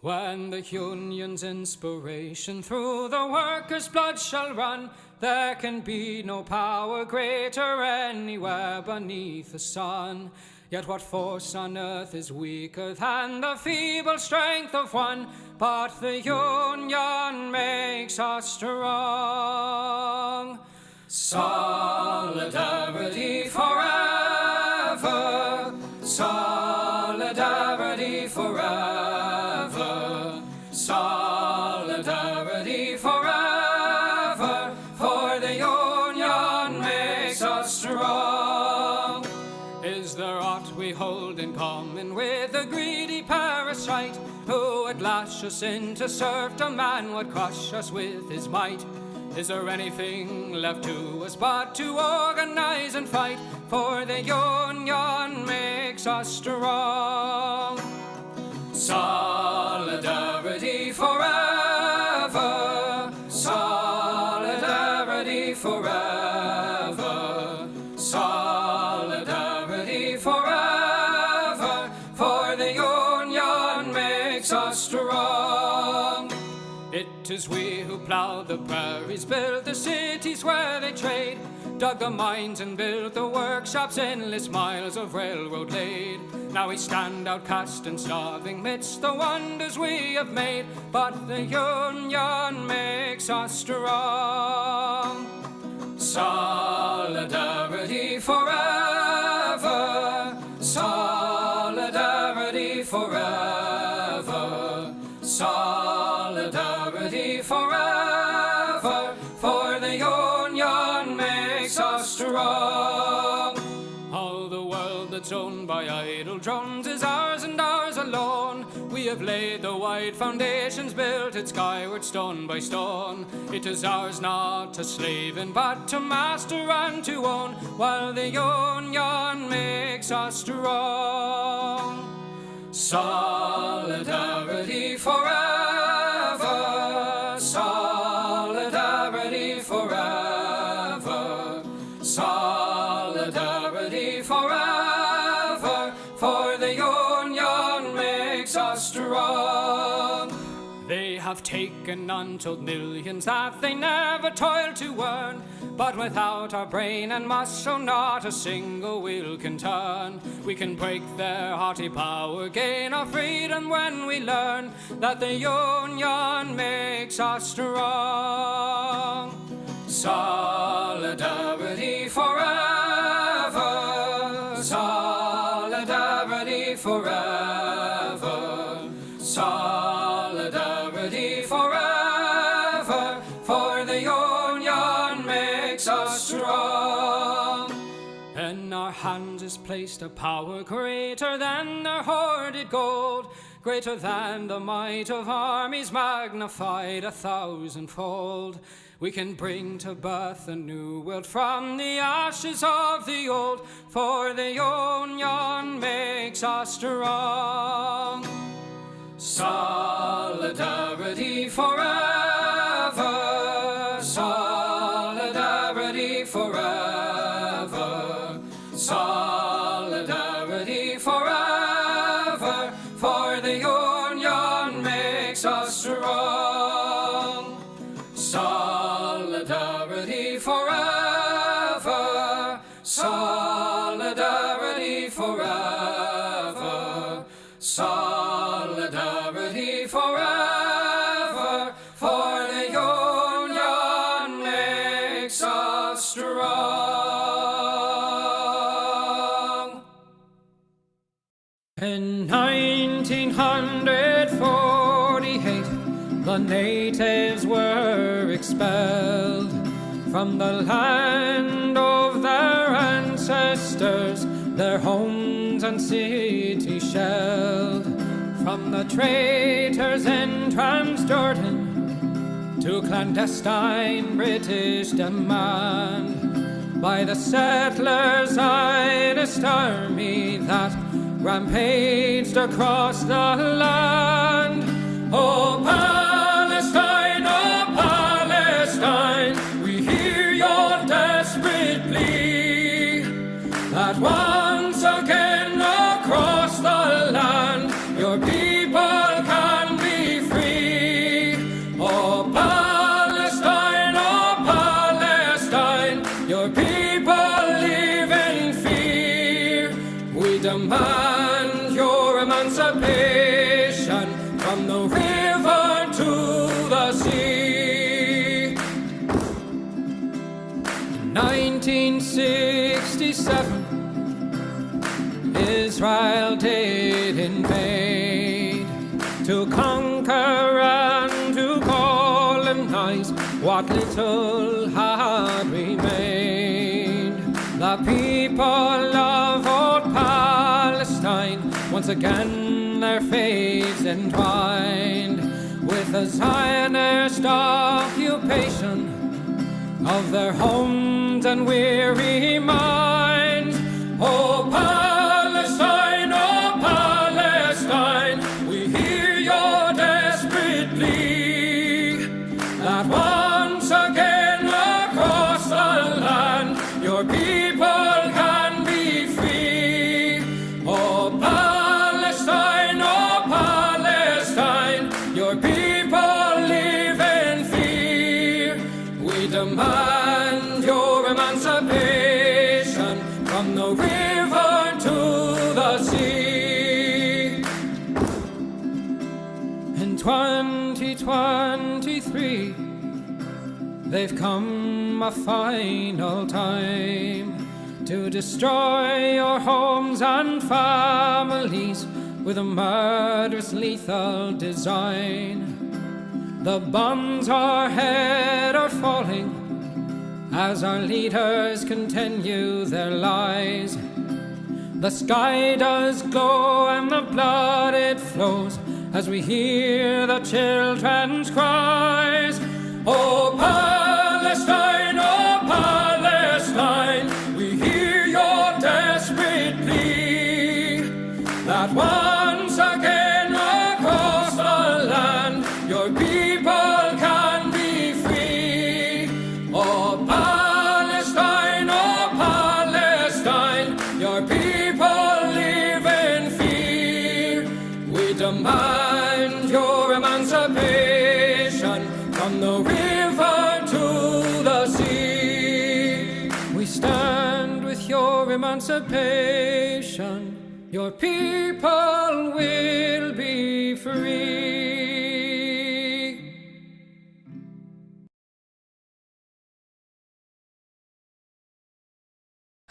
When the union's inspiration through the workers' blood shall run, there can be no power greater anywhere beneath the sun. Yet what force on earth is weaker than the feeble strength of one? But the union makes us strong. Solidarity forever, solidarity forever, solidarity forever, for the union makes us strong. Is there aught we hold in common with the greedy parasite, who would lash us into serfdom and would crush us with his might? Is there anything left to us but to organize and fight? For the union makes us strong. Solidarity forever, solidarity forever, solidarity forever, for the union makes us strong. It is we who plowed the prairies, built the cities where they trade, dug the mines and built the workshops, endless miles of railroad laid. Now we stand outcast and starving midst the wonders we have made, but the union makes us strong. Solidarity forever, solidarity forever, solidarity forever, for the union makes us strong. All the world that's owned by idle drones is ours and ours alone. We have laid the wide foundations, built it skyward stone by stone. It is ours not to slave in, but to master and to own, while the union makes us strong. Solidarity forever, solidarity forever, solidarity forever, for the union makes us strong. They have taken untold millions that they never toiled to earn, but without our brain and muscle not a single wheel can turn. We can break their haughty power, gain our freedom when we learn that the union makes us strong. Solidarity forever, solidarity forever, solidarity forever, for the union makes us strong. In our hands is placed a power greater than their hoarded gold, greater than the might of armies magnified 1,000-fold. We can bring to birth a new world from the ashes of the old, for the union makes us strong. Solidarity forever, solidarity forever, solidarity forever, for the union makes us strong. Solidarity forever, solidarity forever, solidarity forever, for the union makes us strong. In 1948, the natives were expelled from the land of their ancestors, their homes and cities shelled. From the traitors in Transjordan to clandestine British demand, by the settlers' Zionist army that rampaged across the land. Oh, Palestine, we hear your desperate plea that once again across the land your people can be 1967, Israel did invade to conquer and to colonize what little had remained. The people of old Palestine, once again their fates entwined with the Zionist occupation of their homes and weary minds. Oh Palestine, we hear your desperate plea that once again across the land your people can be free. Oh Palestine, your people live in fear. We demand your emancipation from the river to the sea. In 2023, they've come a final time to destroy your homes and families with a murderous, lethal design. The bombs overhead are falling as our leaders continue their lies. The sky does glow and the blood it flows as we hear the children's cries. Oh Palestine, we hear your desperate plea that once again across the land your people can be free. Oh Palestine, your people live in fear. We demand your emancipation from the river to the sea. We stand with your emancipation. Your people will be free.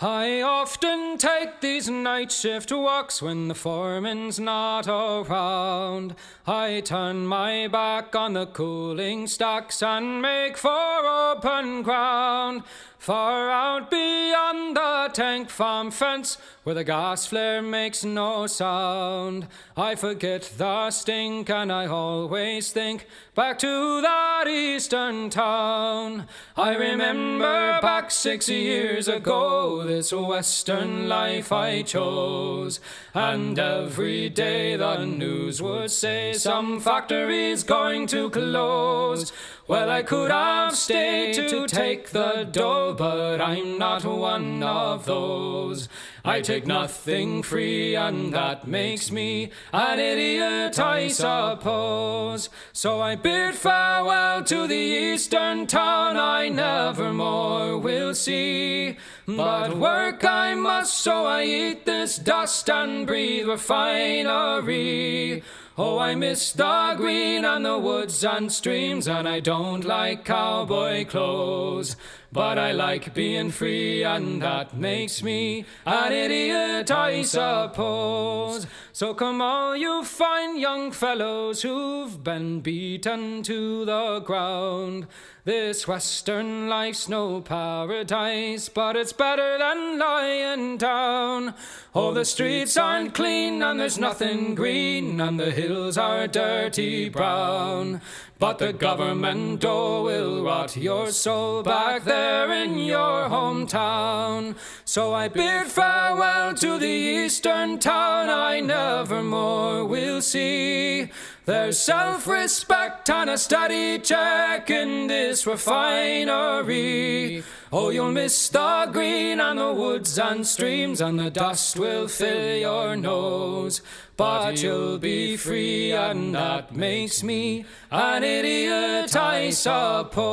I often take these night shift walks when the foreman's not around. I turn my back on the cooling stacks and make for open ground. Far out beyond the tank farm fence, where the gas flare makes no sound, I forget the stink and I always think back to that eastern town. I remember back 6 years ago, this western life I chose, and every day the news would say some factory's going to close. Well, I could have stayed to take the dough, but I'm not one of those. I take nothing free, and that makes me an idiot, I suppose. So I bid farewell to the eastern town I never more will see. But work I must, so I eat this dust and breathe refinery. Oh, I miss the green and the woods and streams, and I don't like cowboy clothes. But I like being free, and that makes me an idiot, I suppose. So come all you fine young fellows who've been beaten to the ground. This western life's no paradise, but it's better than lying down. Oh, the streets aren't clean, and there's nothing green, and the hills are dirty brown. But the government will rot your soul back there in your hometown. So I bid farewell to the eastern town I never more will see. There's self-respect and a steady check in this refinery. Oh, you'll miss the green and the woods and streams, and the dust will fill your nose. But you'll be free, and that makes me an idiot, I suppose.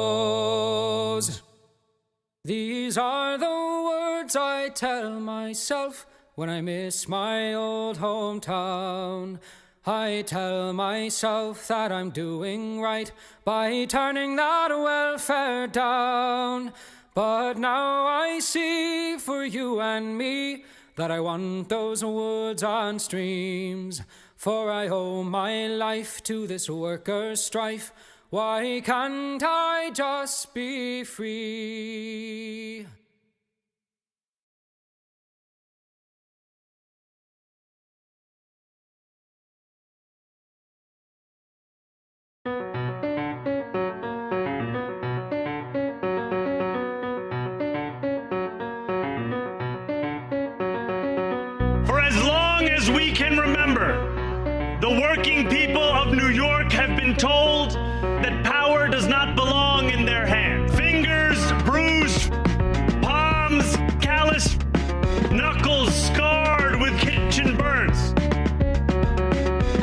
These are the words I tell myself when I miss my old hometown. I tell myself that I'm doing right by turning that welfare down. But now I see for you and me that I want those woods and streams, for I owe my life to this workers' strife. Why can't I just be free? For as long as we can remember, the working people of New York have been told that power does not belong in their hands. Fingers bruised, palms calloused, knuckles scarred with kitchen burns.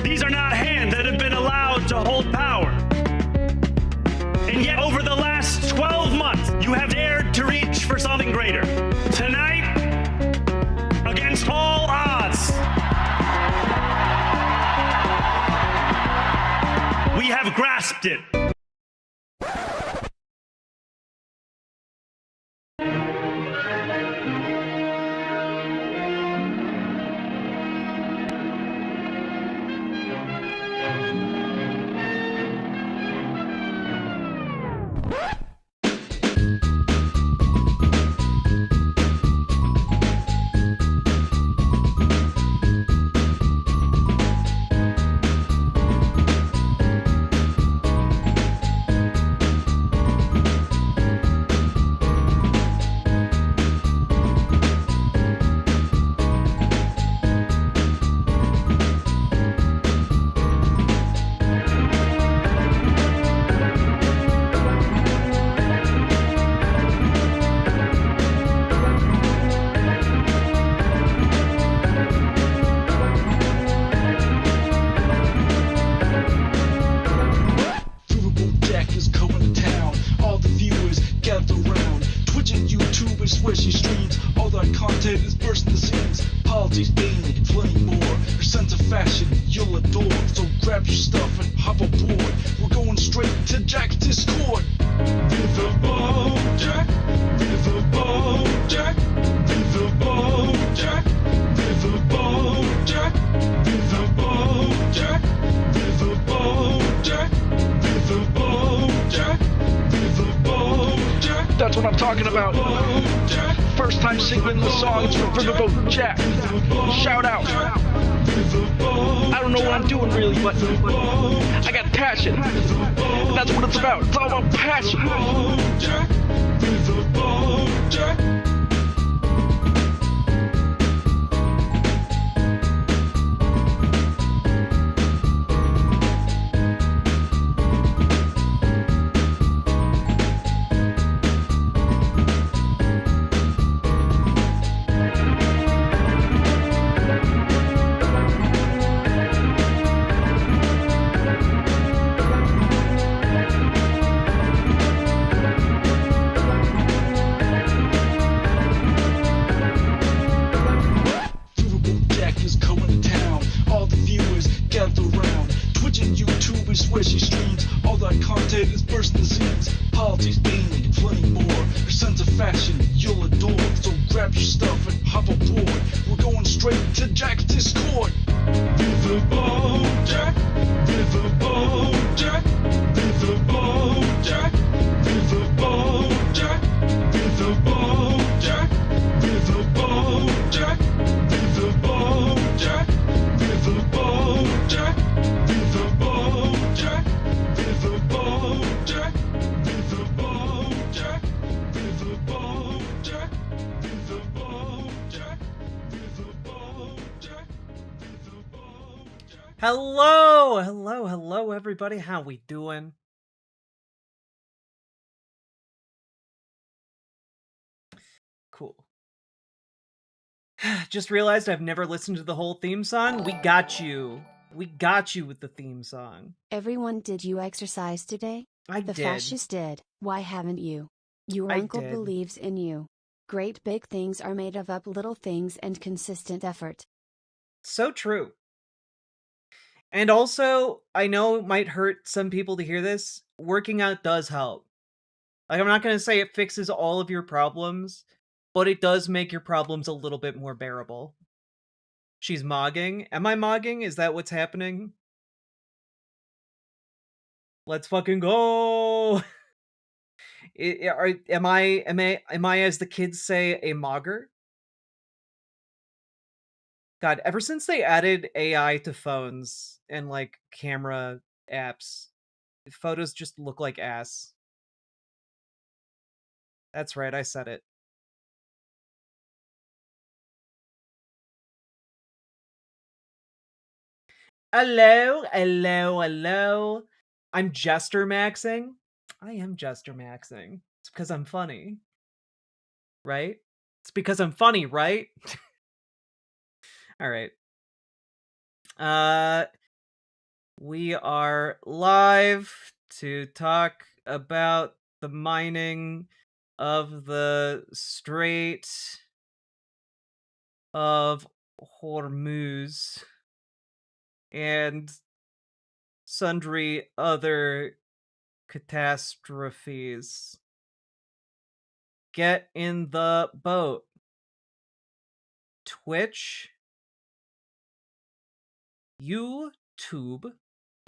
These are not hands that have been allowed to hold power. And yet, over the last 12 months, you have dared to reach for something greater. Tonight, against all odds, we have grasped it. That's what I'm talking about. First time singing the songs for Riverboat Jack. Shout out. I don't know what I'm doing really, but I got passion. And that's what it's about. It's all about passion. Hello, everybody. How we doing? Cool. Just realized I've never listened to the whole theme song. We got you. We got you with the theme song. Everyone, did you exercise today? The fascist did. Why haven't you? Your uncle believes in you. Great big things are made of little things and consistent effort. So true. And also, I know it might hurt some people to hear this, working out does help. Like, I'm not going to say it fixes all of your problems, but it does make your problems a little bit more bearable. She's mogging. Am I mogging? Is that what's happening? Let's fucking go! Am I, as the kids say, a mogger? God, ever since they added AI to phones and, like, camera apps, photos just look like ass. That's right, I said it. Hello, hello, hello. I'm jester maxing. I am jester maxing. It's because I'm funny. Right? It's because I'm funny, right? All right. We are live to talk about the mining of the Strait of Hormuz and sundry other catastrophes. Get in the boat. Twitch, YouTube,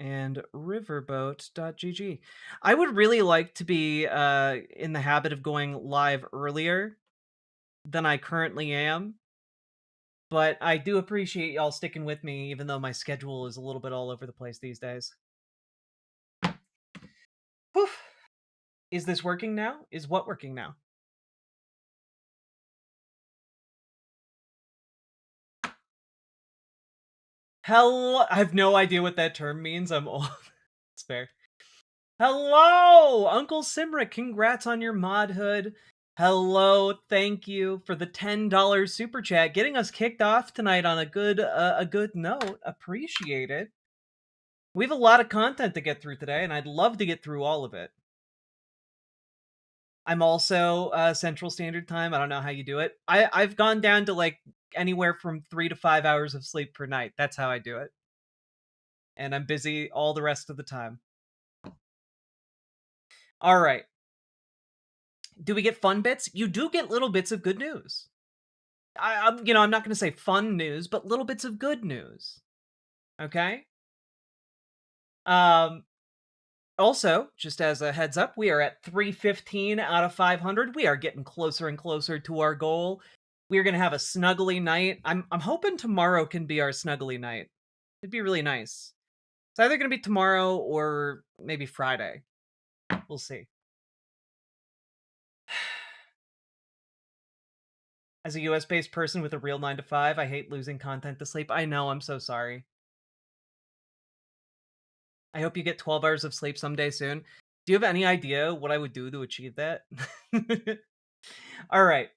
and riverboat.gg. I would really like to be in the habit of going live earlier than I currently am, but I do appreciate y'all sticking with me, even though my schedule is a little bit all over the place these days. Whew. Is this working now? Is what working now? Hello, I have no idea what that term means. I'm old. It's fair. Hello, Uncle Simric. Congrats on your modhood. Hello, thank you for the $10 super chat, getting us kicked off tonight on a good note. Appreciate it. We have a lot of content to get through today, and I'd love to get through all of it. I'm also Central Standard Time. I don't know how you do it. I've gone down to like anywhere from 3 to 5 hours of sleep per night. That's how I do it. And I'm busy all the rest of the time. All right. Do we get fun bits? You do get little bits of good news. I'm not going to say fun news, but little bits of good news. Okay? Also, just as a heads up, we are at 315 out of 500. We are getting closer and closer to our goal. We're going to have a snuggly night. I'm hoping tomorrow can be our snuggly night. It'd be really nice. It's either going to be tomorrow or maybe Friday. We'll see. As a US-based person with a real 9-to-5, I hate losing content to sleep. I know, I'm so sorry. I hope you get 12 hours of sleep someday soon. Do you have any idea what I would do to achieve that? All right.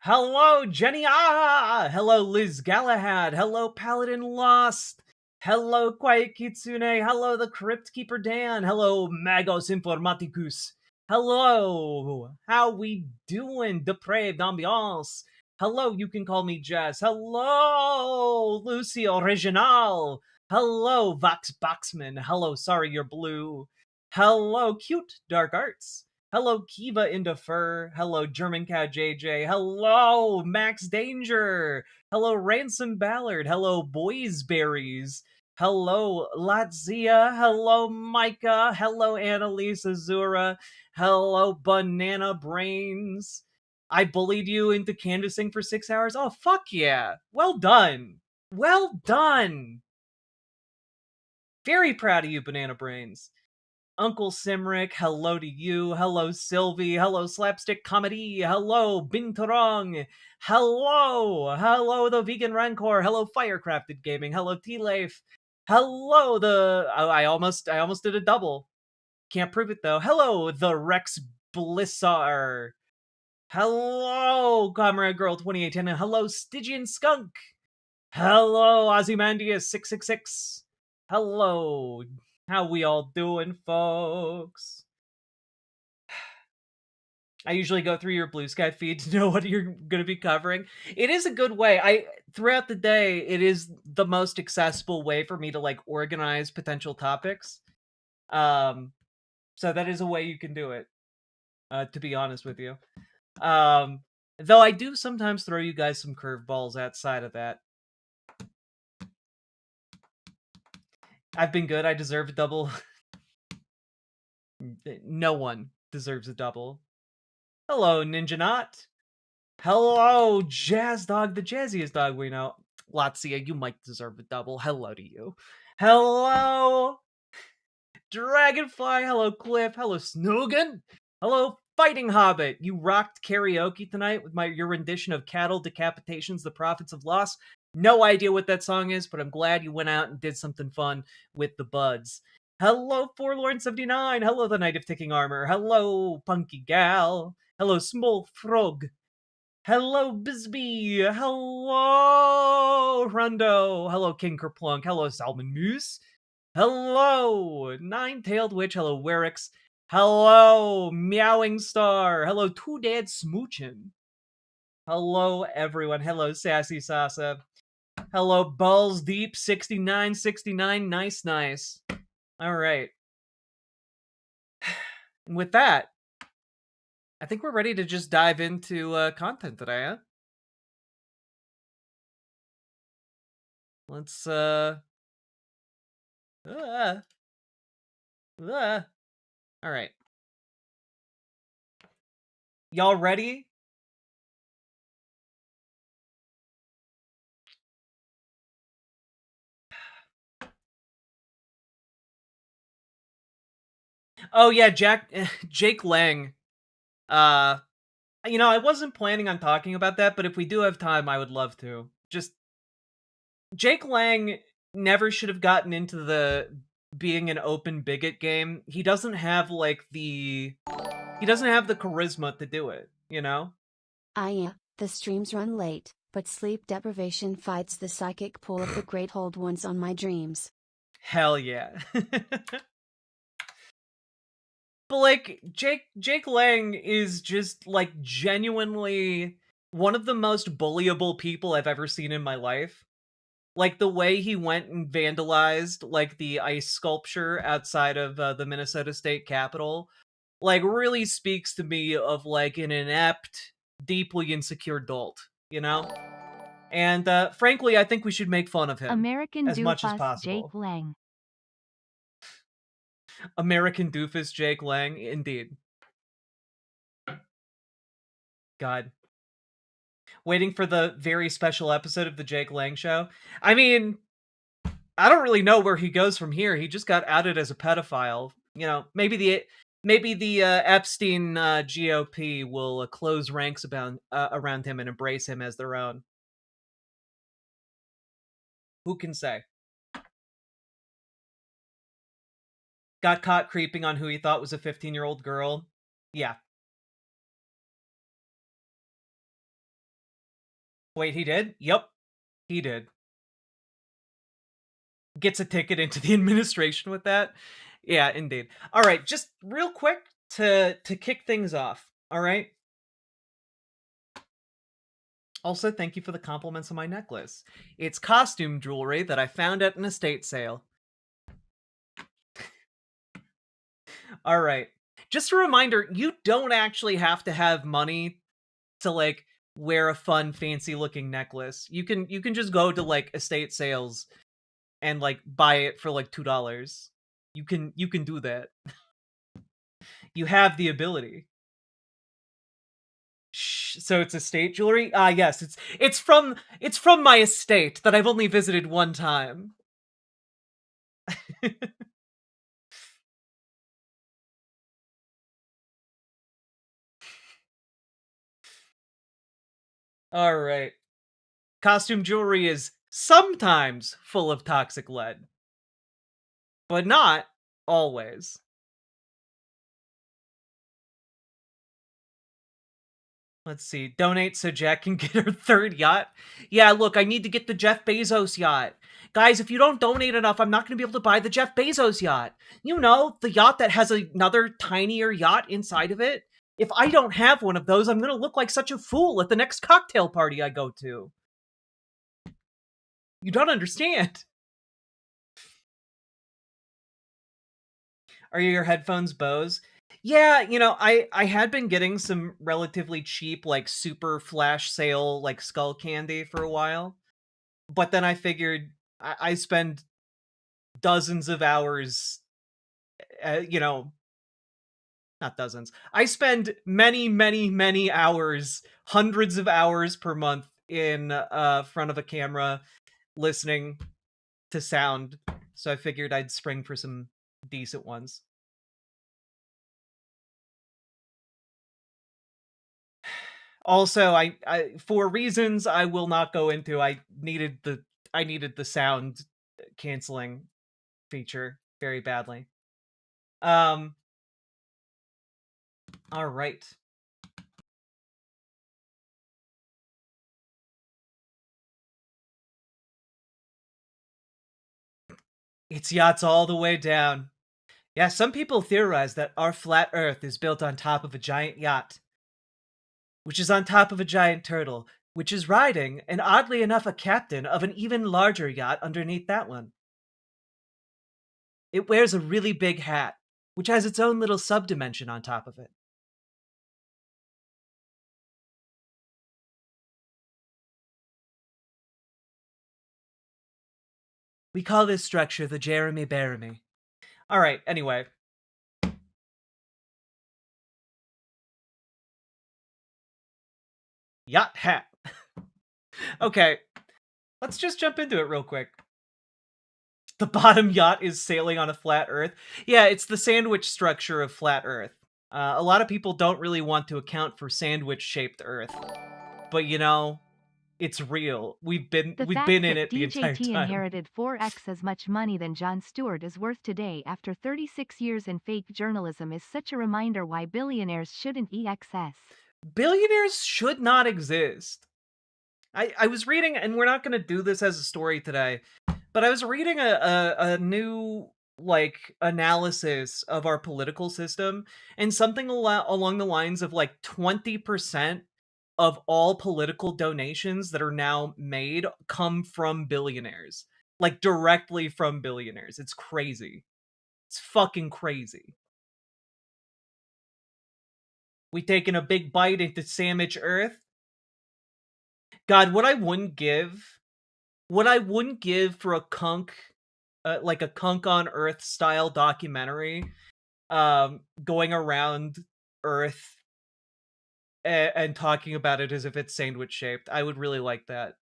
Hello, Jenny. Hello, Liz Galahad. Hello, Paladin Lost. Hello, Quiet Kitsune. Hello, the Crypt Keeper Dan. Hello, Magos Informaticus. Hello, how we doing? Depraved Ambiance. Hello, you can call me Jess. Hello, Lucy Original. Hello, Vox Boxman. Hello, sorry you're blue. Hello, Cute Dark Arts. Hello, Kiva into Fur. Hello, German Cow JJ. Hello, Max Danger. Hello, Ransom Ballard. Hello, Boysberries. Hello, Latzia. Hello, Micah. Hello, Annalise Azura. Hello, Banana Brains. I bullied you into canvassing for 6 hours. Oh, fuck yeah. Well done. Well done. Very proud of you, Banana Brains. Uncle Simric, hello to you. Hello, Sylvie. Hello, Slapstick Comedy. Hello, Binturong. Hello, the Vegan Rancor. Hello, Firecrafted Gaming. Hello, T-Leif. Hello, I almost did a double. Can't prove it though. Hello, the Rex Blissar. Hello, Comrade Girl 2018. And hello, Stygian Skunk. Hello, Ozymandias 666. Hello. How we all doing, folks? I usually go through your Blue Sky feed to know what you're going to be covering. It is a good way. Throughout the day, it is the most accessible way for me to like organize potential topics. So that is a way you can do it, to be honest with you. Though I do sometimes throw you guys some curveballs outside of that. I've been good. I deserve a double. No one deserves a double. Hello, Ninja Knot. Hello, Jazz Dog, the jazziest dog we know. Latzia, you might deserve a double. Hello to you. Hello, Dragonfly. Hello, Cliff. Hello, Snoogan. Hello, Fighting Hobbit. You rocked karaoke tonight with your rendition of Cattle Decapitations, The Prophets of Loss. No idea what that song is, but I'm glad you went out and did something fun with the buds. Hello, Forlorn79. Hello, the Knight of Ticking Armor. Hello, Punky Gal. Hello, Small Frog. Hello, Bisbee. Hello, Rondo. Hello, King Kerplunk. Hello, Salmon Moose. Hello, Nine-Tailed Witch. Hello, Werix. Hello, Meowing Star. Hello, Two Dad Smoochin'. Hello, everyone. Hello, Sassy Sasa. Hello, Balls Deep 6969. Nice. All right. And with that, I think we're ready to just dive into content today, huh? Let's all right. Y'all ready? Oh yeah, Jake Lang. I wasn't planning on talking about that, but if we do have time, I would love to. Just Jake Lang never should have gotten into the being an open bigot game. He doesn't have the charisma to do it, you know? The streams run late, but sleep deprivation fights the psychic pull of the great old ones on my dreams. Hell yeah. But Jake Lang is just genuinely one of the most bullyable people I've ever seen in my life. The way he went and vandalized the ice sculpture outside of the Minnesota State Capitol really speaks to me of an inept, deeply insecure dolt, you know? And frankly, I think we should make fun of him American as much as doofus possible. Jake Lang. American doofus Jake Lang, indeed. God. Waiting for the very special episode of the Jake Lang Show. I mean, I don't really know where he goes from here. He just got outed as a pedophile. Maybe the Epstein GOP will close ranks around him and embrace him as their own. Who can say? Got caught creeping on who he thought was a 15-year-old girl. Yeah. Wait, he did? Yep, he did. Gets a ticket into the administration with that. Yeah, indeed. All right, just real quick to kick things off. All right. Also, thank you for the compliments on my necklace. It's costume jewelry that I found at an estate sale. All right. Just a reminder, you don't actually have to have money to wear a fun, fancy looking necklace. You can just go to estate sales and buy it for $2. You can do that. You have the ability. So it's estate jewelry? Yes, it's from my estate that I've only visited one time. All right. Costume jewelry is sometimes full of toxic lead, but not always. Let's see. Donate so Jack can get her third yacht. Yeah, look, I need to get the Jeff Bezos yacht. Guys, if you don't donate enough, I'm not going to be able to buy the Jeff Bezos yacht. You know, the yacht that has another tinier yacht inside of it. If I don't have one of those, I'm going to look like such a fool at the next cocktail party I go to. You don't understand. Are your headphones Bose? Yeah, you know, I had been getting some relatively cheap, like, super flash sale, like, skull candy for a while. But then I figured I spend dozens of hours, you know, not dozens. I spend many, many, many hours, hundreds of hours per month in front of a camera listening to sound. So I figured I'd spring for some decent ones. Also, I for reasons I will not go into, I needed the sound canceling feature very badly. All right. It's yachts all the way down. Yeah, some people theorize that our flat Earth is built on top of a giant yacht, which is on top of a giant turtle, which is riding, and oddly enough, a captain of an even larger yacht underneath that one. It wears a really big hat, which has its own little subdimension on top of it. We call this structure the Jeremy Bearimy. Alright, anyway. Yacht hat. Okay, let's just jump into it real quick. The bottom yacht is sailing on a flat Earth. Yeah, it's the sandwich structure of flat Earth. A lot of people don't really want to account for sandwich-shaped Earth, but you know, it's real. We've been in it the entire time. DJT inherited 4x as much money than Jon Stewart is worth today after 36 years in fake journalism is such a reminder why billionaires shouldn't EXS. Billionaires should not exist. I was reading, and we're not going to do this as a story today, but I was reading a new like analysis of our political system, and something along the lines of like 20% of all political donations that are now made come from billionaires. Like directly from billionaires. It's crazy. It's fucking crazy. We taking a big bite into sandwich Earth. God, what I wouldn't give for a Kunk, like a Kunk on Earth style documentary, going around Earth and talking about it as if it's sandwich shaped. I would really like that.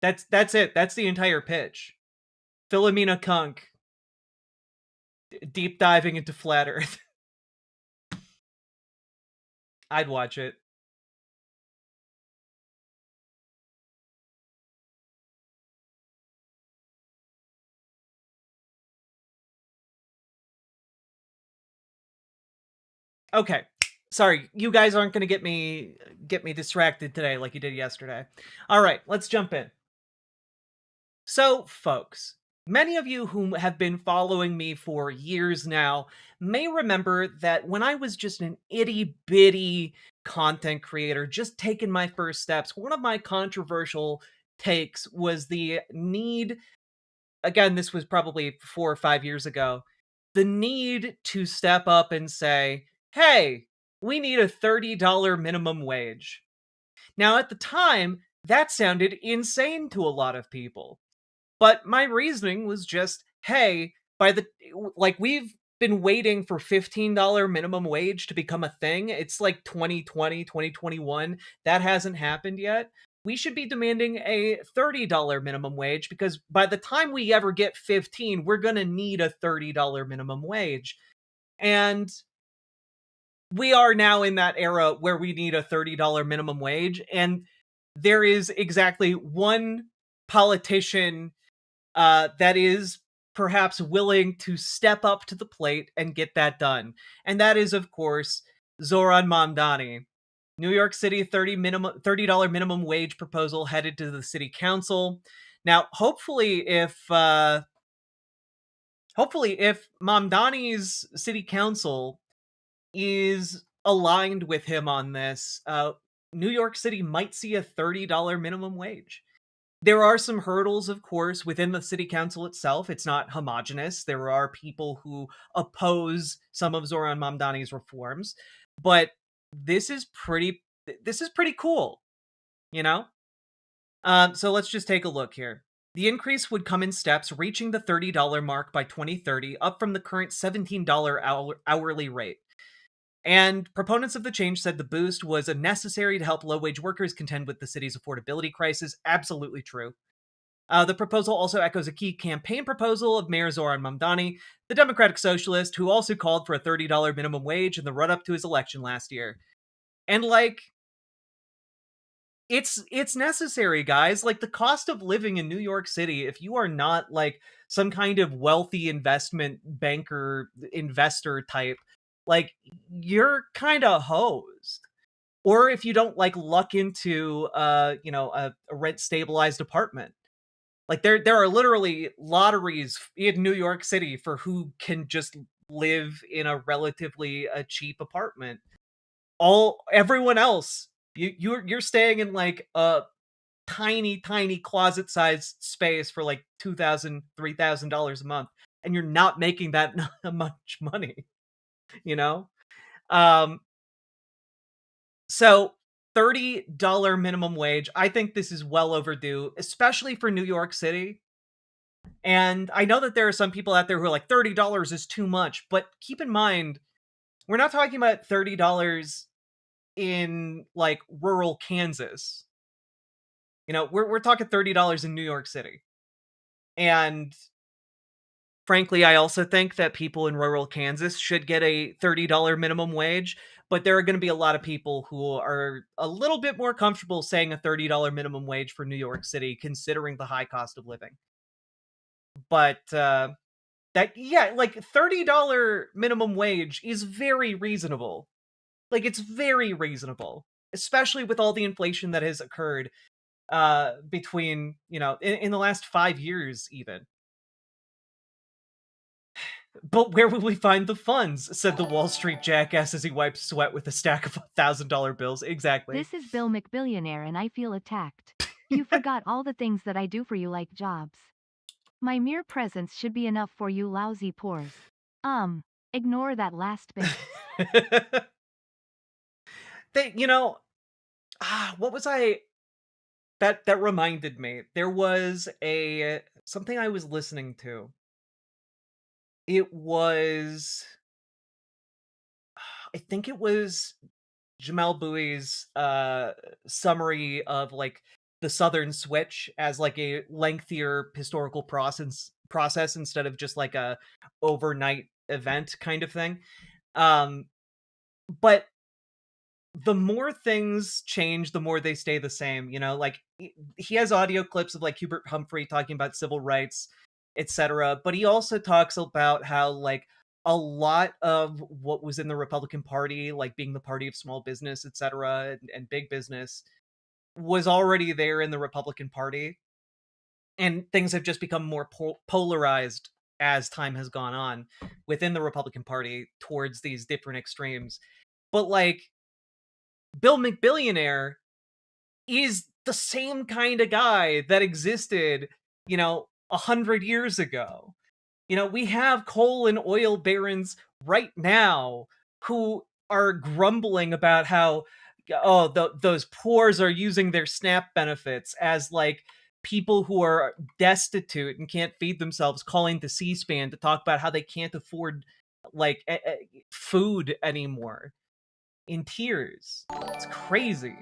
That's it. That's the entire pitch. Philomena Kunk deep diving into flat Earth. I'd watch it. Okay. Sorry, you guys aren't going to get me distracted today like you did yesterday. All right, let's jump in. So, folks, many of you who have been following me for years now may remember that when I was just an itty-bitty content creator, just taking my first steps, one of my controversial takes was the need, again, this was probably 4 or 5 years ago, the need to step up and say, hey, we need a $30 minimum wage. Now, at the time, that sounded insane to a lot of people. But my reasoning was just, hey, we've been waiting for $15 minimum wage to become a thing. It's like 2020, 2021. That hasn't happened yet. We should be demanding a $30 minimum wage because by the time we ever get 15, we're going to need a $30 minimum wage. And we are now in that era where we need a $30 minimum wage. And there is exactly one politician that is perhaps willing to step up to the plate and get that done. And that is, of course, Zoran Mamdani. New York City $30 minimum wage proposal headed to the city council. Now, hopefully if Mamdani's city council is aligned with him on this, New York City might see a $30 minimum wage. There are some hurdles, of course, within the city council itself. It's not homogenous. There are people who oppose some of Zoran Mamdani's reforms, but this is pretty cool, you know? So let's just take a look here. The increase would come in steps, reaching the $30 mark by 2030, up from the current $17 hourly rate. And proponents of the change said the boost was necessary to help low-wage workers contend with the city's affordability crisis. Absolutely true. The proposal also echoes a key campaign proposal of Mayor Zoran Mamdani, the Democratic Socialist, who also called for a $30 minimum wage in the run-up to his election last year. And, like, it's necessary, guys. Like, the cost of living in New York City, if you are not, like, some kind of wealthy investment banker, investor type, like, you're kind of hosed. Or if you don't, like, luck into, a rent-stabilized apartment. Like, there are literally lotteries in New York City for who can just live in a relatively cheap apartment. Everyone else, you're staying in, like, a tiny closet-sized space for, like, $2,000, $3,000 a month, and you're not making that much money, you know? So $30 minimum wage, I think this is well overdue, especially for New York City. And I know that there are some people out there who are like, $30 is too much, but keep in mind, we're not talking about $30 in, like, rural Kansas. You know, we're talking $30 in New York City. And frankly, I also think that people in rural Kansas should get a $30 minimum wage, but there are going to be a lot of people who are a little bit more comfortable saying a $30 minimum wage for New York City, considering the high cost of living. But like, $30 minimum wage is very reasonable. Like, it's very reasonable, especially with all the inflation that has occurred between, in the last 5 years even. But where will we find the funds? Said the Wall Street jackass as he wiped sweat with a stack of $1,000 bills. Exactly. This is Bill McBillionaire and I feel attacked. You forgot all the things that I do for you, like jobs. My mere presence should be enough for you lousy pores. Ignore that last bit. What was I... That reminded me. There was something I was listening to. It was... I think it was Jamel Bouie's summary of, like, the Southern Switch as, like, a lengthier historical process instead of just, like, a overnight event kind of thing. But the more things change, the more they stay the same, like, he has audio clips of, like, Hubert Humphrey talking about civil rights, etc. But he also talks about how, like, a lot of what was in the Republican Party, like being the party of small business, etc., and big business, was already there in the Republican Party. And things have just become more polarized as time has gone on within the Republican Party towards these different extremes. But, like, Bill McBillionaire is the same kind of guy that existed, 100 years ago. We have coal and oil barons right now who are grumbling about how, those poors are using their SNAP benefits as, like, people who are destitute and can't feed themselves, calling to C-SPAN to talk about how they can't afford, like, food anymore. In tears. It's crazy.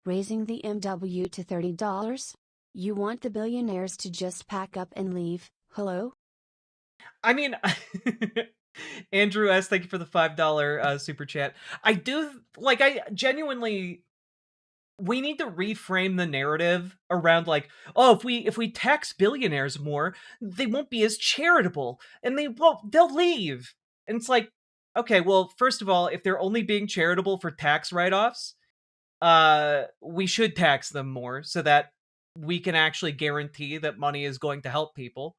Raising the MW to $30? You want the billionaires to just pack up and leave? Hello? I mean, Andrew S., thank you for the $5 super chat. I genuinely, we need to reframe the narrative around, like, if we tax billionaires more, they won't be as charitable, and they'll leave. And it's like, okay, well, first of all, if they're only being charitable for tax write-offs, we should tax them more so that we can actually guarantee that money is going to help people.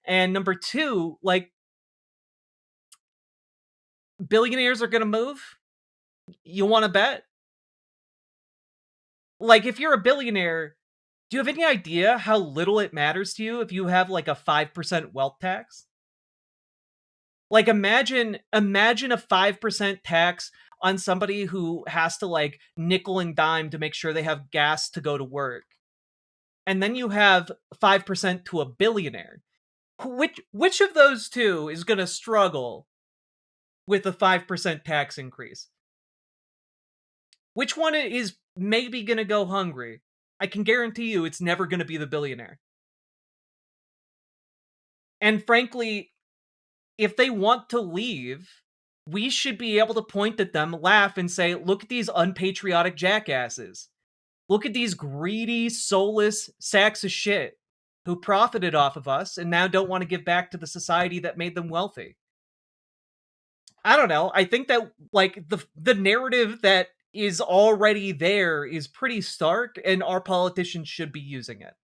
And number two, like, billionaires are going to move? You want to bet? Like, if you're a billionaire, do you have any idea how little it matters to you if you have, like, a 5% wealth tax? Like, imagine a 5% tax on somebody who has to, like, nickel and dime to make sure they have gas to go to work. And then you have 5% to a billionaire. Which of those two is gonna struggle with a 5% tax increase? Which one is maybe gonna go hungry? I can guarantee you it's never gonna be the billionaire. And frankly, if they want to leave, we should be able to point at them, laugh, and say, look at these unpatriotic jackasses. Look at these greedy, soulless sacks of shit who profited off of us and now don't want to give back to the society that made them wealthy. I don't know. I think that, like, the narrative that is already there is pretty stark, and our politicians should be using it.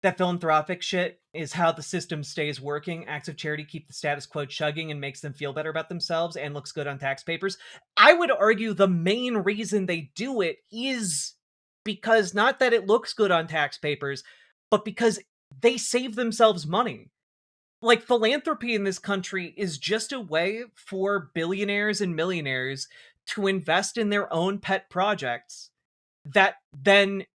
That philanthropic shit is how the system stays working. Acts of charity keep the status quo chugging and makes them feel better about themselves and looks good on tax papers. I would argue the main reason they do it is because not that it looks good on tax papers, but because they save themselves money. Like, philanthropy in this country is just a way for billionaires and millionaires to invest in their own pet projects that then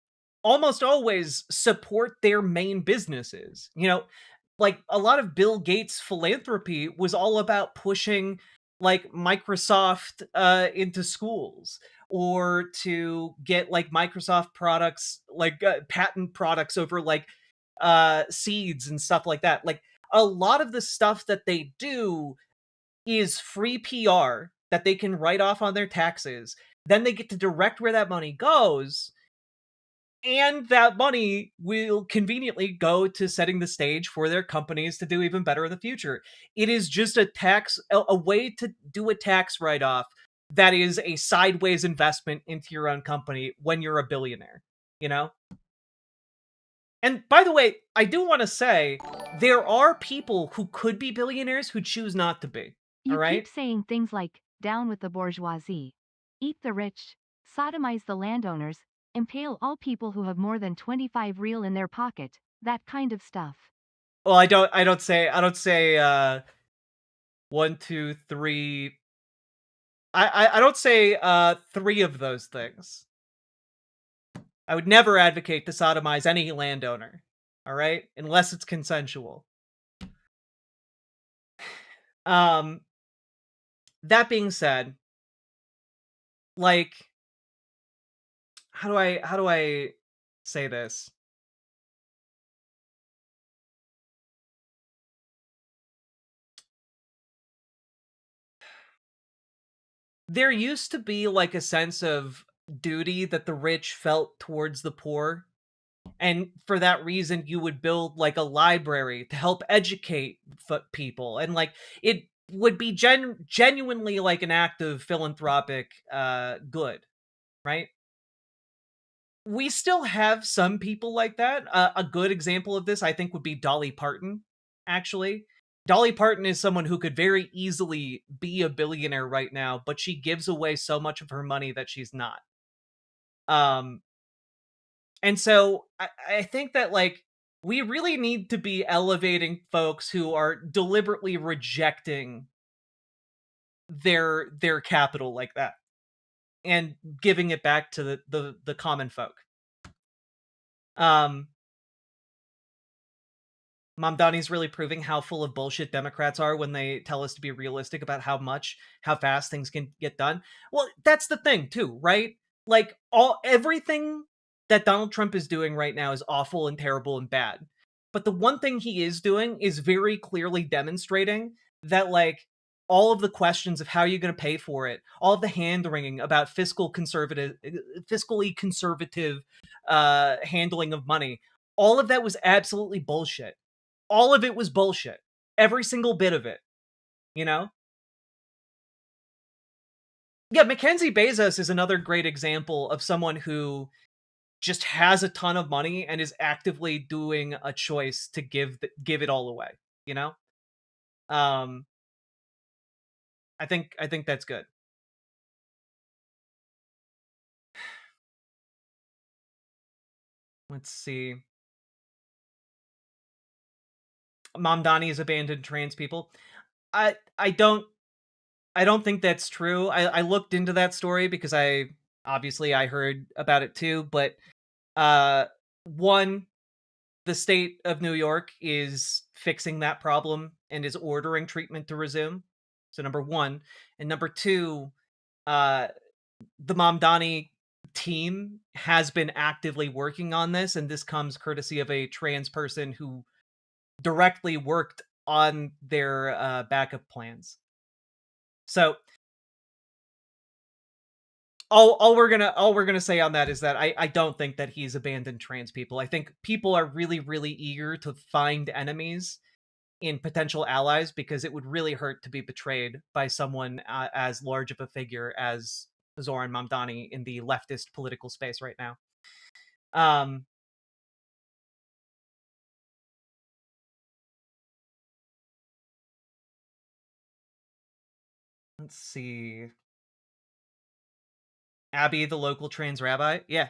almost always support their main businesses. You know, like, a lot of Bill Gates' philanthropy was all about pushing, like, Microsoft into schools, or to get, like, Microsoft products, like, patent products over, like, seeds and stuff like that. Like, a lot of the stuff that they do is free PR that they can write off on their taxes. Then they get to direct where that money goes, and that money will conveniently go to setting the stage for their companies to do even better in the future. It is just a way to do a tax write-off that is a sideways investment into your own company when you're a billionaire, you know? And by the way, I do want to say, there are people who could be billionaires who choose not to be. You all right? keep saying things like, down with the bourgeoisie, eat the rich, sodomize the landowners, impale all people who have more than 25 real in their pocket, that kind of stuff. Well, I don't say 1, 2, 3. I don't say 3 of those things. I would never advocate to sodomize any landowner, all right? Unless it's consensual. That being said, like, how do I say this? There used to be, like, a sense of duty that the rich felt towards the poor. And for that reason, you would build, like, a library to help educate people. And, like, it would be genuinely, like, an act of philanthropic good, right? We still have some people like that. A good example of this, I think, would be Dolly Parton, actually. Dolly Parton is someone who could very easily be a billionaire right now, but she gives away so much of her money that she's not. And so I think that, like, we really need to be elevating folks who are deliberately rejecting their capital like that and giving it back to the common folk. Mamdani's really proving how full of bullshit Democrats are when they tell us to be realistic about how fast things can get done. Well, that's the thing too, right? Like, everything that Donald Trump is doing right now is awful and terrible and bad. But the one thing he is doing is very clearly demonstrating that, like, all of the questions of how you're going to pay for it, all of the hand-wringing about fiscally conservative handling of money, all of that was absolutely bullshit. All of it was bullshit. Every single bit of it. You know? Yeah, Mackenzie Bezos is another great example of someone who just has a ton of money and is actively doing a choice to give it all away, you know? I I think that's good. Let's see. Mamdani's abandoned trans people. I don't think that's true. I looked into that story because I heard about it too, but one, the state of New York is fixing that problem and is ordering treatment to resume. So number one. And number two, the Mamdani team has been actively working on this, and this comes courtesy of a trans person who directly worked on their backup plans. So all we're gonna say on that is that I don't think that he's abandoned trans people. I think people are really, really eager to find enemies in potential allies, because it would really hurt to be betrayed by someone as large of a figure as Zoran Mamdani in the leftist political space right now. Let's see. Abby, the local trans rabbi? Yeah.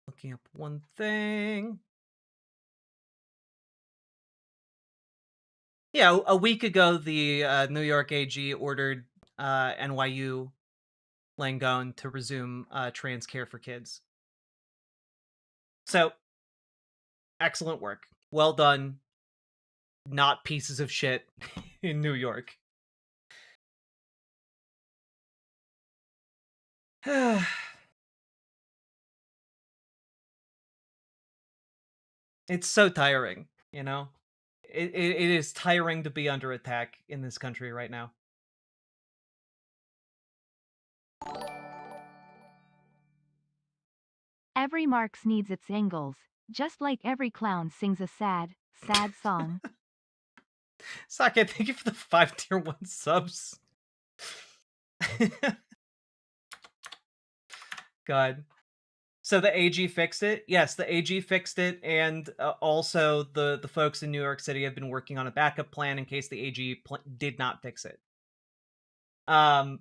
Looking up one thing. Yeah, a week ago, the New York AG ordered NYU Langone to resume trans care for kids. So, excellent work. Well done. Not pieces of shit in New York. It's so tiring, you know? It is tiring to be under attack in this country right now. Every Marx needs its angles, just like every clown sings a sad, sad song. Sake, thank you for the 5 tier 1 subs. God. So the AG fixed it? Yes, the AG fixed it, and also the folks in New York City have been working on a backup plan in case the AG did not fix it. But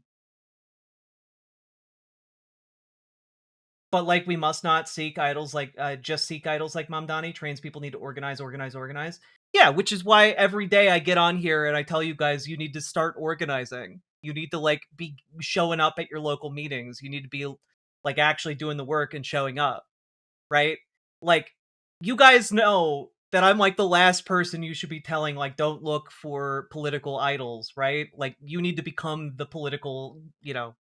like, we must not seek idols like just seek idols like Mamdani. Trans people need to organize. Yeah, which is why every day I get on here and I tell you guys, you need to start organizing. You need to like be showing up at your local meetings. You need to be like actually doing the work and showing up, right? Like, you guys know that I'm like the last person you should be telling, like, don't look for political idols, right? Like, you need to become the political, the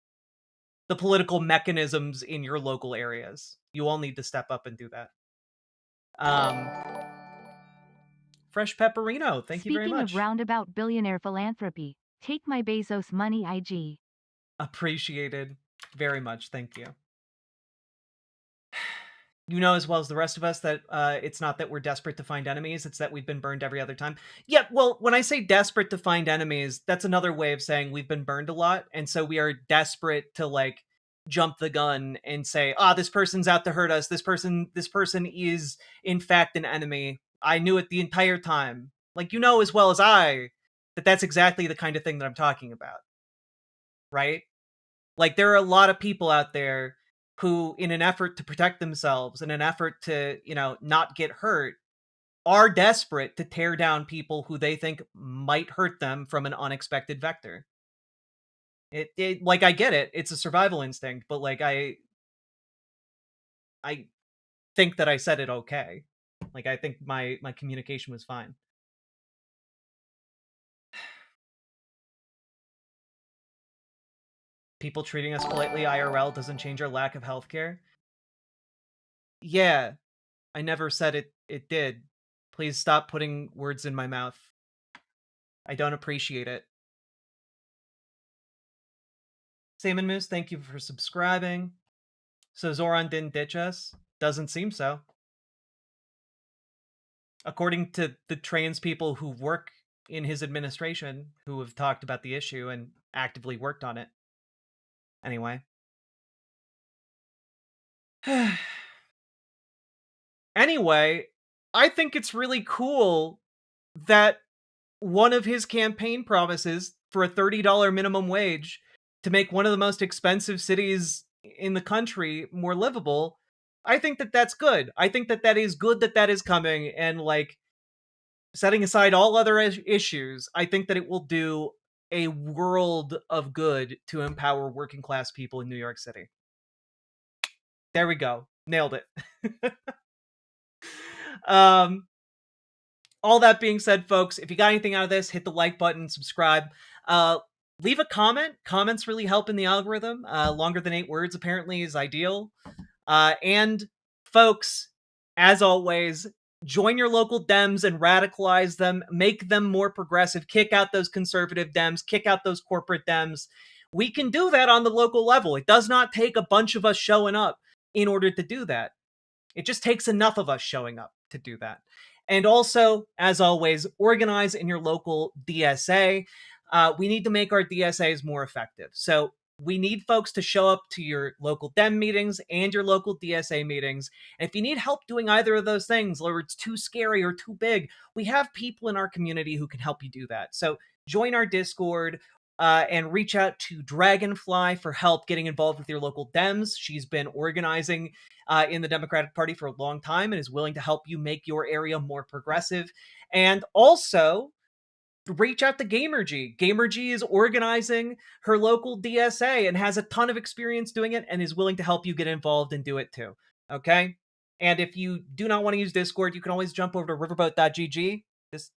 political mechanisms in your local areas. You all need to step up and do that. Fresh Pepperino, thank you very much. Speaking of roundabout billionaire philanthropy, take my Bezos money, IG. Appreciated very much, thank you. You know as well as the rest of us that it's not that we're desperate to find enemies, it's that we've been burned every other time. Yeah, well, when I say desperate to find enemies, that's another way of saying we've been burned a lot, and so we are desperate to, like, jump the gun and say, this person's out to hurt us, this person is, in fact, an enemy. I knew it the entire time. Like, you know as well as I that that's exactly the kind of thing that I'm talking about. Right? Like, there are a lot of people out there who, in an effort to protect themselves, in an effort to, not get hurt, are desperate to tear down people who they think might hurt them from an unexpected vector. It like, I get it. It's a survival instinct, but like, I think that I said it okay. Like, I think my communication was fine. People treating us politely IRL doesn't change our lack of healthcare. Yeah, I never said it did. Please stop putting words in my mouth. I don't appreciate it. Salmon Moose, thank you for subscribing. So Zoran didn't ditch us? Doesn't seem so. According to the trans people who work in his administration, who have talked about the issue and actively worked on it. Anyway. Anyway, I think it's really cool that one of his campaign promises for a $30 minimum wage to make one of the most expensive cities in the country more livable. I think that that's good. I think that that is good that that is coming. And like, setting aside all other issues, I think that it will do a world of good to empower working class people in New York City. There we go. Nailed it. All that being said, folks, if you got anything out of this, hit the like button, subscribe. Leave a comment. Comments really help in the algorithm. Longer than 8 words, apparently, is ideal. And, folks, as always, join your local Dems and radicalize them. Make them more progressive. Kick out those conservative Dems. Kick out those corporate Dems. We can do that on the local level. It does not take a bunch of us showing up in order to do that. It just takes enough of us showing up to do that. And also, as always, organize in your local DSA. We need to make our DSAs more effective. So we need folks to show up to your local Dem meetings and your local DSA meetings. And if you need help doing either of those things, or it's too scary or too big, we have people in our community who can help you do that. So join our Discord. And reach out to Dragonfly for help getting involved with your local Dems. She's been organizing in the Democratic Party for a long time and is willing to help you make your area more progressive. And also, reach out to Gamergy. Gamergy is organizing her local DSA and has a ton of experience doing it and is willing to help you get involved and do it too. Okay? And if you do not want to use Discord, you can always jump over to riverboat.gg,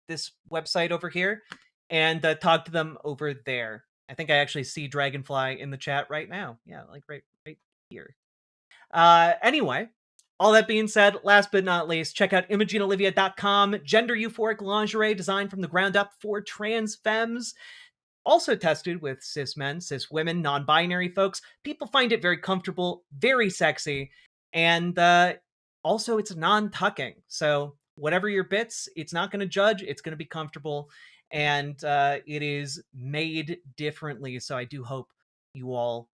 this website over here, and talk to them over there. I think I actually see Dragonfly in the chat right now. Yeah, like right here. Anyway, all that being said, last but not least, check out ImogeneOlivia.com. Gender euphoric lingerie designed from the ground up for trans femmes. Also tested with cis men, cis women, non-binary folks. People find it very comfortable, very sexy, and also it's non-tucking. So whatever your bits, it's not going to judge. It's going to be comfortable. And it is made differently, so I do hope you all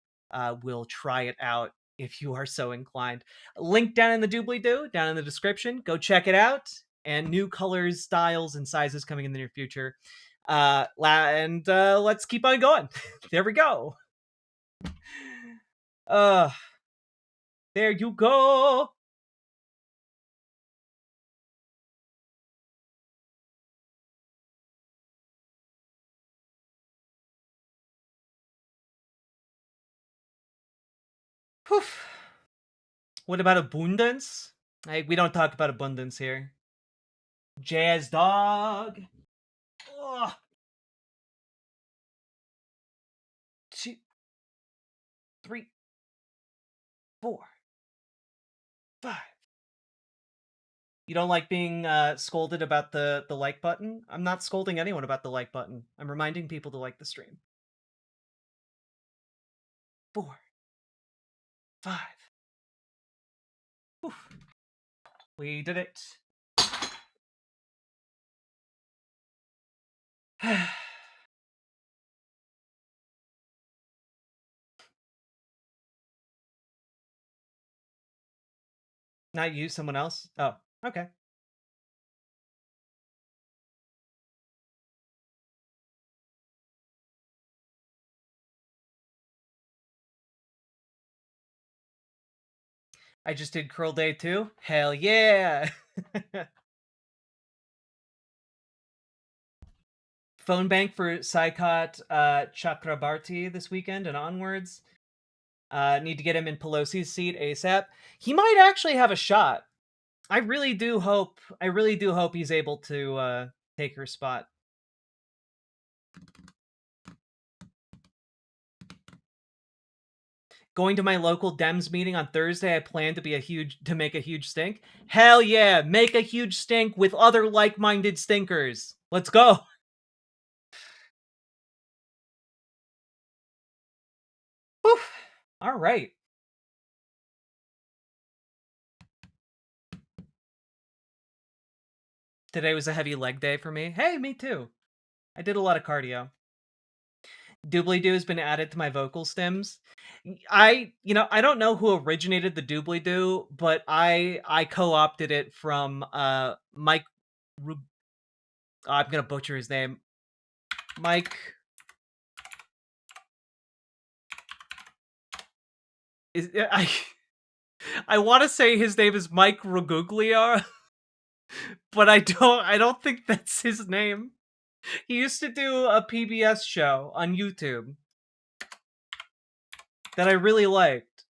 will try it out if you are so inclined. Link down in the doobly-doo, down in the description. Go check it out. And new colors, styles, and sizes coming in the near future. Let's keep on going. There we go. There you go. Poof. What about abundance? We don't talk about abundance here. Jazz dog. Ugh. 2, 3, 4, 5. You don't like being scolded about the like button? I'm not scolding anyone about the like button. I'm reminding people to like the stream. 4, 5. Oof. We did it. Not you, someone else? Oh, okay. I just did curl day too? Hell yeah! Phone bank for Saikot Chakrabarti this weekend and onwards. Need to get him in Pelosi's seat ASAP. He might actually have a shot. I really do hope he's able to take her spot. Going to my local Dems meeting on Thursday, I plan to make a huge stink. Hell yeah, make a huge stink with other like-minded stinkers. Let's go. Oof. All right. Today was a heavy leg day for me. Hey, me too. I did a lot of cardio. Doobly-doo has been added to my vocal stems. I don't know who originated the doobly-doo, but I co-opted it from Mike. I'm gonna butcher his name. Mike. I want to say his name is Mike Ruguglia, but I don't think that's his name. He used to do a PBS show on YouTube that I really liked.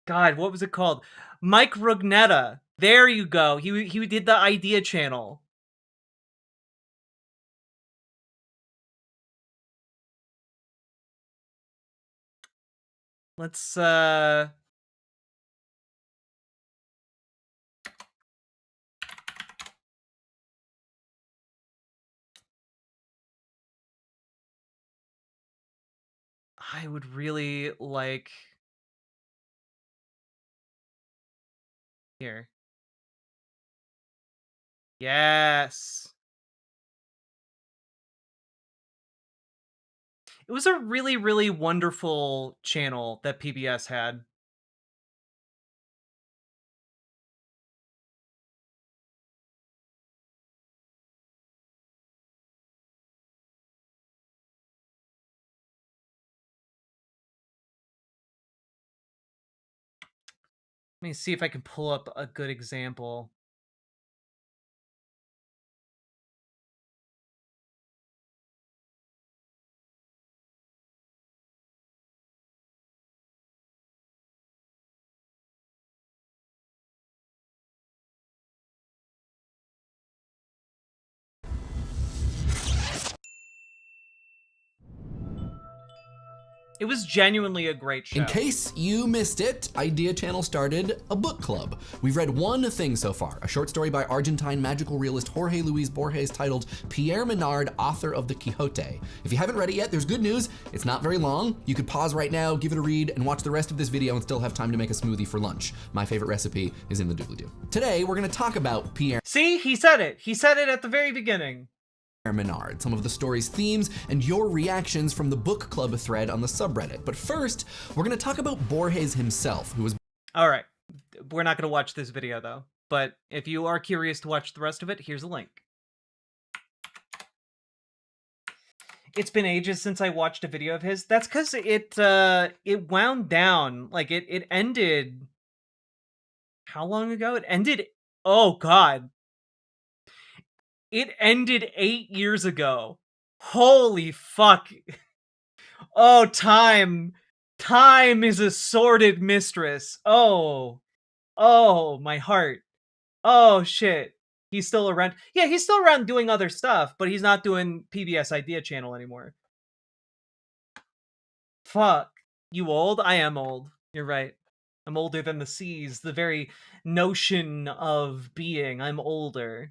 God, what was it called? Mike Rugnetta. There you go. He did the Idea Channel. Let's I would really like here. Yes. It was a really, really wonderful channel that PBS had. Let me see if I can pull up a good example. It was genuinely a great show. In case you missed it, Idea Channel started a book club. We've read one thing so far, a short story by Argentine magical realist Jorge Luis Borges titled Pierre Menard, author of the Quixote. If you haven't read it yet, there's good news. It's not very long. You could pause right now, give it a read, and watch the rest of this video and still have time to make a smoothie for lunch. My favorite recipe is in the doobly-doo. Today, we're gonna talk about Pierre. See, he said it. He said it at the very beginning. Menard, some of the story's themes, and your reactions from the book club thread on the subreddit. But first, we're gonna talk about Borges himself, who was... All right, we're not gonna watch this video though, but if you are curious to watch the rest of it, here's a link. It's been ages since I watched a video of his. That's because it wound down. Like it ended... How long ago? It ended... Oh god. It ended 8 years ago. Holy fuck. Oh, time. Time is a sordid mistress. Oh. Oh, my heart. Oh, shit. He's still around. Yeah, he's still around doing other stuff, but he's not doing PBS Idea Channel anymore. Fuck. You old? I am old. You're right. I'm older than the seas. The very notion of being. I'm older.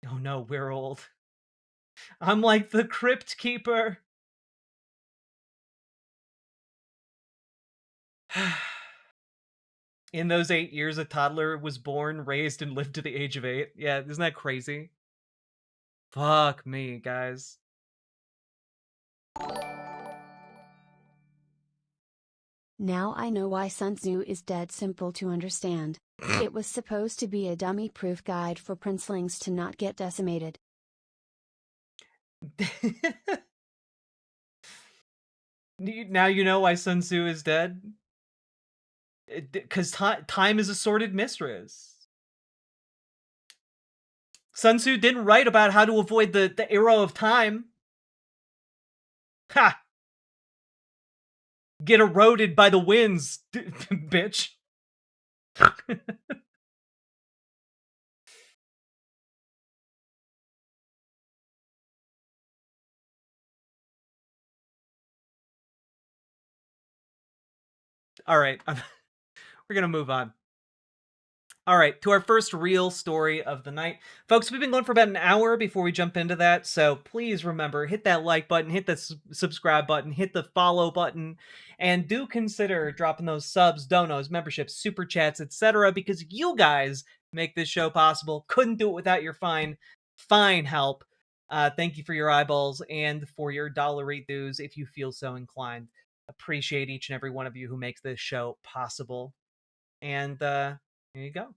Oh no, we're old. I'm like the crypt keeper. In those 8 years, a toddler was born, raised, and lived to the age of 8. Yeah, isn't that crazy? Fuck me, guys. Now I know why Sun Tzu is dead simple to understand. It was supposed to be a dummy-proof guide for princelings to not get decimated. Now you know why Sun Tzu is dead? Because time is a sordid mistress. Sun Tzu didn't write about how to avoid the arrow of time. Ha! Get eroded by the winds, bitch. All right, we're gonna move on. All right, to our first real story of the night. Folks, we've been going for about an hour before we jump into that, so please remember, hit that like button, hit the subscribe button, hit the follow button, and do consider dropping those subs, donos, memberships, super chats, etc., because you guys make this show possible. Couldn't do it without your fine help. Thank you for your eyeballs and for your $8 dues if you feel so inclined. Appreciate each and every one of you who makes this show possible. And here you go.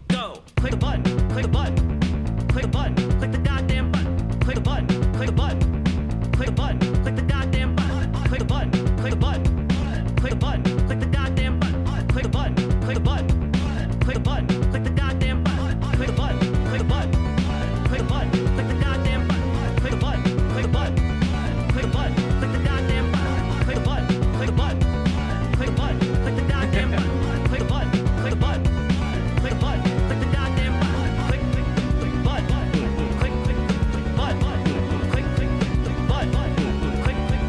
Go. Click a button. Click a button. Click a button. Click the goddamn button. Click a button. Click a button. Click a button. Click the goddamn button. Click a button. Click a button. Click a button. Click the goddamn button. Click a button. Click a button. Click a button. Click the goddamn button. Click a button. Click a button. Click a button. Click the goddamn button. Click a button. Click a button. Click a button. Click the goddamn button. Click a button. Click a button. Click a button. Click the goddamn button. Click a button. Click a button. Click a button. Click the goddamn button. Click button. Click button. Click button.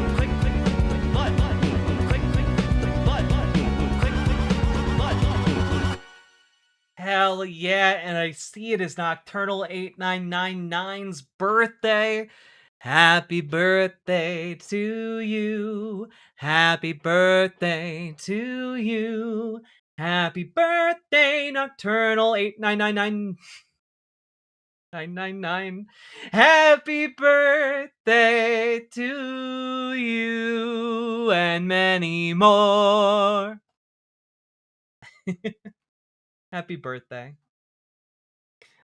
Click button. Click button. Click button. Hell yeah, and I see it is Nocturnal 8999's birthday. Happy birthday to you. Happy birthday to you. Happy birthday, Nocturnal 8999. Happy birthday to you and many more. Happy birthday.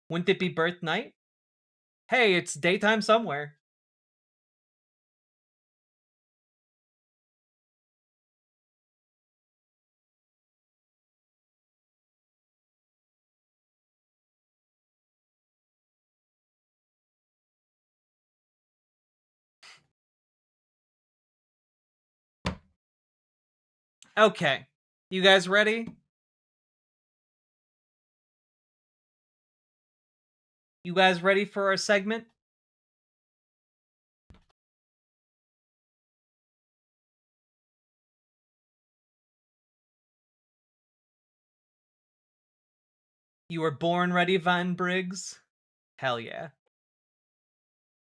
Wouldn't it be birth night? Hey, it's daytime somewhere. Okay, you guys ready? You guys ready for our segment? You were born ready, Van Briggs? Hell yeah.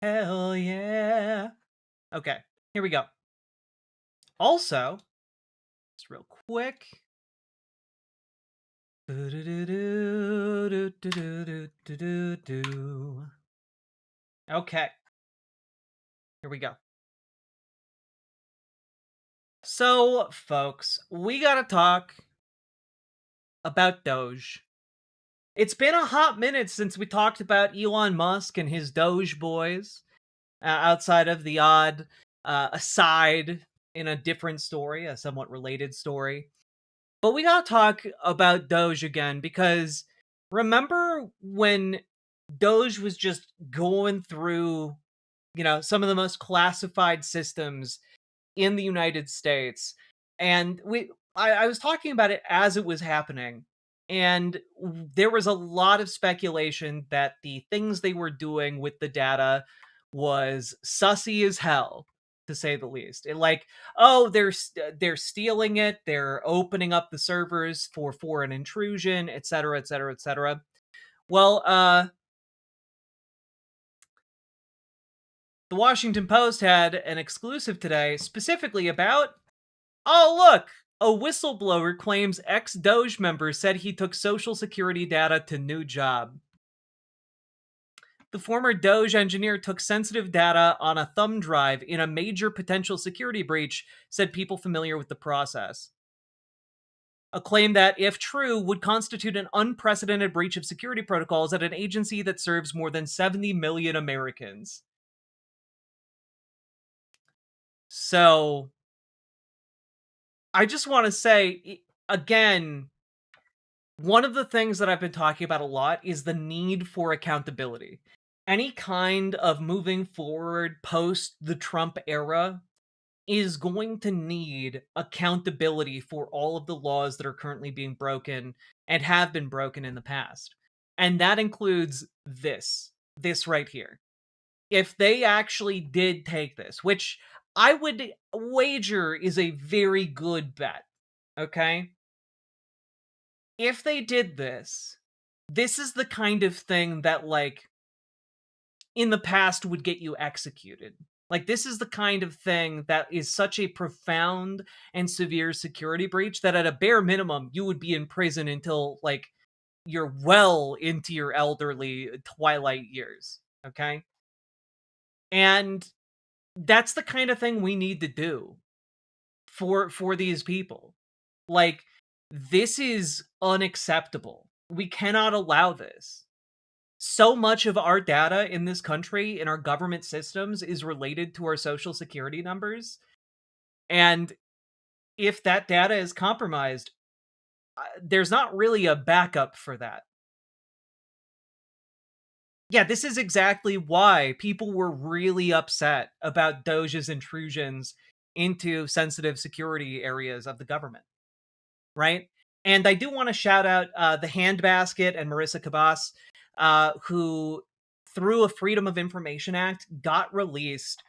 Hell yeah. Okay, here we go. Also, just real quick. Okay. Here we go. So, folks, we gotta talk about Doge. It's been a hot minute since we talked about Elon Musk and his Doge boys, outside of the odd aside in a different story, a somewhat related story. But we gotta talk about Doge again, because remember when Doge was just going through, some of the most classified systems in the United States, and I was talking about it as it was happening, and there was a lot of speculation that the things they were doing with the data was sussy as hell, to say the least. They're stealing it, they're opening up the servers for foreign intrusion, etc., etc., etc. Well, the Washington Post had an exclusive today specifically about, oh look, a whistleblower claims ex-Doge member said he took Social Security data to new job. The former Doge engineer took sensitive data on a thumb drive in a major potential security breach, said people familiar with the process. A claim that, if true, would constitute an unprecedented breach of security protocols at an agency that serves more than 70 million Americans. So, I just want to say, again, one of the things that I've been talking about a lot is the need for accountability. Any kind of moving forward post the Trump era is going to need accountability for all of the laws that are currently being broken and have been broken in the past. And that includes this right here. if they actually did take this, which I would wager is a very good bet, okay? If they did this, this is the kind of thing that, like, in the past would get you executed. Like, this is the kind of thing that is such a profound and severe security breach that at a bare minimum, you would be in prison until, like, you're well into your elderly twilight years, okay? And that's the kind of thing we need to do for these people. Like, this is unacceptable. We cannot allow this. So much of our data in this country, in our government systems, is related to our social security numbers. And if that data is compromised, there's not really a backup for that. Yeah, this is exactly why people were really upset about DOGE's intrusions into sensitive security areas of the government, right? And I do want to shout out the Handbasket and Marissa Kabas, who, through a Freedom of Information Act, got released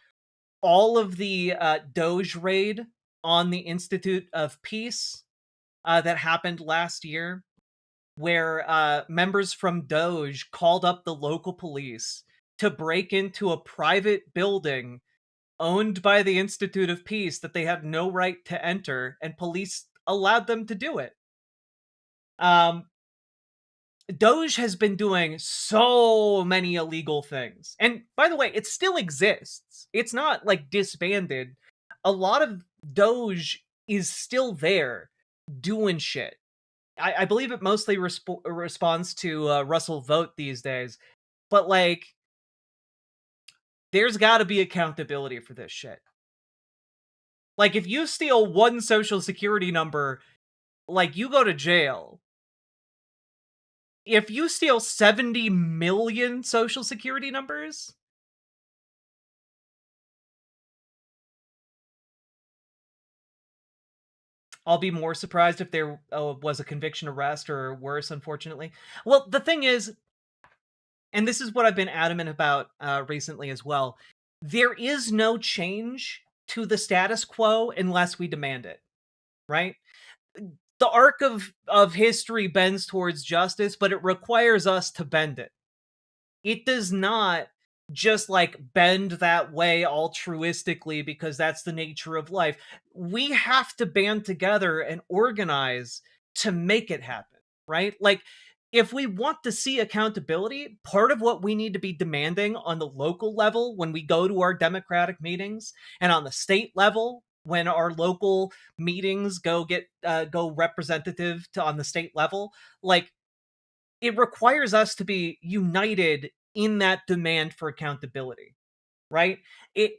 all of the DOGE raid on the Institute of Peace that happened last year, where members from DOGE called up the local police to break into a private building owned by the Institute of Peace that they had no right to enter, and police allowed them to do it. DOGE has been doing so many illegal things. And by the way, it still exists. It's not like disbanded. A lot of DOGE is still there doing shit. I believe it mostly responds to Russell Vogt these days. But, like, there's got to be accountability for this shit. Like, if you steal one social security number, like, you go to jail. If you steal 70 million social security numbers, I'll be more surprised if there was a conviction, arrest, or worse, unfortunately. Well, the thing is, and this is what I've been adamant about recently as well, there is no change to the status quo unless we demand it, right? The arc of history bends towards justice, but it requires us to bend it. It does not just, like, bend that way altruistically because that's the nature of life. We have to band together and organize to make it happen, right? Like, if we want to see accountability, part of what we need to be demanding on the local level when we go to our democratic meetings, and on the state level when our local meetings go representative to on the state level, like, it requires us to be united in that demand for accountability, right? It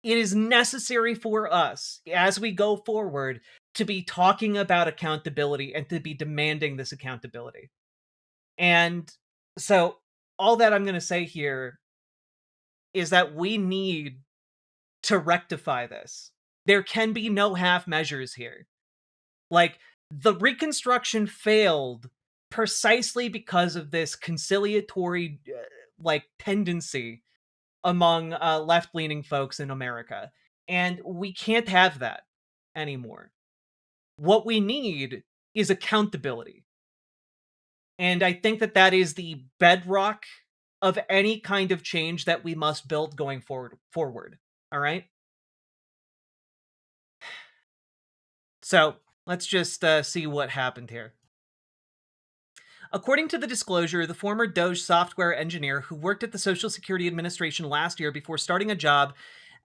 is necessary for us as we go forward to be talking about accountability and to be demanding this accountability. And so all that I'm going to say here is that we need to rectify this. There can be no half measures here. Like, the Reconstruction failed precisely because of this conciliatory tendency among left-leaning folks in America. And we can't have that anymore. What we need is accountability. And I think that that is the bedrock of any kind of change that we must build going forward. All right? So, let's just see what happened here. According to the disclosure, the former DOGE software engineer who worked at the Social Security Administration last year before starting a job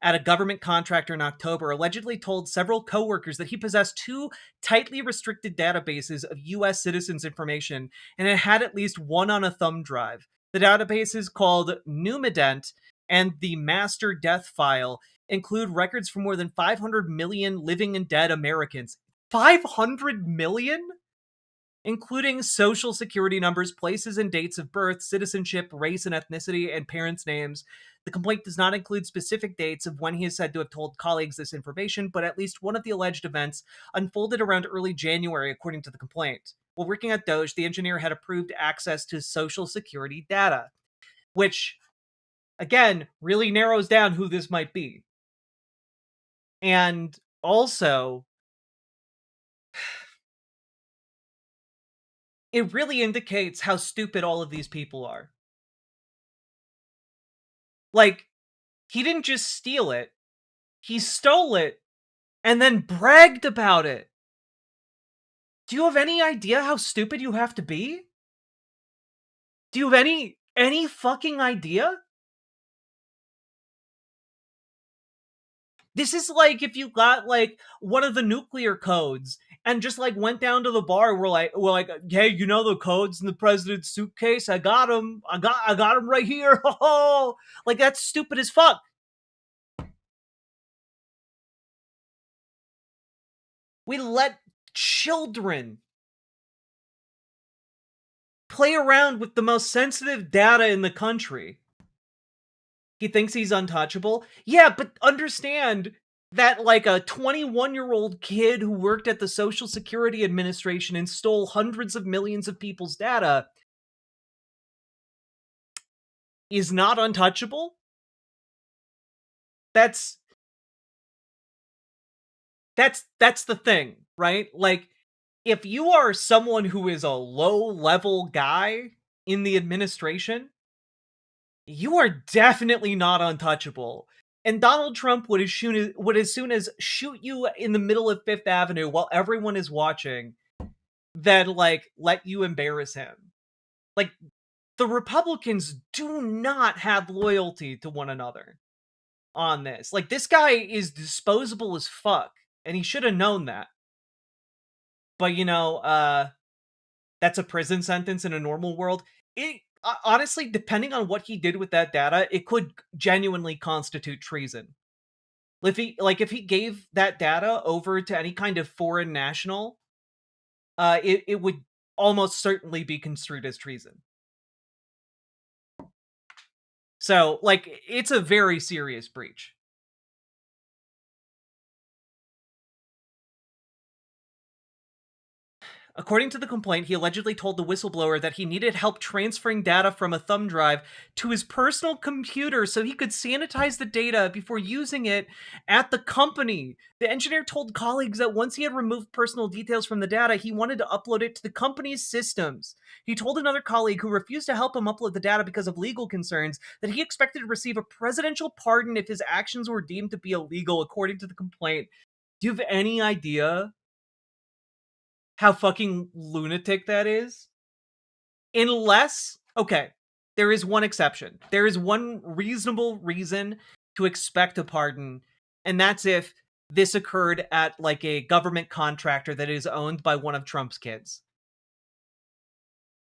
at a government contractor in October allegedly told several coworkers that he possessed two tightly restricted databases of U.S. citizens' information and had at least one on a thumb drive. The databases, called Numident and the Master Death File, include records for more than 500 million living and dead Americans. 500 million? Including social security numbers, places and dates of birth, citizenship, race and ethnicity, and parents' names. The complaint does not include specific dates of when he is said to have told colleagues this information, but at least one of the alleged events unfolded around early January, according to the complaint. While working at DOGE, the engineer had approved access to social security data, which, again, really narrows down who this might be. And also, it really indicates how stupid all of these people are. Like, he didn't just steal it, he stole it and then bragged about it. Do you have any idea how stupid you have to be? Do you have any fucking idea? This is like if you got like one of the nuclear codes and just like went down to the bar. We're like, hey, you know the codes in the president's suitcase? I got them. I got them right here. Oh, like that's stupid as fuck. We let children play around with the most sensitive data in the country. He thinks he's untouchable? Yeah, but understand that like a 21-year-old kid who worked at the Social Security Administration and stole hundreds of millions of people's data is not untouchable? That's the thing, right? Like, if you are someone who is a low-level guy in the administration, you are definitely not untouchable. And Donald Trump would as soon as shoot you in the middle of Fifth Avenue while everyone is watching, than, like, let you embarrass him. Like, the Republicans do not have loyalty to one another on this. Like, this guy is disposable as fuck, and he should have known that. But, you know, that's a prison sentence in a normal world. Honestly, depending on what he did with that data, it could genuinely constitute treason. If he gave that data over to any kind of foreign national, it would almost certainly be construed as treason. So, like, it's a very serious breach. According to the complaint, he allegedly told the whistleblower that he needed help transferring data from a thumb drive to his personal computer so he could sanitize the data before using it at the company. The engineer told colleagues that once he had removed personal details from the data, he wanted to upload it to the company's systems. He told another colleague who refused to help him upload the data because of legal concerns that he expected to receive a presidential pardon if his actions were deemed to be illegal, according to the complaint. Do you have any idea how fucking lunatic that is? Unless, okay, there is one exception. There is one reasonable reason to expect a pardon, and that's if this occurred at, like, a government contractor that is owned by one of Trump's kids.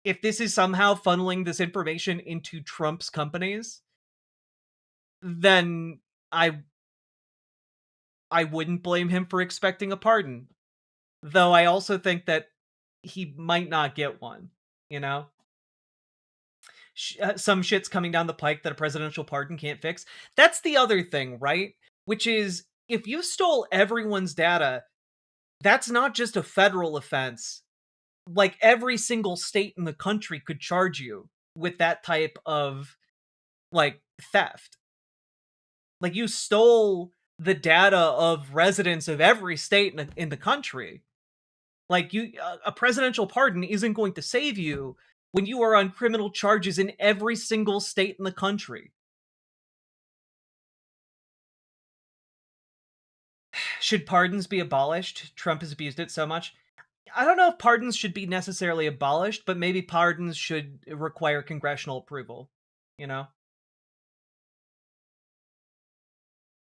If this is somehow funneling this information into Trump's companies, then I wouldn't blame him for expecting a pardon. Though I also think that he might not get one, you know? Some shit's coming down the pike that a presidential pardon can't fix. That's the other thing, right? Which is, if you stole everyone's data, that's not just a federal offense. Like, every single state in the country could charge you with that type of, like, theft. Like, you stole the data of residents of every state in the country. Like, a presidential pardon isn't going to save you when you are on criminal charges in every single state in the country. Should pardons be abolished? Trump has abused it so much. I don't know if pardons should be necessarily abolished, but maybe pardons should require congressional approval, you know?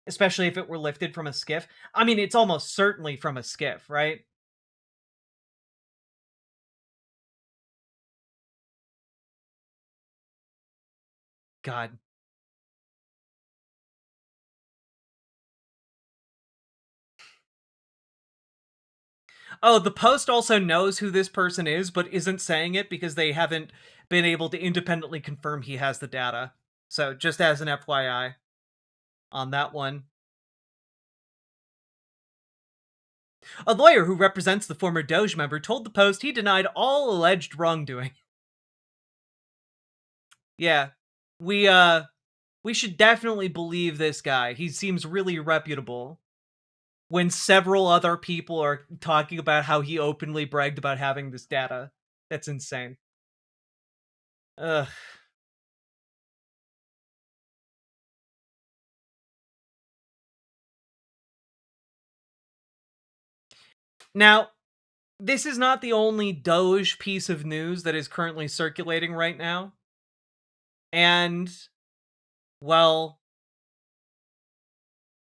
Especially if it were lifted from a skiff. I mean, it's almost certainly from a skiff, right? God. Oh, the Post also knows who this person is, but isn't saying it because they haven't been able to independently confirm he has the data. So, just as an FYI on that one. A lawyer who represents the former DOGE member told the Post he denied all alleged wrongdoing. Yeah, we We should definitely believe this guy. He seems really reputable. When several other people are talking about how he openly bragged about having this data. That's insane. Ugh. Now, this is not the only DOGE piece of news that is currently circulating right now. And, well,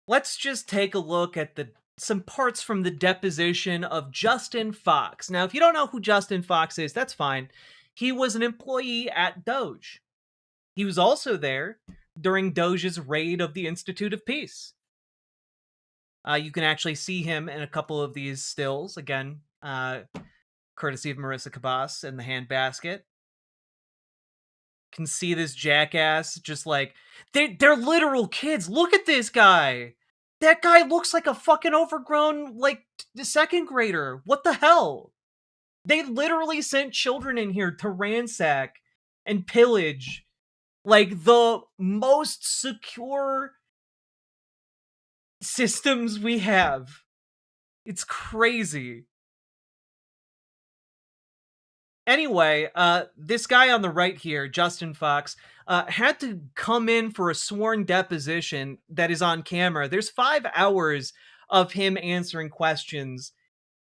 let's just take a look at some parts from the deposition of Justin Fox. Now, if you don't know who Justin Fox is, that's fine. He was an employee at DOGE. He was also there during DOGE's raid of the Institute of Peace. You can actually see him in a couple of these stills, again, courtesy of Marissa Kabas in the handbasket. Can see this jackass just like, they're literal kids. Look at this guy. That guy looks like a fucking overgrown, like, second grader. What the hell? They literally sent children in here to ransack and pillage, like, the most secure systems we have. It's crazy. Anyway, this guy on the right here, Justin Fox, had to come in for a sworn deposition that is on camera. There's 5 hours of him answering questions,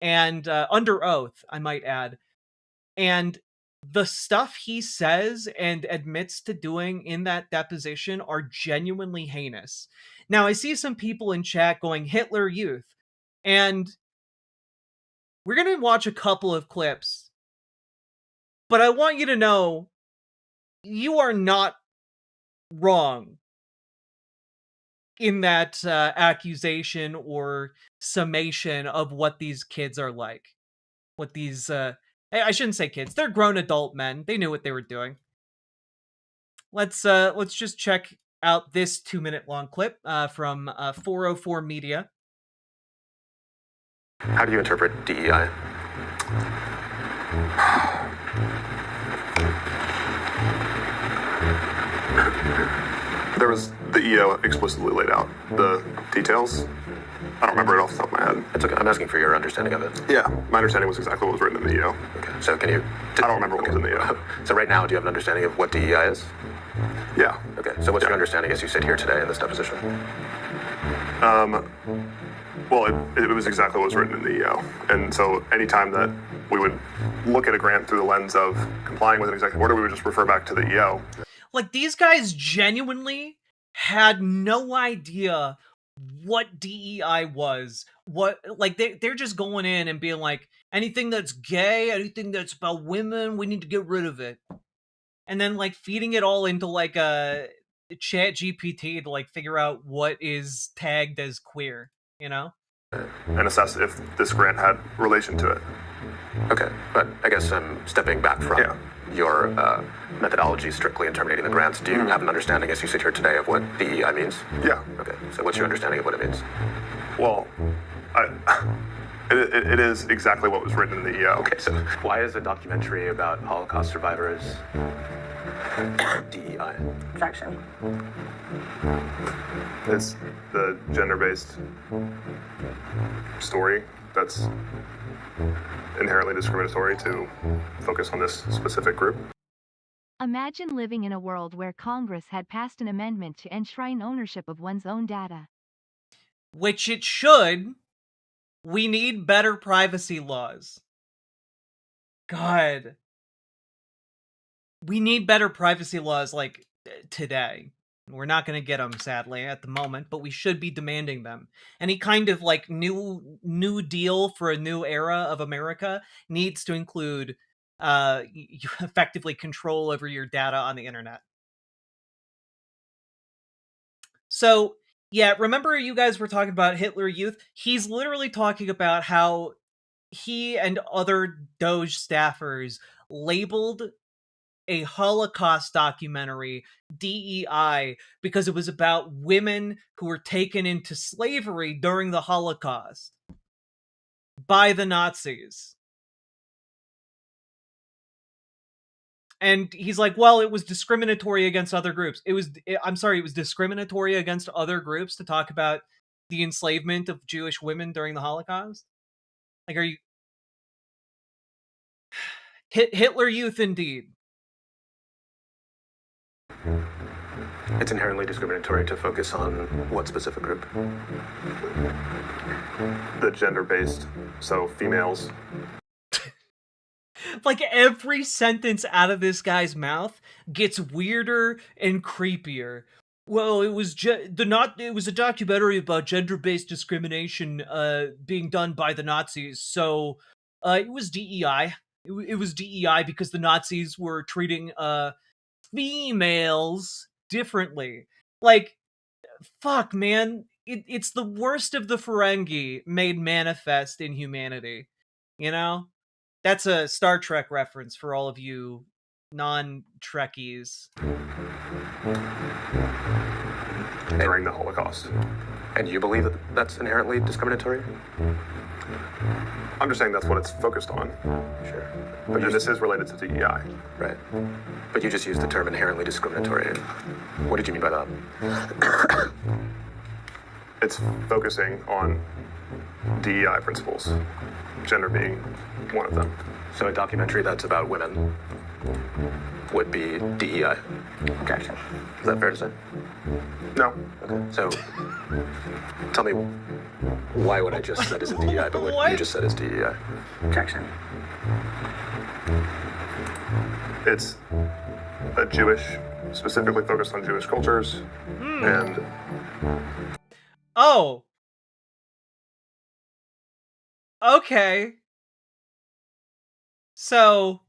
and under oath, I might add. And the stuff he says and admits to doing in that deposition are genuinely heinous. Now, I see some people in chat going, Hitler Youth. And we're going to watch a couple of clips. But I want you to know, you are not wrong in that accusation or summation of what these kids are like. What these, I shouldn't say kids, they're grown adult men. They knew what they were doing. Let's just check out this 2-minute long clip from 404 Media. How do you interpret DEI? There was the EO explicitly laid out. The details, I don't remember it off the top of my head. It's okay. I'm asking for your understanding of it. Yeah, my understanding was exactly what was written in the EO. Okay, so can you... I don't remember what was in the EO. So right now, do you have an understanding of what DEI is? Yeah. Okay, so what's your understanding as you sit here today in this deposition? Well, it was exactly what was written in the EO. And so anytime that we would look at a grant through the lens of complying with an executive order, we would just refer back to the EO. Like, these guys genuinely had no idea what DEI was. What, like, they're just going in and being like, anything that's gay, anything that's about women, we need to get rid of it. And then, like, feeding it all into, like, a chat GPT to, like, figure out what is tagged as queer, you know? And assess if this grant had relation to it. Okay, but I guess I'm stepping back from your methodology strictly in terminating the grants. Do you have an understanding as you sit here today of what DEI means? Yeah. Okay, so what's your understanding of what it means? Well, it is exactly what was written in the EO. Okay, so why is a documentary about Holocaust survivors DEI? Objection. It's the gender-based story that's inherently discriminatory to focus on this specific group. Imagine living in a world where Congress had passed an amendment to enshrine ownership of one's own data. Which it should. We need better privacy laws. God. We need better privacy laws, like, today. We're not going to get them, sadly, at the moment, but we should be demanding them. Any kind of, like, new deal for a new era of America needs to include effectively control over your data on the internet. So, yeah, remember you guys were talking about Hitler Youth? He's literally talking about how he and other DOGE staffers labeled a Holocaust documentary DEI because it was about women who were taken into slavery during the Holocaust by the Nazis. And he's like, well, it was discriminatory against other groups. It was discriminatory against other groups to talk about the enslavement of Jewish women during the Holocaust. Like, are you... Hitler Youth, indeed. It's inherently discriminatory to focus on what specific group? The gender-based, so females. Like, every sentence out of this guy's mouth gets weirder and creepier. Well, it was a documentary about gender-based discrimination being done by the Nazis. So it was DEI. It was DEI because the Nazis were treating females differently. Like, fuck, man. It's the worst of the Ferengi made manifest in humanity. You know? That's a Star Trek reference for all of you non-Trekkies. During the Holocaust. And you believe that that's inherently discriminatory? I'm just saying that's what it's focused on. Sure. But this is related to DEI. Right. But you just used the term inherently discriminatory. What did you mean by that? It's focusing on DEI principles, gender being one of them. So a documentary that's about women would be DEI. Gotcha. Is that fair to say? No. Okay. So tell me why what I just said isn't DEI, but what you just said is DEI. Objection. It's a Jewish, specifically focused on Jewish cultures, and... Oh. Okay. So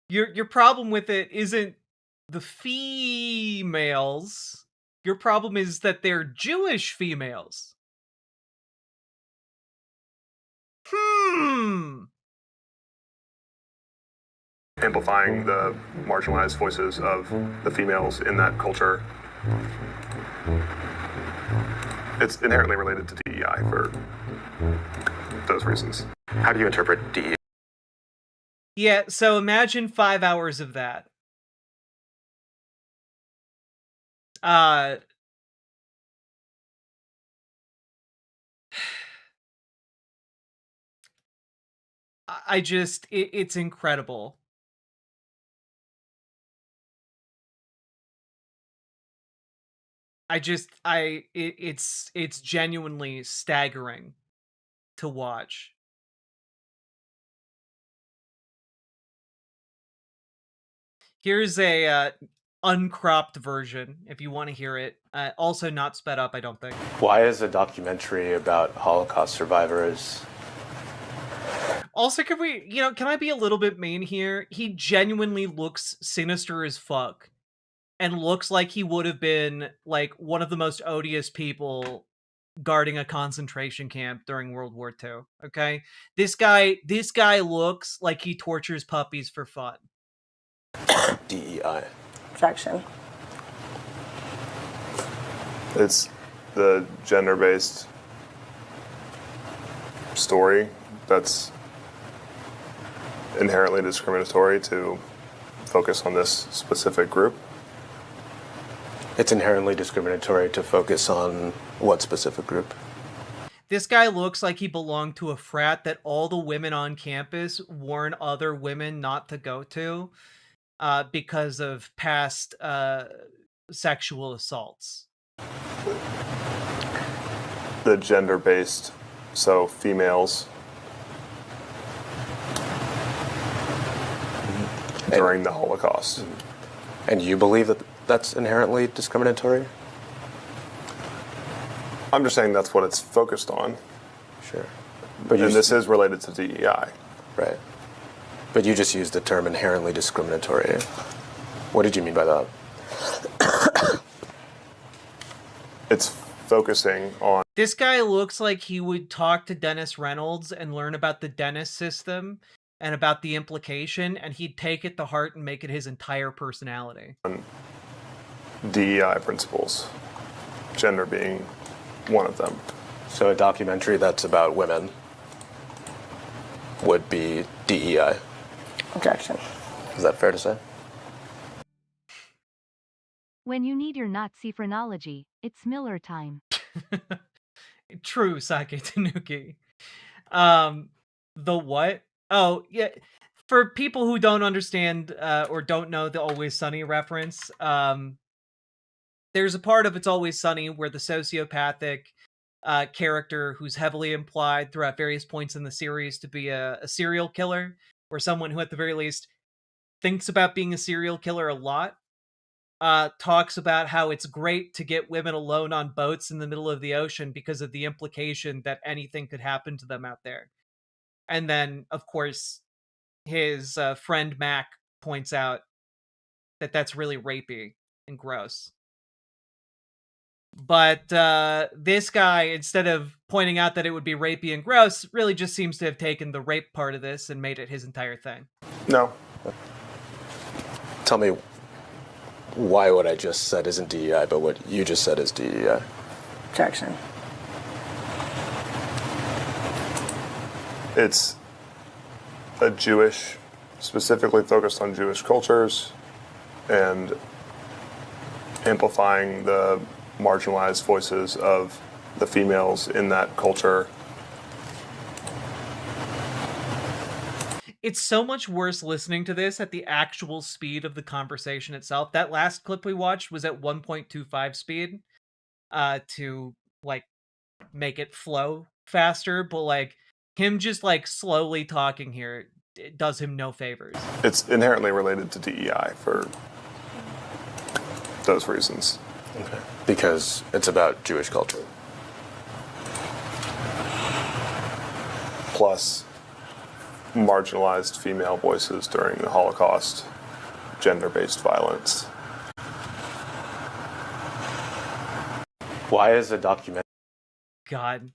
your problem with it isn't the females. Your problem is that they're Jewish females. Amplifying the marginalized voices of the females in that culture. It's inherently related to DEI for those reasons. How do you interpret DEI? Yeah, so imagine 5 hours of that. It's incredible. It's genuinely staggering to watch. Here's a uncropped version if you want to hear it. Also not sped up, I don't think. Why is a documentary about Holocaust survivors? Also, can I be a little bit mean here? He genuinely looks sinister as fuck. And looks like he would have been, like, one of the most odious people guarding a concentration camp during World War II, okay? This guy looks like he tortures puppies for fun. DEI. Objection. It's the gender-based story that's inherently discriminatory to focus on this specific group. It's inherently discriminatory to focus on what specific group? This guy looks like he belonged to a frat that all the women on campus warn other women not to go to because of past sexual assaults. The gender-based, so females. During the Holocaust. And you believe that that's inherently discriminatory? I'm just saying that's what it's focused on. Sure. But this is related to DEI. Right. But you just used the term inherently discriminatory. What did you mean by that? It's focusing on... This guy looks like he would talk to Dennis Reynolds and learn about the Dennis system and about the implication, and he'd take it to heart and make it his entire personality. DEI principles, gender being one of them. So a documentary that's about women would be DEI. Objection. Is that fair to say? When you need your Nazi phrenology, it's Miller time. True, Sake Tanuki. The what? Oh, yeah. For people who don't understand or don't know the Always Sunny reference, there's a part of It's Always Sunny where the sociopathic character who's heavily implied throughout various points in the series to be a serial killer, or someone who at the very least thinks about being a serial killer a lot, talks about how it's great to get women alone on boats in the middle of the ocean because of the implication that anything could happen to them out there. And then, of course, his friend Mac points out that that's really rapey and gross. But this guy, instead of pointing out that it would be rapey and gross, really just seems to have taken the rape part of this and made it his entire thing. No. Tell me why what I just said isn't DEI, but what you just said is DEI. Jackson. It's a Jewish, specifically focused on Jewish cultures and amplifying the marginalized voices of the females in that culture. It's so much worse listening to this at the actual speed of the conversation itself. That last clip we watched was at 1.25 speed to like make it flow faster, but like him just like slowly talking here, it does him no favors. It's inherently related to DEI for those reasons. Okay. Because it's about Jewish culture. Plus marginalized female voices during the Holocaust, gender-based violence. Why is a documentary? God.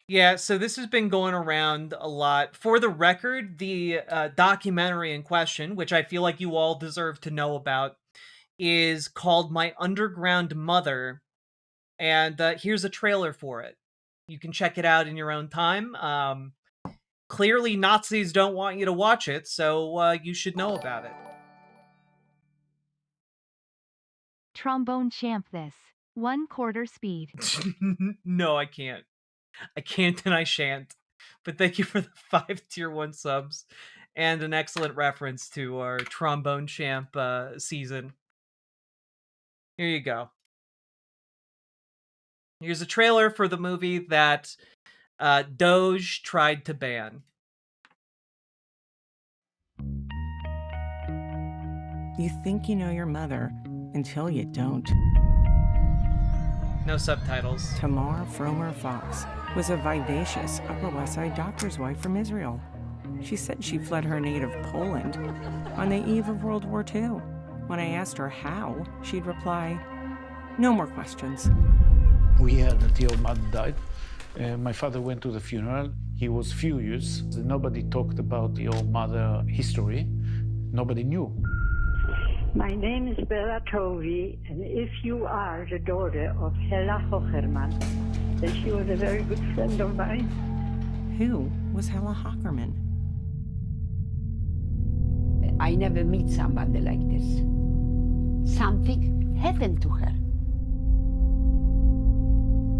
Yeah, so this has been going around a lot. For the record, the documentary in question, which I feel like you all deserve to know about, is called My Underground Mother, and here's a trailer for it. You can check it out in your own time. Clearly, Nazis don't want you to watch it, so you should know about it. Trombone champ this. 1/4 speed. No, I can't. I can't and I shan't. But thank you for the 5 tier 1 subs and an excellent reference to our Trombone Champ season. Here you go. Here's a trailer for the movie that DOGE tried to ban. You think you know your mother until you don't. No subtitles. Tamar Fromer Fox was a vivacious Upper West Side doctor's wife from Israel. She said she fled her native Poland on the eve of World War II. When I asked her how, she'd reply, "No more questions." We heard that your mother died. My father went to the funeral. He was furious. Nobody talked about your mother's history. Nobody knew. My name is Bella Tovey, and if you are the daughter of Hella Hocherman, then she was a very good friend of mine. Who was Hella Hockerman? I never meet somebody like this. Something happened to her.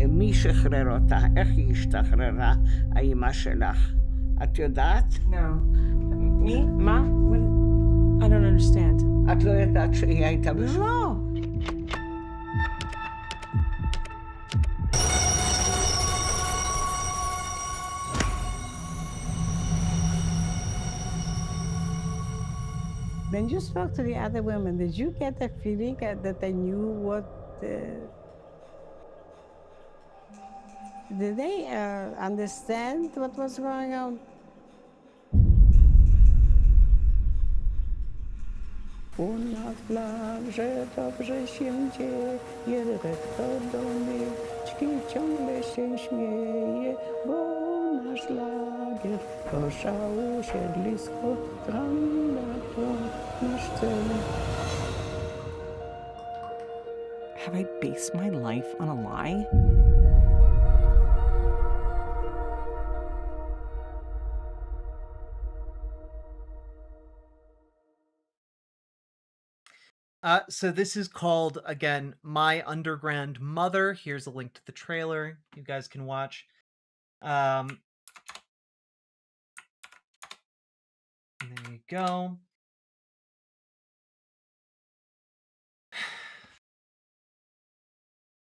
מי שחרר אותה? איך היא השתחררה, האמא שלך? את יודעת? No. Me? Ma? What? I don't understand. את לא יודעת שהיא הייתה לא. When you spoke to the other women, did you get the feeling that they knew what... Did they understand what was going on? U nas że dobrze się dzieje, rektor do myczki ciągle się śmieje, bo nasz lagier koszał siedlisko, tranda to nasz cel. Have I based my life on a lie? So this is called, again, My Underground Mother. Here's a link to the trailer you guys can watch. There you go.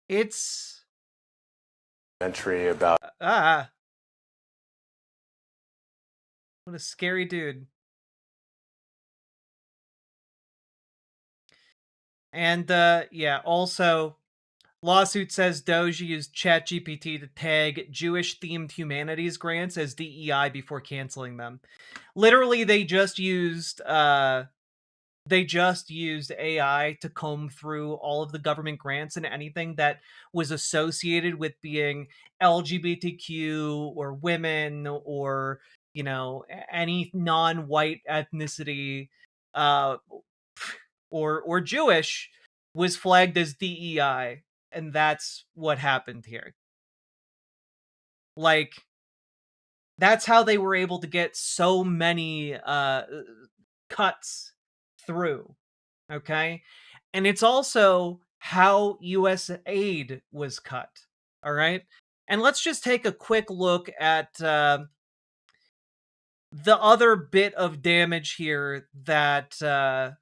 It's entry about what a scary dude. And yeah, also lawsuit says DOGE used ChatGPT to tag Jewish-themed humanities grants as DEI before canceling them. Literally, they just used AI to comb through all of the government grants and anything that was associated with being LGBTQ or women or, you know, any non-white ethnicity or Jewish was flagged as DEI, and that's what happened here. Like, that's how they were able to get so many cuts through, okay? And it's also how U.S. aid was cut, all right? And let's just take a quick look at the other bit of damage here that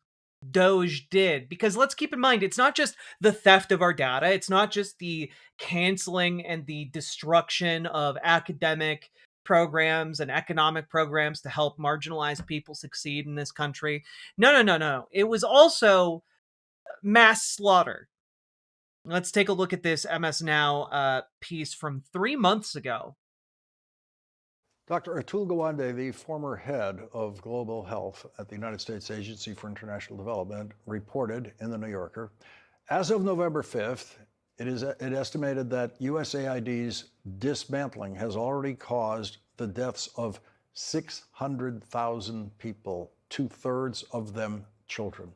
DOGE did, because let's keep in mind, it's not just the theft of our data, it's not just the canceling and the destruction of academic programs and economic programs to help marginalized people succeed in this country. No. It was also mass slaughter. Let's take a look at this MS Now piece from 3 months ago. Dr. Atul Gawande, the former head of global health at the United States Agency for International Development, reported in the New Yorker, as of November 5th, it estimated that USAID's dismantling has already caused the deaths of 600,000 people, 2/3 of them children.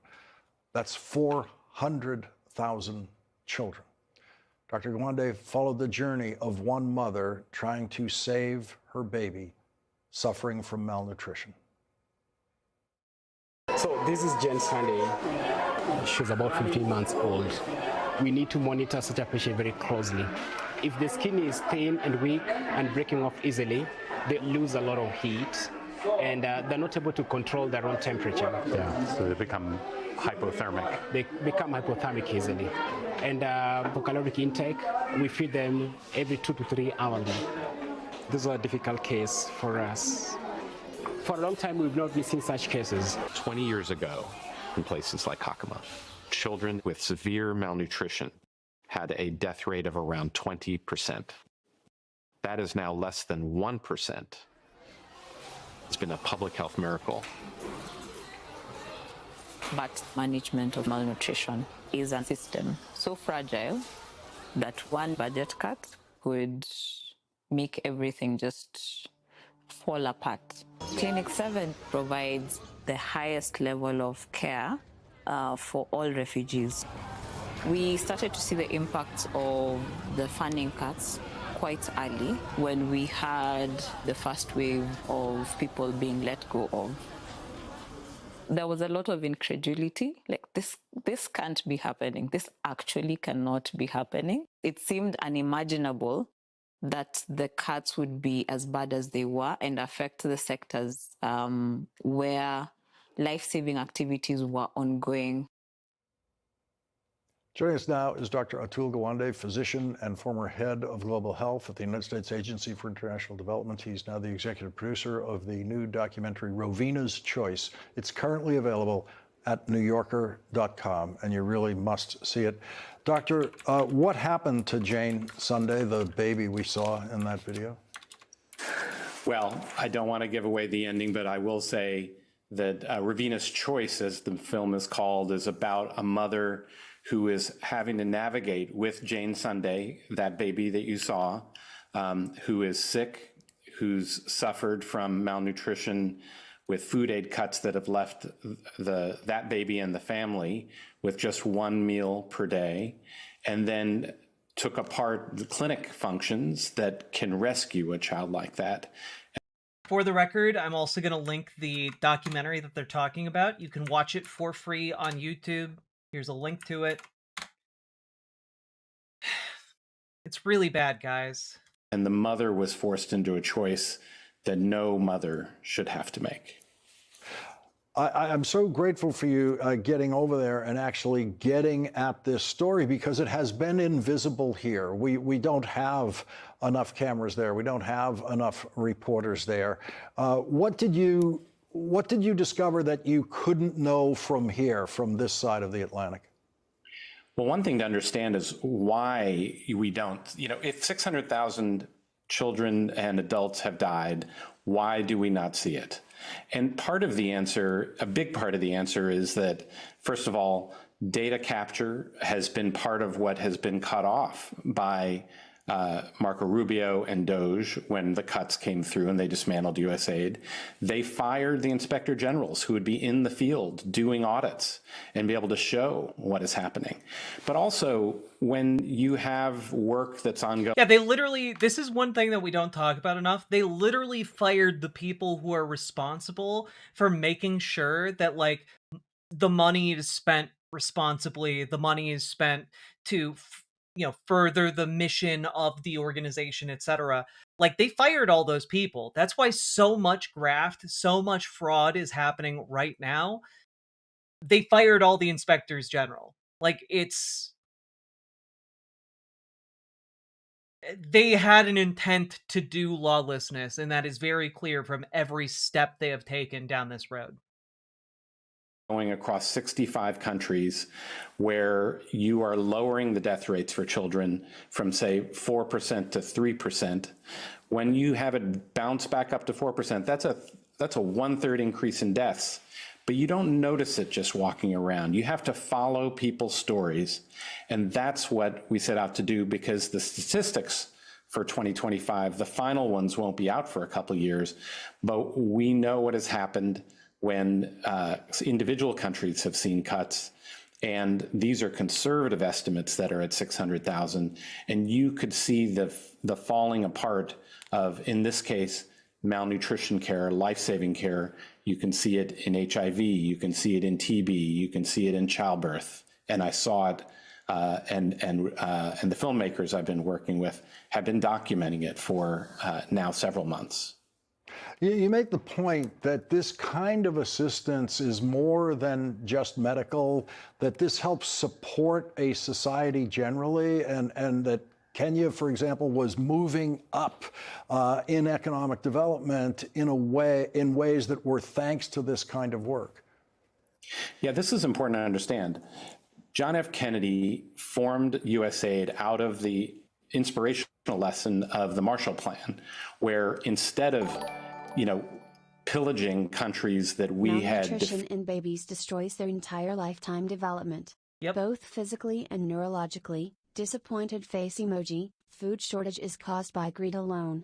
That's 400,000 children. Dr. Gawande followed the journey of one mother trying to save her baby suffering from malnutrition. So this is Jane Sunday. She's about 15 months old. We need to monitor such a patient very closely. If the skin is thin and weak and breaking off easily, they lose a lot of heat and they're not able to control their own temperature. Yeah, so they become hypothermic. They become hypothermic easily. And for caloric intake, we feed them every 2 to 3 hours. This is a difficult case for us. For a long time, we've not been seeing such cases. 20 years ago, in places like Kakuma, children with severe malnutrition had a death rate of around 20%. That is now less than 1%. It's been a public health miracle. But management of malnutrition is a system so fragile that one budget cut could make everything just fall apart. Clinic 7 provides the highest level of care for all refugees. We started to see the impact of the funding cuts quite early when we had the first wave of people being let go of. There was a lot of incredulity, like this can't be happening. This actually cannot be happening. It seemed unimaginable that the cuts would be as bad as they were and affect the sectors where life-saving activities were ongoing. Joining us now is Dr. Atul Gawande, physician and former head of global health at the United States Agency for International Development. He's now the executive producer of the new documentary Rowena's Choice. It's currently available at newyorker.com, and you really must see it. Doctor, what happened to Jane Sunday, the baby we saw in that video? Well, I don't want to give away the ending, but I will say that Rowena's Choice, as the film is called, is about a mother who is having to navigate with Jane Sunday, that baby that you saw, who is sick, who's suffered from malnutrition with food aid cuts that have left that baby and the family with just one meal per day, and then took apart the clinic functions that can rescue a child like that. For the record, I'm also going to link the documentary that they're talking about. You can watch it for free on YouTube. Here's a link to it. It's really bad, guys. And the mother was forced into a choice that no mother should have to make. I'm so grateful for you getting over there and actually getting at this story, because it has been invisible here. We don't have enough cameras there. We don't have enough reporters there. What did you discover that you couldn't know from here, from this side of the Atlantic? Well, one thing to understand is why we don't. If 600,000 children and adults have died, why do we not see it? And part of the answer, a big part of the answer, is that, first of all, data capture has been part of what has been cut off by Marco Rubio and DOGE when the cuts came through and they dismantled USAID. They fired the inspector generals who would be in the field doing audits and be able to show what is happening. But also, when you have work that's ongoing. Yeah, they literally, this is one thing that we don't talk about enough. They literally fired the people who are responsible for making sure that, like, the money is spent responsibly, the money is spent to further the mission of the organization, etc. Like, they fired all those people. That's why so much graft, so much fraud is happening right now. They fired all the inspectors general. Like, they had an intent to do lawlessness, and that is very clear from every step they have taken down this road. Going across 65 countries, where you are lowering the death rates for children from, say, 4% to 3%. When you have it bounce back up to 4%, that's a 1/3 increase in deaths. But you don't notice it just walking around. You have to follow people's stories. And that's what we set out to do, because the statistics for 2025, the final ones won't be out for a couple of years, but we know what has happened when individual countries have seen cuts. And these are conservative estimates that are at 600,000. And you could see the falling apart of, in this case, malnutrition care, life-saving care. You can see it in HIV, you can see it in TB, you can see it in childbirth. And I saw it, and the filmmakers I've been working with have been documenting it for now several months. You make the point that this kind of assistance is more than just medical, that this helps support a society generally, and that Kenya, for example, was moving up in economic development in ways that were thanks to this kind of work. Yeah, this is important to understand. John F. Kennedy formed USAID out of the inspirational lesson of the Marshall Plan, where instead of pillaging countries that we had. Malnutrition in babies destroys their entire lifetime development. Yep. Both physically and neurologically. Disappointed face emoji. Food shortage is caused by greed alone.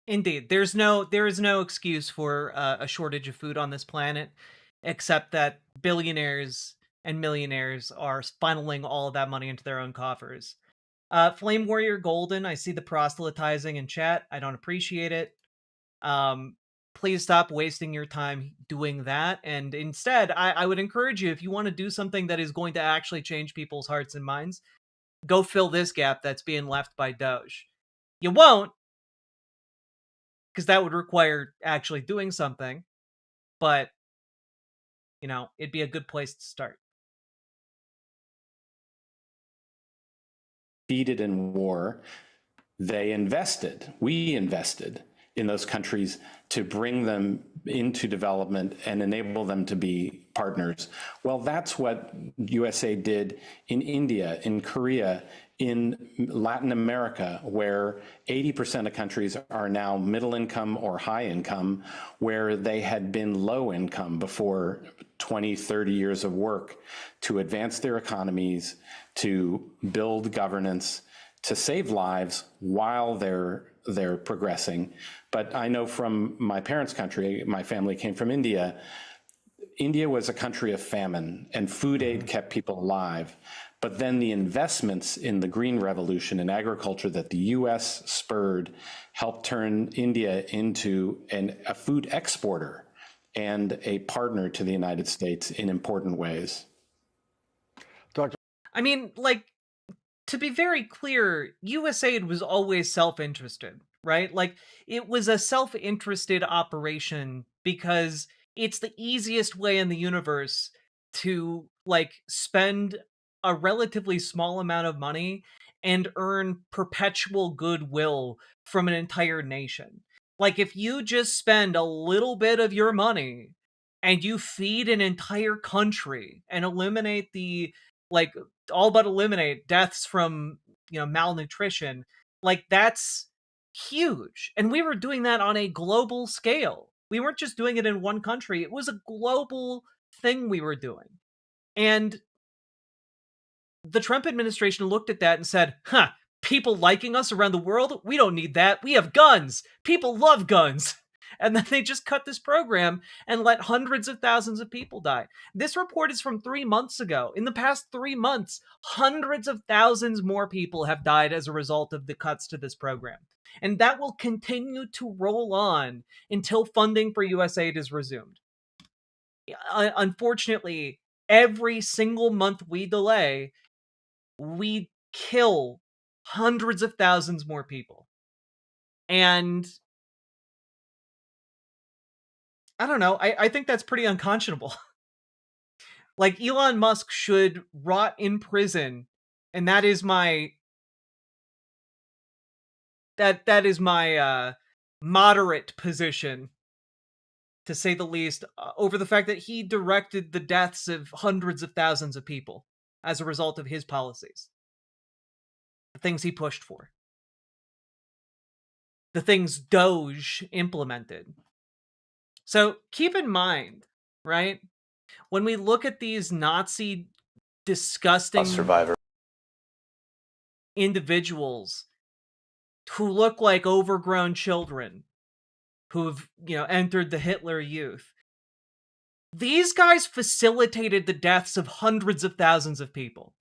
Indeed, there is no excuse for a shortage of food on this planet, except that billionaires and millionaires are funneling all of that money into their own coffers. Flame Warrior Golden, I see the proselytizing in chat. I don't appreciate it. Please stop wasting your time doing that. And instead, I would encourage you, if you want to do something that is going to actually change people's hearts and minds, go fill this gap that's being left by DOGE. You won't, because that would require actually doing something. But, it'd be a good place to start. Defeated in war, we invested in those countries to bring them into development and enable them to be partners. Well, that's what USA did in India, in Korea, in Latin America, where 80% of countries are now middle income or high income, where they had been low income before 20, 30 years of work to advance their economies, to build governance, to save lives while they're progressing. But I know from my parents' country, my family came from India. India was a country of famine, and food aid kept people alive. But then the investments in the green revolution in agriculture that the US spurred helped turn India into a food exporter and a partner to the United States in important ways. I mean, like, to be very clear, USAID was always self-interested, right? Like, it was a self-interested operation because it's the easiest way in the universe to, like, spend a relatively small amount of money and earn perpetual goodwill from an entire nation. Like, if you just spend a little bit of your money and you feed an entire country and eliminate the, like, all but eliminate deaths from, malnutrition, like, that's huge. And we were doing that on a global scale. We weren't just doing it in one country. It was a global thing we were doing. And the Trump administration looked at that and said, people liking us around the world? We don't need that. We have guns. People love guns. And then they just cut this program and let hundreds of thousands of people die. This report is from 3 months ago. In the past 3 months, hundreds of thousands more people have died as a result of the cuts to this program. And that will continue to roll on until funding for USAID is resumed. Unfortunately, every single month we delay, we kill hundreds of thousands more people. And I don't know. I think that's pretty unconscionable. Like, Elon Musk should rot in prison, and that is my moderate position, to say the least, over the fact that he directed the deaths of hundreds of thousands of people as a result of his policies. The things he pushed for. The things DOGE implemented. So keep in mind, right, when we look at these Nazi disgusting individuals who look like overgrown children who've, entered the Hitler Youth, these guys facilitated the deaths of hundreds of thousands of people.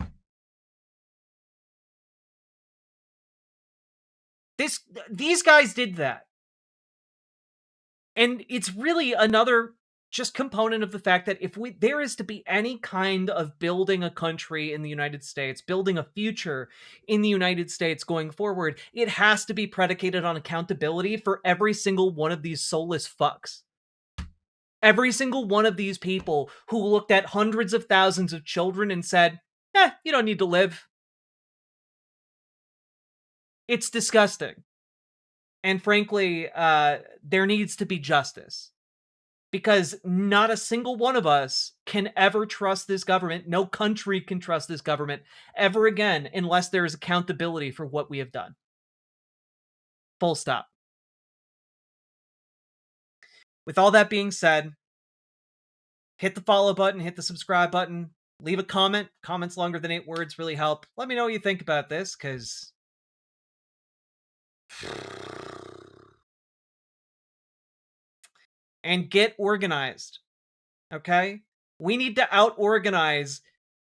These guys did that. And it's really another just component of the fact that if there is to be any kind of building a country in the United States, building a future in the United States going forward, it has to be predicated on accountability for every single one of these soulless fucks. Every single one of these people who looked at hundreds of thousands of children and said, you don't need to live. It's disgusting. And frankly, there needs to be justice. Because not a single one of us can ever trust this government. No country can trust this government ever again unless there is accountability for what we have done. Full stop. With all that being said, hit the follow button, hit the subscribe button, leave a comment. Comments longer than 8 words really help. Let me know what you think about this, because and get organized, okay? We need to out-organize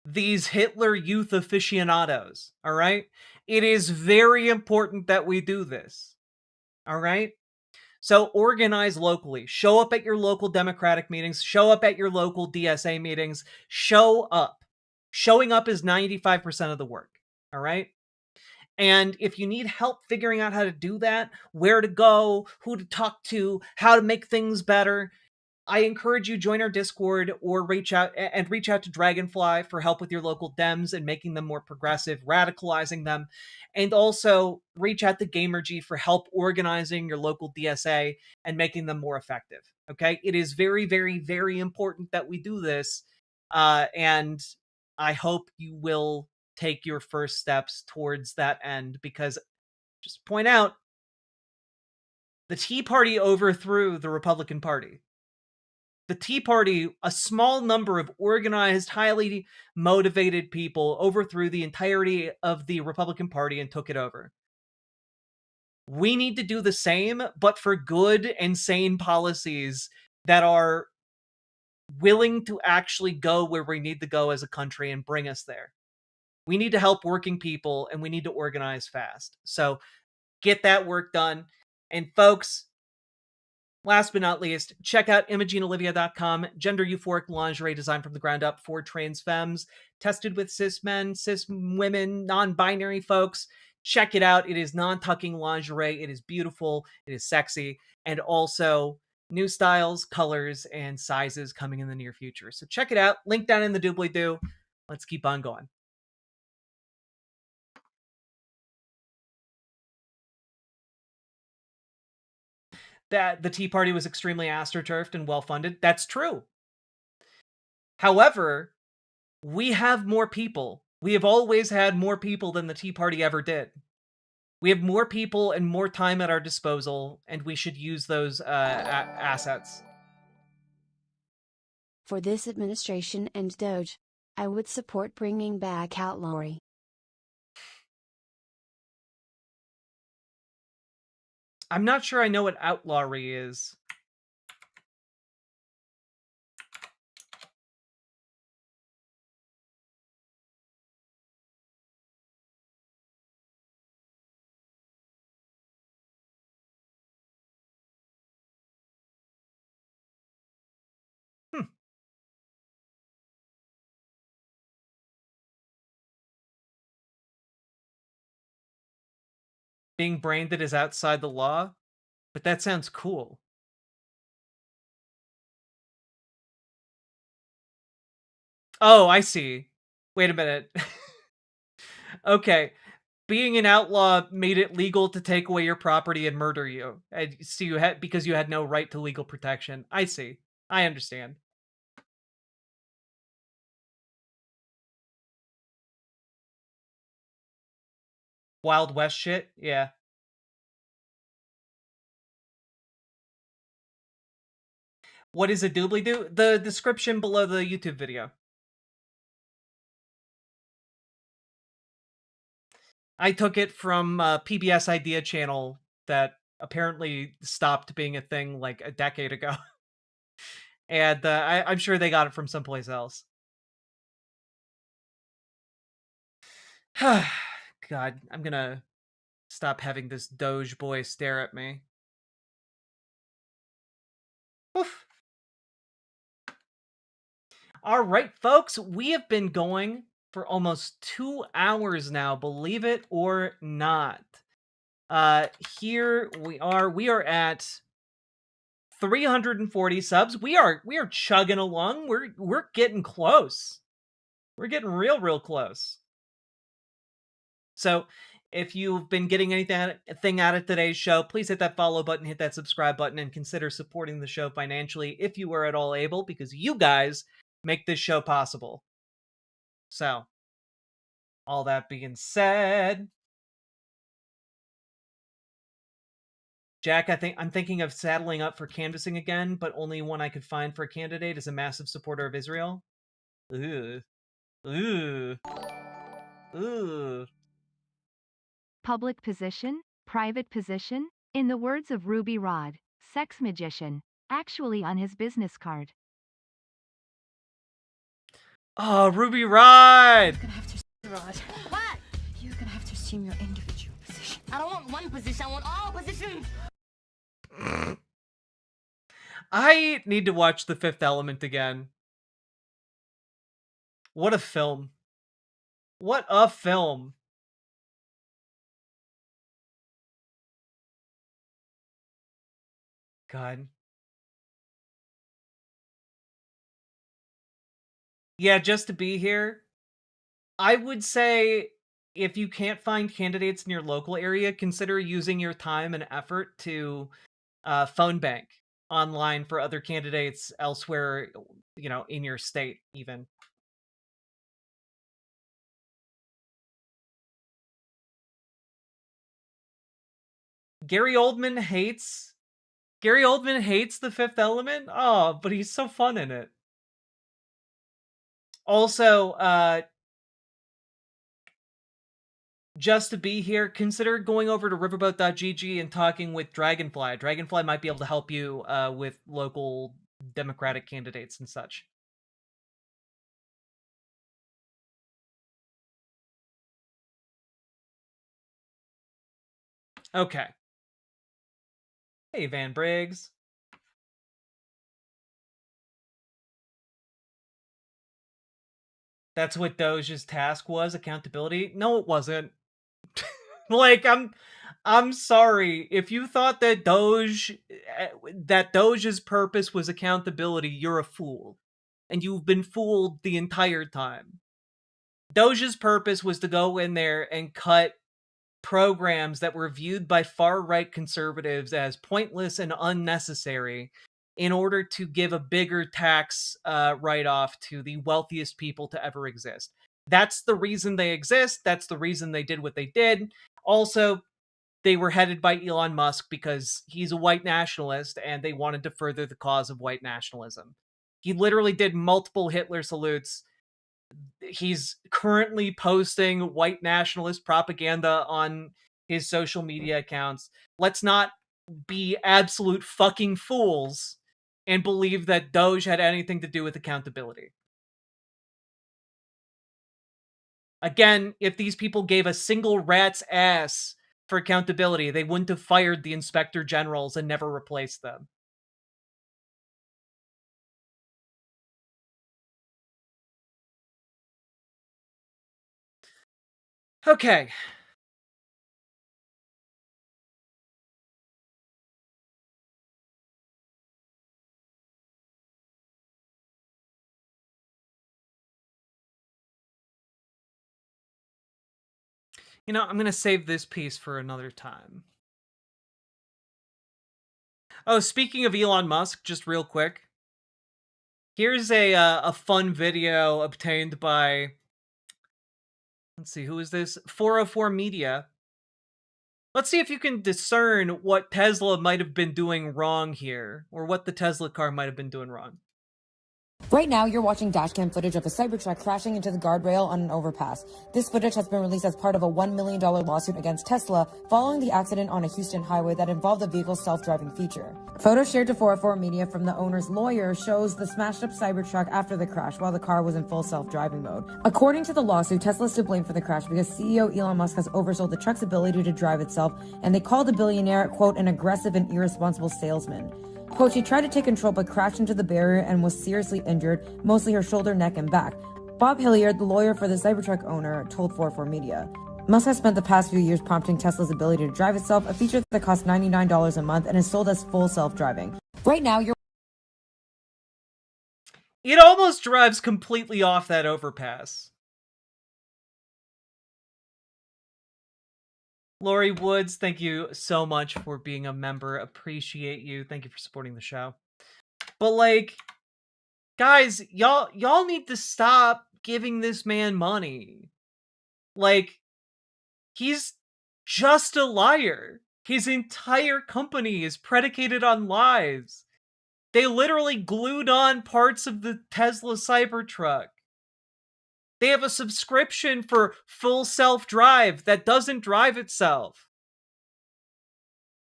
these Hitler Youth aficionados, all right? It is very important that we do this, all right? So organize locally. Show up at your local Democratic meetings. Show up at your local DSA meetings. Show up. Showing up is 95% of the work, all right? And if you need help figuring out how to do that, where to go, who to talk to, how to make things better, I encourage you join our Discord or reach out to Dragonfly for help with your local Dems and making them more progressive, radicalizing them. And also reach out to Gamergy for help organizing your local DSA and making them more effective. Okay? It is very, very, very important that we do this. And I hope you will take your first steps towards that end, because, just point out, the Tea Party overthrew the Republican Party. The Tea Party, a small number of organized, highly motivated people, overthrew the entirety of the Republican Party and took it over. We need to do the same, but for good and sane policies that are willing to actually go where we need to go as a country and bring us there. We need to help working people, and we need to organize fast. So get that work done. And folks, Last but not least, check out ImogeneOlivia.com, gender euphoric lingerie designed from the ground up for trans femmes, tested with cis men, cis women, non-binary folks. Check it out. It is non-tucking lingerie. It is beautiful. It is sexy. And also new styles, colors, and sizes coming in the near future. So check it out. Link down in the doobly-doo. Let's keep on going. That the Tea Party was extremely astroturfed and well-funded. That's true. However, we have more people. We have always had more people than the Tea Party ever did. We have more people and more time at our disposal, and we should use those assets. For this administration and DOGE, I would support bringing back outlawry. I'm not sure I know what outlawry is. Being branded is outside the law? But that sounds cool. Oh, I see. Wait a minute. Okay. Being an outlaw made it legal to take away your property and murder you. And so you had because you had no right to legal protection. I see. I understand. Wild West shit? Yeah. What is a doobly-doo? The description below the YouTube video. I took it from a PBS Idea channel that apparently stopped being a thing like a decade ago. And I'm sure they got it from someplace else. God, I'm gonna stop having this Doge boy stare at me. Oof. All right, folks, we have been going for almost 2 hours now, believe it or not. Here we are at 340 subs. We are chugging along. We're getting close. We're getting real close. So, if you've been getting anything out of today's show, please hit that follow button, hit that subscribe button, and consider supporting the show financially if you are at all able, because you guys make this show possible. So, all that being said, Jack, I'm thinking of saddling up for canvassing again, but only one I could find for a candidate is a massive supporter of Israel. Ooh. Ooh. Ooh. Public position, private position, in the words of Ruby Rod, sex magician, actually on his business card. Oh, Ruby Rod! You're gonna have to Rod. What? You're gonna have to assume your individual position. I don't want one position, I want all positions! I need to watch The Fifth Element again. What a film. What a film. God. Yeah, just to be here, I would say if you can't find candidates in your local area, consider using your time and effort to phone bank online for other candidates elsewhere, in your state even. Gary Oldman hates The Fifth Element? Oh, but he's so fun in it. Also, just to be here, consider going over to riverboat.gg and talking with Dragonfly. Dragonfly might be able to help you with local Democratic candidates and such. Okay. Hey, Van Briggs. That's what Doge's task was, accountability? No, it wasn't. Like, I'm sorry. If you thought that Doge's purpose was accountability, you're a fool. And you've been fooled the entire time. Doge's purpose was to go in there and cut programs that were viewed by far-right conservatives as pointless and unnecessary in order to give a bigger tax write-off to the wealthiest people to ever exist. That's the reason they exist. That's the reason they did what they did. Also, they were headed by Elon Musk because he's a white nationalist and they wanted to further the cause of white nationalism. He literally did multiple Hitler salutes. He's currently posting white nationalist propaganda on his social media accounts. Let's not be absolute fucking fools and believe that Doge had anything to do with accountability. Again, if these people gave a single rat's ass for accountability, they wouldn't have fired the inspector generals and never replaced them. Okay. You know, I'm going to save this piece for another time. Oh, speaking of Elon Musk, just real quick. Here's a fun video obtained by, let's see, who is this? 404 Media. Let's see if you can discern what Tesla might have been doing wrong here, or what the Tesla car might have been doing wrong. Right now, you're watching dashcam footage of a Cybertruck crashing into the guardrail on an overpass. This footage has been released as part of a $1 million lawsuit against Tesla following the accident on a Houston highway that involved the vehicle's self-driving feature. Photos shared to 404 Media from the owner's lawyer shows the smashed-up Cybertruck after the crash while the car was in full self-driving mode. According to the lawsuit, Tesla is to blame for the crash because CEO Elon Musk has oversold the truck's ability to drive itself, and they called the billionaire, quote, an aggressive and irresponsible salesman. Quote, she tried to take control but crashed into the barrier and was seriously injured, mostly her shoulder, neck, and back. Bob Hilliard, the lawyer for the Cybertruck owner, told 404 Media. Musk has spent the past few years prompting Tesla's ability to drive itself, a feature that costs $99 a month and is sold as full self-driving. Right now, you're... It almost drives completely off that overpass. Lori Woods, thank you so much for being a member. Appreciate you. Thank you for supporting the show. But like, guys, y'all need to stop giving this man money. Like, he's just a liar. His entire company is predicated on lies. They literally glued on parts of the Tesla Cybertruck. They have a subscription for full self-drive that doesn't drive itself.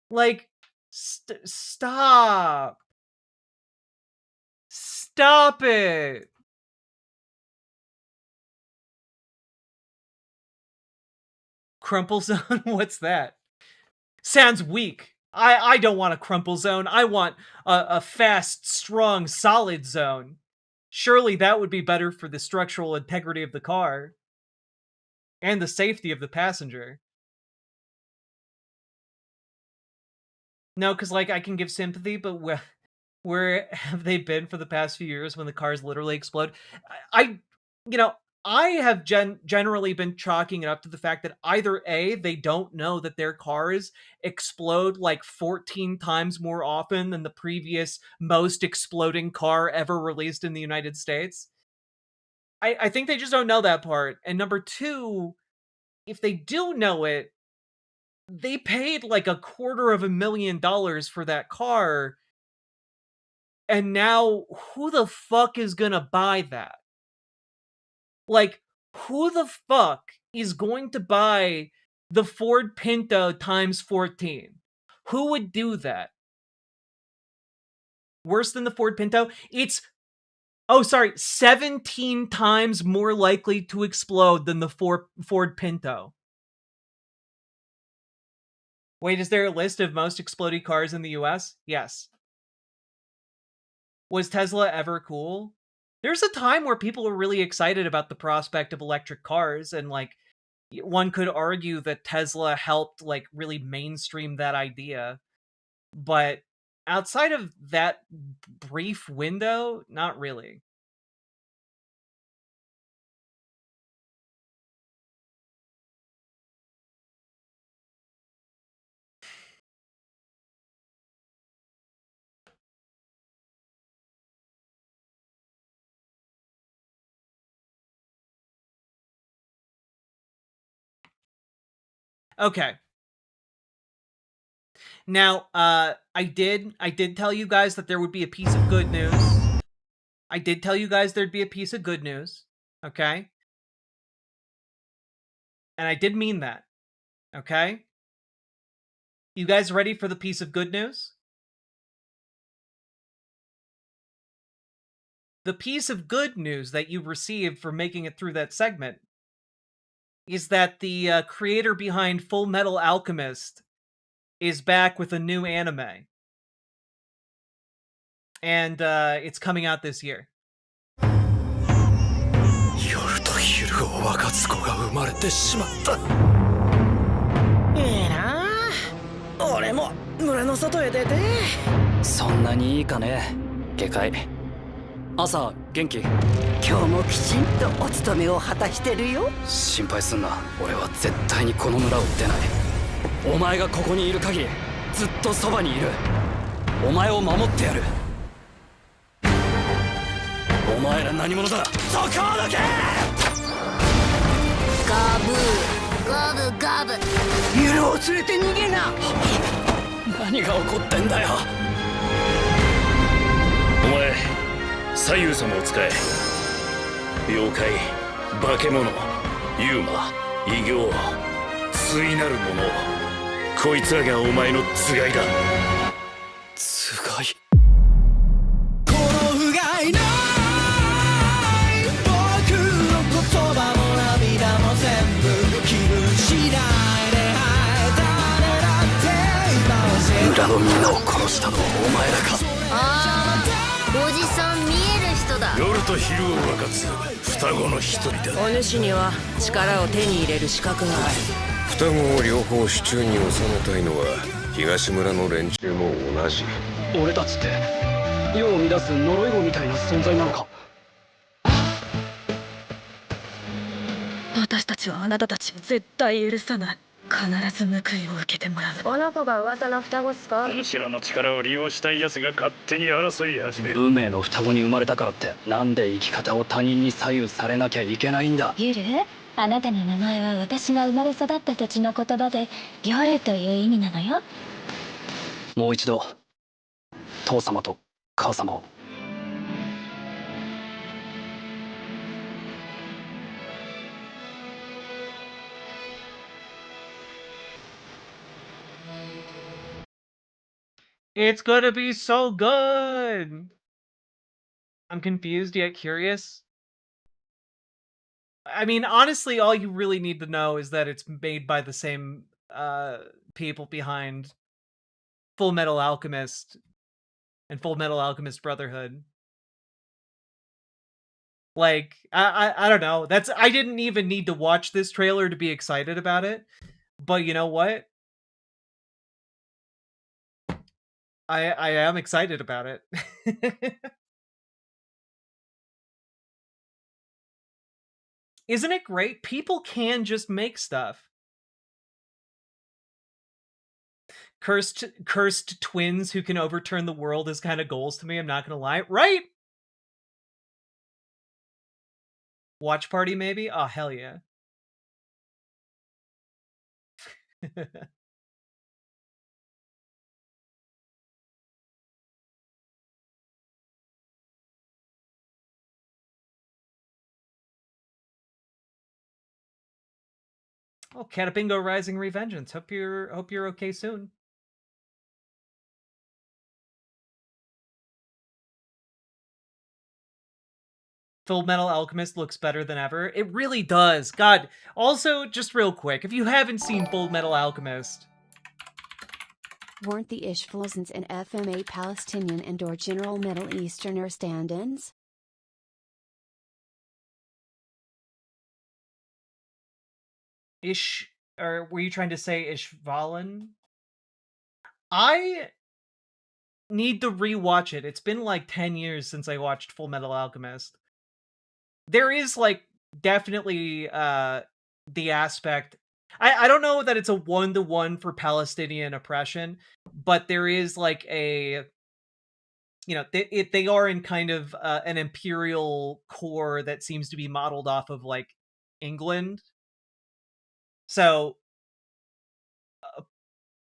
Like, stop. Stop it. Crumple zone? What's that? Sounds weak. I don't want a crumple zone. I want a fast, strong, solid zone. Surely that would be better for the structural integrity of the car. And the safety of the passenger. No, because, like, I can give sympathy, but where have they been for the past few years when the cars literally explode? I have generally been chalking it up to the fact that either A, they don't know that their cars explode like 14 times more often than the previous most exploding car ever released in the United States. I think they just don't know that part. And number two, if they do know it, they paid like $250,000 for that car. And now, who the fuck is gonna buy that? Like, who the fuck is going to buy the Ford Pinto times 14? Who would do that? Worse than the Ford Pinto? It's, 17 times more likely to explode than the Ford Pinto. Wait, is there a list of most exploding cars in the US? Yes. Was Tesla ever cool? There's a time where people were really excited about the prospect of electric cars, and like one could argue that Tesla helped like really mainstream that idea. But outside of that brief window, not really. Okay. Now, I did tell you guys that there would be a piece of good news. I did tell you guys there'd be a piece of good news, okay? And I did mean that, okay? You guys ready for the piece of good news? The piece of good news that you received for making it through that segment is that the creator behind Full Metal Alchemist is back with a new anime. And it's coming out this year. Asa, genki? 今日もきちんとお勤めを果たしてるよ。心配すんな。俺は絶対にこの村を出ない。お前がここにいる限り、ずっとそばにいる。お前を守ってやる。お前ら何者だ。そこを抜け！ガブー、ガブガブ。ユルを連れて逃げな。何が起こってんだよ。お前、左右様を使え。妖怪、化け物、ユーマ、異形、対なる者。こいつらがお前のつがいだ。つがい。この不甲斐ない僕の言葉も涙も全部気分次第で誰だって今は全部村のみんなを殺したのはお前らか。ああ、おじさん見える人だ。夜と昼を分かつ双子の一人だ。お主には力を手に入れる資格がある。双子を両方手中に収めたいのは東村の連中も同じ。俺たちって世を乱す呪い子みたいな存在なのか。私たちはあなたたちを絶対許さない。必ず報いを受けてもらう。あの子が噂の双子っすか。後ろの力を利用したい奴が勝手に争い始める。運命の双子に生まれたからってなんで生き方を他人に左右されなきゃいけないんだ。ユル、あなたの名前は私が生まれ育った土地の言葉で夜という意味なのよ。もう一度父様と母様を。It's gonna be so good! I'm confused yet curious. I mean, honestly, all you really need to know is that it's made by the same people behind Full Metal Alchemist and Full Metal Alchemist Brotherhood. Like, I don't know. I didn't even need to watch this trailer to be excited about it. But you know what? I am excited about it. Isn't it great? People can just make stuff. Cursed twins who can overturn the world is kind of goals to me, I'm not gonna lie. Right? Watch party, maybe? Oh, hell yeah. Oh, Catapingo Rising Revengeance. Hope you're okay soon. Full Metal Alchemist looks better than ever. It really does. God. Also, just real quick, if you haven't seen Full Metal Alchemist... Weren't the Ishfalzans and FMA Palestinian and or general Middle Easterner stand-ins? Or were you trying to say Ishvalan? I need to rewatch it. It's been like 10 years since I watched Full Metal Alchemist. There is like definitely the aspect. I don't know that it's a one-to-one for Palestinian oppression, but there is like a, you know, they are in kind of an imperial core that seems to be modeled off of like England. So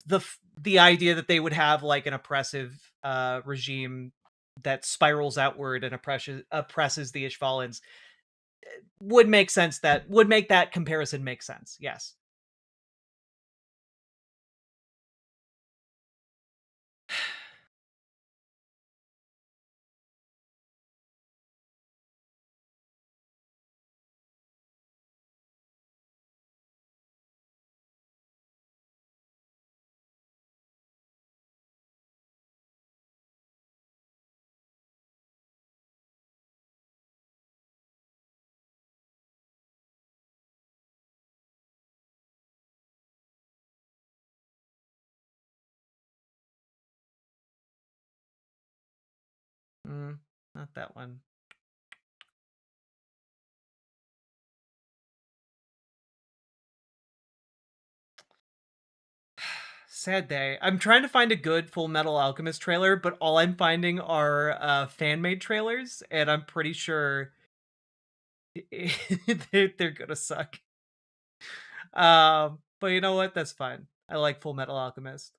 the idea that they would have like an oppressive regime that spirals outward and oppresses the Ishvalans would make sense. That would make that comparison make sense. Yes. Not that one. Sad day. I'm trying to find a good Full Metal Alchemist trailer, but all I'm finding are fan-made trailers, and I'm pretty sure they're gonna suck. But you know what? That's fine. I like Full Metal Alchemist.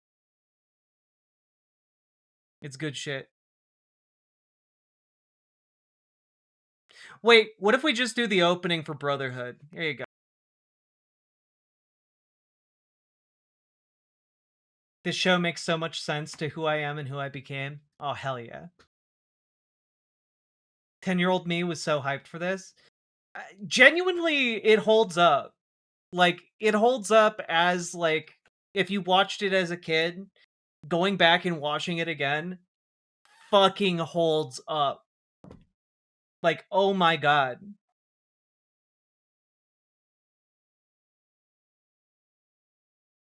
It's good shit. Wait, what if we just do the opening for Brotherhood? Here you go. This show makes so much sense to who I am and who I became. Oh, hell yeah. 10-year-old me was so hyped for this. Genuinely, it holds up. Like, it holds up as, like, if you watched it as a kid, going back and watching it again, fucking holds up. Like, oh my god.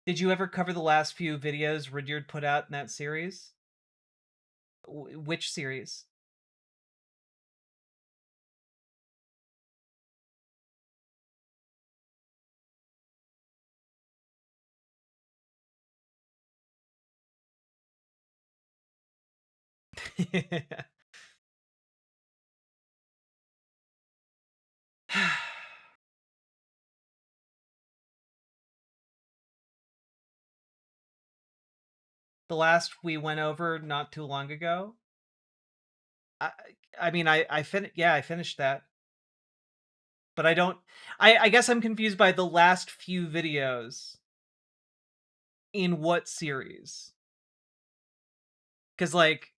Did you ever cover the last few videos Rudyard put out in that series? Which series? The last we went over not too long ago. I mean, I finished that. But I don't... I guess I'm confused by the last few videos. In what series? Because, like,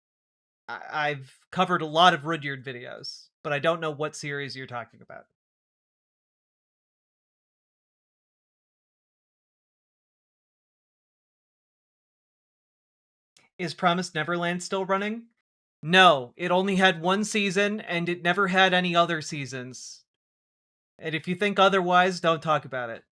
I've covered a lot of Rudyard videos, but I don't know what series you're talking about. Is Promised Neverland still running? No, it only had one season, and it never had any other seasons. And if you think otherwise, don't talk about it.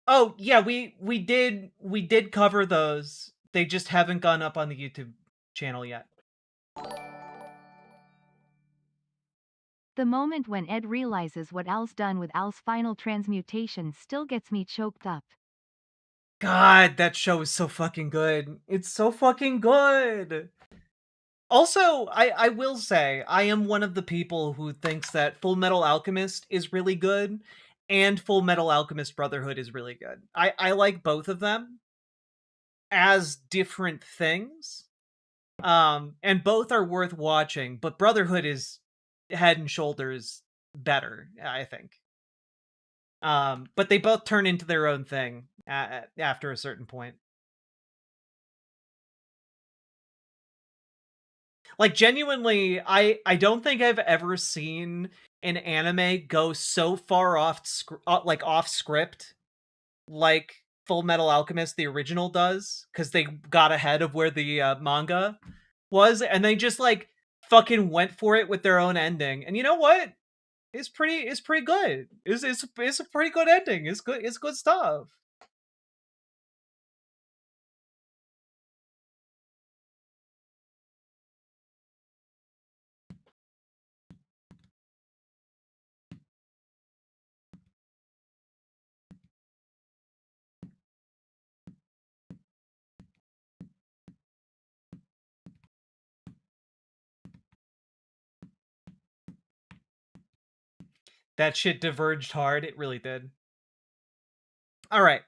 Oh, yeah, we did cover those. They just haven't gone up on the YouTube channel yet. The moment when Ed realizes what Al's done with Al's final transmutation still gets me choked up. God, that show is so fucking good. It's so fucking good. Also, I will say, I am one of the people who thinks that Full Metal Alchemist is really good, and Full Metal Alchemist Brotherhood is really good. I like both of them as different things. And both are worth watching, but Brotherhood is head and shoulders better, I think. But they both turn into their own thing after a certain point. Like, genuinely, I don't think I've ever seen an anime go so far off script like Full Metal Alchemist, the original, does, because they got ahead of where the manga was, and they just like fucking went for it with their own ending. And you know what? It's pretty good. It's a pretty good ending. It's good stuff. That shit diverged hard. It really did. All right.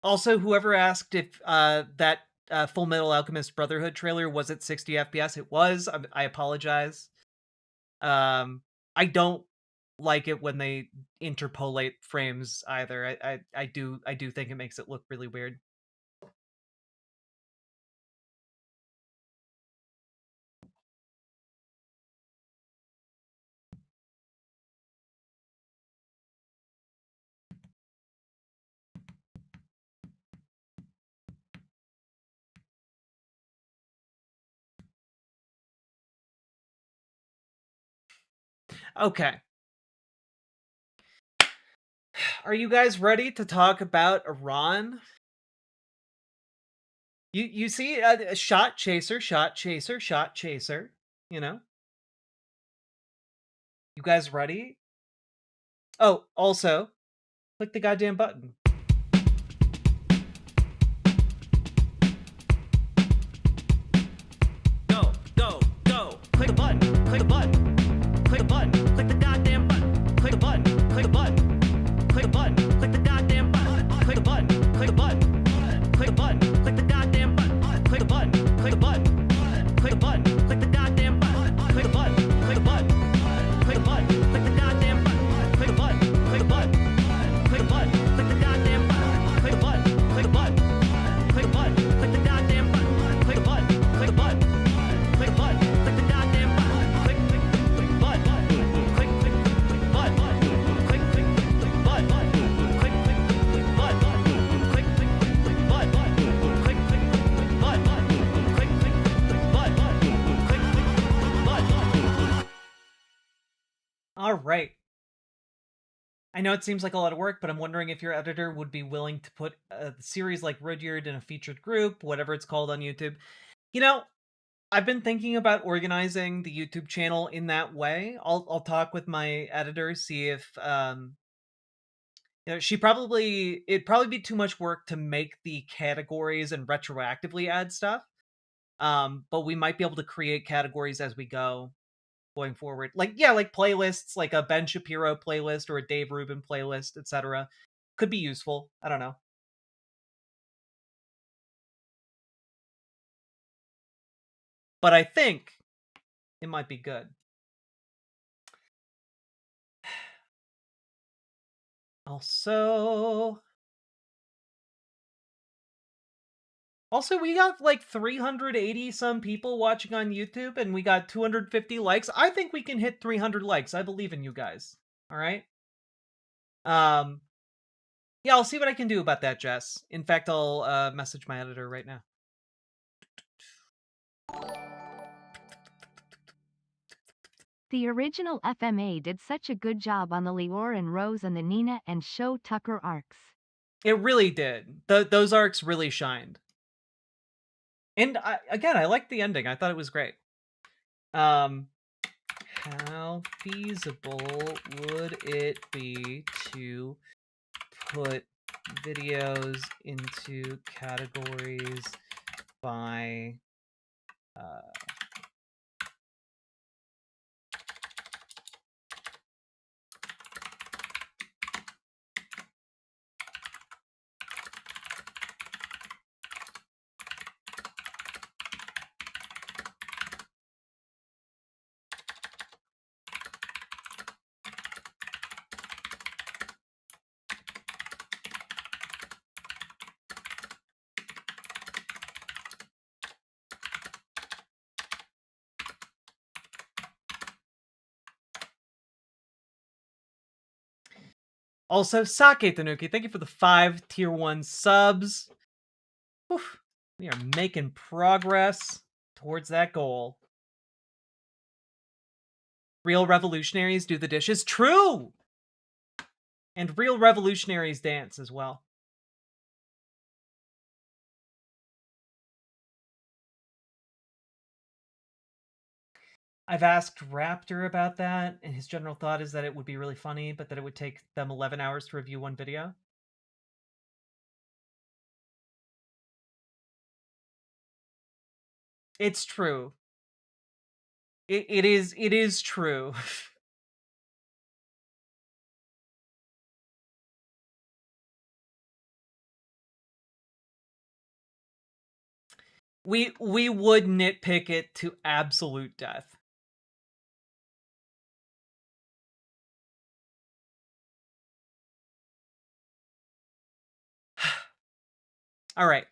Also, whoever asked if that Full Metal Alchemist Brotherhood trailer was at 60 FPS, it was. I apologize. I don't like it when they interpolate frames either. I do think it makes it look really weird. Okay. Are you guys ready to talk about Iran? You see a shot chaser, you know? You guys ready? Oh, also, click the goddamn button. Go. Click the button. Click the button. Click the button. Click the goddamn button. Click the button. Click the button. Click the button. Click the goddamn button. Click the button. Click the button. Click the button. Click the goddamn button. Click the button. Click the button. Click the button. Click the goddamn button. Click the button. Click the button. Click the button. Click the goddamn button. Click the button. Click the button. Click the button. Click the goddamn button. Click the button. Click the button. Click the button. Click the goddamn button. Click the button. Click the button. Click the button. Click the goddamn button. Click button. Click button. Click button. Click button. Click All right. I know it seems like a lot of work, but I'm wondering if your editor would be willing to put a series like Rudyard in a featured group, whatever it's called on YouTube. You know, I've been thinking about organizing the YouTube channel in that way. I'll talk with my editor, see if it'd probably be too much work to make the categories and retroactively add stuff. But we might be able to create categories as we go going forward. Like playlists, like a Ben Shapiro playlist or a Dave Rubin playlist, etc. Could be useful. I don't know. But I think it might be good. Also, we got like 380 some people watching on YouTube and we got 250 likes. I think we can hit 300 likes. I believe in you guys. All right. Yeah, I'll see what I can do about that, Jess. In fact, I'll message my editor right now. The original FMA did such a good job on the Lior and Rose and the Nina and Show Tucker arcs. It really did. Those arcs really shined. And I liked the ending. I thought it was great. How feasible would it be to put videos into categories by Also, Sake Tanuki, thank you for the 5 tier 1 subs. Oof, we are making progress towards that goal. Real revolutionaries do the dishes. True! And real revolutionaries dance as well. I've asked Raptor about that, and his general thought is that it would be really funny, but that it would take them 11 hours to review one video. It's true. It is true. We would nitpick it to absolute death. All right.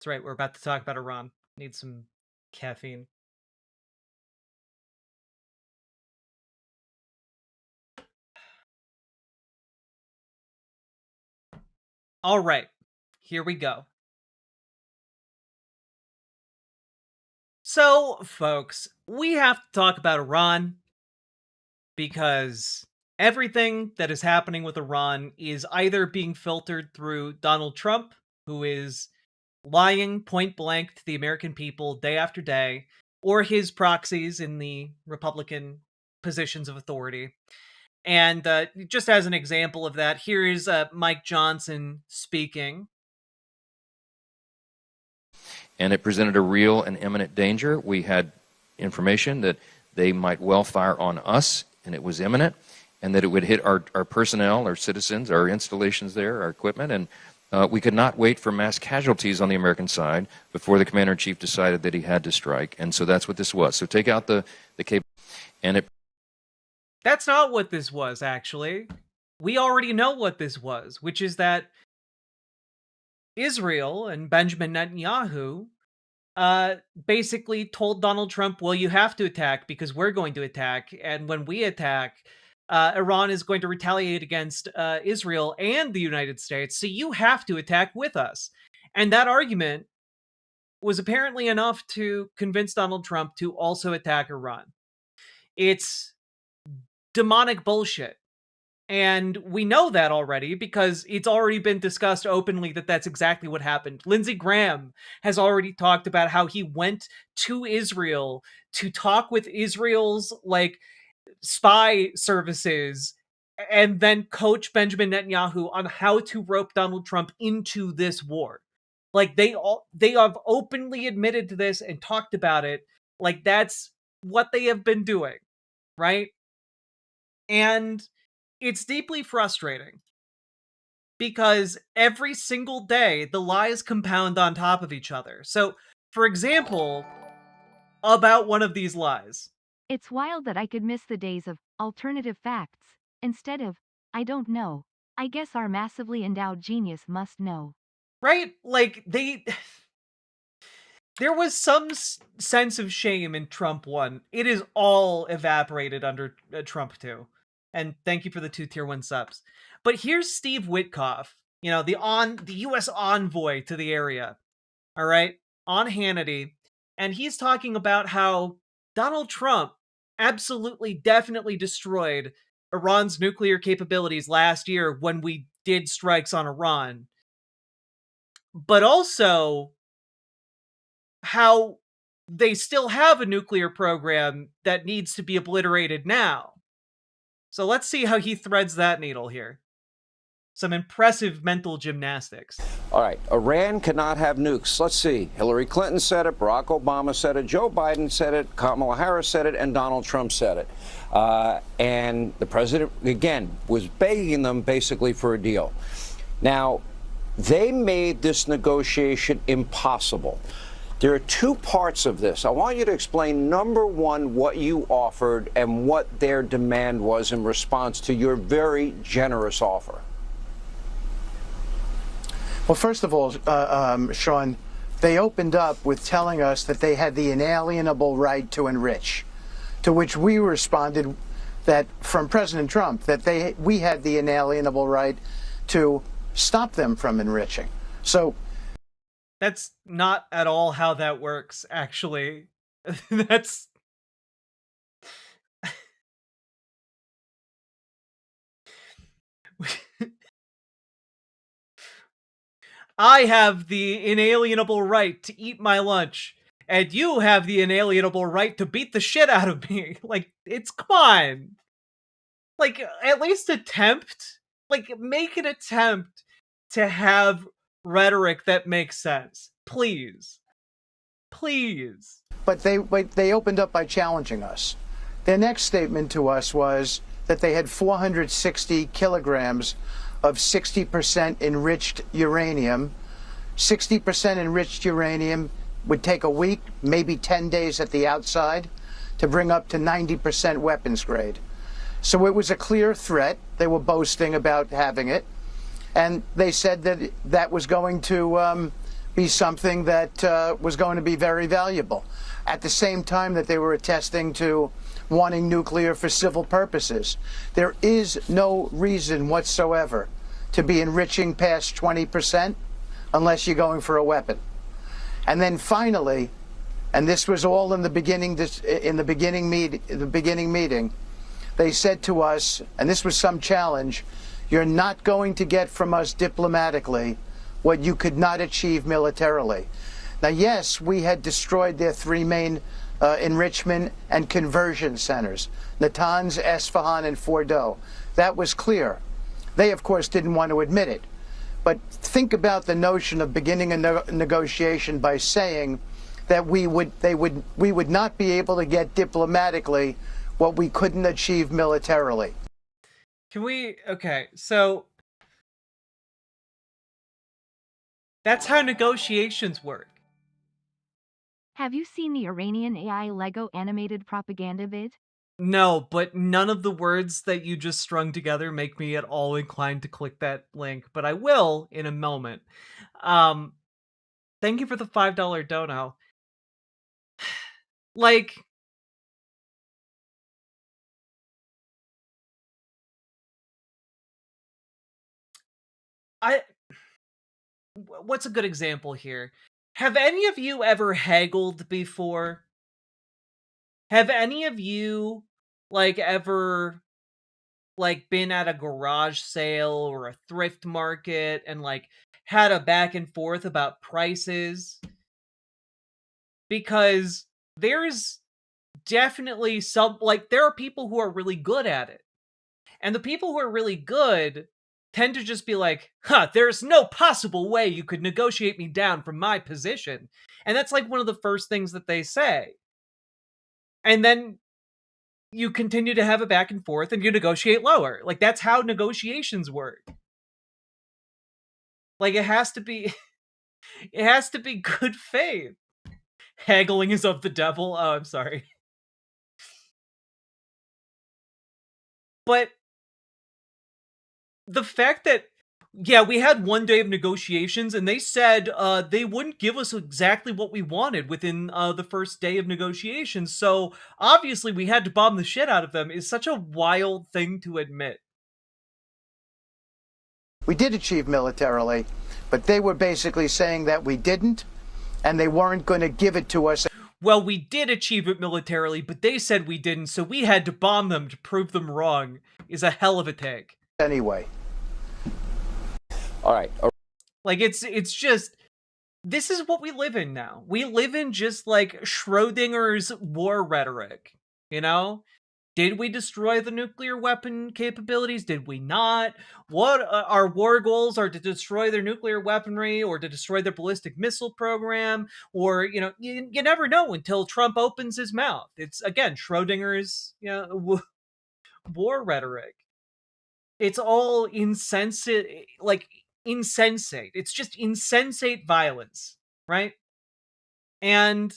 That's right. We're about to talk about Iran. Need some caffeine. All right. Here we go. So, folks, we have to talk about Iran because everything that is happening with Iran is either being filtered through Donald Trump, who is lying point blank to the American people day after day, or his proxies in the Republican positions of authority. And just as an example of that, here is Mike Johnson speaking. And it presented a real and imminent danger. We had information that they might well fire on us, and it was imminent, and that it would hit our personnel, our citizens, our installations there, our equipment, and we could not wait for mass casualties on the American side before the commander-in-chief decided that he had to strike. And so that's what this was. So take out the cable, and it... That's not what this was, actually. We already know what this was, which is that Israel and Benjamin Netanyahu basically told Donald Trump, well, you have to attack because we're going to attack. And when we attack, Iran is going to retaliate against Israel and the United States. So you have to attack with us. And that argument was apparently enough to convince Donald Trump to also attack Iran. It's demonic bullshit. And we know that already because it's already been discussed openly that that's exactly what happened. Lindsey Graham has already talked about how he went to Israel to talk with Israel's spy services and then coach Benjamin Netanyahu on how to rope Donald Trump into this war. They have openly admitted to this and talked about it. That's what they have been doing, right? And it's deeply frustrating because every single day the lies compound on top of each other. So, for example, about one of these lies. It's wild that I could miss the days of alternative facts instead of, I don't know. I guess our massively endowed genius must know. Right? There was some sense of shame in Trump 1. It is all evaporated under Trump 2. And thank you for the 2 tier 1 subs. But here's Steve Witkoff, the U.S. envoy to the area, all right, on Hannity. And he's talking about how Donald Trump absolutely, definitely destroyed Iran's nuclear capabilities last year when we did strikes on Iran. But also how they still have a nuclear program that needs to be obliterated now. So let's see how he threads that needle here. Some impressive mental gymnastics. All right, Iran cannot have nukes. Let's see. Hillary Clinton said it, Barack Obama said it, Joe Biden said it, Kamala Harris said it, and Donald Trump said it. And the president, again, was begging them basically for a deal. Now, they made this negotiation impossible. There are 2 parts of this. I want you to explain, number 1, what you offered and what their demand was in response to your very generous offer. Well, first of all, Sean, they opened up with telling us that they had the inalienable right to enrich, to which we responded that from President Trump that we had the inalienable right to stop them from enriching. So that's not at all how that works, actually. That's I have the inalienable right to eat my lunch, and you have the inalienable right to beat the shit out of me. Like, come on. Like, at least attempt. Like, make an attempt to have rhetoric that makes sense. Please. Please. But they opened up by challenging us. Their next statement to us was that they had 460 kilograms of 60% enriched uranium. 60% enriched uranium would take a week, maybe 10 days at the outside, to bring up to 90% weapons grade. So it was a clear threat. They were boasting about having it. And they said that that was going to be something that was going to be very valuable. At the same time that they were attesting to wanting nuclear for civil purposes. There is no reason whatsoever to be enriching past 20% unless you're going for a weapon. And then finally, and this was all in the beginning meeting, they said to us, and this was some challenge, you're not going to get from us diplomatically what you could not achieve militarily. Now, yes, we had destroyed their three main enrichment and conversion centers, Natanz, Esfahan, and Fordow. That was clear. They, of course, didn't want to admit it. But think about the notion of beginning a negotiation by saying that we would not be able to get diplomatically what we couldn't achieve militarily. Okay, so that's how negotiations work. Have you seen the Iranian AI Lego animated propaganda vid? No, but none of the words that you just strung together make me at all inclined to click that link, but I will in a moment. Thank you for the $5 dono. Like, what's a good example here? Have any of you ever haggled before? Have any of you, ever, been at a garage sale or a thrift market and, had a back and forth about prices? Because there's definitely there are people who are really good at it. And the people who are really good tend to just be like, there's no possible way you could negotiate me down from my position. And that's one of the first things that they say. And then you continue to have a back and forth and you negotiate lower. That's how negotiations work. It has to be good faith. Haggling is of the devil. Oh, I'm sorry. But the fact that, yeah, we had one day of negotiations and they said they wouldn't give us exactly what we wanted within the first day of negotiations. So obviously we had to bomb the shit out of them is such a wild thing to admit. We did achieve militarily, but they were basically saying that we didn't and they weren't going to give it to us. Well, we did achieve it militarily, but they said we didn't, so we had to bomb them to prove them wrong, is a hell of a take. Anyway. All right. It's just, this is what we live in now. We live in just Schrodinger's war rhetoric, you know? Did we destroy the nuclear weapon capabilities? Did we not? What our war goals are to destroy their nuclear weaponry or to destroy their ballistic missile program? Or, you never know until Trump opens his mouth. It's, again, Schrodinger's war rhetoric. It's all insensate. It's just insensate violence, right? And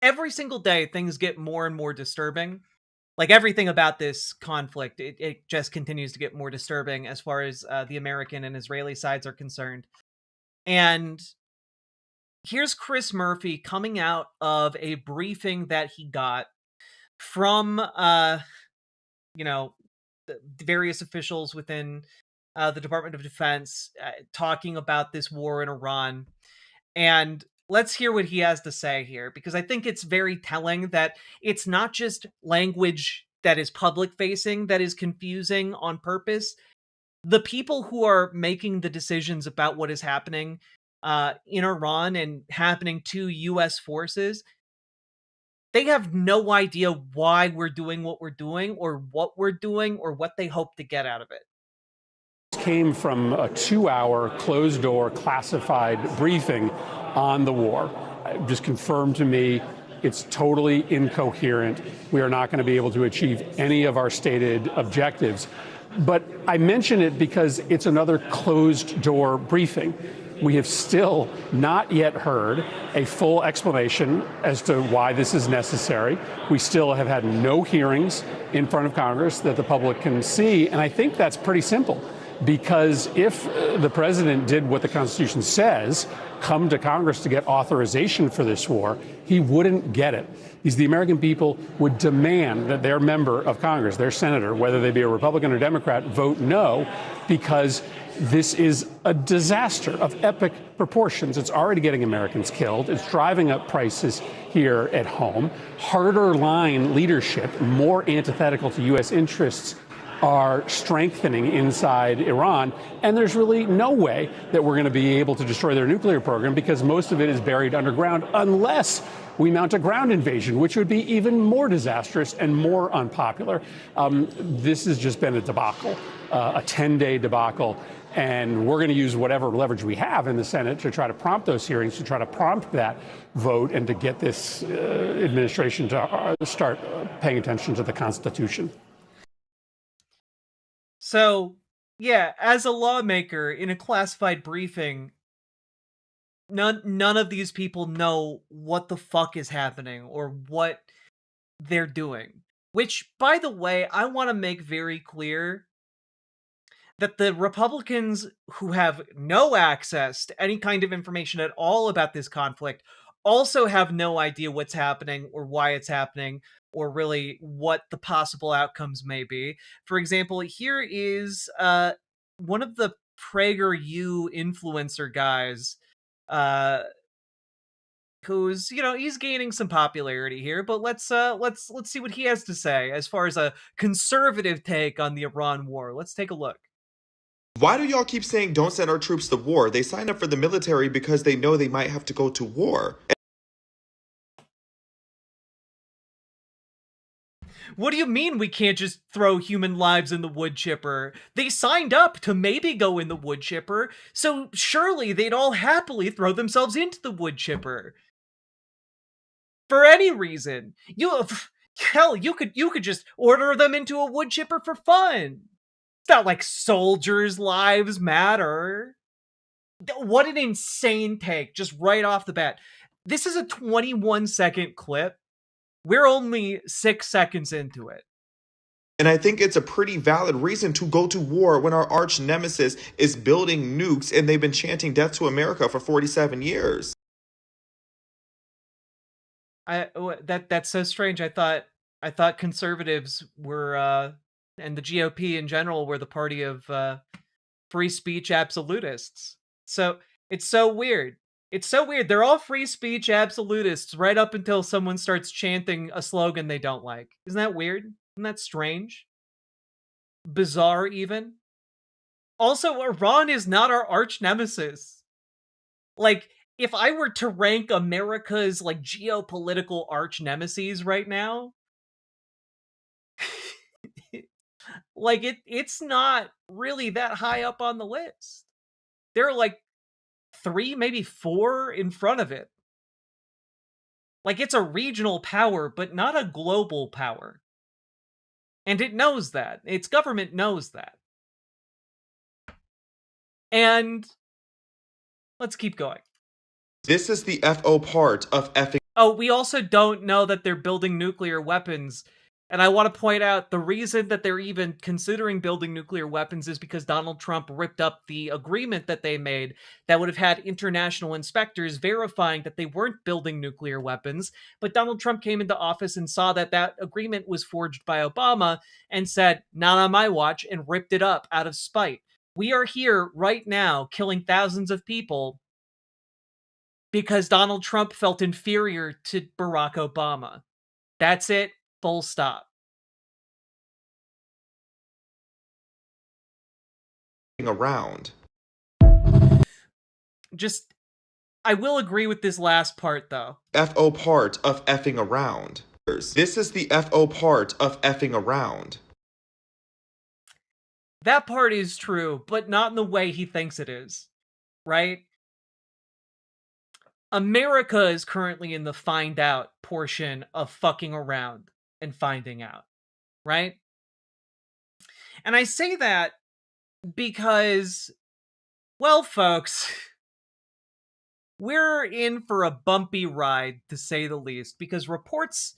every single day, things get more and more disturbing. Everything about this conflict, it just continues to get more disturbing as far as the American and Israeli sides are concerned. And here's Chris Murphy coming out of a briefing that he got from, various officials within the Department of Defense talking about this war in Iran. And let's hear what he has to say here, because I think it's very telling that it's not just language that is public facing that is confusing on purpose. The people who are making the decisions about what is happening in Iran and happening to U.S. forces, they have no idea why we're doing what we're doing or what they hope to get out of it. Came from a 2-hour closed-door classified briefing on the war. It just confirmed to me it's totally incoherent. We are not going to be able to achieve any of our stated objectives. But I mention it because it's another closed-door briefing. We have still not yet heard a full explanation as to why this is necessary. We still have had no hearings in front of Congress that the public can see, and I think that's pretty simple. Because if the president did what the Constitution says, come to Congress to get authorization for this war, he wouldn't get it. The American people would demand that their member of Congress, their senator, whether they be a Republican or Democrat, vote no, because this is a disaster of epic proportions. It's already getting Americans killed. It's driving up prices here at home. Harder line leadership, more antithetical to U.S. interests, are strengthening inside Iran, and there's really no way that we're going to be able to destroy their nuclear program because most of it is buried underground unless we mount a ground invasion, which would be even more disastrous and more unpopular. This has just been a debacle, a 10-day debacle, and we're going to use whatever leverage we have in the Senate to try to prompt those hearings, to try to prompt that vote, and to get this administration to start paying attention to the Constitution. So, yeah, as a lawmaker in a classified briefing, none of these people know what the fuck is happening or what they're doing. Which, by the way, I want to make very clear that the Republicans who have no access to any kind of information at all about this conflict also have no idea what's happening or why it's happening, or really what the possible outcomes may be. For example, here is one of the PragerU influencer guys, who's, he's gaining some popularity here, but let's see what he has to say as far as a conservative take on the Iran war. Let's take a look. Why do y'all keep saying don't send our troops to war? They signed up for the military because they know they might have to go to war. What do you mean we can't just throw human lives in the wood chipper? They signed up to maybe go in the wood chipper, so surely they'd all happily throw themselves into the wood chipper. For any reason. You could just order them into a wood chipper for fun. It's not like soldiers' lives matter. What an insane take, just right off the bat. This is a 21-second clip. We're only 6 seconds into it. And I think it's a pretty valid reason to go to war when our arch nemesis is building nukes and they've been chanting death to America for 47 years. That's so strange. I thought conservatives were and the GOP in general were the party of free speech absolutists. So it's so weird. It's so weird. They're all free speech absolutists right up until someone starts chanting a slogan they don't like. Isn't that weird? Isn't that strange? Bizarre, even? Also, Iran is not our arch nemesis. Like, if I were to rank America's, geopolitical arch nemesis right now, it's not really that high up on the list. There are, 3, maybe 4 in front of it. It's a regional power, but not a global power. And it knows that. Its government knows that. And let's keep going. This is the FO part of effing. Oh, we also don't know that they're building nuclear weapons And I want to point out the reason that they're even considering building nuclear weapons is because Donald Trump ripped up the agreement that they made that would have had international inspectors verifying that they weren't building nuclear weapons. But Donald Trump came into office and saw that that agreement was forged by Obama and said, not on my watch, and ripped it up out of spite. We are here right now killing thousands of people because Donald Trump felt inferior to Barack Obama. That's it. Full stop. Around. Just, I will agree with this last part, though. FO part of effing around. This is the FO part of effing around. That part is true, but not in the way he thinks it is, right? America is currently in the find out portion of fucking around and finding out, right? And I say that because, well, folks, we're in for a bumpy ride, to say the least, because reports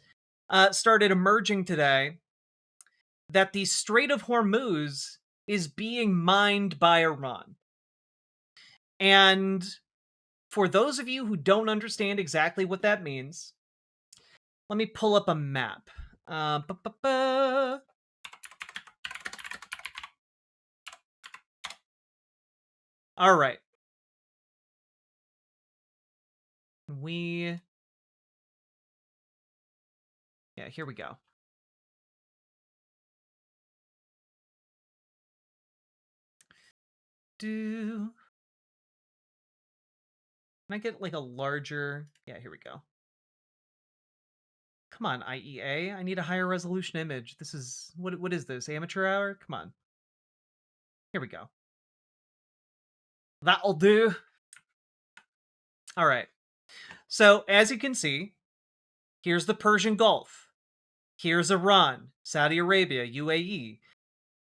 started emerging today that the Strait of Hormuz is being mined by Iran. And for those of you who don't understand exactly what that means, let me pull up a map. All right. Yeah, here we go. Can I get like a larger? Yeah, here we go. Come on, IEA. I need a higher resolution image. This is what is this? Amateur hour? Come on. Here we go. That'll do. All right. So, as you can see, here's the Persian Gulf. Here's Iran, Saudi Arabia, UAE.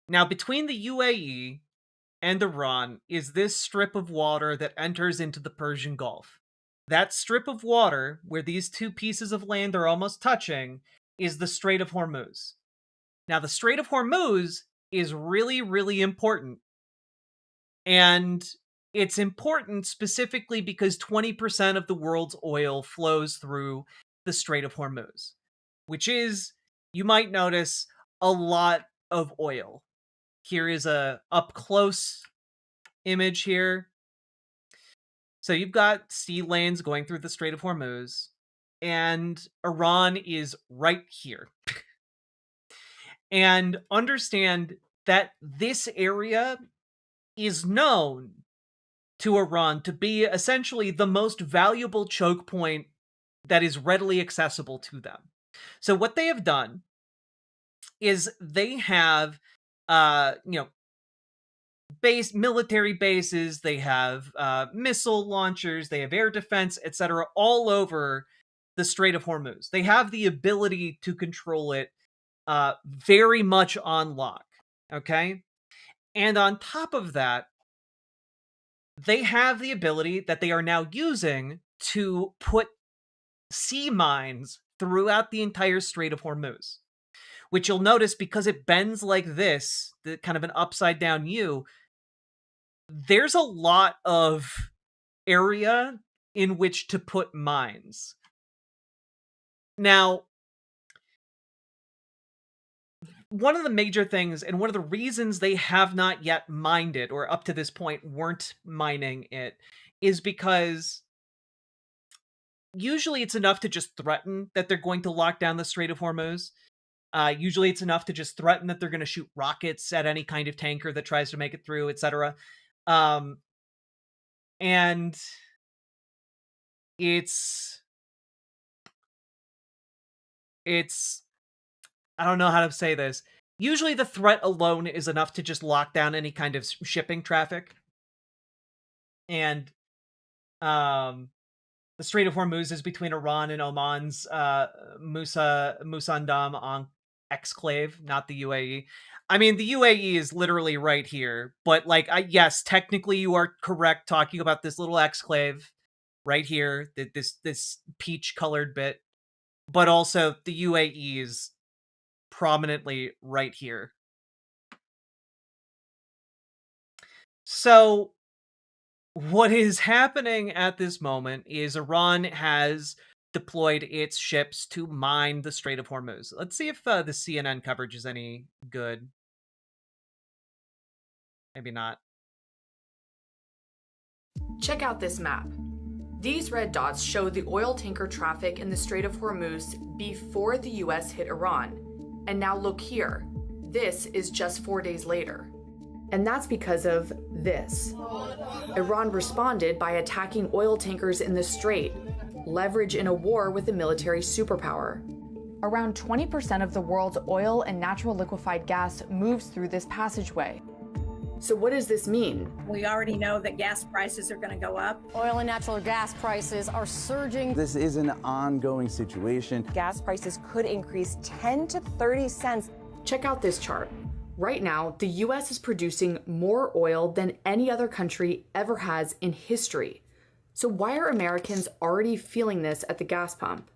Now, between the UAE and Iran is this strip of water that enters into the Persian Gulf. That strip of water, where these two pieces of land are almost touching, is the Strait of Hormuz. Now, the Strait of Hormuz is really, really important. And it's important specifically because 20% of the world's oil flows through the Strait of Hormuz, which is, you might notice, a lot of oil. Here is a up-close image here. So you've got sea lanes going through the Strait of Hormuz, and Iran is right here. And understand that this area is known to Iran to be essentially the most valuable choke point that is readily accessible to them. So what they have done is they have, military bases, they have missile launchers, they have air defense, etc., all over the Strait of Hormuz. They have the ability to control it very much on lock, okay? And on top of that, they have the ability that they are now using to put sea mines throughout the entire Strait of Hormuz, which you'll notice because it bends like this, the kind of an upside down U, there's a lot of area in which to put mines. Now, one of the major things, and one of the reasons they have not yet mined it, or up to this point weren't mining it, is because usually it's enough to just threaten that they're going to lock down the Strait of Hormuz. Usually it's enough to just threaten that they're going to shoot rockets at any kind of tanker that tries to make it through, etc. And it's I don't know how to say this. Usually the threat alone is enough to just lock down any kind of shipping traffic. And the Strait of Hormuz is between Iran and Oman's Musandam exclave, not the UAE. I mean, the UAE is literally right here, but yes, technically you are correct talking about this little exclave right here, this peach-colored bit, but also the UAE is prominently right here. So what is happening at this moment is Iran has deployed its ships to mine the Strait of Hormuz. Let's see if the CNN coverage is any good. Maybe not. Check out this map. These red dots show the oil tanker traffic in the Strait of Hormuz before the US hit Iran. And now look here. This is just 4 days later. And that's because of this. Iran responded by attacking oil tankers in the strait, leverage in a war with a military superpower. Around 20% of the world's oil and natural liquefied gas moves through this passageway. So what does this mean? We already know that gas prices are going to go up. Oil and natural gas prices are surging. This is an ongoing situation. Gas prices could increase 10 to 30 cents. Check out this chart. Right now, the US is producing more oil than any other country ever has in history. So why are Americans already feeling this at the gas pump?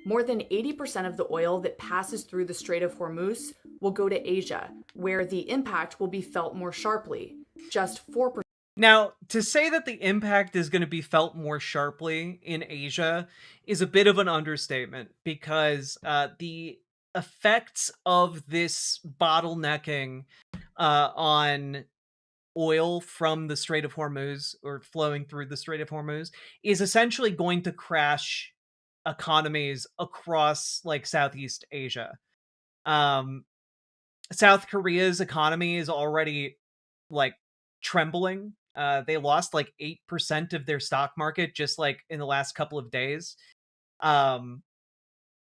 More than 80% of the oil that passes through the Strait of Hormuz will go to Asia, where the impact will be felt more sharply. Just 4%. Now, to say that the impact is going to be felt more sharply in Asia is a bit of an understatement, because the effects of this bottlenecking on oil from the Strait of Hormuz, or flowing through the Strait of Hormuz, is essentially going to crash economies across like Southeast Asia. South Korea's economy is already like trembling. They lost like 8% of their stock market just like in the last couple of days.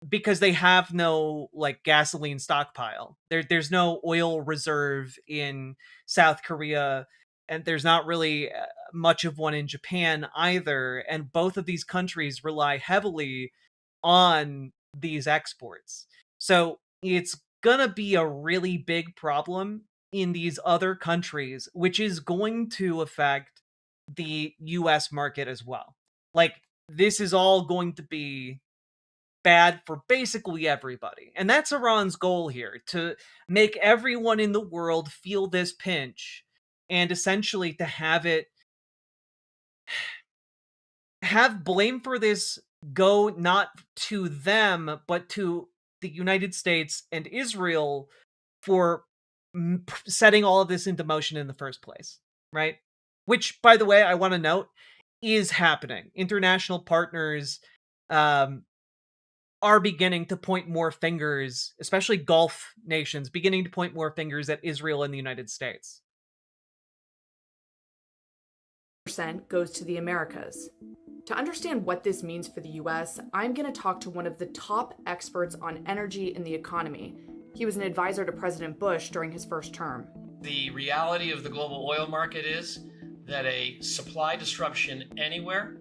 Because they have no like gasoline stockpile. There's no oil reserve in South Korea, and there's not really much of one in Japan either. And both of these countries rely heavily on these exports. So it's gonna be a really big problem in these other countries, which is going to affect the US market as well. Like, this is all going to be bad for basically everybody. And that's Iran's goal here, to make everyone in the world feel this pinch, and essentially to have blame for this go not to them, but to the United States and Israel for setting all of this into motion in the first place, right? Which, by the way, I want to note, is happening. International partners are beginning to point more fingers, especially Gulf nations, beginning to point more fingers at Israel and the United States. Percent goes to the Americas. To understand what this means for the US, I'm going to talk to one of the top experts on energy and the economy. He was an advisor to President Bush during his first term. The reality of the global oil market is that a supply disruption anywhere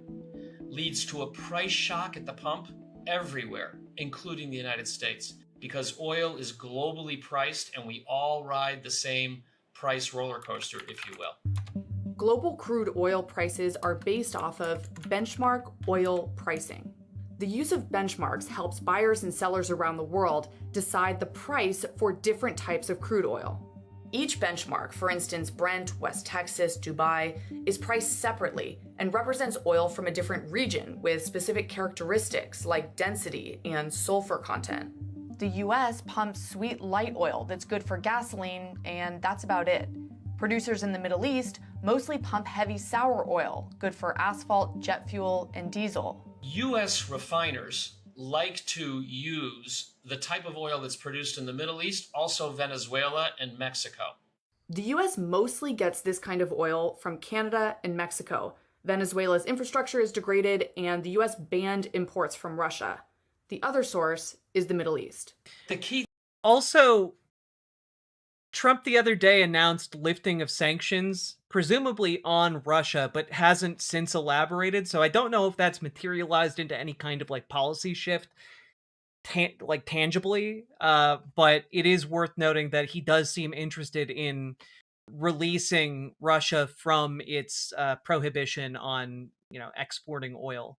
leads to a price shock at the pump everywhere, including the United States, because oil is globally priced and we all ride the same price roller coaster, if you will. Global crude oil prices are based off of benchmark oil pricing. The use of benchmarks helps buyers and sellers around the world decide the price for different types of crude oil. Each benchmark, for instance Brent, West Texas, Dubai, is priced separately and represents oil from a different region with specific characteristics like density and sulfur content. The US pumps sweet light oil that's good for gasoline, and that's about it. Producers in the Middle East mostly pump heavy sour oil, good for asphalt, jet fuel, and diesel. US refiners like to use the type of oil that's produced in the Middle East, also Venezuela and Mexico. The US mostly gets this kind of oil from Canada and Mexico. Venezuela's infrastructure is degraded, and the US banned imports from Russia. The other source is the Middle East. The key. Also, Trump the other day announced lifting of sanctions, presumably on Russia, but hasn't since elaborated. So I don't know if that's materialized into any kind of like policy shift, tangibly. But it is worth noting that he does seem interested in releasing Russia from its prohibition on, exporting oil.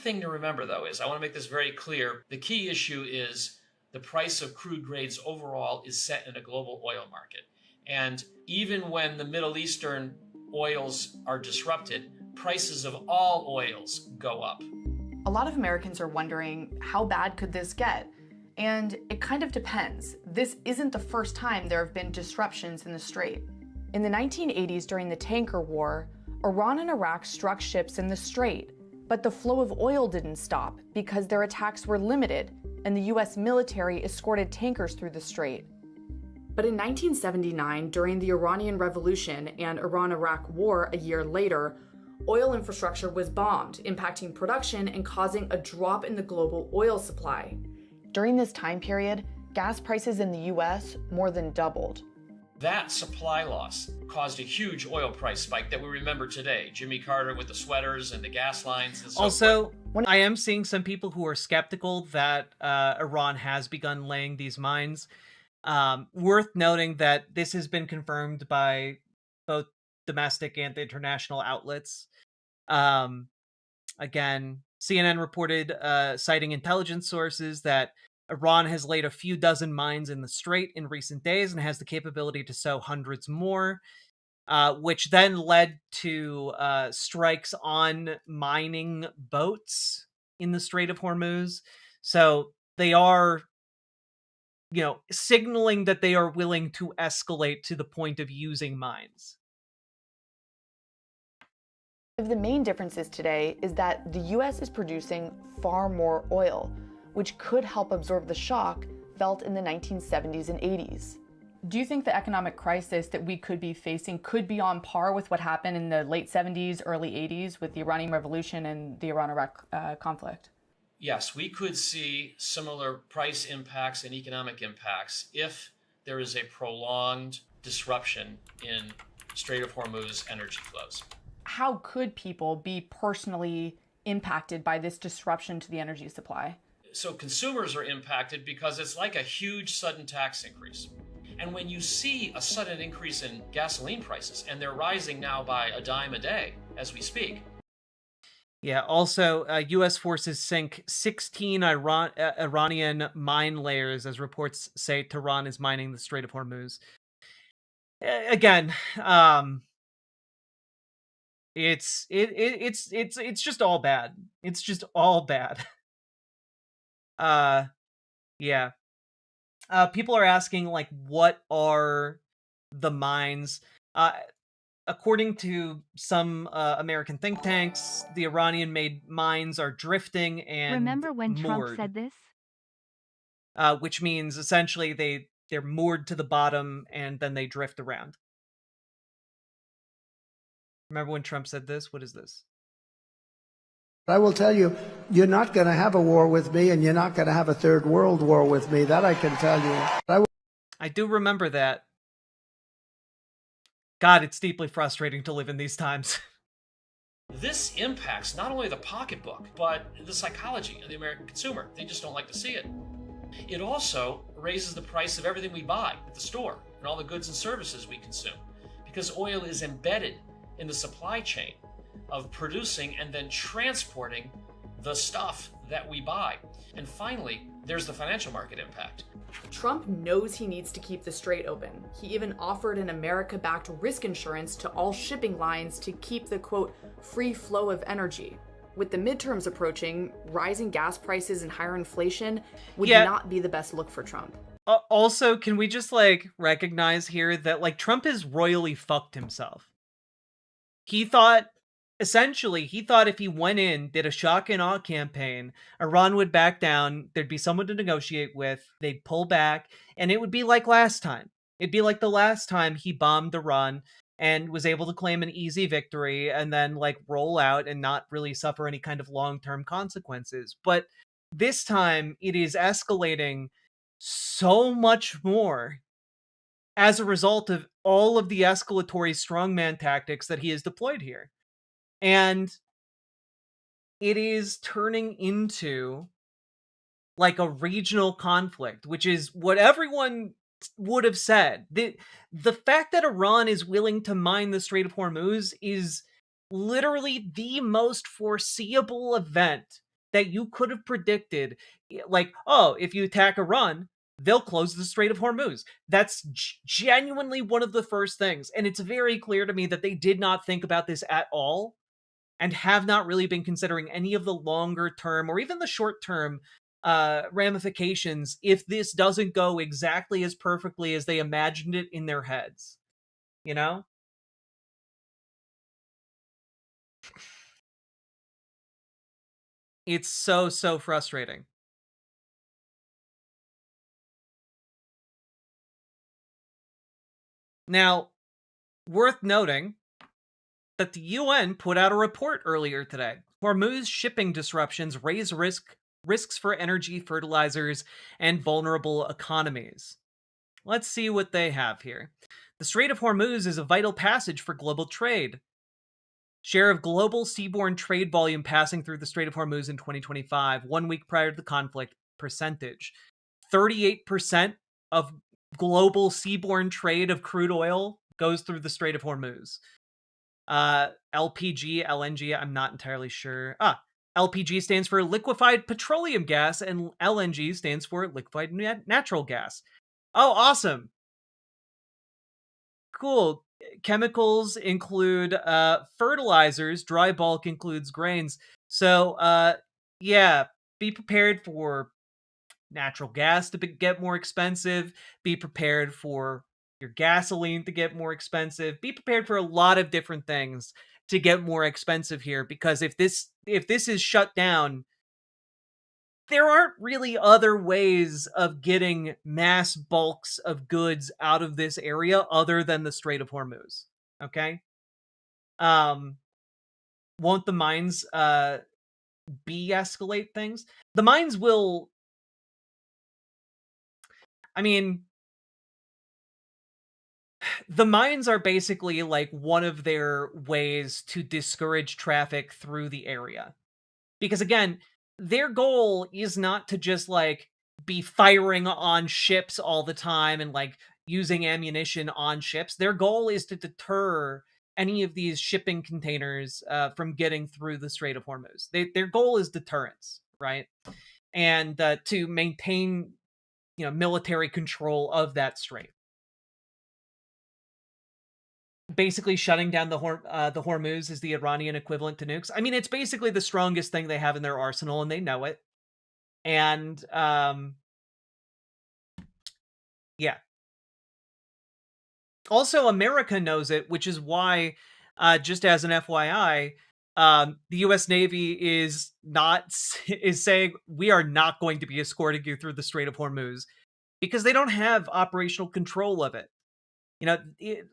thing to remember, though, is I want to make this very clear. The key issue is the price of crude grades overall is set in a global oil market. And even when the Middle Eastern oils are disrupted, prices of all oils go up. A lot of Americans are wondering, how bad could this get? And it kind of depends. This isn't the first time there have been disruptions in the Strait. In the 1980s, during the tanker war, Iran and Iraq struck ships in the Strait, but the flow of oil didn't stop because their attacks were limited, and the US military escorted tankers through the Strait. But in 1979, during the Iranian Revolution and Iran-Iraq War a year later, oil infrastructure was bombed, impacting production and causing a drop in the global oil supply. During this time period, gas prices in the US more than doubled. That supply loss caused a huge oil price spike that we remember today. Jimmy Carter with the sweaters and the gas lines and so Also, forth. I am seeing some people who are skeptical that Iran has begun laying these mines. Worth noting that this has been confirmed by both domestic and international outlets. Again, CNN reported, citing intelligence sources, that Iran has laid a few dozen mines in the Strait in recent days and has the capability to sow hundreds more, which then led to strikes on mining boats in the Strait of Hormuz. So they are, signaling that they are willing to escalate to the point of using mines. One of the main differences today is that the US is producing far more oil, which could help absorb the shock felt in the 1970s and 80s. Do you think the economic crisis that we could be facing could be on par with what happened in the late 70s, early 80s with the Iranian Revolution and the Iran-Iraq conflict? Yes, we could see similar price impacts and economic impacts if there is a prolonged disruption in Strait of Hormuz energy flows. How could people be personally impacted by this disruption to the energy supply? So consumers are impacted because it's like a huge sudden tax increase. And when you see a sudden increase in gasoline prices, and they're rising now by a dime a day as we speak. Yeah, also, U.S. forces sink 16 Iranian mine layers, as reports say Tehran is mining the Strait of Hormuz. Again, it's just all bad. It's just all bad. Yeah. People are asking, like, what are the mines? According to some American think tanks, the Iranian-made mines are drifting and Remember when moored, Trump said this? which means essentially they're moored to the bottom and then they drift around. Remember when Trump said this? What is this? I will tell you, you're not going to have a war with me, and you're not going to have a third world war with me. That I can tell you. I do remember that. God, it's deeply frustrating to live in these times. This impacts not only the pocketbook, but the psychology of the American consumer. They just don't like to see it. It also raises the price of everything we buy at the store and all the goods and services we consume, because oil is embedded in the supply chain of producing and then transporting the stuff that we buy. And finally, there's the financial market impact. Trump knows he needs to keep the Strait open. He even offered an America-backed risk insurance to all shipping lines to keep the, quote, free flow of energy. With the midterms approaching, rising gas prices and higher inflation would not be the best look for Trump. Also, can we just, recognize here that, Trump has royally fucked himself. He thought if he went in, did a shock and awe campaign, Iran would back down, there'd be someone to negotiate with, they'd pull back, and it would be like last time. It'd be like the last time he bombed Iran and was able to claim an easy victory and then, roll out and not really suffer any kind of long-term consequences. But this time, it is escalating so much more as a result of all of the escalatory strongman tactics that he has deployed here. And it is turning into a regional conflict, which is what everyone would have said. The fact that Iran is willing to mine the Strait of Hormuz is literally the most foreseeable event that you could have predicted, like, oh, if you attack Iran, they'll close the Strait of Hormuz. That's genuinely one of the first things. And it's very clear to me that they did not think about this at all and have not really been considering any of the longer term or even the short term ramifications if this doesn't go exactly as perfectly as they imagined it in their heads. You know? It's so frustrating. Now, worth noting that the UN put out a report earlier today. Hormuz shipping disruptions raise risks for energy, fertilizers, and vulnerable economies. Let's see what they have here. The Strait of Hormuz is a vital passage for global trade. Share of global seaborne trade volume passing through the Strait of Hormuz in 2025, 1 week prior to the conflict, percentage. 38% of global seaborne trade of crude oil goes through the Strait of Hormuz. LPG, LNG, I'm not entirely sure. LPG stands for liquefied petroleum gas, and LNG stands for liquefied natural gas. Oh, awesome. Cool. Chemicals include fertilizers. Dry bulk includes grains. So, yeah, be prepared for natural gas to get more expensive. Be prepared for your gasoline to get more expensive. Be prepared for a lot of different things to get more expensive here, because if this is shut down, there aren't really other ways of getting mass bulks of goods out of this area other than the Strait of Hormuz. Okay? Won't the mines de-escalate things? The mines will... I mean, the mines are basically like one of their ways to discourage traffic through the area. Because again, their goal is not to just like be firing on ships all the time and like using ammunition on ships. Their goal is to deter any of these shipping containers from getting through the Strait of Hormuz. Their goal is deterrence, right? And to maintain, military control of that strait. Basically, shutting down the Hormuz is the Iranian equivalent to nukes. I mean, it's basically the strongest thing they have in their arsenal, and they know it. And yeah. Also, America knows it, which is why, just as an FYI, the U.S. Navy is saying we are not going to be escorting you through the Strait of Hormuz, because they don't have operational control of it.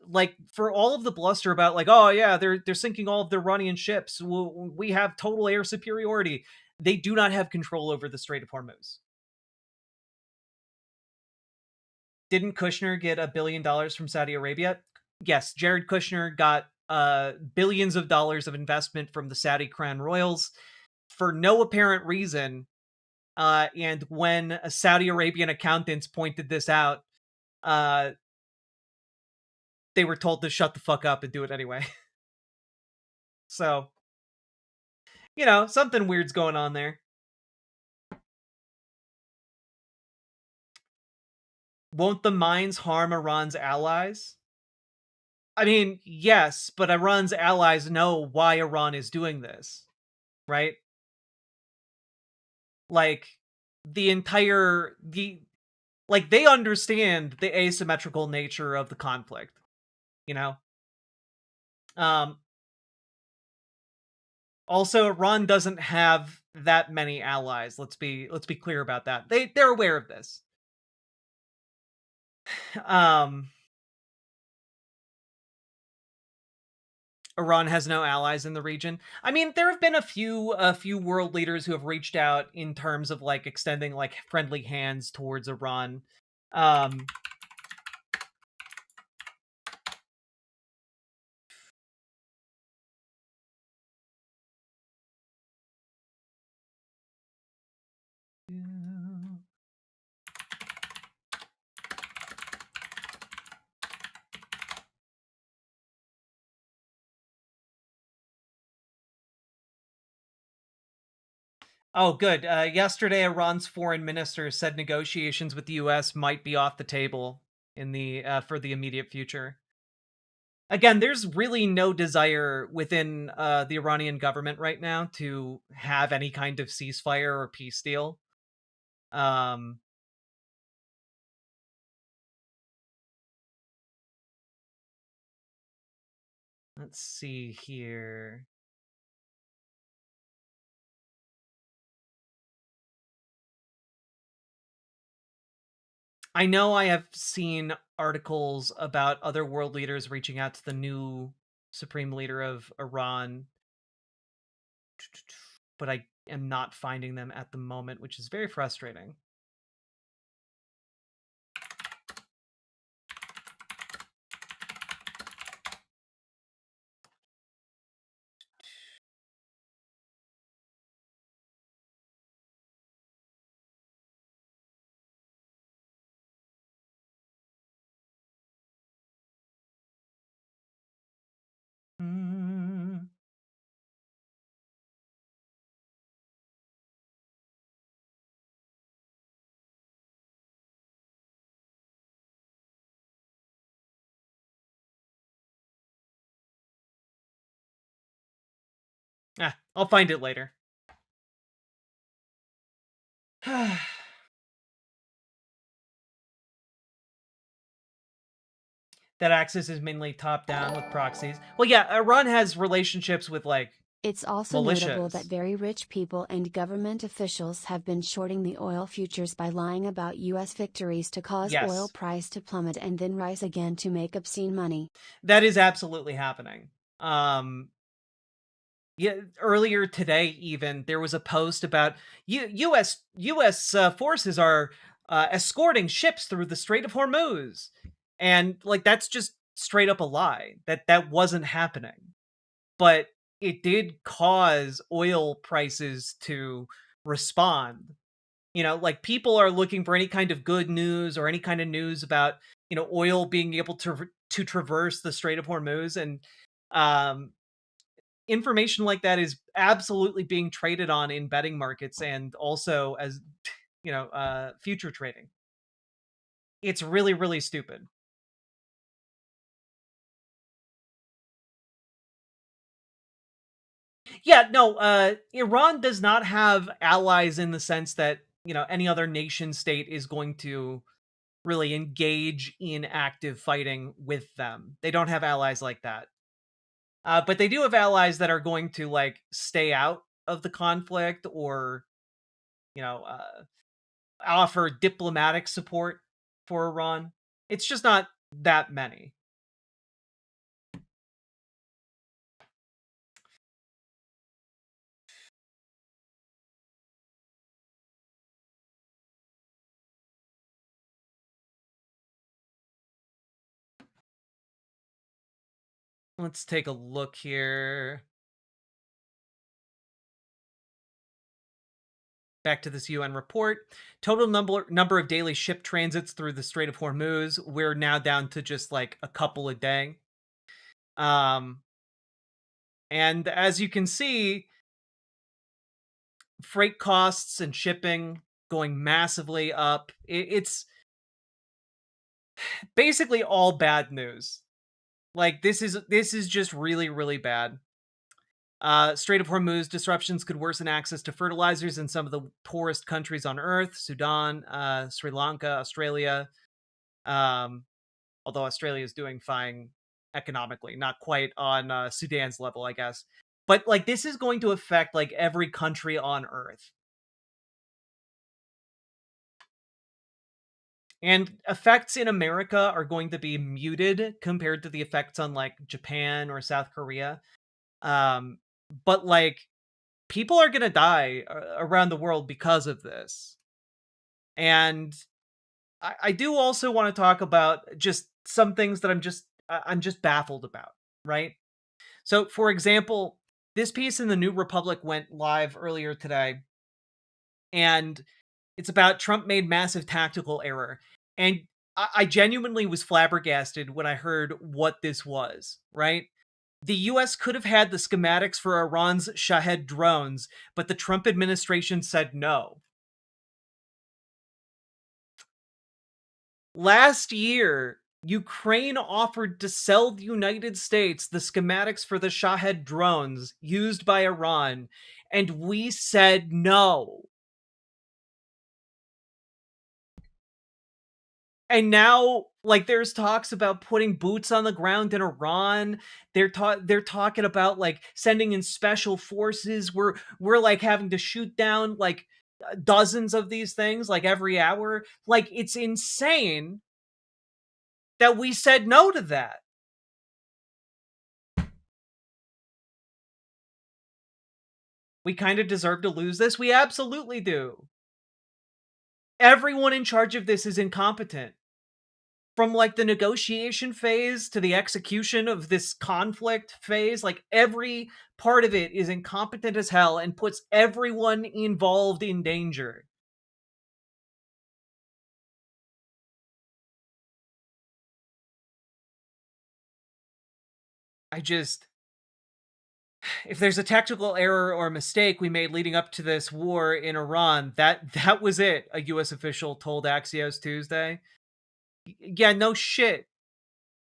Like, for all of the bluster about like, oh yeah, they're sinking all of the Iranian ships, we have total air superiority. They do not have control over the Strait of Hormuz. Didn't Kushner get $1 billion from Saudi Arabia? Yes, Jared Kushner got billions of dollars of investment from the Saudi Crown Royals for no apparent reason. And when Saudi Arabian accountants pointed this out, they were told to shut the fuck up and do it anyway. So, something weird's going on there. Won't the mines harm Iran's allies? I mean, yes, but Iran's allies know why Iran is doing this, right? Like, they understand the asymmetrical nature of the conflict, Also, Iran doesn't have that many allies. Let's be clear about that. They're aware of this. Iran has no allies in the region. I mean, there have been a few world leaders who have reached out in terms of like extending like friendly hands towards Iran. Oh, good. Yesterday, Iran's foreign minister said negotiations with the U.S. might be off the table in the for the immediate future. Again, there's really no desire within the Iranian government right now to have any kind of ceasefire or peace deal. Let's see here. I know I have seen articles about other world leaders reaching out to the new supreme leader of Iran, but I am not finding them at the moment, which is very frustrating. I'll find it later. That access is mainly top down with proxies. Well, yeah, Iran has relationships with like It's also notable that very rich people and government officials have been shorting the oil futures by lying about U.S. victories to cause oil price to plummet and then rise again to make obscene money. That is absolutely happening. Yeah, earlier today, even there was a post about U.S. Forces are escorting ships through the Strait of Hormuz, and like that's just straight up a lie. That wasn't happening, but it did cause oil prices to respond. You know, like people are looking for any kind of good news or any kind of news about oil being able to traverse the Strait of Hormuz, and information like that is absolutely being traded on in betting markets and also as future trading. It's really, really stupid. Yeah, no, Iran does not have allies in the sense that, any other nation state is going to really engage in active fighting with them. They don't have allies like that. But they do have allies that are going to like stay out of the conflict or, offer diplomatic support for Iran. It's just not that many. Let's take a look here. Back to this UN report. Total number of daily ship transits through the Strait of Hormuz, we're now down to just like a couple a day. And as you can see, freight costs and shipping going massively up. It's basically all bad news. Like this is just really, really bad. Strait of Hormuz disruptions could worsen access to fertilizers in some of the poorest countries on Earth: Sudan, Sri Lanka, Australia. Although Australia is doing fine economically, not quite on Sudan's level, I guess. But like this is going to affect like every country on Earth. And effects in America are going to be muted compared to the effects on like Japan or South Korea. But like people are going to die around the world because of this. And I do also want to talk about just some things that I'm just baffled about, right? So, for example, this piece in the New Republic went live earlier today, and it's about Trump made massive tactical error. And I genuinely was flabbergasted when I heard what this was, right? The US could have had the schematics for Iran's Shahed drones, but the Trump administration said no. Last year, Ukraine offered to sell the United States the schematics for the Shahed drones used by Iran, and we said no. And now, like, there's talks about putting boots on the ground in Iran. They're talking about like sending in special forces. We're like having to shoot down like dozens of these things like every hour. Like, it's insane that we said no to that. We kind of deserve to lose this. We absolutely do. Everyone in charge of this is incompetent. From like the negotiation phase to the execution of this conflict phase, like every part of it is incompetent as hell and puts everyone involved in danger. If there's a tactical error or mistake we made leading up to this war in Iran, that was it, a US official told Axios Tuesday. Yeah, no shit.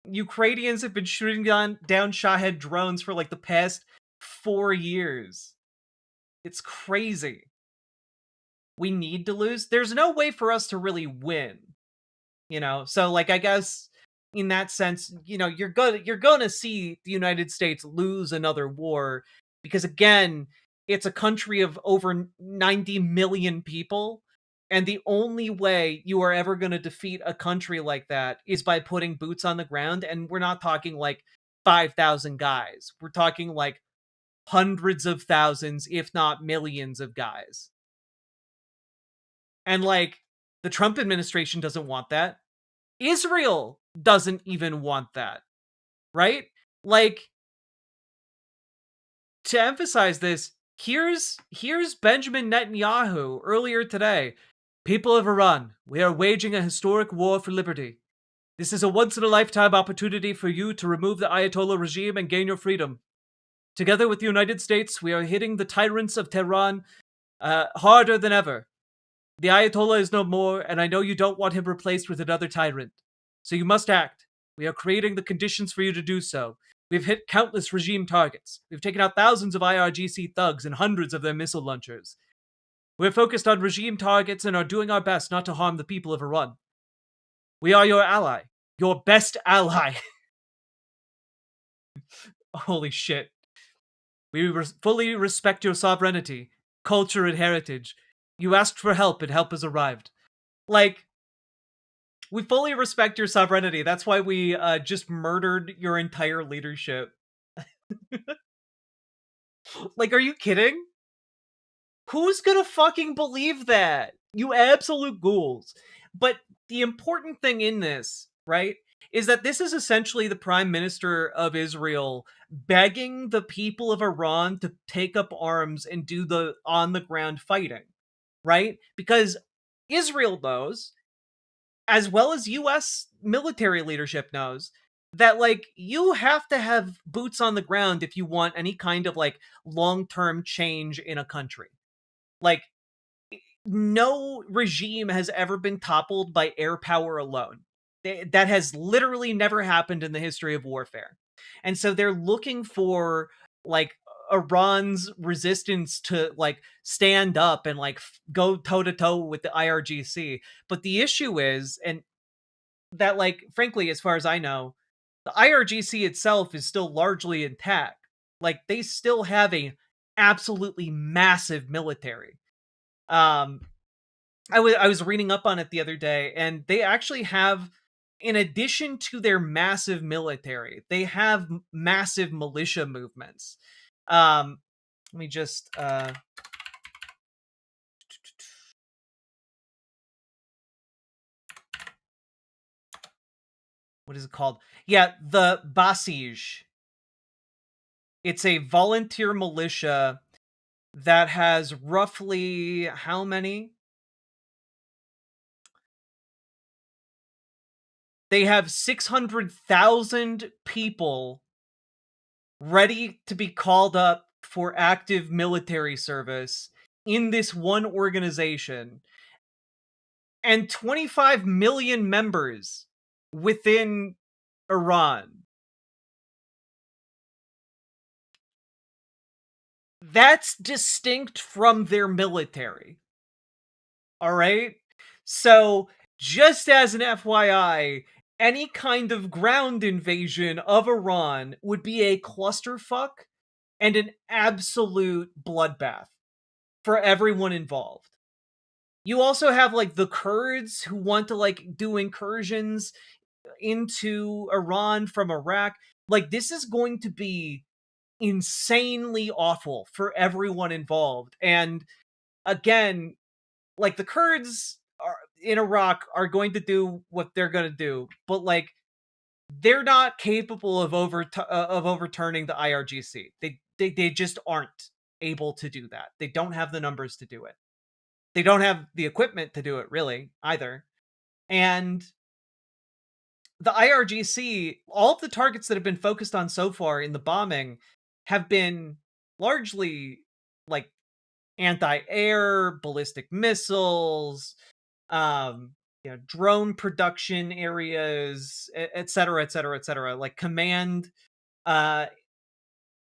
Ukrainians have been shooting down Shahed drones for like the past 4 years. It's crazy. We need to lose. There's no way for us to really win. You know, so like I guess in that sense, you know, you're going to see the United States lose another war because again, it's a country of over 90 million people. And the only way you are ever going to defeat a country like that is by putting boots on the ground. And we're not talking like 5,000 guys. We're talking like hundreds of thousands, if not millions of guys. And like the Trump administration doesn't want that. Israel doesn't even want that. Right? Like, to emphasize this, here's Benjamin Netanyahu earlier today. People of Iran, we are waging a historic war for liberty. This is a once-in-a-lifetime opportunity for you to remove the Ayatollah regime and gain your freedom. Together with the United States, we are hitting the tyrants of Tehran harder than ever. The Ayatollah is no more, and I know you don't want him replaced with another tyrant. So you must act. We are creating the conditions for you to do so. We've hit countless regime targets. We've taken out thousands of IRGC thugs and hundreds of their missile launchers. We're focused on regime targets and are doing our best not to harm the people of Iran. We are your ally. Your best ally. Holy shit. We fully respect your sovereignty, culture, and heritage. You asked for help and help has arrived. Like, we fully respect your sovereignty. That's why we just murdered your entire leadership. Like, are you kidding? Who's gonna fucking believe that? You absolute ghouls. But the important thing in this, right, is that this is essentially the Prime Minister of Israel begging the people of Iran to take up arms and do the on-the-ground fighting, right? Because Israel knows, as well as US military leadership knows, that like you have to have boots on the ground if you want any kind of like long-term change in a country. Like, no regime has ever been toppled by air power alone. That has literally never happened in the history of warfare. And so they're looking for like Iran's resistance to like stand up and like go toe to toe with the IRGC. But the issue is, and that like, frankly, as far as I know, the IRGC itself is still largely intact. Like, they still have a absolutely massive military. I was reading up on it the other day, and they actually have, in addition to their massive military, they have massive militia movements. Let me just what is it called? Yeah, the Basij. It's a volunteer militia that has roughly how many? They have 600,000 people ready to be called up for active military service in this one organization, and 25 million members within Iran. That's distinct from their military. All right? So, just as an FYI, any kind of ground invasion of Iran would be a clusterfuck and an absolute bloodbath for everyone involved. You also have, like, the Kurds who want to, like, do incursions into Iran from Iraq. Like, this is going to be insanely awful for everyone involved. And again, like, the Kurds in Iraq are going to do what they're going to do, but like, they're not capable of overturning the IRGC. They just aren't able to do that. They don't have the numbers to do it. They don't have the equipment to do it, really, either. And the IRGC, all of the targets that have been focused on so far in the bombing have been largely like anti-air, ballistic missiles, drone production areas, etc., etc., etc., like command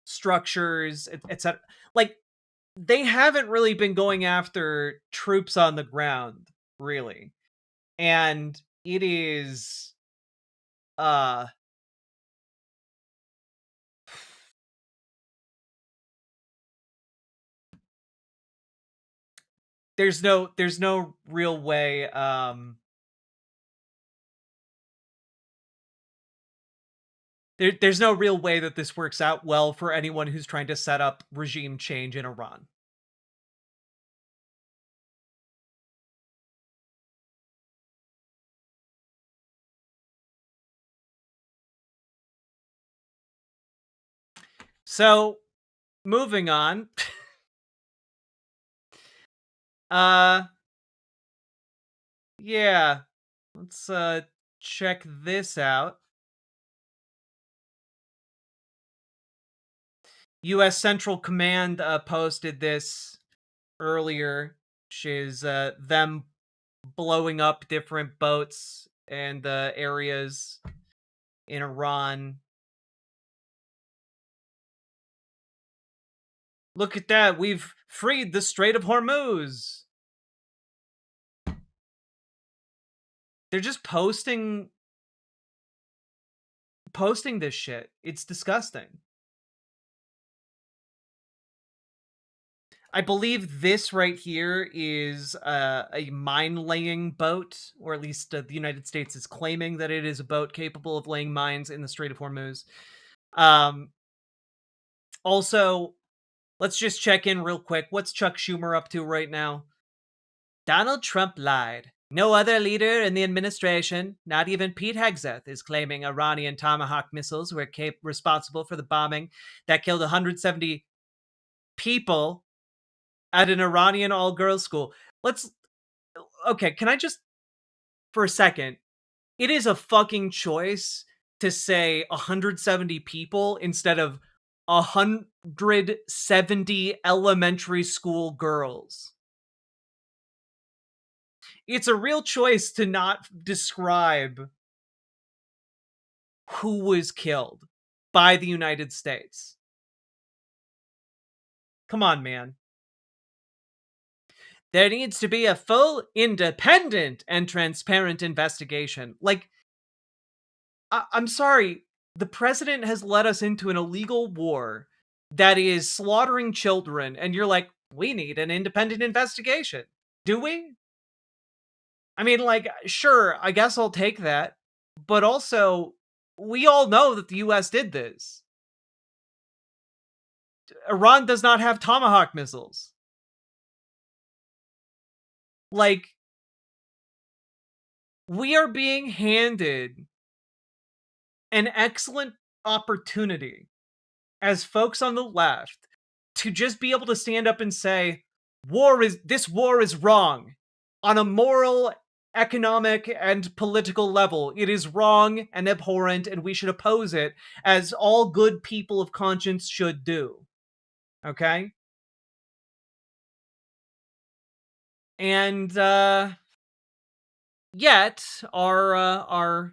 structures, etc. Like, they haven't really been going after troops on the ground, really. And it is there's no real way there's no real way that this works out well for anyone who's trying to set up regime change in Iran. So, moving on. Yeah. Let's check this out. U.S. Central Command posted this earlier, which is them blowing up different boats and areas in Iran. Look at that, we've freed the Strait of Hormuz. They're just posting this shit. It's disgusting. I believe this right here is a mine-laying boat, or at least the United States is claiming that it is a boat capable of laying mines in the Strait of Hormuz. Also, let's just check in real quick. What's Chuck Schumer up to right now? Donald Trump lied. No other leader in the administration, not even Pete Hegseth, is claiming Iranian Tomahawk missiles were responsible for the bombing that killed 170 people at an Iranian all-girls school. Okay, can I just, for a second, it is a fucking choice to say 170 people instead of 170 elementary school girls. It's a real choice to not describe who was killed by the United States. Come on, man. There needs to be a full, independent, and transparent investigation. Like, I'm sorry, the president has led us into an illegal war that is slaughtering children, and you're like, we need an independent investigation. Do we? I mean, like, sure, I guess I'll take that. But also, we all know that the US did this. Iran does not have Tomahawk missiles. Like, we are being handed an excellent opportunity as folks on the left to just be able to stand up and say, this war is wrong on a moral economic and political level. It is wrong and abhorrent, and we should oppose it, as all good people of conscience should do. Okay? And yet our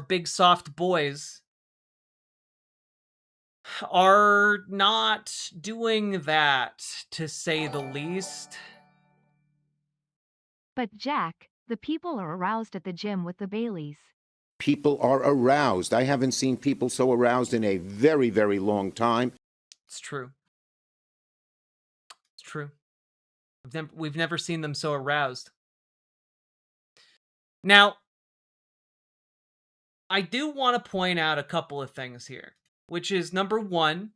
big soft boys are not doing that, to say the least. But Jack, the people are aroused at the gym with the Baileys. People are aroused. I haven't seen people so aroused in a very, very long time. It's true. It's true. We've never seen them so aroused. Now, I do want to point out a couple of things here, which is, number one,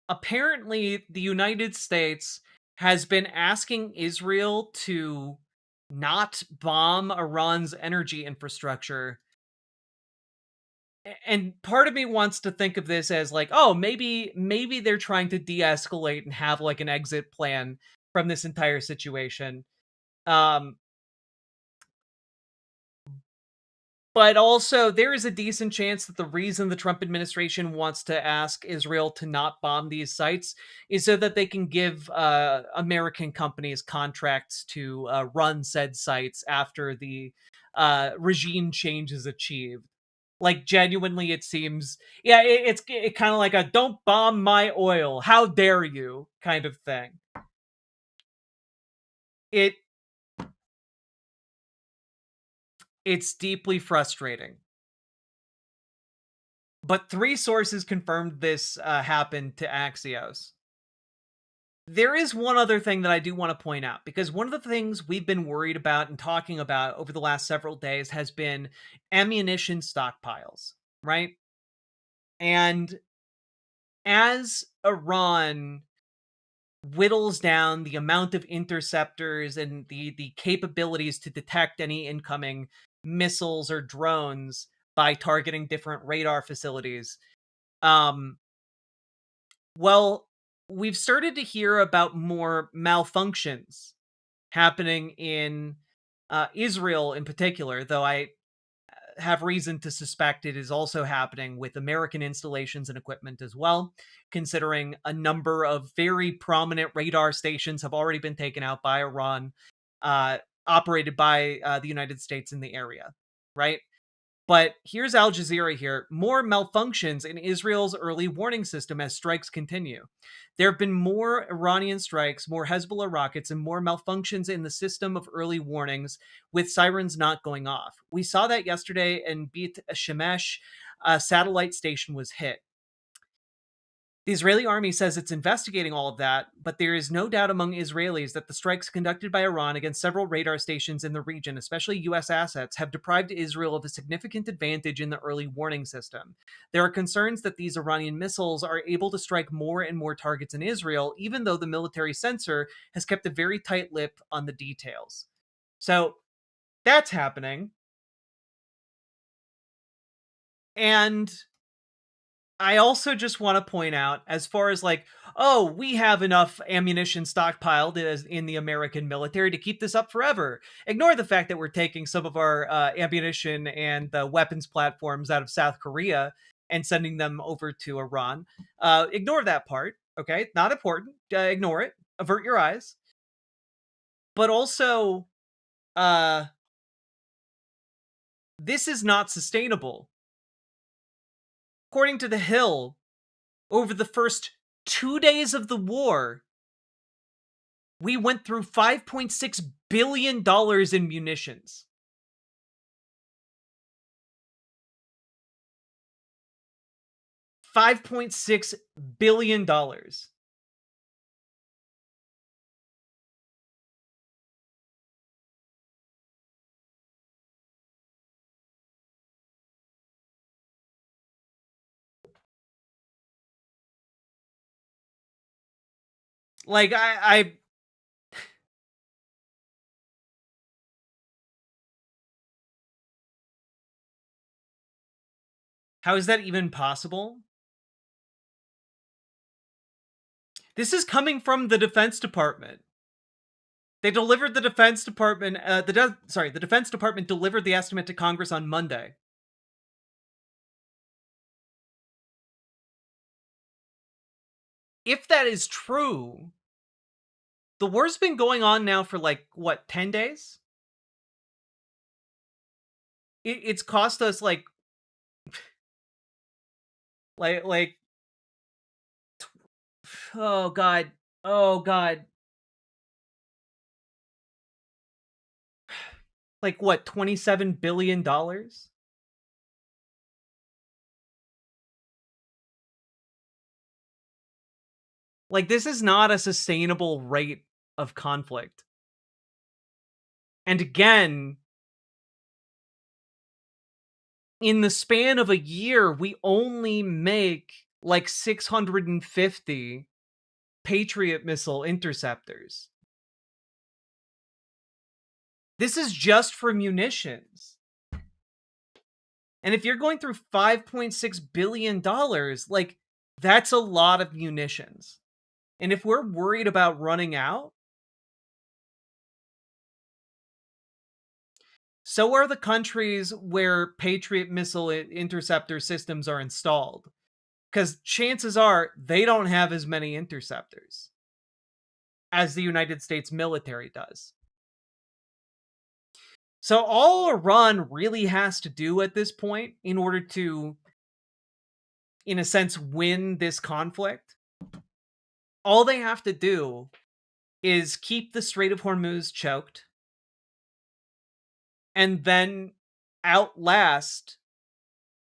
apparently the United States has been asking Israel to not bomb Iran's energy infrastructure. And part of me wants to think of this as like, oh, maybe they're trying to de-escalate and have like an exit plan from this entire situation. But also, there is a decent chance that the reason the Trump administration wants to ask Israel to not bomb these sites is so that they can give American companies contracts to run said sites after the regime change is achieved. Like, genuinely, it seems, yeah, it's kind of like a "don't bomb my oil, how dare you" kind of thing. It's deeply frustrating. But 3 sources confirmed this happened to Axios. There is one other thing that I do want to point out, because one of the things we've been worried about and talking about over the last several days has been ammunition stockpiles, right? And as Iran whittles down the amount of interceptors and the capabilities to detect any incoming missiles or drones by targeting different radar facilities, well, we've started to hear about more malfunctions happening in Israel in particular, though I have reason to suspect it is also happening with American installations and equipment as well, considering a number of very prominent radar stations have already been taken out by Iran, operated by the United States in the area, right? But here's Al Jazeera here. More malfunctions in Israel's early warning system as strikes continue. There have been more Iranian strikes, more Hezbollah rockets, and more malfunctions in the system of early warnings, with sirens not going off. We saw that yesterday in Beit Shemesh, a satellite station was hit. The Israeli army says it's investigating all of that, but there is no doubt among Israelis that the strikes conducted by Iran against several radar stations in the region, especially U.S. assets, have deprived Israel of a significant advantage in the early warning system. There are concerns that these Iranian missiles are able to strike more and more targets in Israel, even though the military censor has kept a very tight lip on the details. So that's happening. And I also just want to point out, as far as like, oh, we have enough ammunition stockpiled in the American military to keep this up forever. Ignore the fact that we're taking some of our ammunition and weapons platforms out of South Korea and sending them over to Iran. Ignore that part, okay? Not important. Ignore it. Avert your eyes. But also, this is not sustainable. According to The Hill, over the first 2 days of the war, we went through $5.6 billion in munitions. $5.6 billion. Like, I how is that even possible? This is coming from the Defense Department. They delivered the Defense Department. The Defense Department delivered the estimate to Congress on Monday. If that is true, the war's been going on now for like, what, 10 days? It's cost us like oh god, like what, $27 billion? Like, this is not a sustainable rate of conflict. And again, in the span of a year, we only make like 650 Patriot missile interceptors. This is just for munitions. And if you're going through $5.6 billion, like, that's a lot of munitions. And if we're worried about running out, so are the countries where Patriot missile interceptor systems are installed. Because chances are they don't have as many interceptors as the United States military does. So all Iran really has to do at this point in order to, in a sense, win this conflict, all they have to do is keep the Strait of Hormuz choked and then outlast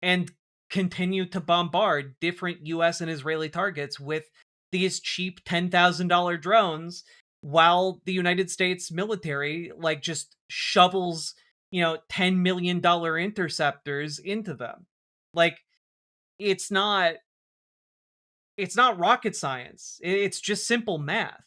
and continue to bombard different US and Israeli targets with these cheap $10,000 drones while the United States military like just shovels, $10 million interceptors into them. Like, it's not rocket science. It's just simple math.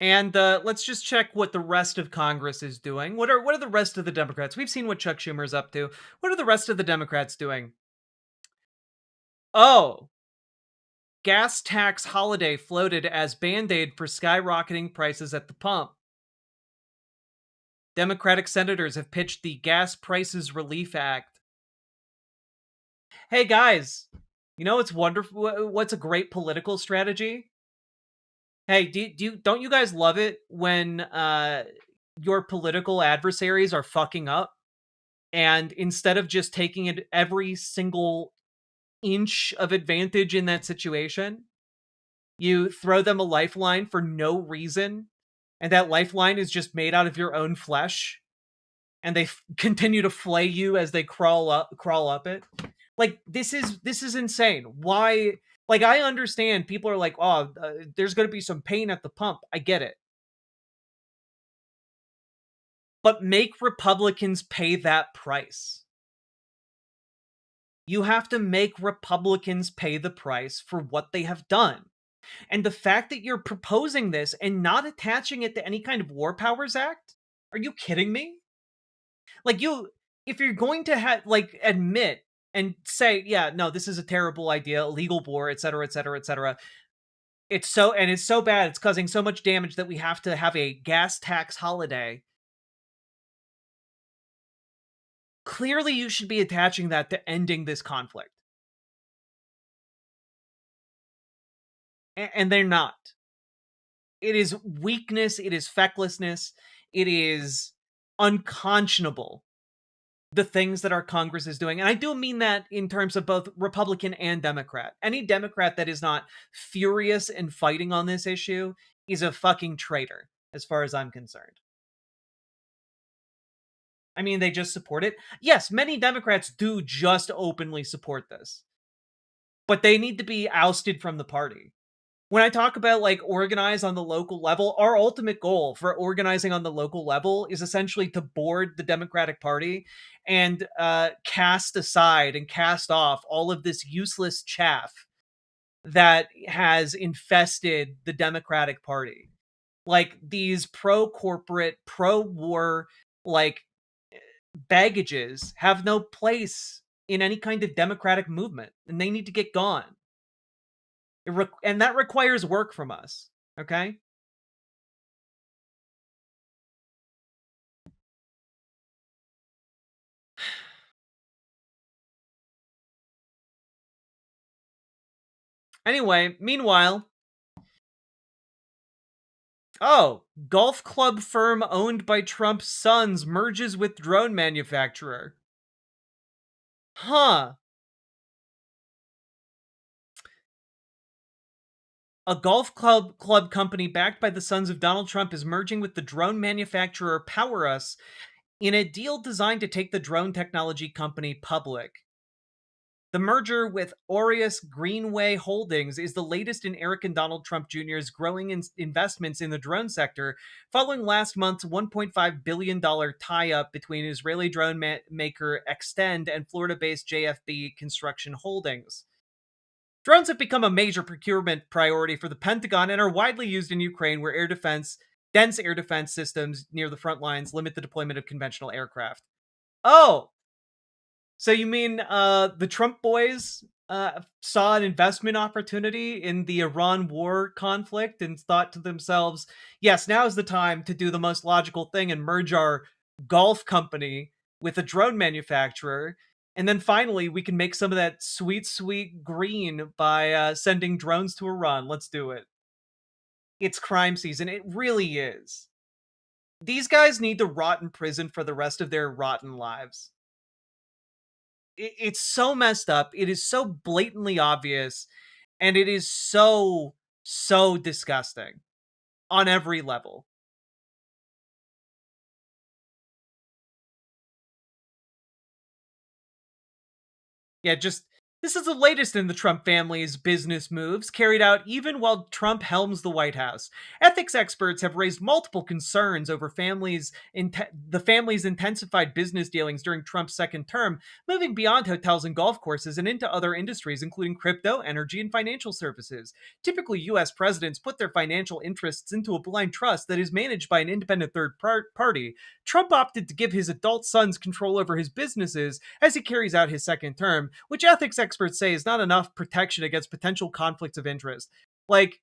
And let's just check what the rest of Congress is doing. What are the rest of the Democrats? We've seen what Chuck Schumer's up to. What are the rest of the Democrats doing? Oh, gas tax holiday floated as Band-Aid for skyrocketing prices at the pump. Democratic senators have pitched the Gas Prices Relief Act. Hey guys, it's wonderful. What's a great political strategy? Hey, don't you guys love it when your political adversaries are fucking up, and instead of just taking it every single inch of advantage in that situation, you throw them a lifeline for no reason, and that lifeline is just made out of your own flesh, and they continue to flay you as they crawl up it? Like, this is insane. Why? Like, I understand people are like, there's going to be some pain at the pump. I get it. But make Republicans pay that price. You have to make Republicans pay the price for what they have done. And the fact that you're proposing this and not attaching it to any kind of War Powers Act? Are you kidding me? Like, if you're going to admit and say, yeah, no, this is a terrible idea, illegal war, etc., etc., etc. It's so bad, it's causing so much damage that we have to have a gas tax holiday. Clearly, you should be attaching that to ending this conflict. And they're not. It is weakness, it is fecklessness, it is unconscionable, the things that our Congress is doing. And I do mean that in terms of both Republican and Democrat. Any Democrat that is not furious and fighting on this issue is a fucking traitor, as far as I'm concerned. I mean, they just support it. Yes, many Democrats do just openly support this, but they need to be ousted from the party. When I talk about organize on the local level, our ultimate goal for organizing on the local level is essentially to board the Democratic Party and cast aside and cast off all of this useless chaff that has infested the Democratic Party. Like, these pro-corporate, pro-war, like, baggages have no place in any kind of democratic movement, and they need to get gone. And that requires work from us, okay? Anyway, meanwhile, golf club firm owned by Trump's sons merges with drone manufacturer. Huh. A golf club company backed by the sons of Donald Trump is merging with the drone manufacturer Power Us in a deal designed to take the drone technology company public. The merger with Aureus Greenway Holdings is the latest in Eric and Donald Trump Jr.'s growing investments in the drone sector, following last month's $1.5 billion tie-up between Israeli drone maker Extend and Florida-based JFB Construction Holdings. Drones have become a major procurement priority for the Pentagon and are widely used in Ukraine, where dense air defense systems near the front lines limit the deployment of conventional aircraft. Oh! So you mean the Trump boys saw an investment opportunity in the Iran war conflict and thought to themselves, yes, now is the time to do the most logical thing and merge our golf company with a drone manufacturer. And then finally, we can make some of that sweet, sweet green by sending drones to Iran. Let's do it. It's crime season. It really is. These guys need to rot in prison for the rest of their rotten lives. It's so messed up. It is so blatantly obvious. And it is so, so disgusting on every level. Yeah, this is the latest in the Trump family's business moves, carried out even while Trump helms the White House. Ethics experts have raised multiple concerns over the family's intensified business dealings during Trump's second term, moving beyond hotels and golf courses and into other industries, including crypto, energy, and financial services. Typically, U.S. presidents put their financial interests into a blind trust that is managed by an independent third party. Trump opted to give his adult sons control over his businesses as he carries out his second term, which ethics experts say is not enough protection against potential conflicts of interest. Like,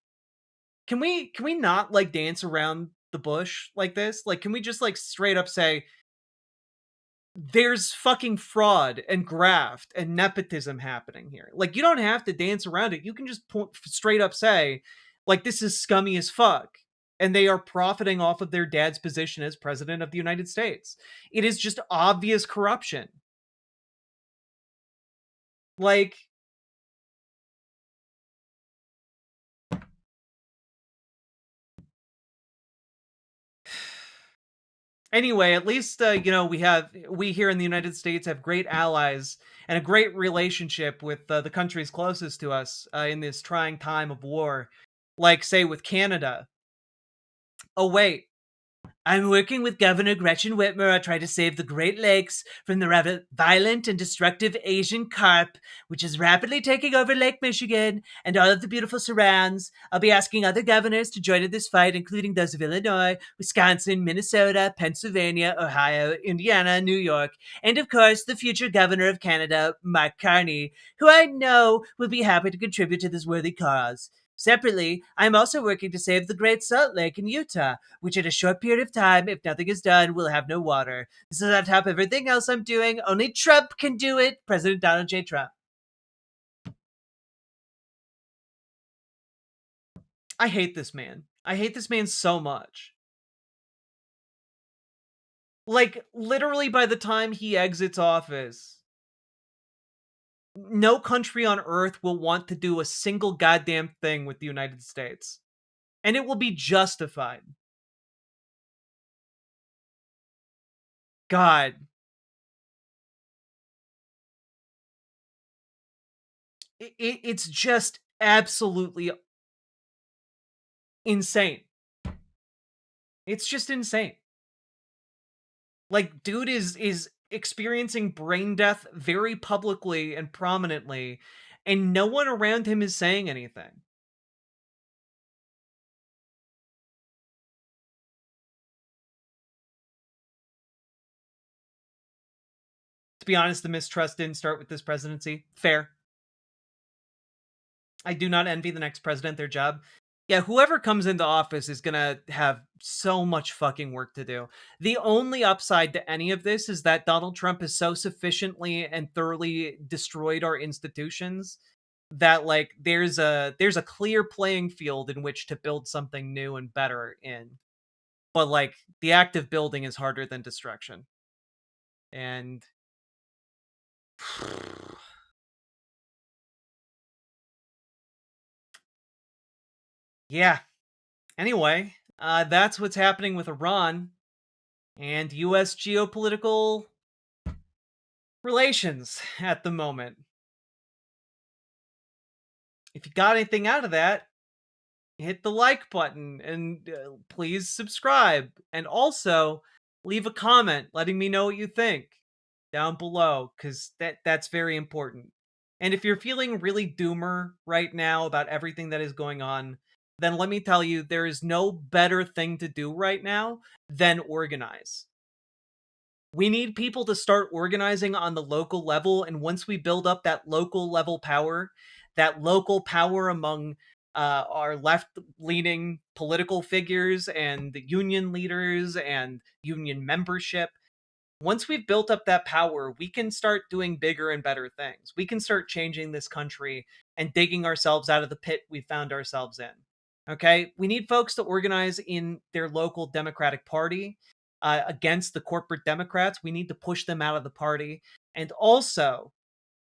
can we not like dance around the bush like this? Like, can we just like straight up say there's fucking fraud and graft and nepotism happening here? Like, you don't have to dance around it. You can just straight up say, like, this is scummy as fuck. And they are profiting off of their dad's position as president of the United States. It is just obvious corruption. Like, anyway, at least, we here in the United States have great allies and a great relationship with the countries closest to us in this trying time of war. Like, say, with Canada. Oh, wait. I'm working with Governor Gretchen Whitmer. I try to save the Great Lakes from the rather violent and destructive Asian carp, which is rapidly taking over Lake Michigan and all of the beautiful surrounds. I'll be asking other governors to join in this fight, including those of Illinois, Wisconsin, Minnesota, Pennsylvania, Ohio, Indiana, New York, and of course, the future governor of Canada, Mark Carney, who I know will be happy to contribute to this worthy cause. Separately, I'm also working to save the Great Salt Lake in Utah, which in a short period of time, if nothing is done, will have no water. This is on top of everything else I'm doing. Only Trump can do it. President Donald J. Trump. I hate this man. I hate this man so much. Like, literally by the time he exits office, no country on earth will want to do a single goddamn thing with the United States. And it will be justified. God. It's just absolutely insane. It's just insane. Like, dude is experiencing brain death very publicly and prominently, and no one around him is saying anything. be honest, the mistrust didn't start with this presidency. Fair. I do not envy the next president their job. Yeah, whoever comes into office is going to have so much fucking work to do. The only upside to any of this is that Donald Trump has so sufficiently and thoroughly destroyed our institutions that, like, there's a clear playing field in which to build something new and better in. But, like, the act of building is harder than destruction. And yeah. Anyway, that's what's happening with Iran and U.S. geopolitical relations at the moment. If you got anything out of that, hit the like button and please subscribe. And also leave a comment letting me know what you think down below, because that's very important. And if you're feeling really doomer right now about everything that is going on, then let me tell you, there is no better thing to do right now than organize. We need people to start organizing on the local level, and once we build up that local level power, that local power among our left-leaning political figures and the union leaders and union membership, once we've built up that power, we can start doing bigger and better things. We can start changing this country and digging ourselves out of the pit we found ourselves in. Okay? We need folks to organize in their local Democratic Party against the corporate Democrats. We need to push them out of the party. And also,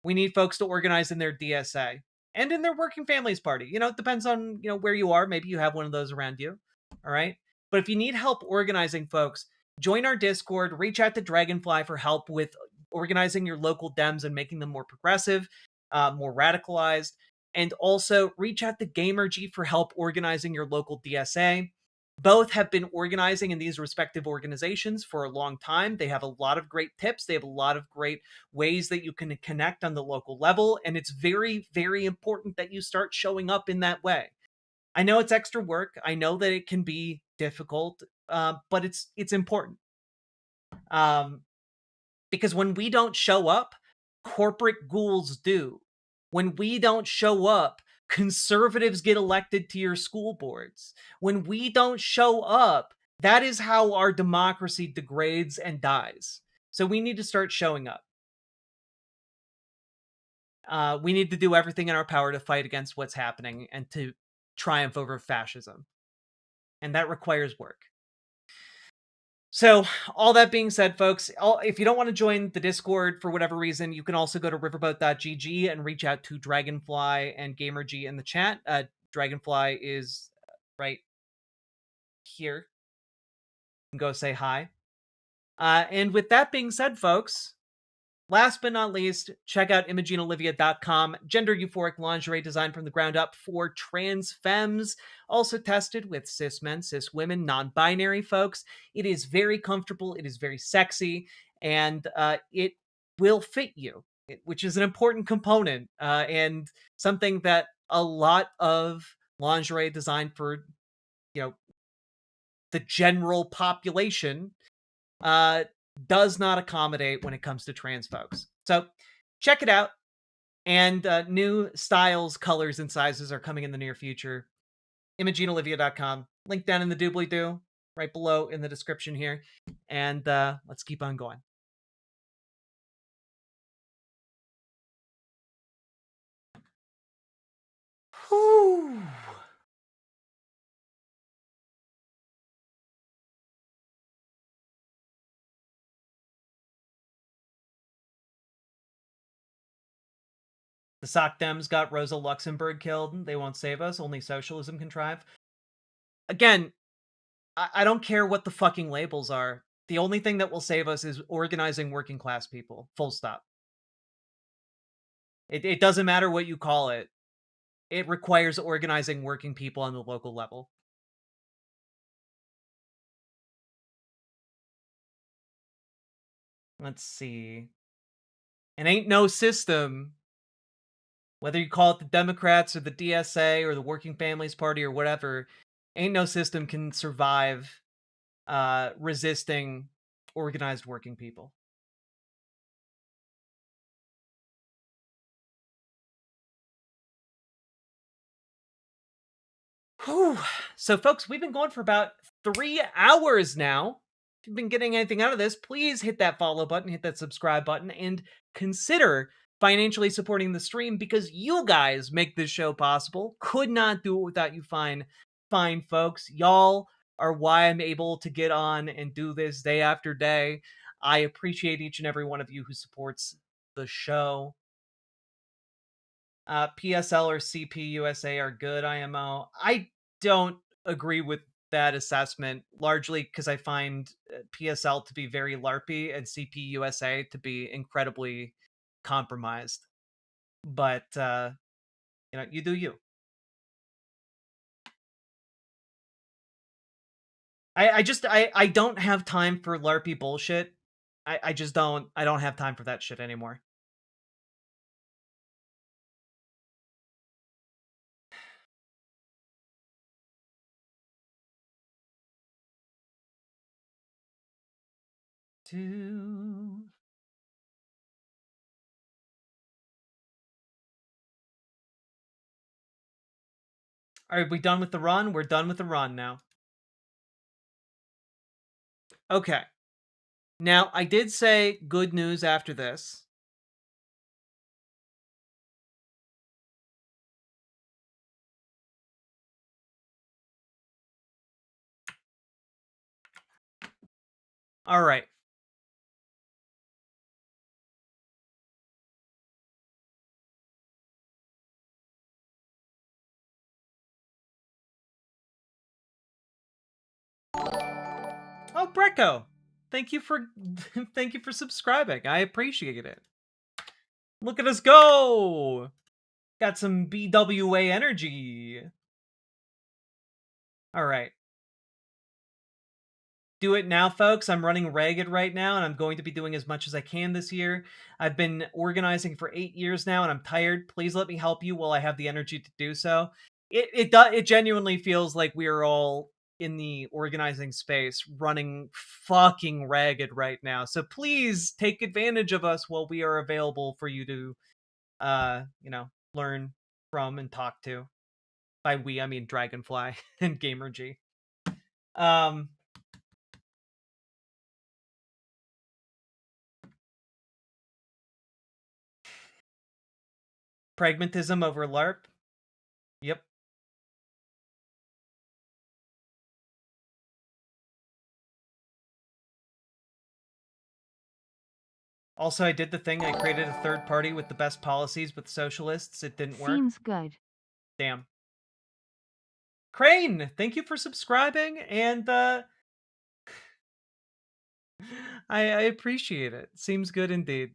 we need folks to organize in their DSA and in their Working Families Party. You know, it depends on, you know, where you are. Maybe you have one of those around you. All right? But if you need help organizing, folks, join our Discord, reach out to Dragonfly for help with organizing your local Dems and making them more progressive, more radicalized. And also reach out to Gamergy for help organizing your local DSA. Both have been organizing in these respective organizations for a long time. They have a lot of great tips. They have a lot of great ways that you can connect on the local level. And it's very, very important that you start showing up in that way. I know it's extra work. I know that it can be difficult, but it's important. Because when we don't show up, corporate ghouls do. When we don't show up, conservatives get elected to your school boards. When we don't show up, that is how our democracy degrades and dies. So we need to start showing up. We need to do everything in our power to fight against what's happening and to triumph over fascism. And that requires work. So, all that being said, folks, if you don't want to join the Discord for whatever reason, you can also go to riverboat.gg and reach out to Dragonfly and Gamergy in the chat. Dragonfly is right here. You can go say hi. And with that being said, folks, last but not least, check out ImogeneOlivia.com. Gender euphoric lingerie designed from the ground up for trans femmes. Also tested with cis men, cis women, non-binary folks. It is very comfortable. It is very sexy. And it will fit you, which is an important component. And something that a lot of lingerie designed for, you know, the general population does not accommodate when it comes to trans folks. So check it out. And new styles, colors, and sizes are coming in the near future. ImogeneOlivia.com. Link down in the doobly-doo, right below in the description here. And let's keep on going. Whew. The sock Dems got Rosa Luxemburg killed. They won't save us. Only socialism can thrive. Again, I don't care what the fucking labels are. The only thing that will save us is organizing working class people. Full stop. It doesn't matter what you call it. It requires organizing working people on the local level. Let's see. And ain't no system, whether you call it the Democrats or the DSA or the Working Families Party or whatever, ain't no system can survive resisting organized working people. Whew. So, folks, we've been going for about 3 hours now. If you've been getting anything out of this, please hit that follow button, hit that subscribe button, and consider financially supporting the stream because you guys make this show possible. Could not do it without you fine folks. Y'all are why I'm able to get on and do this day after day. I appreciate each and every one of you who supports the show. PSL or CPUSA are good, IMO. I don't agree with that assessment, largely because I find PSL to be very LARPy and CPUSA to be incredibly compromised. But, you do you. I don't have time for LARPy bullshit. I just don't. I don't have time for that shit anymore. Are we done with the run? We're done with the run now. Okay. Now, I did say good news after this. All right. Oh, Brecco. Thank you for subscribing. I appreciate it. Look at us go. Got some BWA energy. All right. Do it now, folks. I'm running ragged right now, and I'm going to be doing as much as I can this year. I've been organizing for 8 years now, and I'm tired. Please let me help you while I have the energy to do so. It genuinely feels like we are all in the organizing space running fucking ragged right now. So please take advantage of us while we are available for you to, learn from and talk to. By we, I mean Dragonfly and GamerG. Pragmatism over LARP. Yep. Also, I did the thing. I created a third party with the best policies with socialists. It didn't work. Seems good. Damn. Crane, thank you for subscribing, and I appreciate it. Seems good indeed.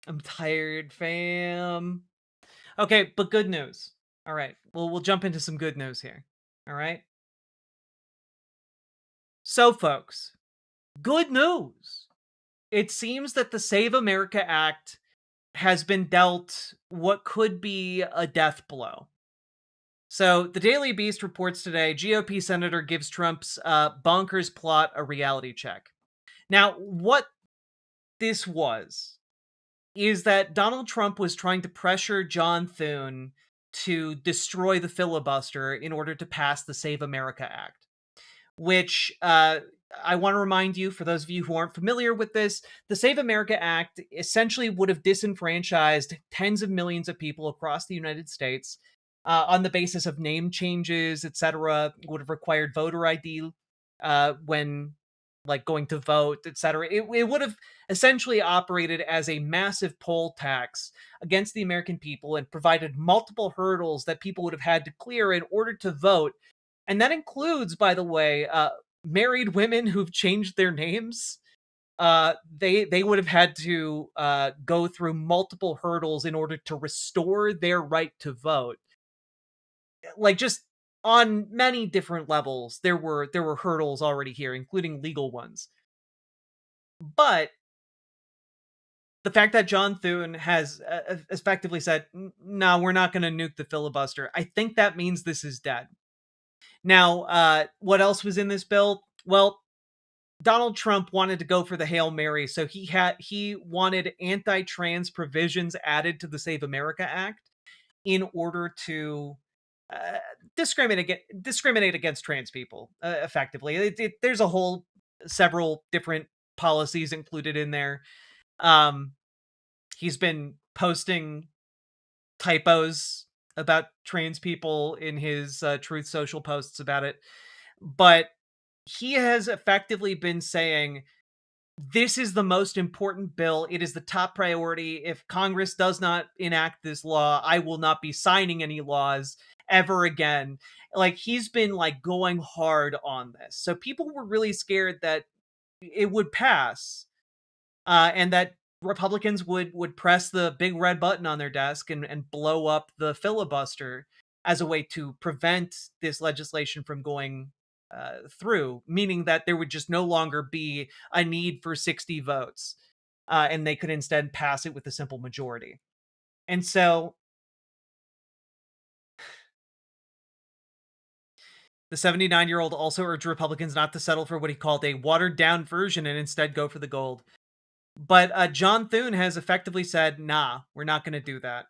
I'm tired, fam. Okay, but good news. All right, we'll jump into some good news here. All right. So, folks, good news. It seems that the Save America Act has been dealt what could be a death blow. So, the Daily Beast reports today, GOP senator gives Trump's bonkers plot a reality check. Now, what this is that Donald Trump was trying to pressure John Thune to destroy the filibuster in order to pass the Save America Act, which I want to remind you, for those of you who aren't familiar with this, the Save America Act essentially would have disenfranchised tens of millions of people across the United States on the basis of name changes, etc. Would have required voter ID when going to vote, etc. It would have essentially operated as a massive poll tax against the American people and provided multiple hurdles that people would have had to clear in order to vote. And that includes, by the way, married women who've changed their names. They would have had to go through multiple hurdles in order to restore their right to vote. Just on many different levels, there were hurdles already here, including legal ones. But the fact that John Thune has effectively said, no, we're not going to nuke the filibuster, I think that means this is dead. Now, what else was in this bill? Well, Donald Trump wanted to go for the Hail Mary, so he wanted anti-trans provisions added to the Save America Act in order to discriminate against trans people, effectively. There's a whole several different policies included in there. He's been posting typos about trans people in his Truth Social posts about it, but he has effectively been saying, this is the most important bill. It is the top priority. If Congress does not enact this law, I will not be signing any laws ever again. Like, he's been like going hard on this. So people were really scared that it would pass, and that Republicans would press the big red button on their desk and blow up the filibuster as a way to prevent this legislation from going through, meaning that there would just no longer be a need for 60 votes, and they could instead pass it with a simple majority. And so the 79-year-old also urged Republicans not to settle for what he called a watered-down version and instead go for the gold. But John Thune has effectively said, nah, we're not going to do that.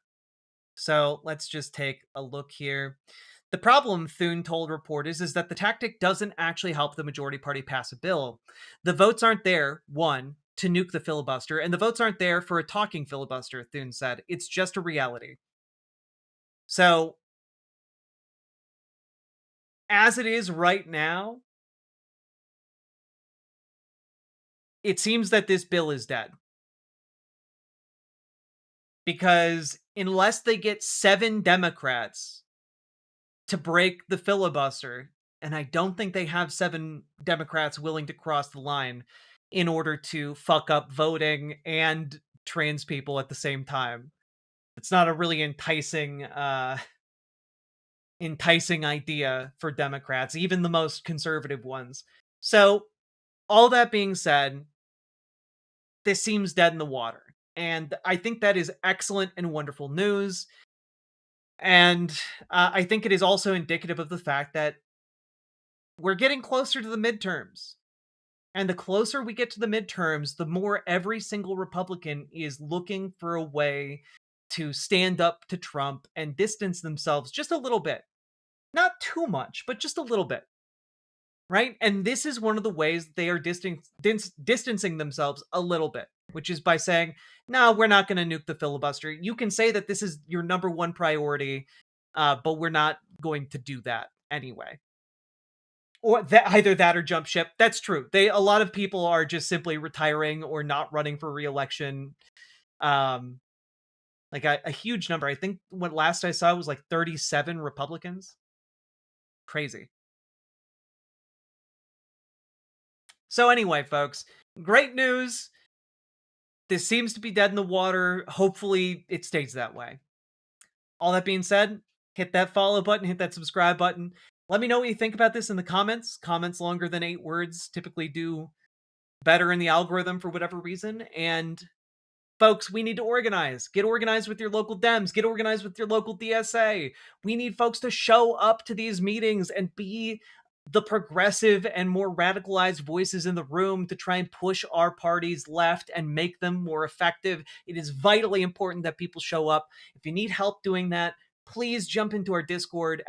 So let's just take a look here. The problem, Thune told reporters, is that the tactic doesn't actually help the majority party pass a bill. The votes aren't there, one, to nuke the filibuster, and the votes aren't there for a talking filibuster, Thune said. It's just a reality. So, as it is right now, it seems that this bill is dead. Because unless they get 7 Democrats to break the filibuster, and I don't think they have 7 Democrats willing to cross the line in order to fuck up voting and trans people at the same time. It's not a really enticing idea for Democrats, even the most conservative ones. So, all that being said, this seems dead in the water. And I think that is excellent and wonderful news. And I think it is also indicative of the fact that we're getting closer to the midterms. And the closer we get to the midterms, the more every single Republican is looking for a way to stand up to Trump and distance themselves just a little bit. Not too much, but just a little bit. Right? And this is one of the ways they are distancing themselves a little bit, which is by saying, no, we're not going to nuke the filibuster. You can say that this is your number one priority, but we're not going to do that anyway. Or either that or jump ship. That's true. A lot of people are just simply retiring or not running for re-election. Like a huge number. I think what last I saw was like 37 Republicans. Crazy. So anyway, folks, great news. This seems to be dead in the water. Hopefully it stays that way. All that being said, hit that follow button, hit that subscribe button. Let me know what you think about this in the comments. Comments longer than 8 words typically do better in the algorithm for whatever reason. And folks, we need to organize. Get organized with your local Dems. Get organized with your local DSA. We need folks to show up to these meetings and be the progressive and more radicalized voices in the room to try and push our parties left and make them more effective. It is vitally important that people show up. If you need help doing that, please jump into our Discord,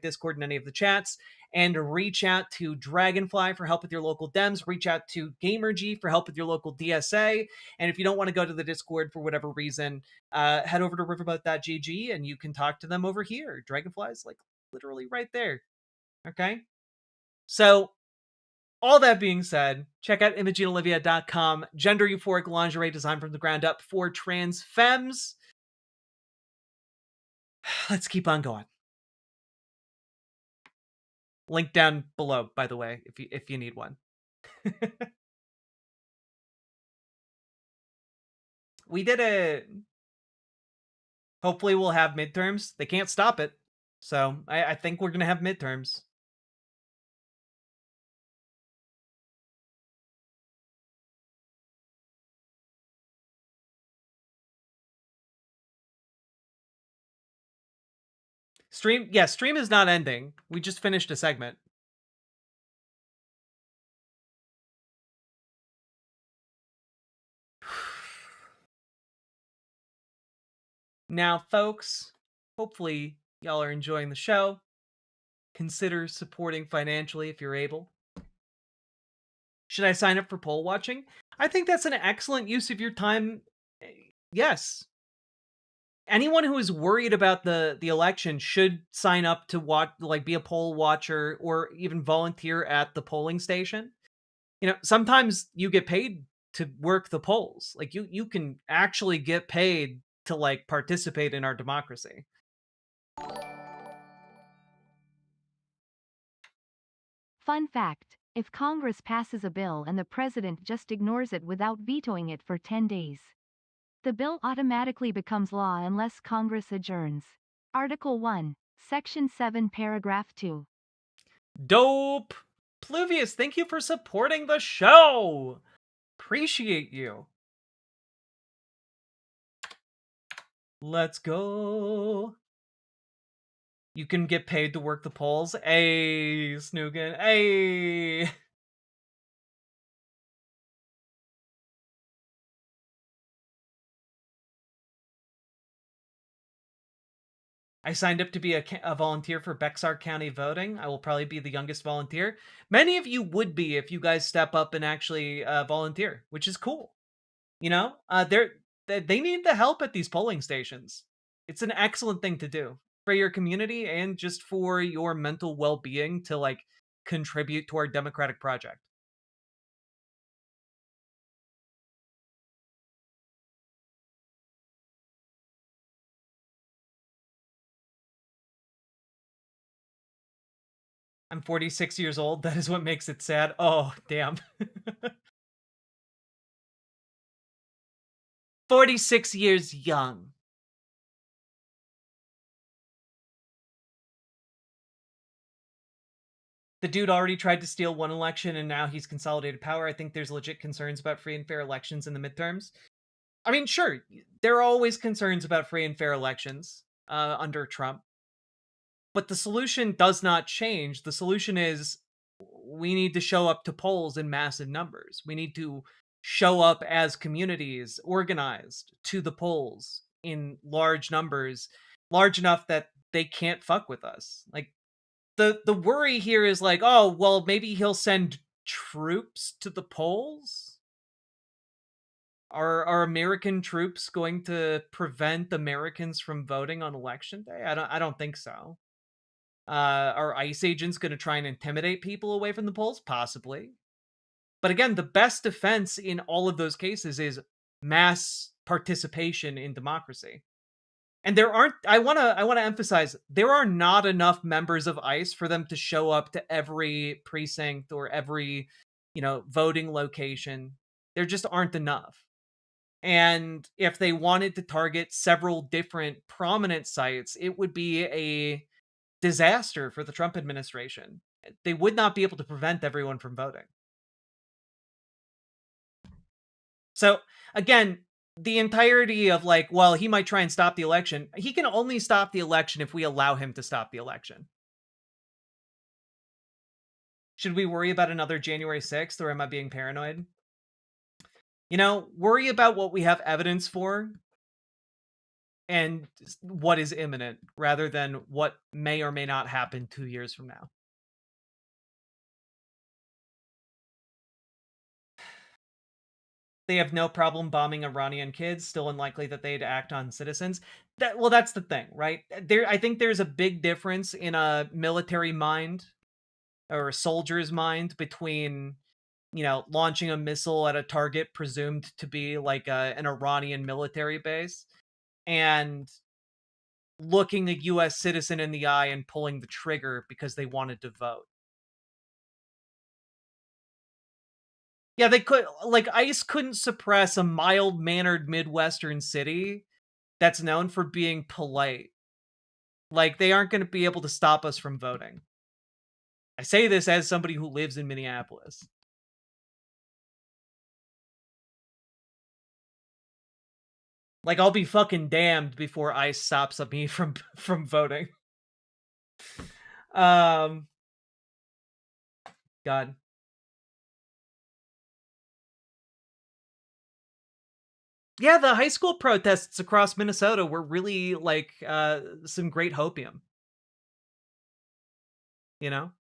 !Discord in any of the chats, and reach out to Dragonfly for help with your local Dems. Reach out to GamerG for help with your local DSA. And if you don't want to go to the Discord for whatever reason, head over to riverboat.gg and you can talk to them over here. Dragonfly's like literally right there. Okay? So, all that being said, check out ImogeneOlivia.com. Gender euphoric lingerie designed from the ground up for trans femmes. Let's keep on going. Link down below, by the way, if you need one. We did it. Hopefully we'll have midterms. They can't stop it. So I think we're going to have midterms. Stream is not ending. We just finished a segment. Now, folks, hopefully y'all are enjoying the show. Consider supporting financially if you're able. Should I sign up for poll watching? I think that's an excellent use of your time. Yes. Anyone who is worried about the election should sign up to watch, like, be a poll watcher or even volunteer at the polling station. You know, sometimes you get paid to work the polls. Like, you can actually get paid to, like, participate in our democracy. Fun fact, if Congress passes a bill and the president just ignores it without vetoing it for 10 days, the bill automatically becomes law unless Congress adjourns. Article 1, Section 7, Paragraph 2. Dope! Pluvius, thank you for supporting the show! Appreciate you. Let's go. You can get paid to work the polls. Hey, Snoogan. Hey! I signed up to be a volunteer for Bexar County voting. I will probably be the youngest volunteer. Many of you would be if you guys step up and actually volunteer, which is cool. You know, they need the help at these polling stations. It's an excellent thing to do for your community and just for your mental well-being to, like, contribute to our democratic project. I'm 46 years old. That is what makes it sad. Oh, damn. 46 years young. The dude already tried to steal one election and now he's consolidated power. I think there's legit concerns about free and fair elections in the midterms. I mean, sure, there are always concerns about free and fair elections under Trump. But the solution does not change. The solution is we need to show up to polls in massive numbers. We need to show up as communities organized to the polls in large numbers, large enough that they can't fuck with us. Like, the worry here is like, oh, well, maybe he'll send troops to the polls? Are American troops going to prevent Americans from voting on election day? I don't think so. Are ICE agents going to try and intimidate people away from the polls? Possibly. But again, the best defense in all of those cases is mass participation in democracy. And there aren't, I want to emphasize, there are not enough members of ICE for them to show up to every precinct or every, voting location. There just aren't enough. And if they wanted to target several different prominent sites, it would be a disaster for the Trump administration. They would not be able to prevent everyone from voting. So again, the entirety of like, well, he might try and stop the election. He can only stop the election if we allow him to stop the election. Should we worry about another January 6th, or am I being paranoid? Worry about what we have evidence for and what is imminent rather than what may or may not happen 2 years from now. They have no problem bombing Iranian kids, still unlikely that they'd act on citizens. That's the thing, right? I think there's a big difference in a military mind or a soldier's mind between, launching a missile at a target presumed to be like an Iranian military base and looking a U.S. citizen in the eye and pulling the trigger because they wanted to vote. Yeah, they could, like, ICE couldn't suppress a mild-mannered Midwestern city that's known for being polite Like, they aren't going to be able to stop us from voting. I say this as somebody who lives in Minneapolis. Like, I'll be fucking damned before ICE stops me from voting. God. Yeah, the high school protests across Minnesota were really, like, some great hopium. You know?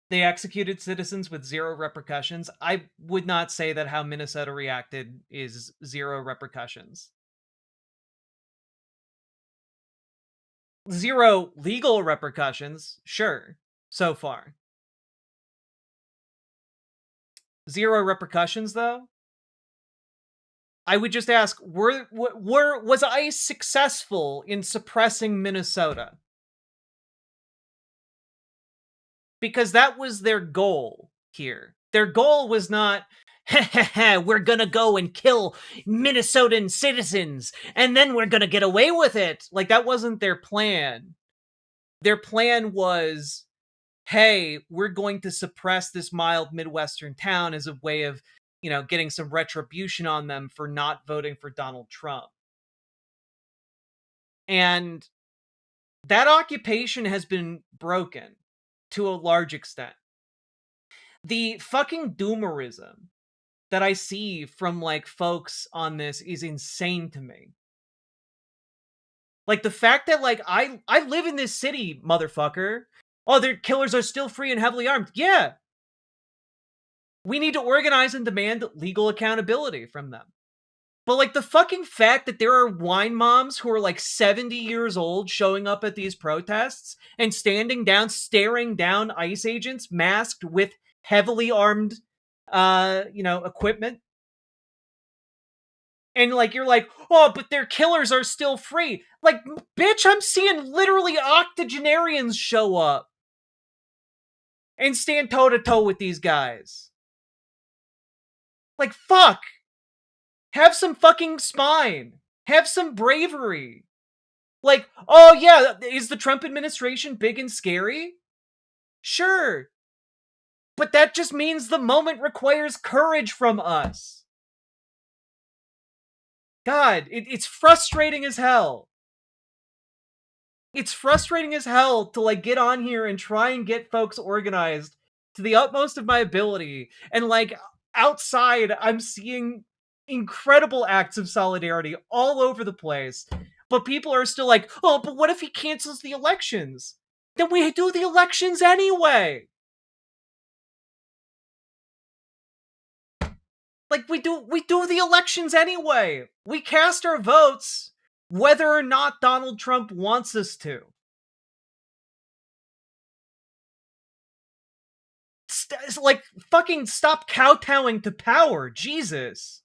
They executed citizens with zero repercussions. I would not say that how Minnesota reacted is zero repercussions. Zero legal repercussions, sure, so far. Zero repercussions, though? I would just ask, was ICE successful in suppressing Minnesota? Because that was their goal here. Their goal was not, we're gonna go and kill Minnesotan citizens, and then we're gonna get away with it. Like, that wasn't their plan. Their plan was, hey, we're going to suppress this mild Midwestern town as a way of, you know, getting some retribution on them for not voting for Donald Trump. And that occupation has been broken to a large extent. The fucking doomerism that I see from, like, folks on this is insane to me. Like, the fact that, like, I live in this city, motherfucker. Oh, their killers are still free and heavily armed. Yeah. We need to organize and demand legal accountability from them. But, like, the fucking fact that there are wine moms who are, like, 70 years old showing up at these protests and standing down, staring down ICE agents masked with heavily armed, equipment. And, like, you're like, oh, but their killers are still free. Like, bitch, I'm seeing literally octogenarians show up and stand toe-to-toe with these guys. Like, fuck. Have some fucking spine. Have some bravery. Like, oh yeah, is the Trump administration big and scary? Sure. But that just means the moment requires courage from us. God, it's frustrating as hell. It's frustrating as hell to, like, get on here and try and get folks organized to the utmost of my ability. And, like, outside, I'm seeing incredible acts of solidarity all over the place. But people are still like, oh, but what if he cancels the elections? Then we do the elections anyway. Like, we do the elections anyway. We cast our votes whether or not Donald Trump wants us to. Like, fucking stop kowtowing to power, Jesus.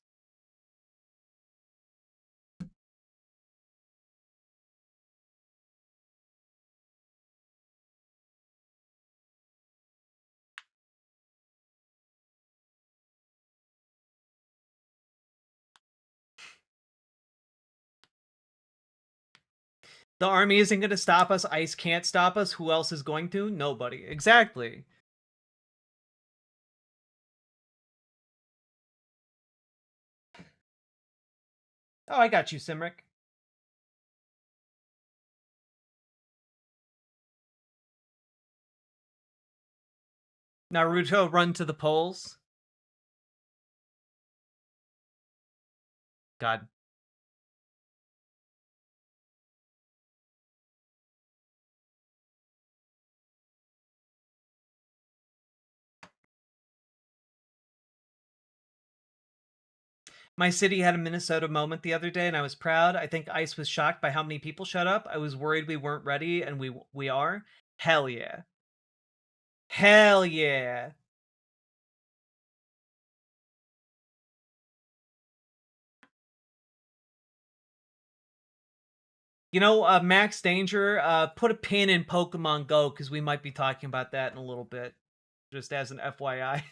The army isn't going to stop us. ICE can't stop us. Who else is going to? Nobody. Exactly. Oh, I got you, Simric. Naruto, run to the polls. God. My city had a Minnesota moment the other day, and I was proud. I think ICE was shocked by how many people showed up. I was worried we weren't ready, and we are. Hell yeah. Hell yeah. You know, Max Danger, put a pin in Pokemon Go, because we might be talking about that in a little bit. Just as an FYI.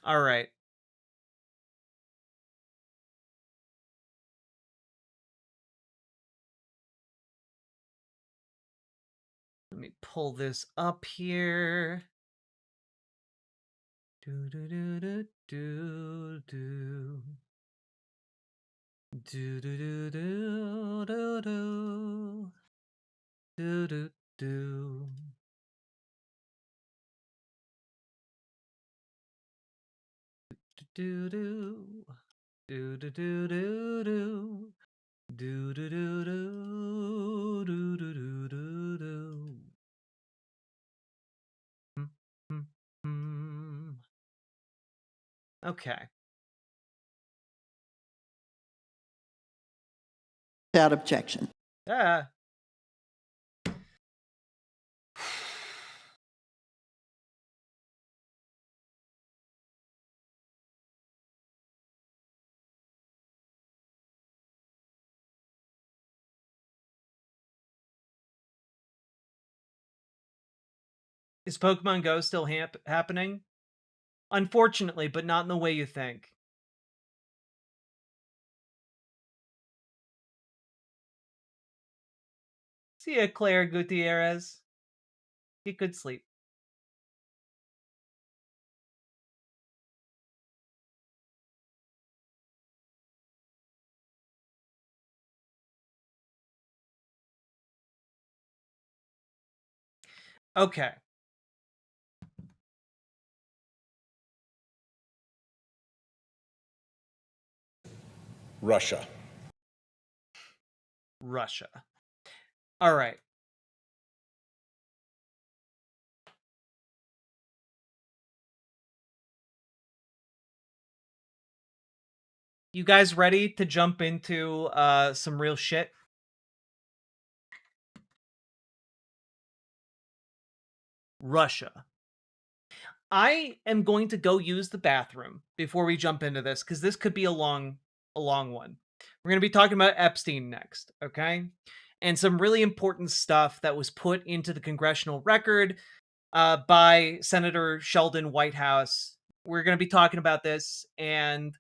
All right. me pull this up here. Do do do do do do. Do do do do do do. Do do do. Do do do do do do do do do do do do do do do do. Okay. Without objection. Yeah. Is Pokemon Go still happening? Unfortunately, but not in the way you think. See ya, Claire Gutierrez. Get good sleep. Okay. Russia. Russia. All right. You guys ready to jump into some real shit? Russia. I am going to go use the bathroom before we jump into this, because this could be a long one. We're going to be talking about Epstein next, okay? And some really important stuff that was put into the congressional record by Senator Sheldon Whitehouse. We're going to be talking about this, and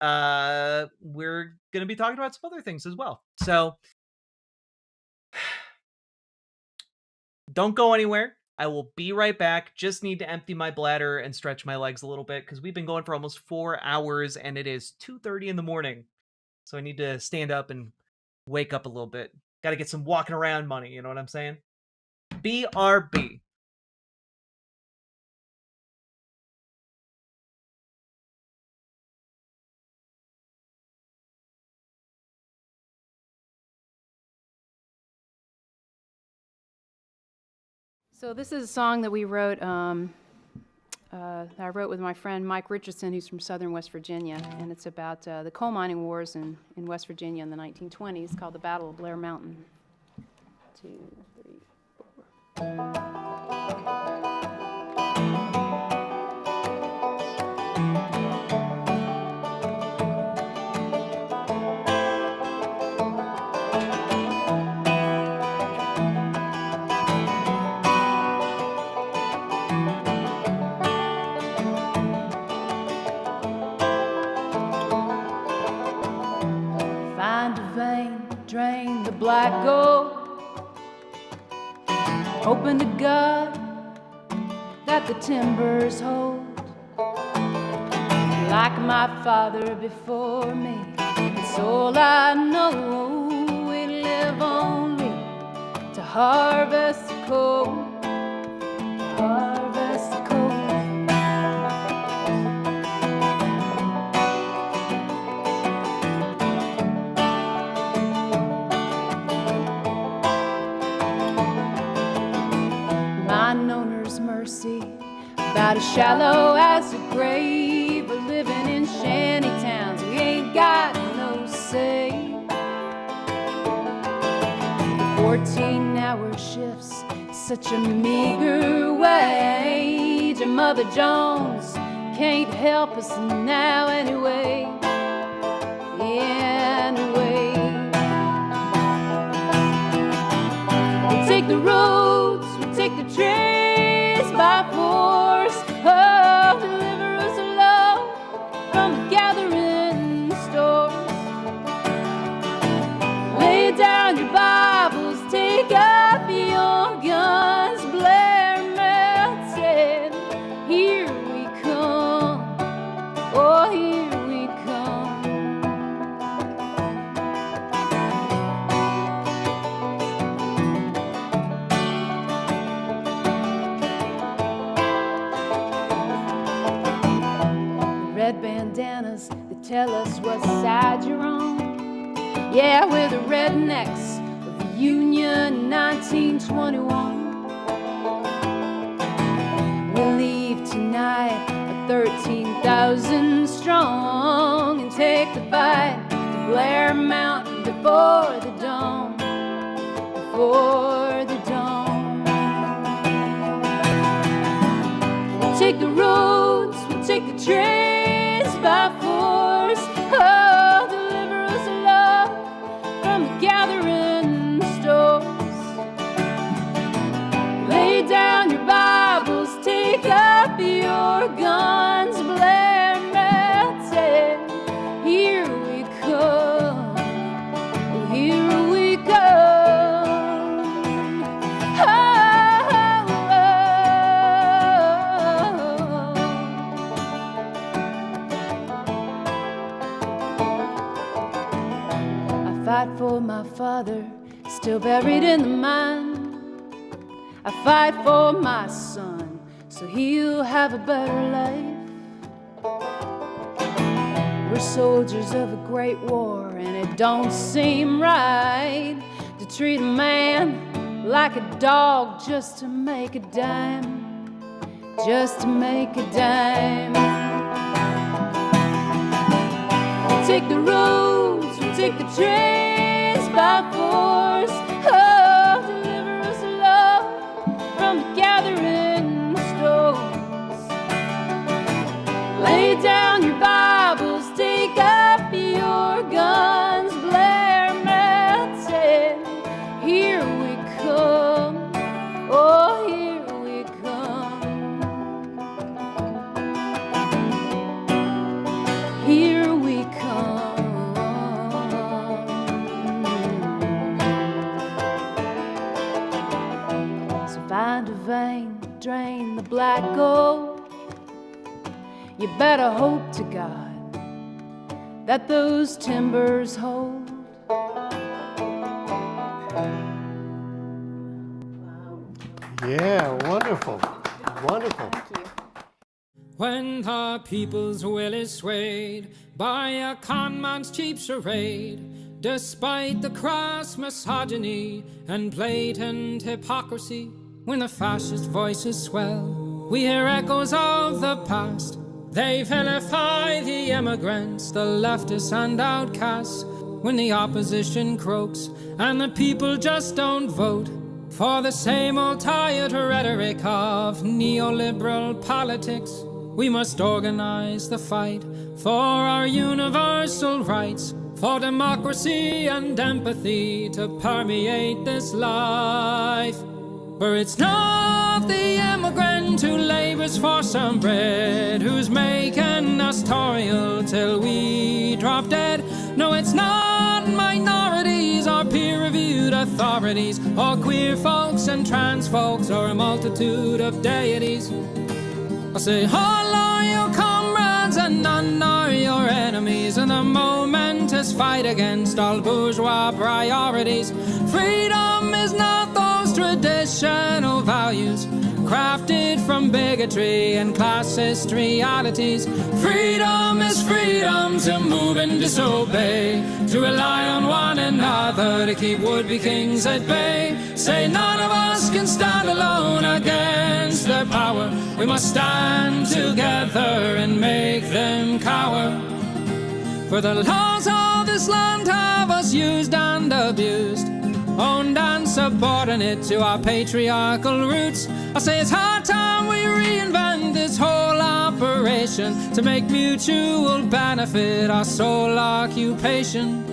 we're going to be talking about some other things as well. So don't go anywhere. I will be right back. Just need to empty my bladder and stretch my legs a little bit, because we've been going for almost 4 hours and it is 2:30 in the morning. So I need to stand up and wake up a little bit. Got to get some walking around money, you know what I'm saying? BRB. So this is a song that we wrote, that I wrote with my friend Mike Richardson, who's from southern West Virginia, and it's about the coal mining wars in West Virginia in the 1920s, called the Battle of Blair Mountain. 2, 3, 4. Drain the black gold, hoping to God that the timbers hold. Like my father before me, it's all I know. We live only to harvest the coal, harvest the coal. Mercy, about as shallow as a grave. We're living in shanty towns, we ain't got no say. The 14-hour shifts, such a meager wage. And Mother Jones can't help us now anyway. Anyway, we'll take the roads, we'll take the trains by force. Oh, deliver us alone from the gathering stores. Lay down your Bibles, take up your guns. that tell us what side you're on. Yeah, we're the rednecks of the Union 1921. We'll leave tonight at 13,000 strong and take the fight to Blair Mountain before the dawn. Before the dawn. We'll take the roads, we'll take the trains by force. Oh, deliver us love from the gathering stores. Lay down your Bibles, take up your guns, Blair Mountain. Here we come, oh, here we come. Fight for my father, still buried in the mine. I fight for my son, so he'll have a better life. We're soldiers of a great war, and it don't seem right to treat a man like a dog just to make a dime. Just to make a dime. We'll take the roads, we'll take the trains by force. Oh, deliver us love from the gathering stores. Lay down your Bibles, take up your guns, Blair Mountain. Here we come, oh, here we come. Here we come. Find a vein, drain the black gold. You better hope to God that those timbers hold. Yeah, wonderful. Wonderful. Thank you. When the people's will is swayed by a con man's cheap charade, despite the crass misogyny and blatant hypocrisy, when the fascist voices swell, we hear echoes of the past. They vilify the immigrants, the leftists and outcasts. When the opposition croaks and the people just don't vote for the same old tired rhetoric of neoliberal politics, we must organize the fight for our universal rights, for democracy and empathy to permeate this life. For it's not the immigrant who labors for some bread, who's making us toil till we drop dead. No, it's not minorities or peer-reviewed authorities, or queer folks and trans folks, or a multitude of deities. I say, all are your comrades and none are your enemies, in the momentous fight against all bourgeois priorities. Freedom is not those traditional values crafted from bigotry and classist realities. Freedom is freedom to move and disobey, to rely on one another to keep would-be kings at bay. Say none of us can stand alone against their power. We must stand together and make them cower. For the laws of this land have us used and abused, owned and subordinate to our patriarchal roots. I say it's high time we reinvent this whole operation to make mutual benefit our sole occupation.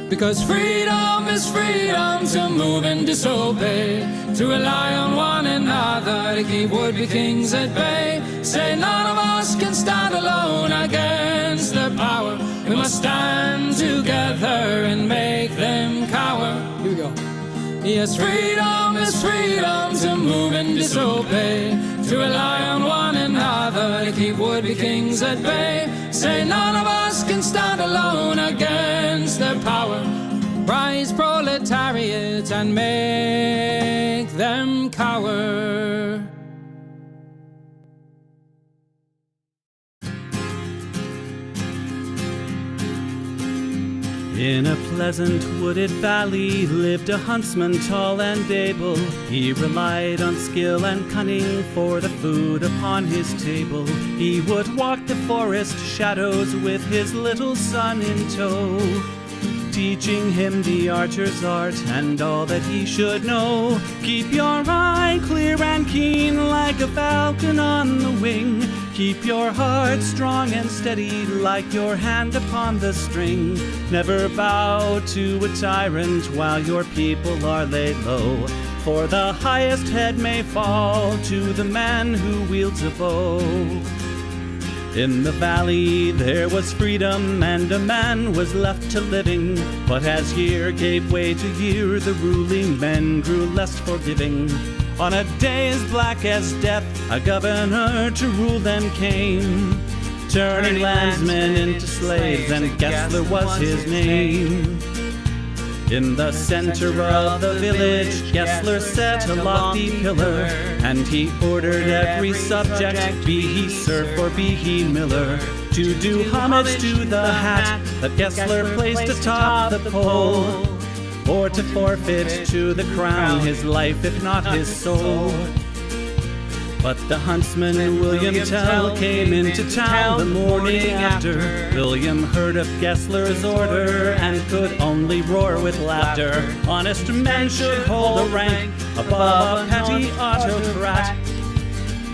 Because freedom is freedom to move and disobey, to rely on one another to keep would-be kings at bay. Say none of us can stand alone against their power. We must stand together and make them cower. Here we go. Yes, freedom is freedom to move and disobey, to rely on one another to keep would-be kings at bay. Say none of us can stand alone against their power. Rise, proletariat, and make them cower. In a pleasant wooded valley lived a huntsman tall and able. He relied on skill and cunning for the food upon his table. He would walk the forest shadows with his little son in tow, teaching him the archer's art and all that he should know. Keep your eye clear and keen like a falcon on the wing. Keep your heart strong and steady like your hand upon the string. Never bow to a tyrant while your people are laid low, for the highest head may fall to the man who wields a bow. In the valley there was freedom and a man was left to living, but as year gave way to year the ruling men grew less forgiving. On a day as black as death a governor to rule them came, turning landsmen into slaves, and Gessler was his name. In the center of the village Gessler set a lofty pillar, and he ordered every subject, be he serf or be he miller, to do homage to the hat that Gessler placed atop the pole, or to forfeit to the crown his life if not his soul. But the huntsman William Tell came into town the morning after. William heard of Gessler's order and could only roar with laughter. Honest men should hold a rank above a petty autocrat.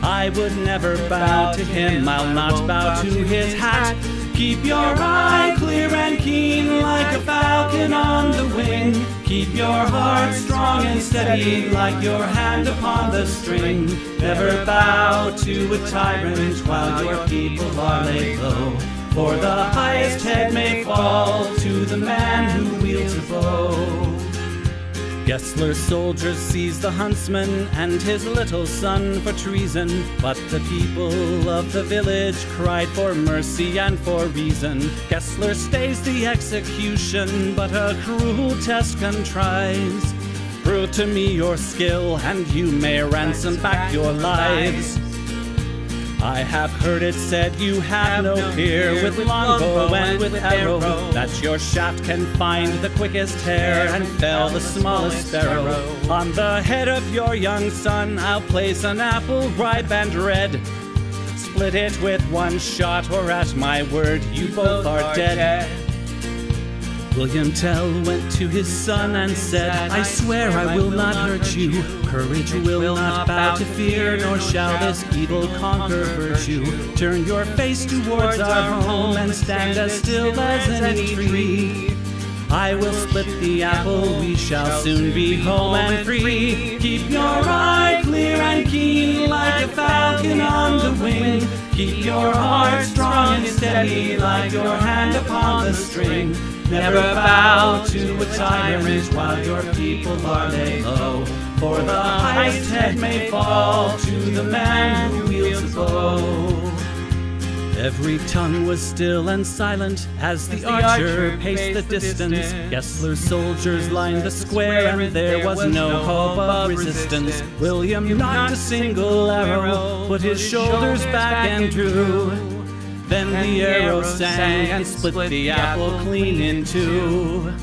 I would never bow to him, I'll not bow to his hat. Keep your eye clear and keen like a falcon on the wing. Keep your heart strong and steady like your hand upon the string. Never bow to a tyrant while your people are laid low, for the highest head may fall to the man who wields a bow. Gessler's soldiers seized the huntsman and his little son for treason, but the people of the village cried for mercy and for reason. Gessler stays the execution, but a cruel test contrives. Prove to me your skill, and you may ransom back your lives. I have heard it said you have no fear with longbow and with arrow, that your shaft can find the quickest hare and fell the smallest sparrow. On the head of your young son I'll place an apple ripe and red. Split it with one shot, or at my word you both are dead. William Tell went to his son and said, I swear I will not hurt you. Courage will not bow to fear, nor shall this evil conquer virtue. Turn your face towards our home and stand as still as any tree. I will split the apple, we shall soon be home and free. Keep your eye clear and keen like a falcon on the wing. Keep your heart strong and steady like your hand upon the string. Never bow to a tyrant while your people are laid low, for the highest head may fall to the man who wields a bow. Every tongue was still and silent as the archer paced the distance. Gessler's soldiers lined the square, and there was no hope of resistance. William knocked a single arrow, put his shoulders back and drew. Then the arrow sang and split the apple clean in two.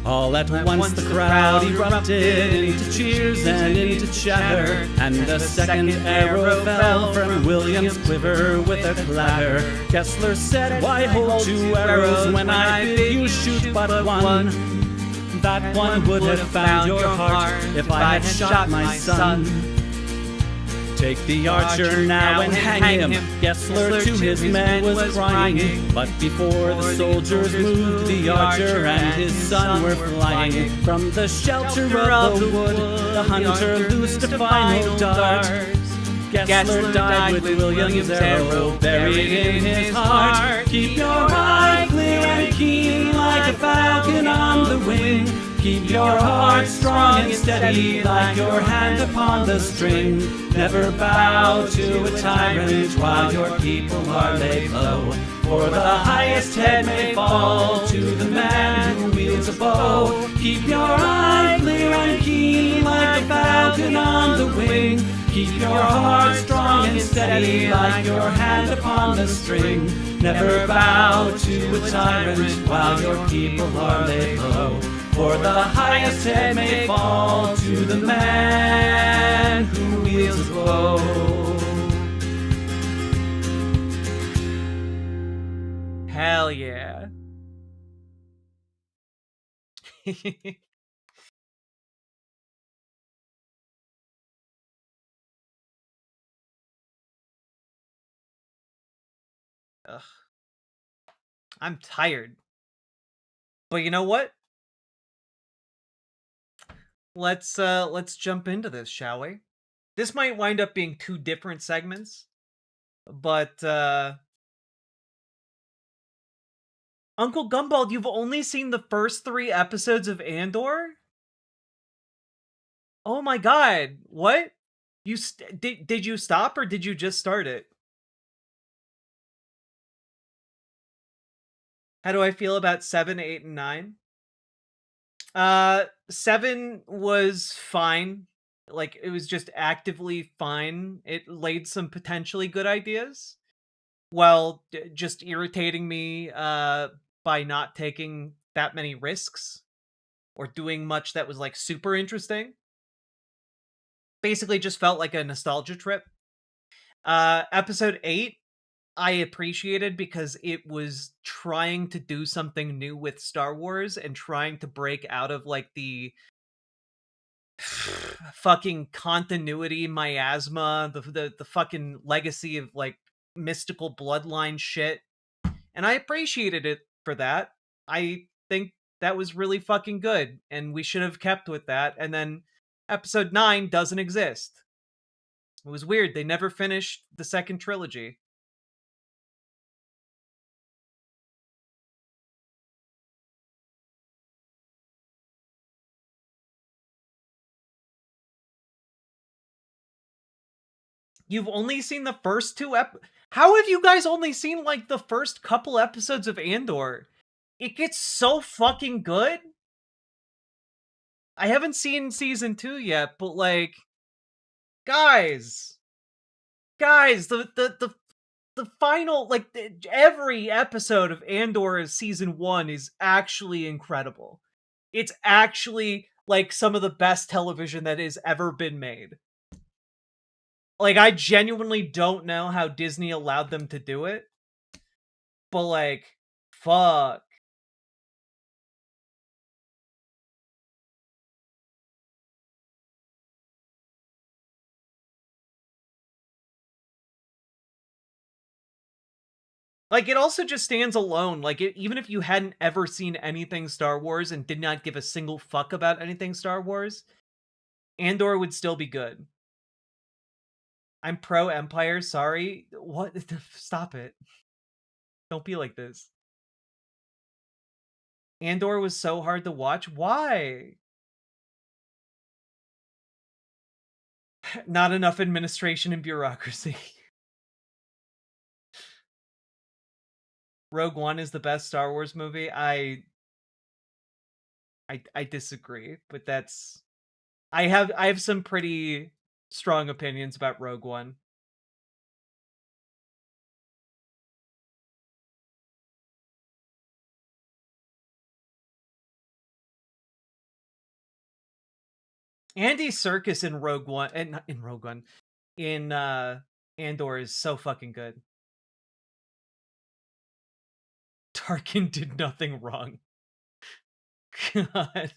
All at once the crowd erupted into cheers and into chatter, and a second arrow fell from William's quiver with a clatter. Gessler said, why hold two arrows when I bid you shoot but one? That one would have found your heart if I had shot my son. Take the archer now and hang him, Gessler to his men was crying. But before the soldiers moved, the archer and his son were flying. From the shelter of the wood, the hunter loosed a final dart. Gessler died with William's arrow buried in his heart. Keep your eye clear and keen like a falcon on the wing. Keep your heart strong and steady like your hand upon the string. Never bow to a tyrant while your people are laid low, for the highest head may fall to the man who wields a bow. Keep your eye clear and keen like a falcon on the wing. Keep your heart strong and steady like your hand upon the string. Never bow to a a tyrant while your people are laid low. For the highest head may fall to the man who wields a bow. Hell yeah. Ugh. I'm tired. But you know what? Let's jump into this, shall we? This might wind up being 2 different segments, but Uncle Gumball, you've only seen the first 3 episodes of Andor? Oh my god, what? You did you stop or did you just start it? How do I feel about 7, 8, and 9? 7 was fine. Like, it was just actively fine. It laid some potentially good ideas, while just irritating me by not taking that many risks or doing much that was like super interesting. Basically just felt like a nostalgia trip. Episode 8 I appreciated because it was trying to do something new with Star Wars and trying to break out of like the fucking continuity miasma, the fucking legacy of like mystical bloodline shit. And I appreciated it for that. I think that was really fucking good, and we should have kept with that. And then episode 9 doesn't exist. It was weird. They never finished the second trilogy. You've only seen the first 2 How have you guys only seen like the first couple episodes of Andor? It gets so fucking good. I haven't seen season 2 yet, but like, guys, the final, like, every episode of Andor season 1 is actually incredible. It's actually like some of the best television that has ever been made. Like, I genuinely don't know how Disney allowed them to do it, but like, fuck. Like, it also just stands alone. Like, even if you hadn't ever seen anything Star Wars and did not give a single fuck about anything Star Wars, Andor would still be good. I'm pro Empire, sorry. What? Stop it. Don't be like this. Andor was so hard to watch. Why? Not enough administration and bureaucracy. Rogue One is the best Star Wars movie. I disagree, but that's I have some pretty strong opinions about Rogue One. Andy Serkis in Rogue One, and in Rogue One, in Andor is so fucking good. Tarkin did nothing wrong. God.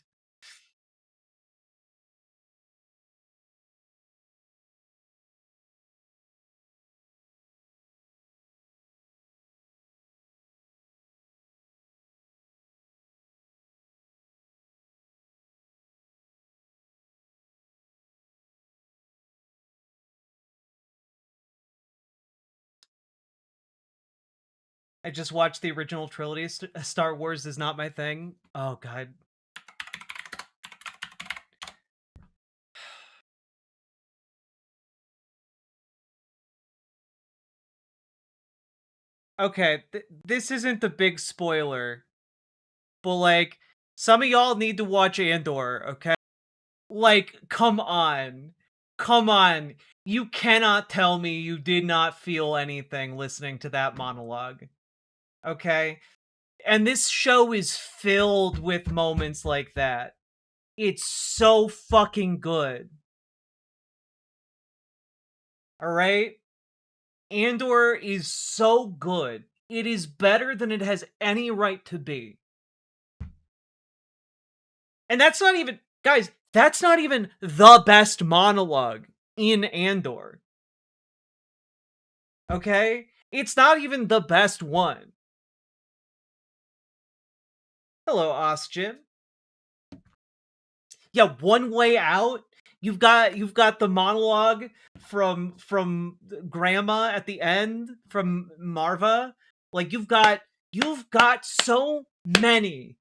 I just watched the original trilogy. Star Wars is not my thing. Oh, God. Okay, this isn't the big spoiler, but like, some of y'all need to watch Andor, okay? Like, come on. Come on. You cannot tell me you did not feel anything listening to that monologue. Okay? And this show is filled with moments like that. It's so fucking good. All right? Andor is so good. It is better than it has any right to be. And that's not even, guys, that's not even the best monologue in Andor. Okay? It's not even the best one. Hello, Ostjin. Yeah, One Way Out. You've got the monologue from Grandma at the end, from Marva. Like, you've got so many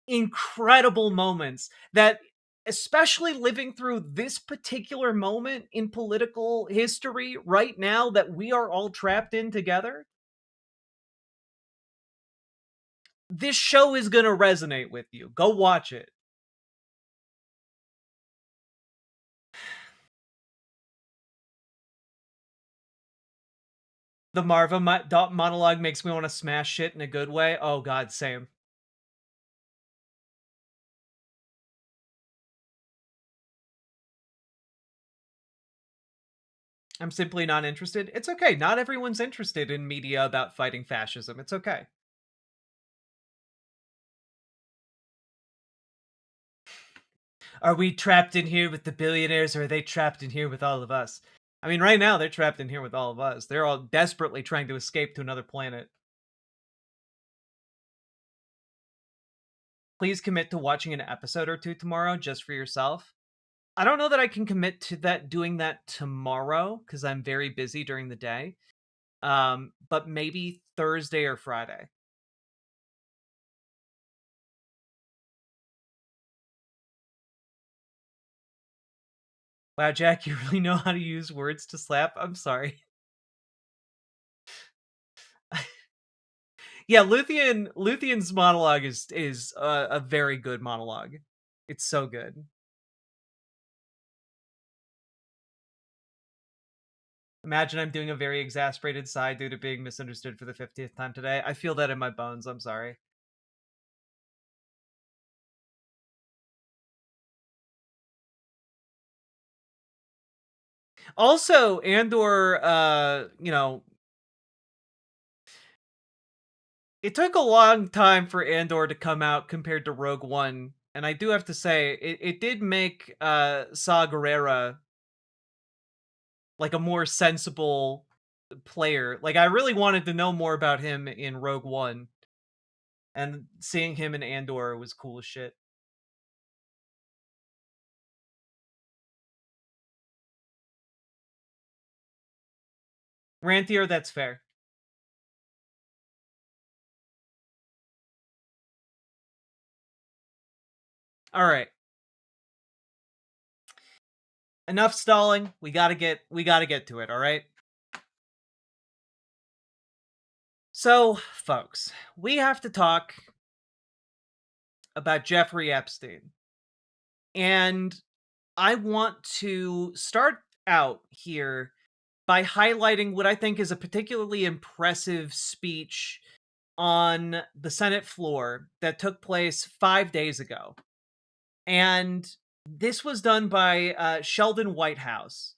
incredible moments that, especially living through this particular moment in political history right now that we are all trapped in together, this show is going to resonate with you. Go watch it. The Marva monologue makes me want to smash shit in a good way. Oh god, same. I'm simply not interested. It's okay. Not everyone's interested in media about fighting fascism. It's okay. Are we trapped in here with the billionaires, or are they trapped in here with all of us? I mean, right now, they're trapped in here with all of us. They're all desperately trying to escape to another planet. Please commit to watching an episode or two tomorrow just for yourself. I don't know that I can commit to doing that tomorrow, because I'm very busy during the day. But maybe Thursday or Friday. Wow, Jack, you really know how to use words to slap? I'm sorry. Yeah, Luthien's monologue is a very good monologue. It's so good. Imagine I'm doing a very exasperated sigh due to being misunderstood for the 50th time today. I feel that in my bones. I'm sorry. Also, Andor, you know, it took a long time for Andor to come out compared to Rogue One, and I do have to say, it did make Saw Gerrera like a more sensible player. Like, I really wanted to know more about him in Rogue One, and seeing him in Andor was cool as shit. Rantier, that's fair. All right. Enough stalling. We gotta get to it, all right? So, folks, we have to talk about Jeffrey Epstein. And I want to start out here by highlighting what I think is a particularly impressive speech on the Senate floor that took place 5 days ago. And this was done by Sheldon Whitehouse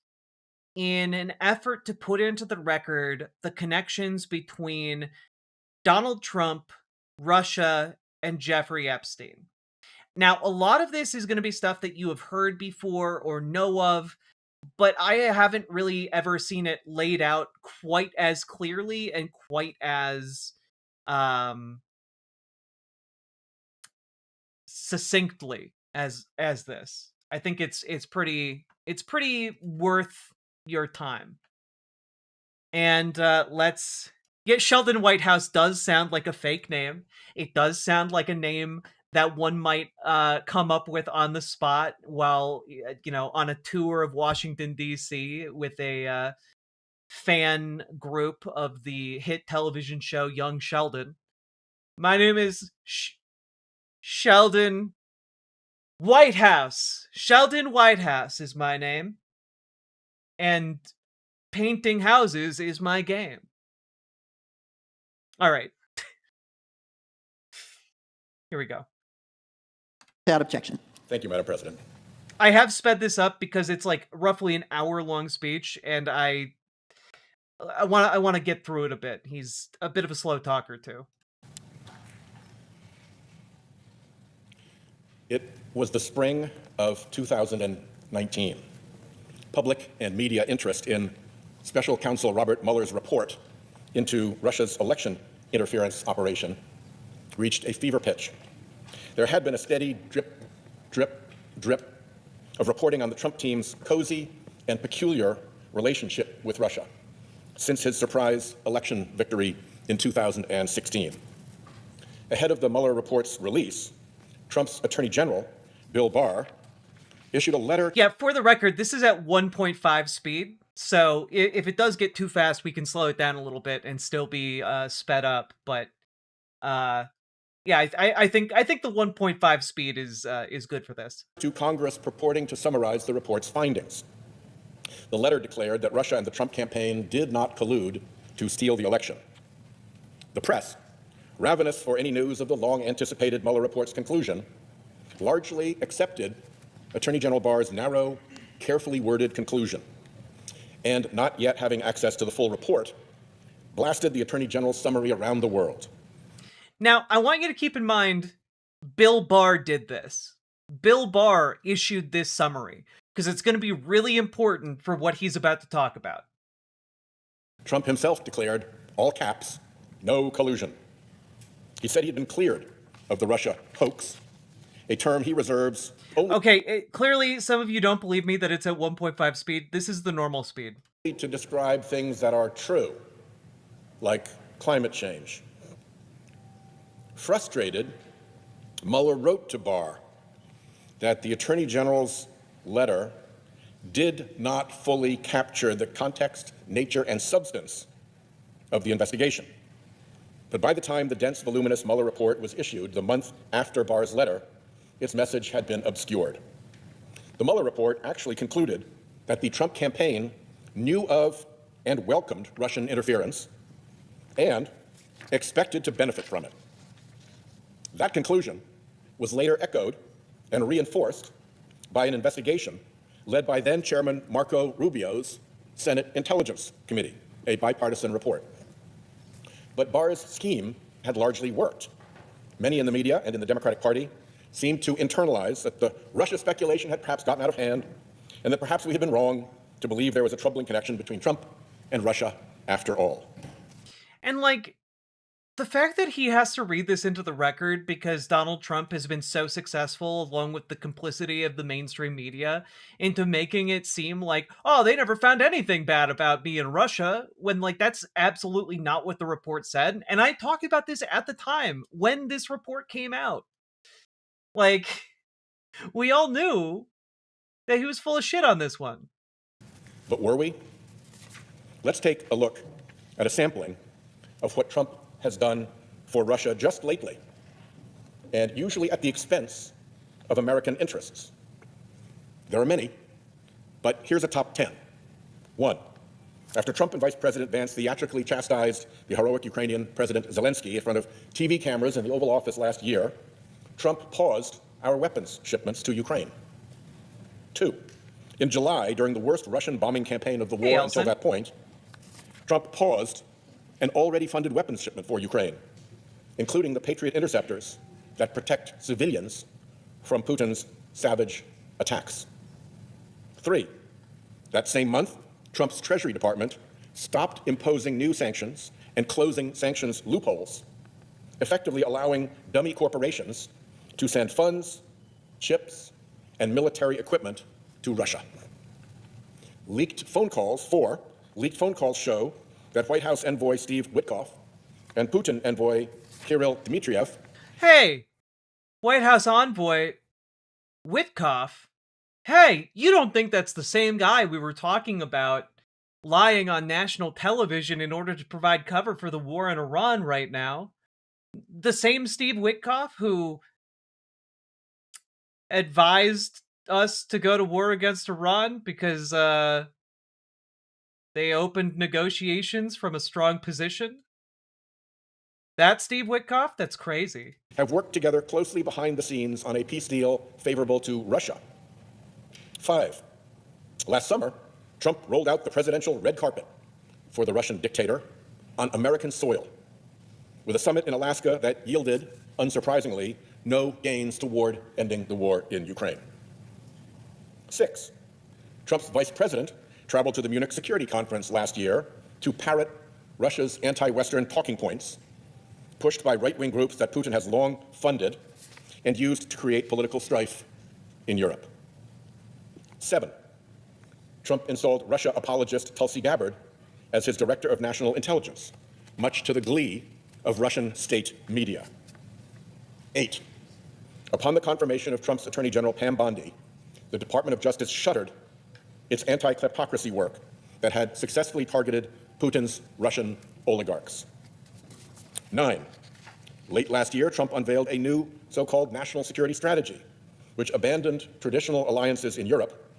in an effort to put into the record the connections between Donald Trump, Russia, and Jeffrey Epstein. Now, a lot of this is going to be stuff that you have heard before or know of, but I haven't really ever seen it laid out quite as clearly and quite as succinctly as this. I think it's pretty worth your time. And let's get Sheldon Whitehouse does sound like a fake name. It does sound like a name that one might come up with on the spot while, you know, on a tour of Washington, D.C. with a fan group of the hit television show Young Sheldon. My name is Sheldon Whitehouse. Sheldon Whitehouse is my name. And painting houses is my game. All right. Here we go. Without objection. Thank you, Madam President. I have sped this up because it's like roughly an hour-long speech, and I want to get through it a bit. He's a bit of a slow talker too. It was the spring of 2019. Public and media interest in Special Counsel Robert Mueller's report into Russia's election interference operation reached a fever pitch. There had been a steady drip, drip, drip of reporting on the Trump team's cozy and peculiar relationship with Russia since his surprise election victory in 2016. Ahead of the Mueller report's release, Trump's Attorney General, Bill Barr, issued a letter. Yeah, for the record, this is at 1.5 speed. So if it does get too fast, we can slow it down a little bit and still be sped up. But yeah, I think the 1.5 speed is good for this. To Congress purporting to summarize the report's findings. The letter declared that Russia and the Trump campaign did not collude to steal the election. The press, ravenous for any news of the long-anticipated Mueller report's conclusion, largely accepted Attorney General Barr's narrow, carefully worded conclusion, and not yet having access to the full report, blasted the Attorney General's summary around the world. Now, I want you to keep in mind, Bill Barr did this. Bill Barr issued this summary, because it's going to be really important for what he's about to talk about. Trump himself declared, all caps, no collusion. He said he'd been cleared of the Russia hoax, a term he reserves only. Okay, clearly some of you don't believe me that it's at 1.5 speed. This is the normal speed. To describe things that are true, like climate change. Frustrated, Mueller wrote to Barr that the Attorney General's letter did not fully capture the context, nature, and substance of the investigation. But by the time the dense, voluminous Mueller report was issued, the month after Barr's letter, its message had been obscured. The Mueller report actually concluded that the Trump campaign knew of and welcomed Russian interference and expected to benefit from it. That conclusion was later echoed and reinforced by an investigation led by then Chairman Marco Rubio's Senate Intelligence Committee, a bipartisan report. But Barr's scheme had largely worked. Many in the media and in the Democratic Party seemed to internalize that the Russia speculation had perhaps gotten out of hand and that perhaps we had been wrong to believe there was a troubling connection between Trump and Russia after all. And like, the fact that he has to read this into the record because Donald Trump has been so successful, along with the complicity of the mainstream media, into making it seem like, oh, they never found anything bad about me in Russia, when like that's absolutely not what the report said. And I talked about this at the time when this report came out. Like, we all knew that he was full of shit on this one. But were we? Let's take a look at a sampling of what Trump has done for Russia just lately, and usually at the expense of American interests. There are many, but here's a top 10. 1. After Trump and Vice President Vance theatrically chastised the heroic Ukrainian President Zelensky in front of TV cameras in the Oval Office last year, Trump paused our weapons shipments to Ukraine. 2. In July, during the worst Russian bombing campaign of the war until that point, Trump paused an already funded weapons shipment for Ukraine, including the Patriot interceptors that protect civilians from Putin's savage attacks. 3, that same month, Trump's Treasury Department stopped imposing new sanctions and closing sanctions loopholes, effectively allowing dummy corporations to send funds, chips, and military equipment to Russia. Leaked phone calls show that White House envoy Steve Witkoff and Putin envoy Kirill Dmitriev. Hey, White House envoy Witkoff. Hey, you don't think that's the same guy we were talking about lying on national television in order to provide cover for the war in Iran right now? The same Steve Witkoff who advised us to go to war against Iran because they opened negotiations from a strong position? That's Steve Witkoff? That's crazy. Have worked together closely behind the scenes on a peace deal favorable to Russia. 5. Last summer, Trump rolled out the presidential red carpet for the Russian dictator on American soil, with a summit in Alaska that yielded, unsurprisingly, no gains toward ending the war in Ukraine. 6. Trump's vice president traveled to the Munich Security Conference last year to parrot Russia's anti-Western talking points, pushed by right-wing groups that Putin has long funded and used to create political strife in Europe. 7. Trump installed Russia apologist Tulsi Gabbard as his director of national intelligence, much to the glee of Russian state media. 8. Upon the confirmation of Trump's Attorney General Pam Bondi, the Department of Justice shuttered its anti-kleptocracy work that had successfully targeted Putin's Russian oligarchs. 9. Late last year, Trump unveiled a new so-called national security strategy, which abandoned traditional alliances in Europe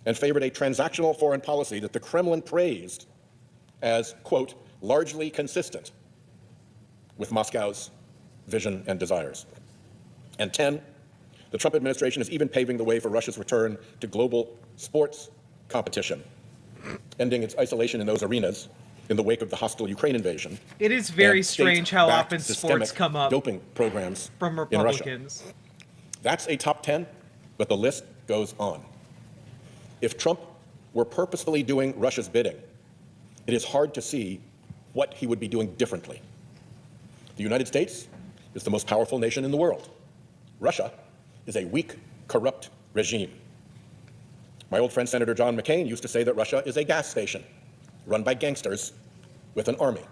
and favored a transactional foreign policy that the Kremlin praised as, quote, largely consistent with Moscow's vision and desires. And 10, the Trump administration is even paving the way for Russia's return to global sports competition, ending its isolation in those arenas in the wake of the hostile Ukraine invasion. It is very strange how often sports come up doping programs from in Russia. Republicans. That's a top 10, but the list goes on. If Trump were purposefully doing Russia's bidding, it is hard to see what he would be doing differently. The United States is the most powerful nation in the world. Russia is a weak, corrupt regime. My old friend Senator John McCain used to say that Russia is a gas station run by gangsters with an army.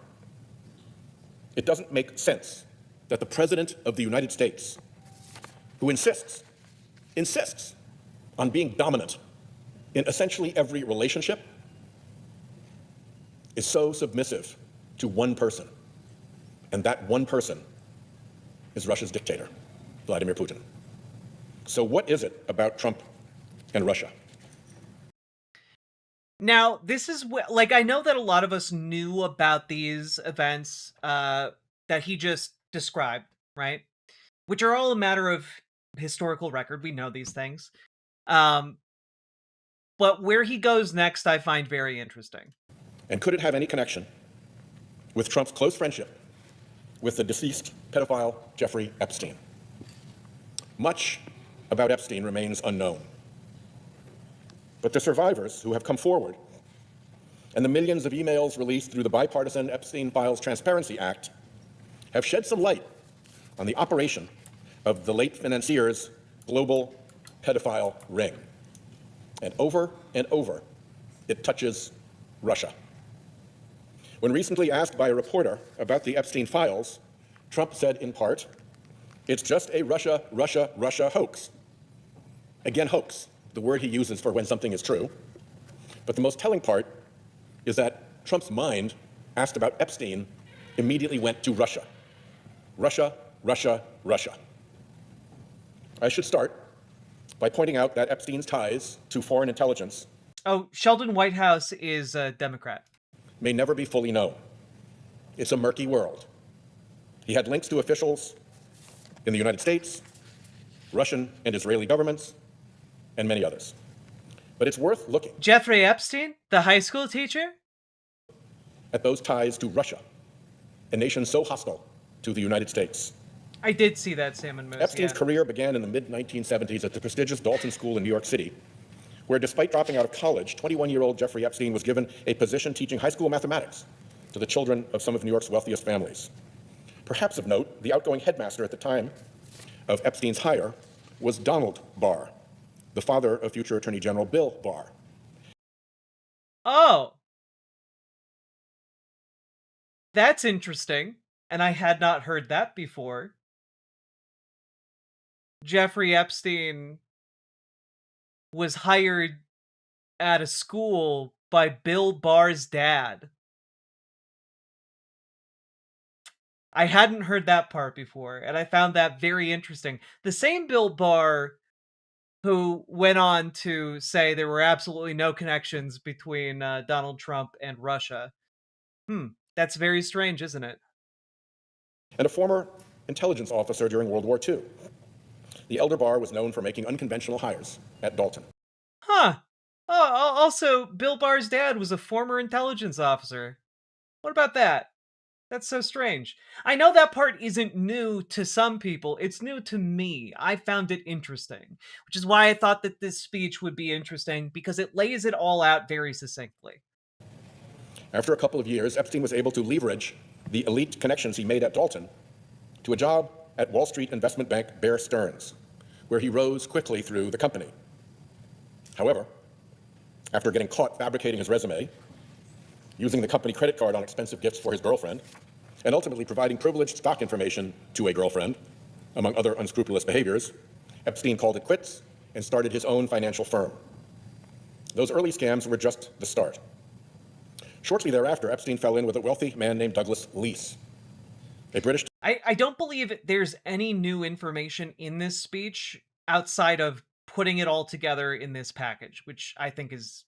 It doesn't make sense that the President of the United States, who insists on being dominant in essentially every relationship, is so submissive to one person, and that one person is Russia's dictator, Vladimir Putin. So what is it about Trump and Russia? Now, this is like, I know that a lot of us knew about these events that he just described, right? Which are all a matter of historical record. We know these things. But where he goes next, I find very interesting. And could it have any connection with Trump's close friendship with the deceased pedophile Jeffrey Epstein? Much about Epstein remains unknown. But the survivors who have come forward and the millions of emails released through the bipartisan Epstein Files Transparency Act have shed some light on the operation of the late financier's global pedophile ring. And over, it touches Russia. When recently asked by a reporter about the Epstein files, Trump said in part, "It's just a Russia hoax." Again, hoax, the word he uses for when something is true. But the most telling part is that Trump's mind, asked about Epstein, immediately went to Russia. Russia. I should start by pointing out that Epstein's ties to foreign intelligence— Oh, Sheldon Whitehouse is a Democrat. —may never be fully known. It's a murky world. He had links to officials in the United States, Russian and Israeli governments, and many others. But it's worth looking Jeffrey Epstein, the high school teacher? at those ties to Russia, a nation so hostile to the United States. I did see that Salmon Moose. Epstein's career began in the mid-1970s at the prestigious Dalton School in New York City, where despite dropping out of college, 21-year-old Jeffrey Epstein was given a position teaching high school mathematics to the children of some of New York's wealthiest families. Perhaps of note, the outgoing headmaster at the time of Epstein's hire was Donald Barr, the father of future Attorney General Bill Barr. Oh. That's interesting, and I had not heard that before. Jeffrey Epstein was hired at a school by Bill Barr's dad. I hadn't heard that part before, and I found that very interesting. The same Bill Barr who went on to say there were absolutely no connections between Donald Trump and Russia. That's very strange, isn't it? and a former intelligence officer during World War II. The elder Barr was known for making unconventional hires at Dalton. Huh. Oh, also, Bill Barr's dad was a former intelligence officer. What about that? That's so strange. I know that part isn't new to some people. It's new to me. I found it interesting, which is why I thought that this speech would be interesting, because it lays it all out very succinctly. After a couple of years, Epstein was able to leverage the elite connections he made at Dalton to a job at Wall Street investment bank Bear Stearns, where he rose quickly through the company. However, after getting caught fabricating his resume, using the company credit card on expensive gifts for his girlfriend, and ultimately providing privileged stock information to a girlfriend, among other unscrupulous behaviors, Epstein called it quits and started his own financial firm. Those early scams were just the start. Shortly thereafter, Epstein fell in with a wealthy man named Douglas Leese, a British... I don't believe there's any new information in this speech outside of putting it all together in this package, which I think is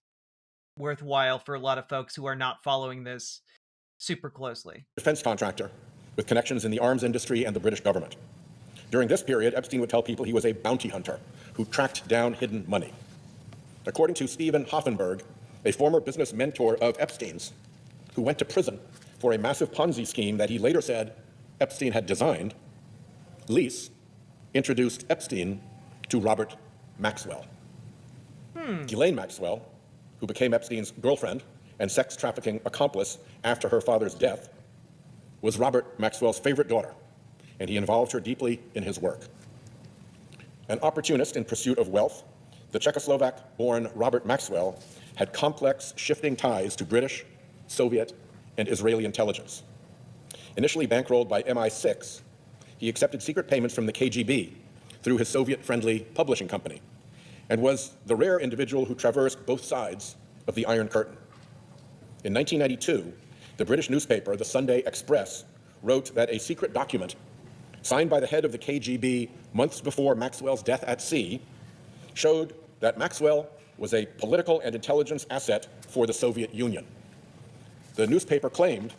worthwhile for a lot of folks who are not following this super closely. Defense contractor with connections in the arms industry and the British government. During this period, Epstein would tell people he was a bounty hunter who tracked down hidden money. According to Stephen Hoffenberg, a former business mentor of Epstein's, who went to prison for a massive Ponzi scheme that he later said Epstein had designed, Leese introduced Epstein to Robert Maxwell. Ghislaine Maxwell, who became Epstein's girlfriend and sex trafficking accomplice after her father's death, was Robert Maxwell's favorite daughter, and he involved her deeply in his work. An opportunist in pursuit of wealth, the Czechoslovak-born Robert Maxwell had complex, shifting ties to British, Soviet, and Israeli intelligence. Initially bankrolled by MI6, he accepted secret payments from the KGB through his Soviet-friendly publishing company, and was the rare individual who traversed both sides of the Iron Curtain. In 1992, the British newspaper, the Sunday Express, wrote that a secret document signed by the head of the KGB months before Maxwell's death at sea showed that Maxwell was a political and intelligence asset for the Soviet Union. The newspaper claimed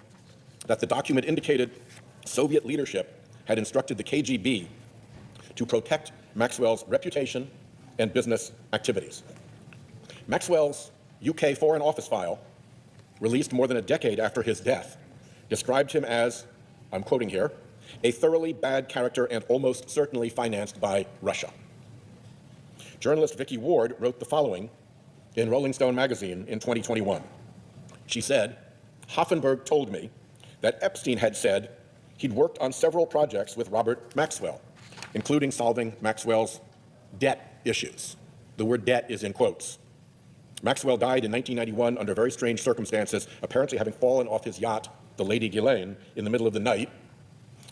that the document indicated Soviet leadership had instructed the KGB to protect Maxwell's reputation and business activities. Maxwell's UK Foreign Office file, released more than a decade after his death, described him as, I'm quoting here, a thoroughly bad character and almost certainly financed by Russia. Journalist Vicky Ward wrote the following in Rolling Stone magazine in 2021. She said, Hoffenberg told me that Epstein had said he'd worked on several projects with Robert Maxwell, including solving Maxwell's debt issues. The word debt is in quotes. Maxwell died in 1991 under very strange circumstances, apparently having fallen off his yacht, the Lady Ghislaine, in the middle of the night.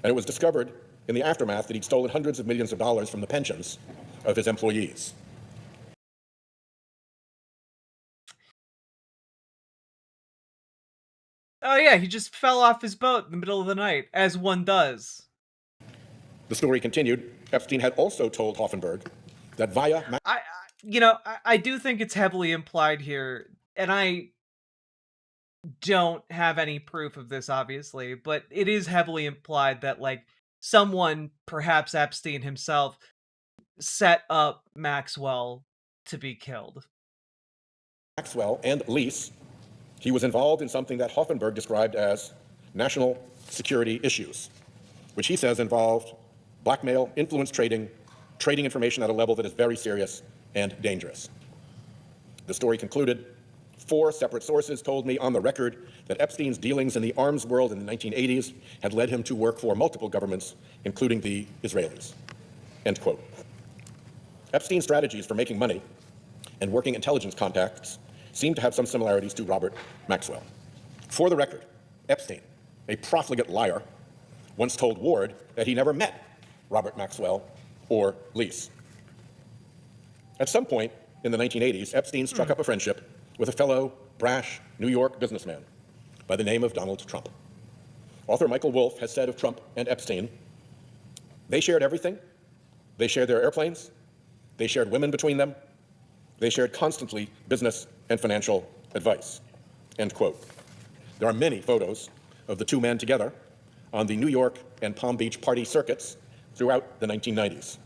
And it was discovered in the aftermath that he'd stolen hundreds of millions of dollars from the pensions of his employees. Oh yeah, he just fell off his boat in the middle of the night, as one does. The story continued. Epstein had also told Hoffenberg that via... I do think it's heavily implied here, and I don't have any proof of this, obviously, but it is heavily implied that, like, someone, perhaps Epstein himself, set up Maxwell to be killed. Maxwell and Leese, he was involved in something that Hoffenberg described as national security issues, which he says involved blackmail, influence trading, trading information at a level that is very serious and dangerous. The story concluded, 4 separate sources told me on the record that Epstein's dealings in the arms world in the 1980s had led him to work for multiple governments, including the Israelis. End quote. Epstein's strategies for making money and working intelligence contacts seem to have some similarities to Robert Maxwell. For the record, Epstein, a profligate liar, once told Ward that he never met Robert Maxwell or Leese. At some point in the 1980s, Epstein struck up a friendship with a fellow brash New York businessman by the name of Donald Trump. Author Michael Wolff has said of Trump and Epstein, they shared everything. They shared their airplanes. They shared women between them. They shared constantly business and financial advice. End quote. There are many photos of the two men together on the New York and Palm Beach party circuits throughout the 1990s.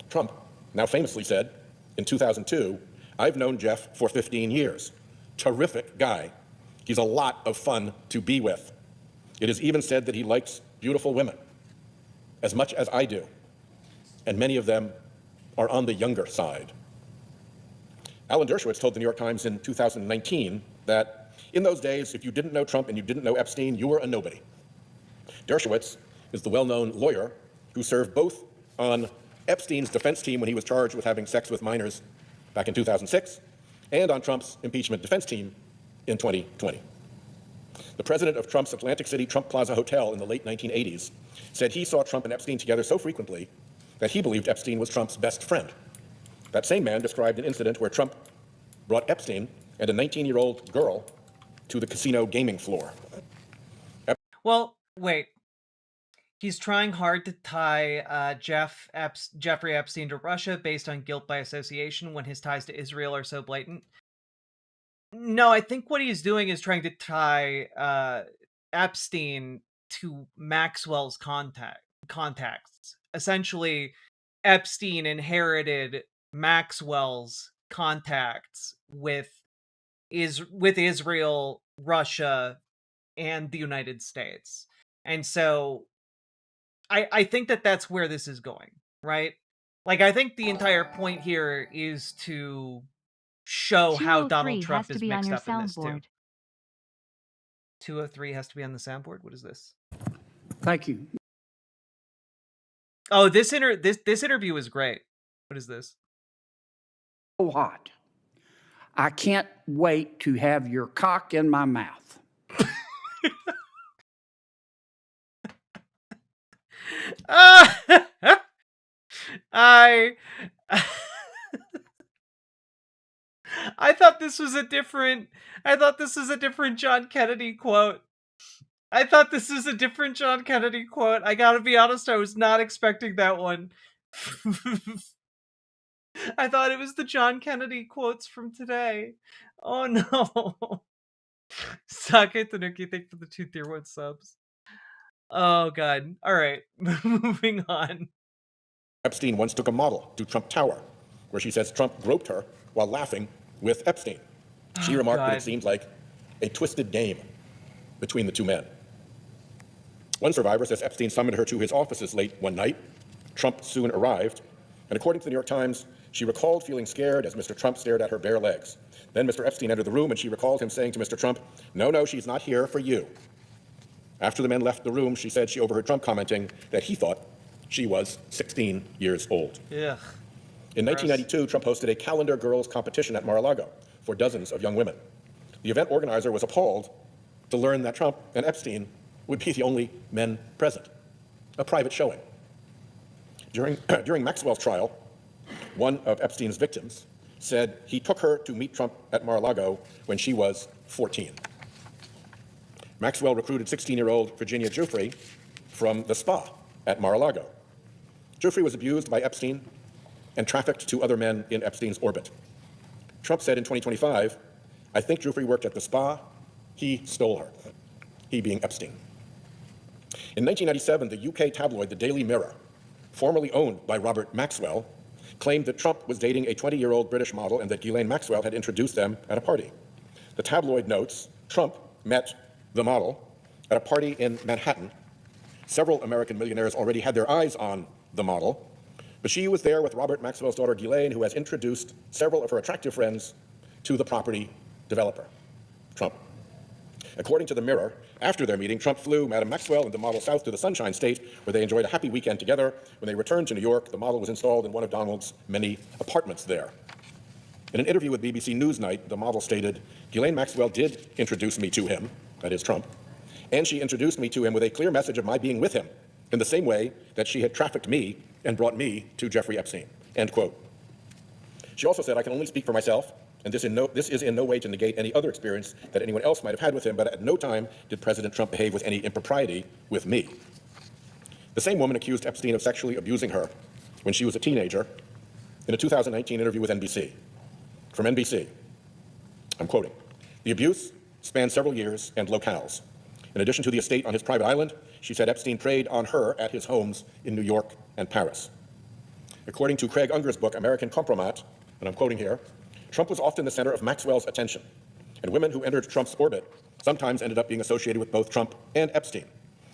Trump now famously said in 2002, "I've known Jeff for 15 years. Terrific guy. He's a lot of fun to be with. It is even said that he likes beautiful women as much as I do, and many of them are on the younger side." Alan Dershowitz told the New York Times in 2019 that in those days, if you didn't know Trump and you didn't know Epstein, you were a nobody. Dershowitz is the well-known lawyer who served both on Epstein's defense team when he was charged with having sex with minors back in 2006, and on Trump's impeachment defense team in 2020. The president of Trump's Atlantic City Trump Plaza Hotel in the late 1980s said he saw Trump and Epstein together so frequently that he believed Epstein was Trump's best friend. That same man described an incident where Trump brought Epstein and a 19-year-old girl to the casino gaming floor. Well, wait. He's trying hard to tie Jeffrey Epstein to Russia based on guilt by association when his ties to Israel are so blatant. No, I think what he's doing is trying to tie Epstein to Maxwell's contacts. Essentially, Epstein inherited Maxwell's contacts with Israel, Russia, and the United States. And so I think that that's where this is going, right? Like, I think the entire point here is to show how Donald Trump is mixed up in this too. 203 has to be on the soundboard. What is this? Thank you. Oh, this interview is great. What is this? So hot. I can't wait to have your cock in my mouth. I thought this was a different John Kennedy quote. I gotta be honest, I was not expecting that one. I thought it was the John Kennedy quotes from today. Oh no. Suck it, Tanuki. Thank you for the 2 tier 1 subs. Oh god. Alright. Moving on. Epstein once took a model to Trump Tower, where she says Trump groped her while laughing with Epstein. She remarked that it seemed like a twisted game between the two men. One survivor says Epstein summoned her to his offices late one night. Trump soon arrived, and according to the New York Times, she recalled feeling scared as Mr. Trump stared at her bare legs. Then Mr. Epstein entered the room, and she recalled him saying to Mr. Trump, "No, she's not here for you." After the men left the room, she said she overheard Trump commenting that he thought she was 16 years old. Yeah. In 1992, Trump hosted a calendar girls competition at Mar-a-Lago for dozens of young women. The event organizer was appalled to learn that Trump and Epstein would be the only men present, a private showing. During Maxwell's trial, one of Epstein's victims said he took her to meet Trump at Mar-a-Lago when she was 14. Maxwell recruited 16-year-old Virginia Giuffre from the spa at Mar-a-Lago. Giuffre was abused by Epstein and trafficked to other men in Epstein's orbit. Trump said in 2025, "I think Giuffre worked at the spa. He stole her," he being Epstein. In 1997, the UK tabloid The Daily Mirror, formerly owned by Robert Maxwell, claimed that Trump was dating a 20-year-old British model and that Ghislaine Maxwell had introduced them at a party. The tabloid notes Trump met the model at a party in Manhattan. Several American millionaires already had their eyes on the model, but she was there with Robert Maxwell's daughter Ghislaine, who has introduced several of her attractive friends to the property developer, Trump. According to the Mirror, after their meeting, Trump flew Madam Maxwell and the model south to the Sunshine State, where they enjoyed a happy weekend together. When they returned to New York, the model was installed in one of Donald's many apartments there. In an interview with BBC Newsnight, the model stated, "Ghislaine Maxwell did introduce me to him," that is Trump, "and she introduced me to him with a clear message of my being with him, in the same way that she had trafficked me and brought me to Jeffrey Epstein," end quote. She also said, "I can only speak for myself, and this is in no way to negate any other experience that anyone else might have had with him, but at no time did President Trump behave with any impropriety with me." The same woman accused Epstein of sexually abusing her when she was a teenager in a 2019 interview with NBC. From NBC, I'm quoting, "The abuse spanned several years and locales. In addition to the estate on his private island, she said Epstein preyed on her at his homes in New York and Paris. According to Craig Unger's book, American Compromat, and I'm quoting here, Trump was often the center of Maxwell's attention, and women who entered Trump's orbit sometimes ended up being associated with both Trump and Epstein,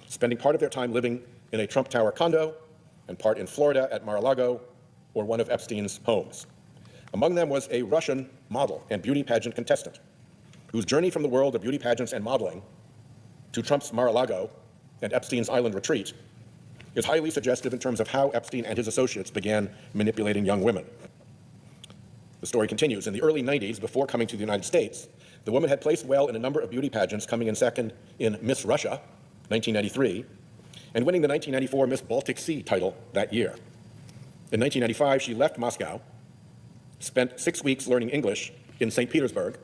spending part of their time living in a Trump Tower condo and part in Florida at Mar-a-Lago or one of Epstein's homes. Among them was a Russian model and beauty pageant contestant whose journey from the world of beauty pageants and modeling to Trump's Mar-a-Lago and Epstein's island retreat is highly suggestive in terms of how Epstein and his associates began manipulating young women. The story continues. In the early 90s, before coming to the United States, the woman had placed well in a number of beauty pageants, coming in second in Miss Russia, 1993, and winning the 1994 Miss Baltic Sea title that year. In 1995, she left Moscow, spent 6 weeks learning English in St. Petersburg,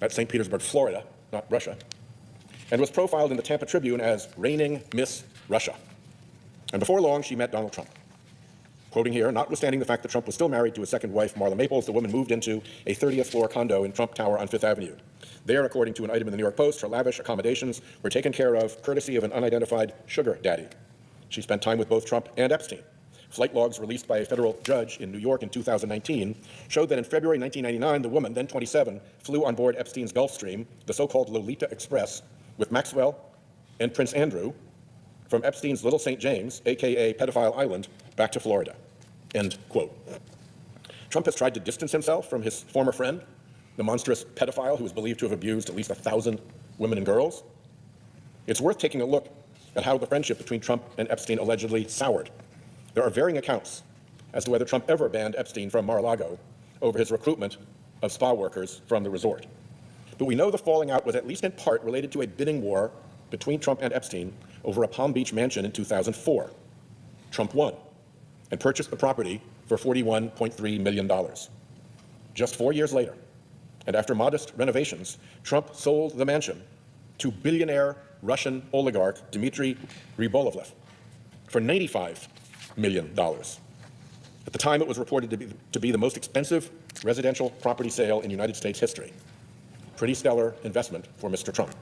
that's St. Petersburg, Florida, not Russia, and was profiled in the Tampa Tribune as reigning Miss Russia. And before long, she met Donald Trump. Quoting here, notwithstanding the fact that Trump was still married to his second wife, Marla Maples, the woman moved into a 30th floor condo in Trump Tower on Fifth Avenue. There, according to an item in the New York Post, her lavish accommodations were taken care of courtesy of an unidentified sugar daddy. She spent time with both Trump and Epstein. Flight logs released by a federal judge in New York in 2019 showed that in February 1999, the woman, then 27, flew on board Epstein's Gulfstream, the so-called Lolita Express, with Maxwell and Prince Andrew from Epstein's Little St. James, aka Pedophile Island, back to Florida. End quote. Trump has tried to distance himself from his former friend, the monstrous pedophile who is believed to have abused at least 1,000 women and girls. It's worth taking a look at how the friendship between Trump and Epstein allegedly soured. There are varying accounts as to whether Trump ever banned Epstein from Mar-a-Lago over his recruitment of spa workers from the resort. But we know the falling out was at least in part related to a bidding war between Trump and Epstein over a Palm Beach mansion in 2004. Trump won and purchased the property for $41.3 million. Just 4 years later, and after modest renovations, Trump sold the mansion to billionaire Russian oligarch Dmitry Rybolovlev for $95 million. At the time, it was reported to be the most expensive residential property sale in United States history. Pretty stellar investment for Mr. Trump.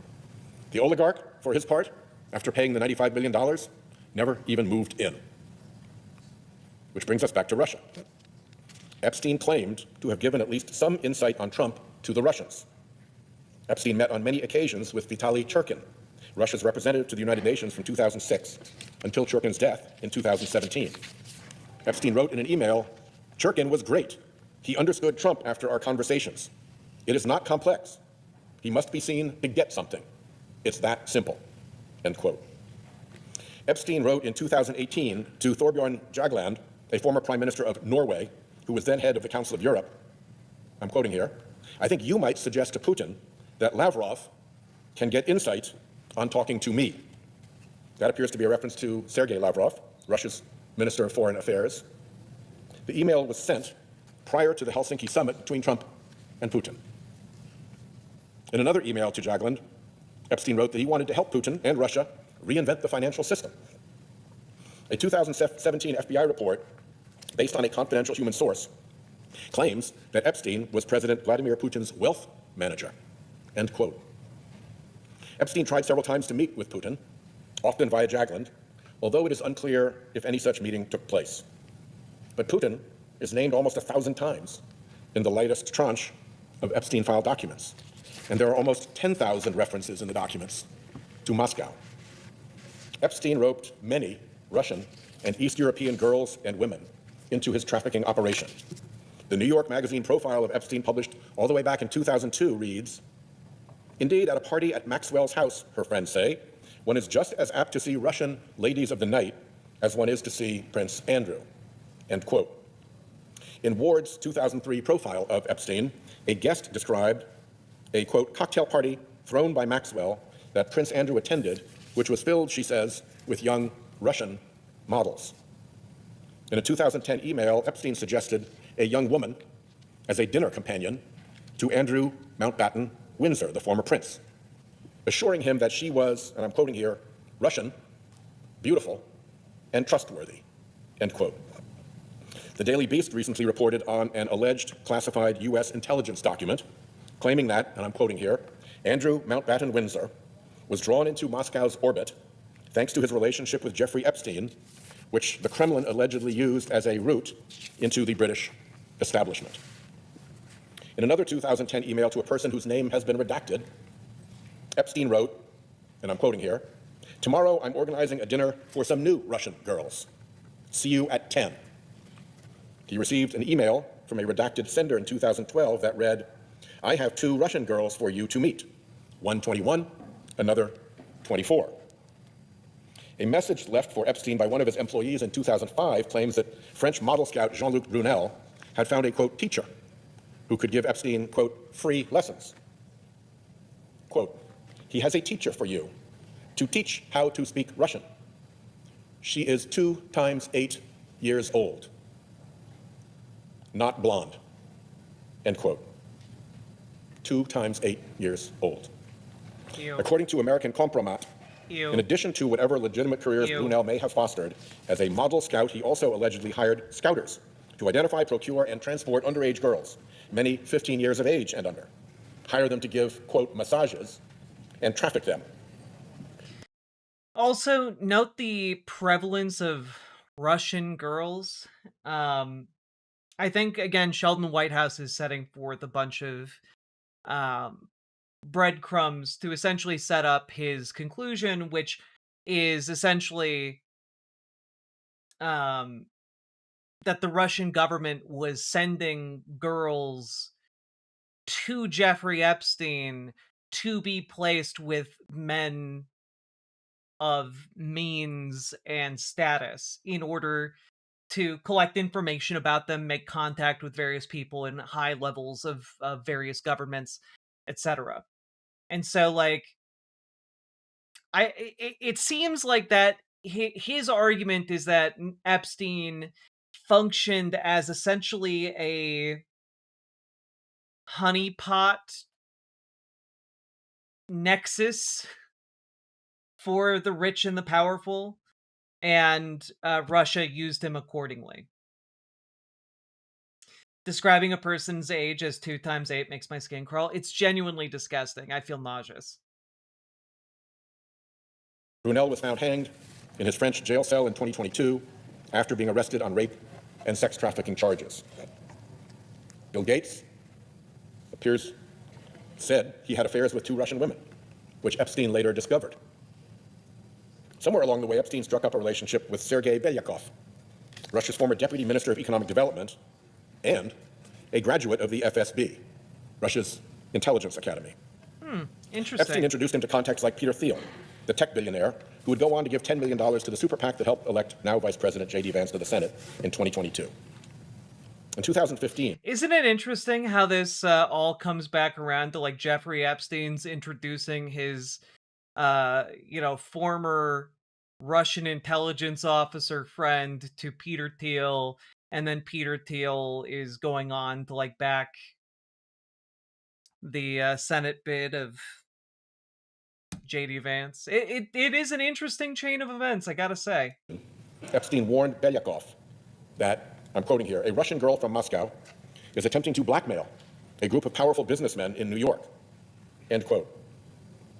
The oligarch, for his part, after paying the $95 million, never even moved in. Which brings us back to Russia. Epstein claimed to have given at least some insight on Trump to the Russians. Epstein met on many occasions with Vitaly Churkin, Russia's representative to the United Nations from 2006 until Churkin's death in 2017. Epstein wrote in an email, "Churkin was great. He understood Trump after our conversations. It is not complex. He must be seen to get something. It's that simple." End quote. Epstein wrote in 2018 to Thorbjorn Jagland, a former prime minister of Norway, who was then head of the Council of Europe. I'm quoting here, "I think you might suggest to Putin that Lavrov can get insight on talking to me." That appears to be a reference to Sergei Lavrov, Russia's Minister of Foreign Affairs. The email was sent prior to the Helsinki summit between Trump and Putin. In another email to Jagland, Epstein wrote that he wanted to help Putin and Russia reinvent the financial system. A 2017 FBI report, based on a confidential human source, claims that Epstein was President Vladimir Putin's wealth manager. End quote. Epstein tried several times to meet with Putin, often via Jagland, although it is unclear if any such meeting took place. But Putin is named almost 1,000 times in the latest tranche of Epstein file documents, and there are almost 10,000 references in the documents to Moscow. Epstein roped many Russian and East European girls and women into his trafficking operation. The New York Magazine profile of Epstein, published all the way back in 2002, reads, "Indeed, at a party at Maxwell's house, her friends say, one is just as apt to see Russian ladies of the night as one is to see Prince Andrew." End quote. In Ward's 2003 profile of Epstein, a guest described a, quote, cocktail party thrown by Maxwell that Prince Andrew attended, which was filled, she says, with young Russian models. In a 2010 email, Epstein suggested a young woman as a dinner companion to Andrew Mountbatten Windsor, the former prince, assuring him that she was, and I'm quoting here, Russian, beautiful, and trustworthy, end quote. The Daily Beast recently reported on an alleged classified U.S. intelligence document claiming that, and I'm quoting here, Andrew Mountbatten Windsor was drawn into Moscow's orbit thanks to his relationship with Jeffrey Epstein, which the Kremlin allegedly used as a route into the British establishment. In another 2010 email to a person whose name has been redacted, Epstein wrote, and I'm quoting here, "Tomorrow I'm organizing a dinner for some new Russian girls. See you at 10. He received an email from a redacted sender in 2012 that read, "I have 2 Russian girls for you to meet, one 21, another 24. A message left for Epstein by one of his employees in 2005 claims that French model scout Jean-Luc Brunel had found a, quote, teacher who could give Epstein, quote, free lessons. Quote, "He has a teacher for you to teach how to speak Russian. She is 2 times 8 years old. Not blonde," end quote. 2 times 8 years old. Ew. According to American Compromat, Ew. in addition to whatever legitimate careers Ew. Brunel may have fostered, as a model scout, he also allegedly hired scouters to identify, procure, and transport underage girls, many 15 years of age and under, hire them to give, quote, massages, and traffic them. Also, note the prevalence of Russian girls. I think, again, Sheldon Whitehouse is setting forth a bunch of breadcrumbs to essentially set up his conclusion, which is essentially that the Russian government was sending girls to Jeffrey Epstein to be placed with men of means and status in order to collect information about them, make contact with various people in high levels of various governments, etc. And so, like, it seems like that his argument is that Epstein functioned as essentially a honeypot nexus for the rich and the powerful, and Russia used him accordingly. Describing a person's age as 2 times 8 makes my skin crawl. It's genuinely disgusting. I feel nauseous. Brunel was found hanged in his French jail cell in 2022 after being arrested on rape and sex trafficking charges. Bill Gates said he had affairs with 2 Russian women, which Epstein later discovered. Somewhere along the way, Epstein struck up a relationship with Sergei Belyakov, Russia's former deputy minister of economic development and a graduate of the FSB, Russia's intelligence academy. Interesting. Epstein introduced him to contacts like Peter Thiel, the tech billionaire, who would go on to give $10 million to the super PAC that helped elect now Vice President J.D. Vance to the Senate in 2022. In 2015. Isn't it interesting how this all comes back around to, like, Jeffrey Epstein's introducing his, former Russian intelligence officer friend to Peter Thiel, and then Peter Thiel is going on to, like, back the Senate bid of J.D. Vance. It is an interesting chain of events, I gotta say. Epstein warned Belyakov that, I'm quoting here, a Russian girl from Moscow is attempting to blackmail a group of powerful businessmen in New York, end quote.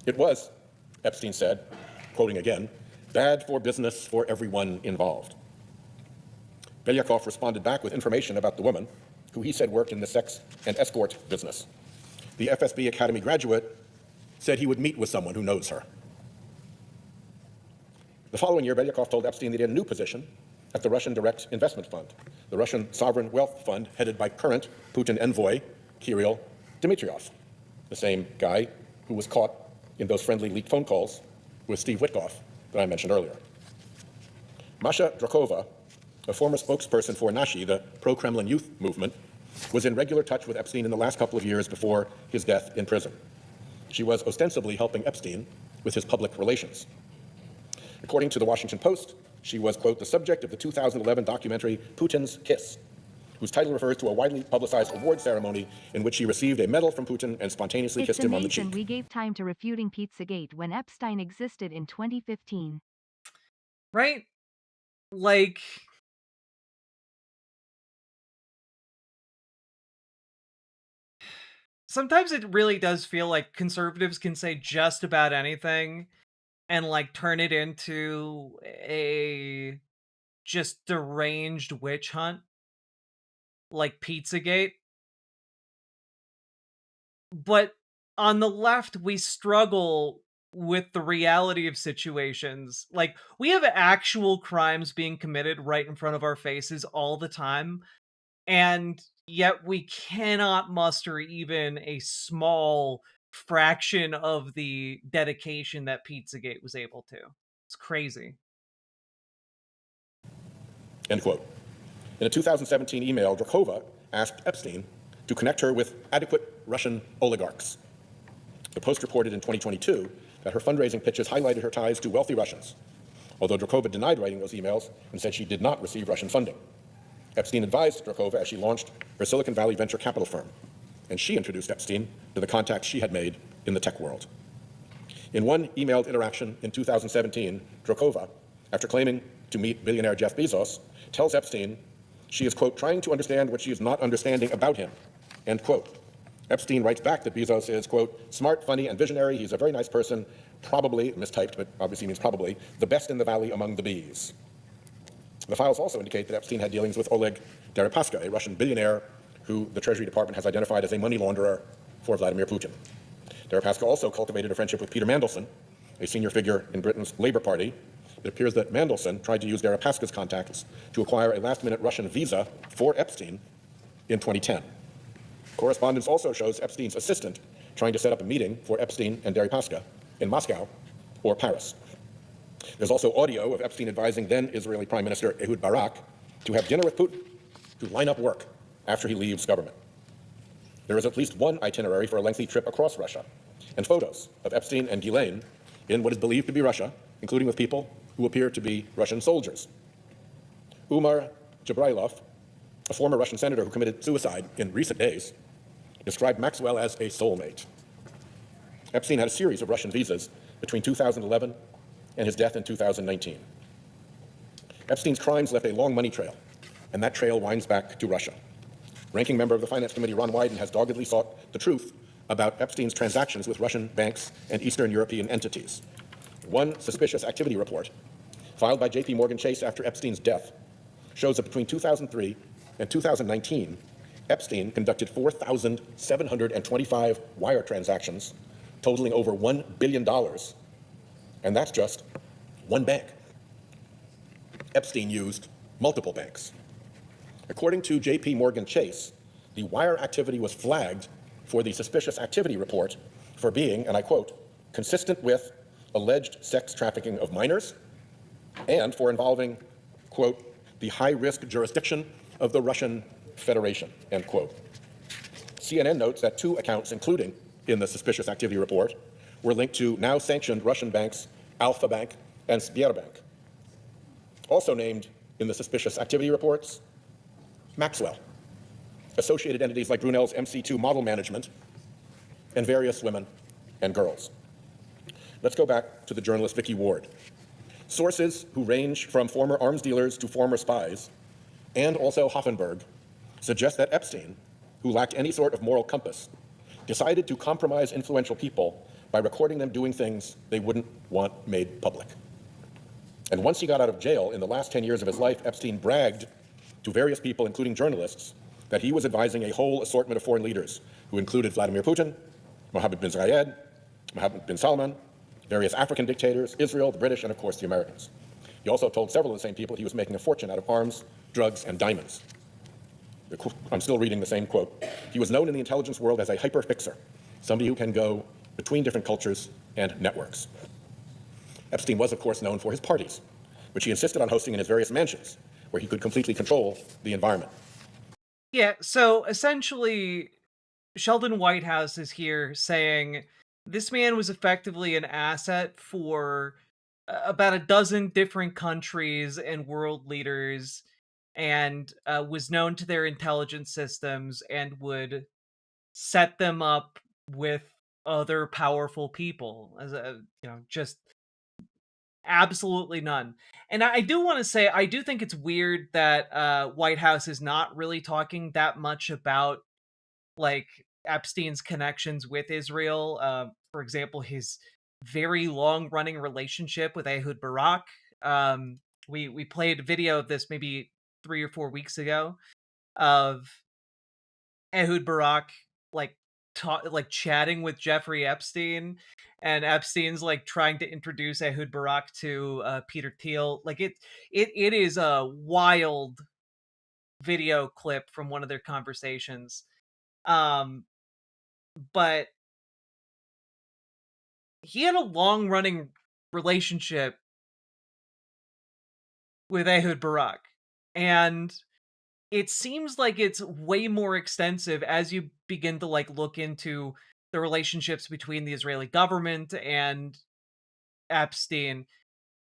It was, Epstein said, quoting again, bad for business for everyone involved. Belyakov responded back with information about the woman, who he said worked in the sex and escort business. The FSB Academy graduate said he would meet with someone who knows her. The following year, Belyakov told Epstein that he had a new position at the Russian Direct Investment Fund, the Russian Sovereign Wealth Fund headed by current Putin envoy Kirill Dmitriev, the same guy who was caught in those friendly leaked phone calls with Steve Witkoff that I mentioned earlier. Masha Drakova, a former spokesperson for Nashi, the pro-Kremlin youth movement, was in regular touch with Epstein in the last couple of years before his death in prison. She was ostensibly helping Epstein with his public relations. According to the Washington Post, she was, quote, the subject of the 2011 documentary Putin's Kiss, whose title refers to a widely publicized award ceremony in which she received a medal from Putin and spontaneously kissed him on the cheek. It's amazing we gave time to refuting Pizzagate when Epstein existed in 2015. Right? Like, sometimes it really does feel like conservatives can say just about anything, and like turn it into a just deranged witch hunt like Pizzagate. But on the left, we struggle with the reality of situations. Like, we have actual crimes being committed right in front of our faces all the time, and yet we cannot muster even a small fraction of the dedication that Pizzagate was able to. It's crazy. End quote. In a 2017 email, Drakova asked Epstein to connect her with adequate Russian oligarchs. The Post reported in 2022 that her fundraising pitches highlighted her ties to wealthy Russians, although Drakova denied writing those emails and said she did not receive Russian funding. Epstein advised Drakova as she launched her Silicon Valley venture capital firm, and she introduced Epstein to the contacts she had made in the tech world. In one emailed interaction in 2017, Drakova, after claiming to meet billionaire Jeff Bezos, tells Epstein she is, quote, trying to understand what she is not understanding about him, end quote. Epstein writes back that Bezos is, quote, smart, funny, and visionary. He's a very nice person, probably, mistyped, but obviously means probably, the best in the valley among the bees. The files also indicate that Epstein had dealings with Oleg Deripaska, a Russian billionaire who the Treasury Department has identified as a money launderer for Vladimir Putin. Deripaska also cultivated a friendship with Peter Mandelson, a senior figure in Britain's Labour Party. It appears that Mandelson tried to use Deripaska's contacts to acquire a last-minute Russian visa for Epstein in 2010. Correspondence also shows Epstein's assistant trying to set up a meeting for Epstein and Deripaska in Moscow or Paris. There's also audio of Epstein advising then Israeli Prime Minister Ehud Barak to have dinner with Putin to line up work after he leaves government. There is at least one itinerary for a lengthy trip across Russia, and photos of Epstein and Ghislaine in what is believed to be Russia, including with people who appear to be Russian soldiers. Umar Jabrailov, a former Russian senator who committed suicide in recent days, described Maxwell as a soulmate. Epstein had a series of Russian visas between 2011 and his death in 2019. Epstein's crimes left a long money trail, and that trail winds back to Russia. Ranking member of the Finance Committee Ron Wyden has doggedly sought the truth about Epstein's transactions with Russian banks and Eastern European entities. One suspicious activity report, filed by JP Morgan Chase after Epstein's death, shows that between 2003 and 2019, Epstein conducted 4,725 wire transactions totaling over $1 billion, and that's just one bank. Epstein used multiple banks. According to JP Morgan Chase, the wire activity was flagged for the suspicious activity report for being, and I quote, consistent with alleged sex trafficking of minors and for involving, quote, the high-risk jurisdiction of the Russian Federation, end quote. CNN notes that two accounts, including in the suspicious activity report, were linked to now sanctioned Russian banks Alfa Bank and Sberbank. Also named in the suspicious activity reports, Maxwell, associated entities like Brunel's MC2 Model Management, and various women and girls. Let's go back to the journalist Vicky Ward. Sources who range from former arms dealers to former spies, and also Hoffenberg, suggest that Epstein, who lacked any sort of moral compass, decided to compromise influential people by recording them doing things they wouldn't want made public. And once he got out of jail, in the last 10 years of his life, Epstein bragged to various people, including journalists, that he was advising a whole assortment of foreign leaders, who included Vladimir Putin, Mohammed bin Zayed, Mohammed bin Salman, various African dictators, Israel, the British, and of course the Americans. He also told several of the same people he was making a fortune out of arms, drugs, and diamonds. I'm still reading the same quote. He was known in the intelligence world as a hyper-fixer, somebody who can go between different cultures and networks. Epstein was, of course, known for his parties, which he insisted on hosting in his various mansions, where he could completely control the environment. Yeah, so essentially, Sheldon Whitehouse is here saying this man was effectively an asset for about a dozen different countries and world leaders, and was known to their intelligence systems and would set them up with other powerful people, as a, just absolutely none. And I do want to say, I do think it's weird that Whitehouse is not really talking that much about like Epstein's connections with Israel. For example, his very long-running relationship with Ehud Barak. We played a video of this maybe 3 or 4 weeks ago of Ehud Barak like chatting with Jeffrey Epstein, and Epstein's like trying to introduce Ehud Barak to Peter Thiel. Like it is a wild video clip from one of their conversations. But he had a long-running relationship with Ehud Barak, and it seems like it's way more extensive as you begin to like look into the relationships between the Israeli government and Epstein.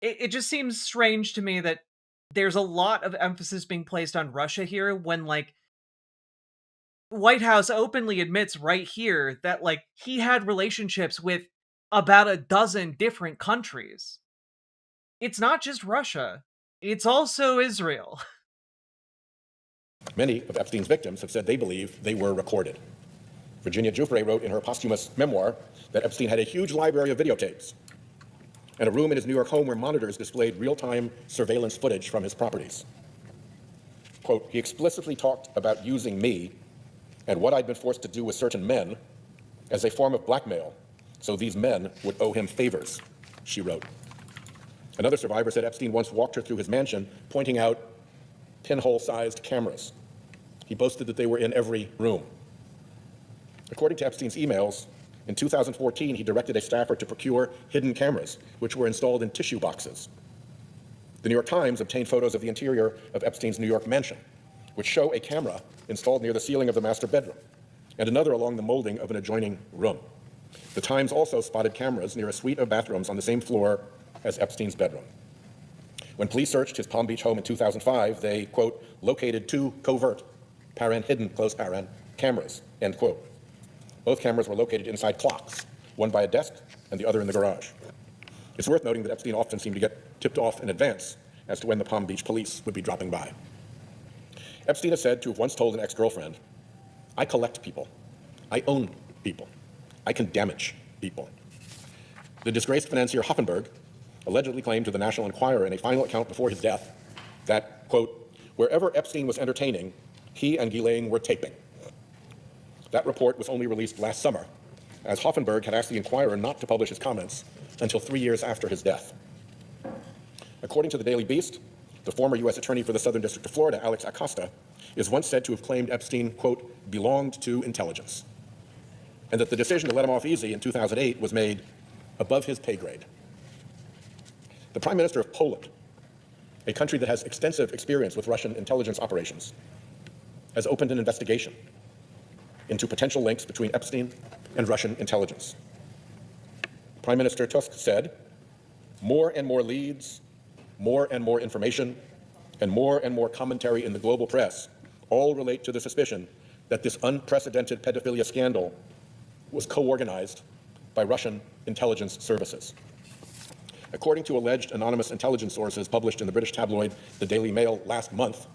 It just seems strange to me that there's a lot of emphasis being placed on Russia here when like White House openly admits right here that like he had relationships with about a dozen different countries. It's not just Russia, it's also Israel. Many of Epstein's victims have said they believe they were recorded. Virginia Giuffre wrote in her posthumous memoir that Epstein had a huge library of videotapes and a room in his New York home where monitors displayed real-time surveillance footage from his properties. Quote, he explicitly talked about using me and what I'd been forced to do with certain men as a form of blackmail, so these men would owe him favors, she wrote. Another survivor said Epstein once walked her through his mansion, pointing out pinhole-sized cameras. He boasted that they were in every room. According to Epstein's emails, in 2014, he directed a staffer to procure hidden cameras, which were installed in tissue boxes. The New York Times obtained photos of the interior of Epstein's New York mansion, which show a camera installed near the ceiling of the master bedroom, and another along the molding of an adjoining room. The Times also spotted cameras near a suite of bathrooms on the same floor as Epstein's bedroom. When police searched his Palm Beach home in 2005, they, quote, located 2 covert, paren hidden, close paren, cameras, end quote. Both cameras were located inside clocks, one by a desk and the other in the garage. It's worth noting that Epstein often seemed to get tipped off in advance as to when the Palm Beach police would be dropping by. Epstein is said to have once told an ex-girlfriend, I collect people. I own people. I can damage people. The disgraced financier Hoffenberg allegedly claimed to the National Enquirer in a final account before his death that, quote, wherever Epstein was entertaining, he and Ghislaine were taping. That report was only released last summer, as Hoffenberg had asked the Enquirer not to publish his comments until 3 years after his death. According to the Daily Beast, the former U.S. Attorney for the Southern District of Florida, Alex Acosta, is once said to have claimed Epstein, quote, belonged to intelligence, and that the decision to let him off easy in 2008 was made above his pay grade. The Prime Minister of Poland, a country that has extensive experience with Russian intelligence operations, has opened an investigation into potential links between Epstein and Russian intelligence. Prime Minister Tusk said, more and more leads, more and more information, and more commentary in the global press all relate to the suspicion that this unprecedented pedophilia scandal was co-organized by Russian intelligence services. According to alleged anonymous intelligence sources published in the British tabloid The Daily Mail last month,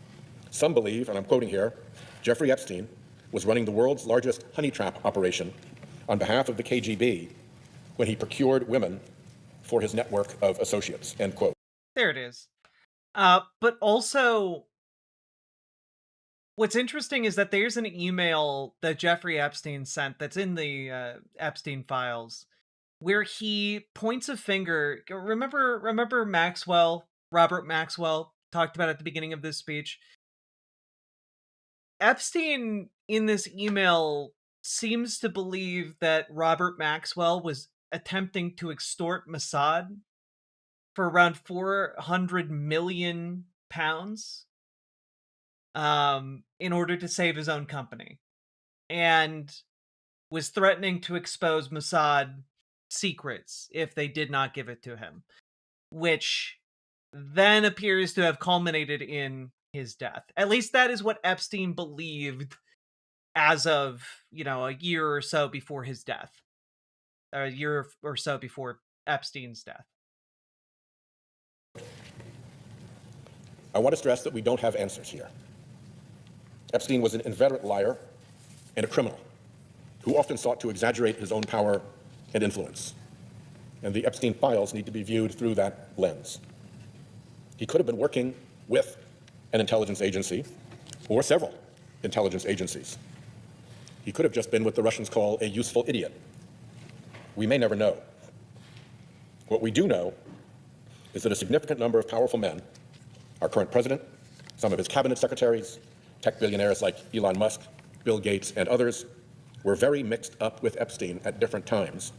some believe, and I'm quoting here, Jeffrey Epstein was running the world's largest honey trap operation on behalf of the KGB when he procured women for his network of associates, end quote. There it is. But also, what's interesting is that there's an email that Jeffrey Epstein sent that's in the Epstein files where he points a finger. Remember Maxwell, Robert Maxwell, talked about at the beginning of this speech? Epstein, in this email, seems to believe that Robert Maxwell was attempting to extort Mossad for around 400 million pounds in order to save his own company, and was threatening to expose Mossad secrets if they did not give it to him, which then appears to have culminated in his death. At least that is what Epstein believed as of, a year or so before his death. A year or so before Epstein's death. I want to stress that we don't have answers here. Epstein was an inveterate liar and a criminal who often sought to exaggerate his own power and influence. And the Epstein files need to be viewed through that lens. He could have been working with an intelligence agency or several intelligence agencies. He could have just been what the Russians call a useful idiot. We may never know. What we do know is that a significant number of powerful men, our current president, some of his cabinet secretaries, tech billionaires like Elon Musk, Bill Gates, and others, were very mixed up with Epstein at different times.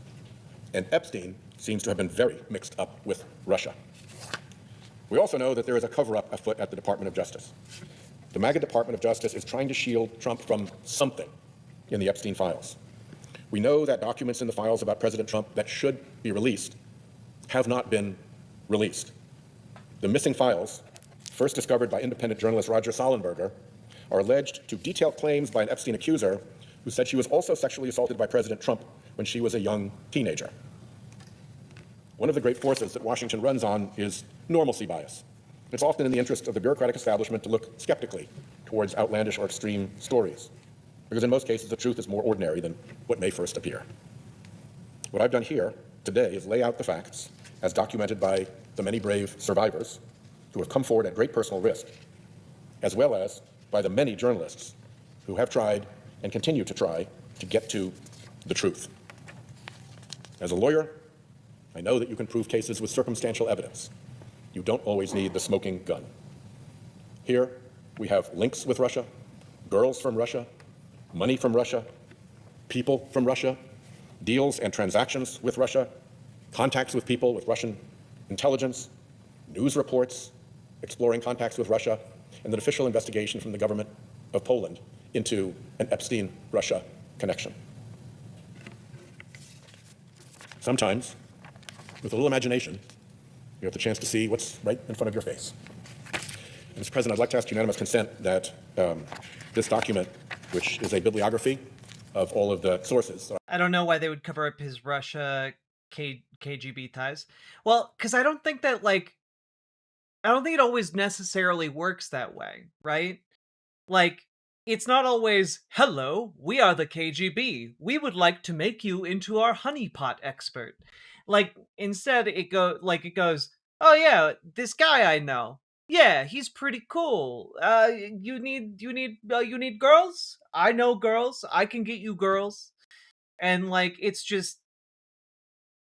And Epstein seems to have been very mixed up with Russia. We also know that there is a cover-up afoot at the Department of Justice. The MAGA Department of Justice is trying to shield Trump from something in the Epstein files. We know that documents in the files about President Trump that should be released have not been released. The missing files, first discovered by independent journalist Roger Sollenberger, are alleged to detail claims by an Epstein accuser who said she was also sexually assaulted by President Trump when she was a young teenager. One of the great forces that Washington runs on is normalcy bias. It's often in the interest of the bureaucratic establishment to look skeptically towards outlandish or extreme stories, because in most cases the truth is more ordinary than what may first appear. What I've done here today is lay out the facts as documented by the many brave survivors who have come forward at great personal risk, as well as by the many journalists who have tried and continue to try to get to the truth. As a lawyer, I know that you can prove cases with circumstantial evidence. You don't always need the smoking gun. Here, we have links with Russia, girls from Russia, money from Russia, people from Russia, deals and transactions with Russia, contacts with people with Russian intelligence, news reports exploring contacts with Russia, and an official investigation from the government of Poland into an Epstein-Russia connection. Sometimes, with a little imagination, you have the chance to see what's right in front of your face. And Mr. President, I'd like to ask unanimous consent that this document, which is a bibliography of all of the sources. I don't know why they would cover up his Russia KGB ties. Well, because I don't think that, like, I don't think it always necessarily works that way, right? Like, it's not always, hello, we are the KGB. We would like to make you into our honeypot expert. Like, instead it goes, oh yeah, this guy I know. Yeah, he's pretty cool. You need girls? I know girls. I can get you girls. And like, it's just,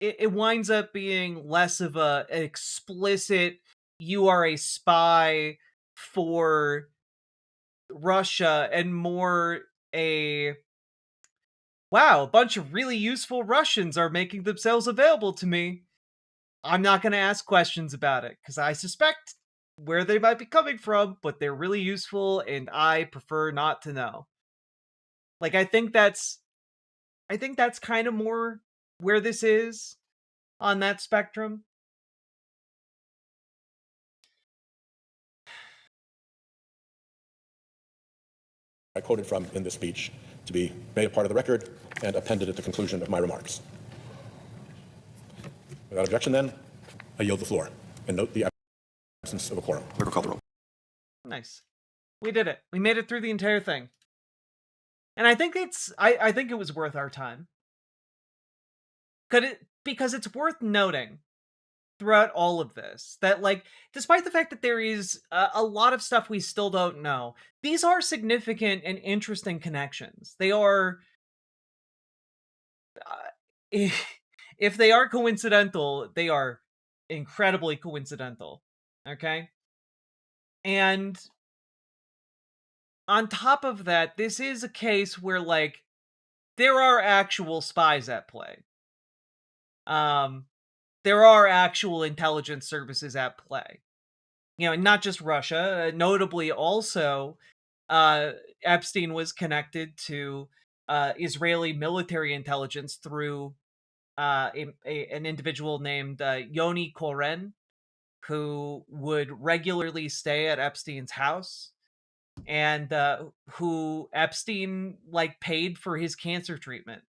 it winds up being less of an explicit, you are a spy for Russia, and more a, wow, a bunch of really useful Russians are making themselves available to me. I'm not going to ask questions about it, because I suspect where they might be coming from, but they're really useful, and I prefer not to know. Like, I think that's kind of more where this is on that spectrum. I quoted from in this speech to be made a part of the record and appended at the conclusion of my remarks. Without objection, then, I yield the floor and note the absence of a quorum. Clerk will call the roll. Nice. We did it. We made it through the entire thing. And I think I think it was worth our time. Because it's worth noting throughout all of this that, like, despite the fact that there is a lot of stuff we still don't know, these are significant and interesting connections. They are, if they are coincidental, they are incredibly coincidental. Okay? And on top of that, this is a case where, like, there are actual spies at play. There are actual intelligence services at play. You know, and not just Russia. Notably, also, Epstein was connected to Israeli military intelligence through an individual named Yoni Koren, who would regularly stay at Epstein's house, and who Epstein, like, paid for his cancer treatment.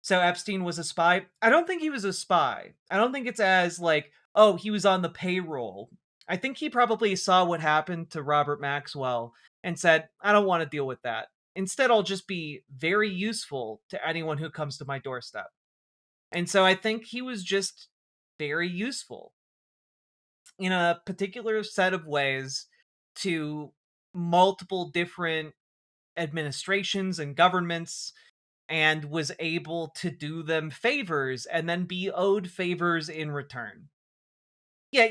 So Epstein was a spy. I don't think he was a spy. I don't think it's as, like, oh, he was on the payroll. I think he probably saw what happened to Robert Maxwell and said, I don't want to deal with that. Instead, I'll just be very useful to anyone who comes to my doorstep. And so I think he was just very useful in a particular set of ways to multiple different administrations and governments, and was able to do them favors and then be owed favors in return. Yeah,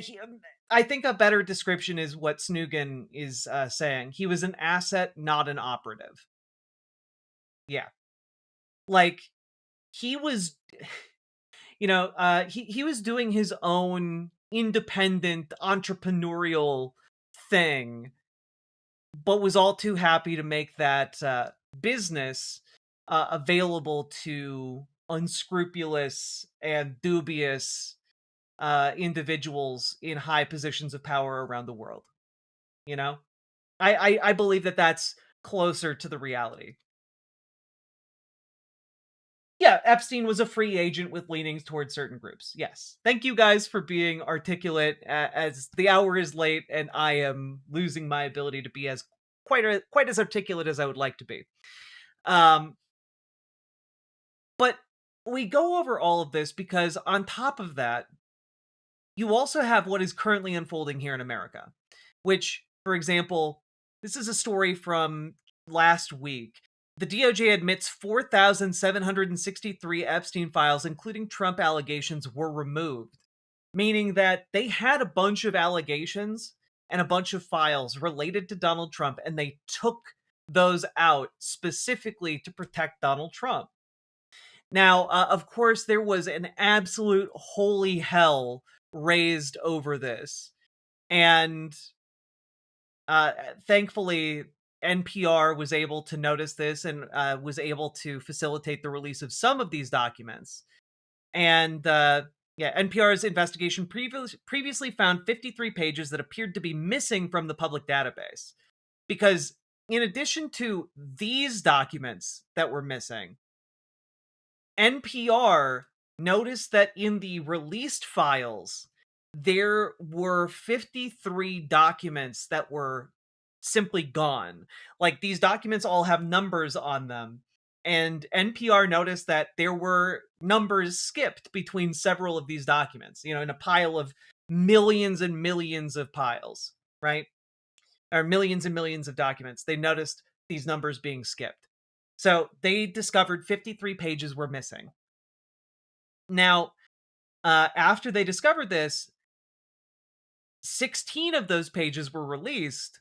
I think a better description is what Snugan is saying. He was an asset, not an operative. Yeah. Like, he was, he was doing his own independent entrepreneurial thing, but was all too happy to make that business available to unscrupulous and dubious individuals in high positions of power around the world. I believe that that's closer to the reality. Yeah, Epstein was a free agent with leanings towards certain groups. Yes. Thank you guys for being articulate, as the hour is late and I am losing my ability to be as quite as articulate as I would like to be. But we go over all of this because on top of that, you also have what is currently unfolding here in America, which, for example, this is a story from last week. The DOJ admits 4,763 Epstein files, including Trump allegations, were removed, meaning that they had a bunch of allegations and a bunch of files related to Donald Trump, and they took those out specifically to protect Donald Trump. Now, of course, there was an absolute holy hell raised over this, and thankfully, NPR was able to notice this and was able to facilitate the release of some of these documents. And NPR's investigation previously found 53 pages that appeared to be missing from the public database. Because in addition to these documents that were missing, NPR noticed that in the released files, there were 53 documents that were simply gone. Like, these documents all have numbers on them, and NPR noticed that there were numbers skipped between several of these documents, in a pile of millions and millions of piles, right? Or millions and millions of documents. They noticed these numbers being skipped. So they discovered 53 pages were missing. Now, after they discovered this, 16 of those pages were released,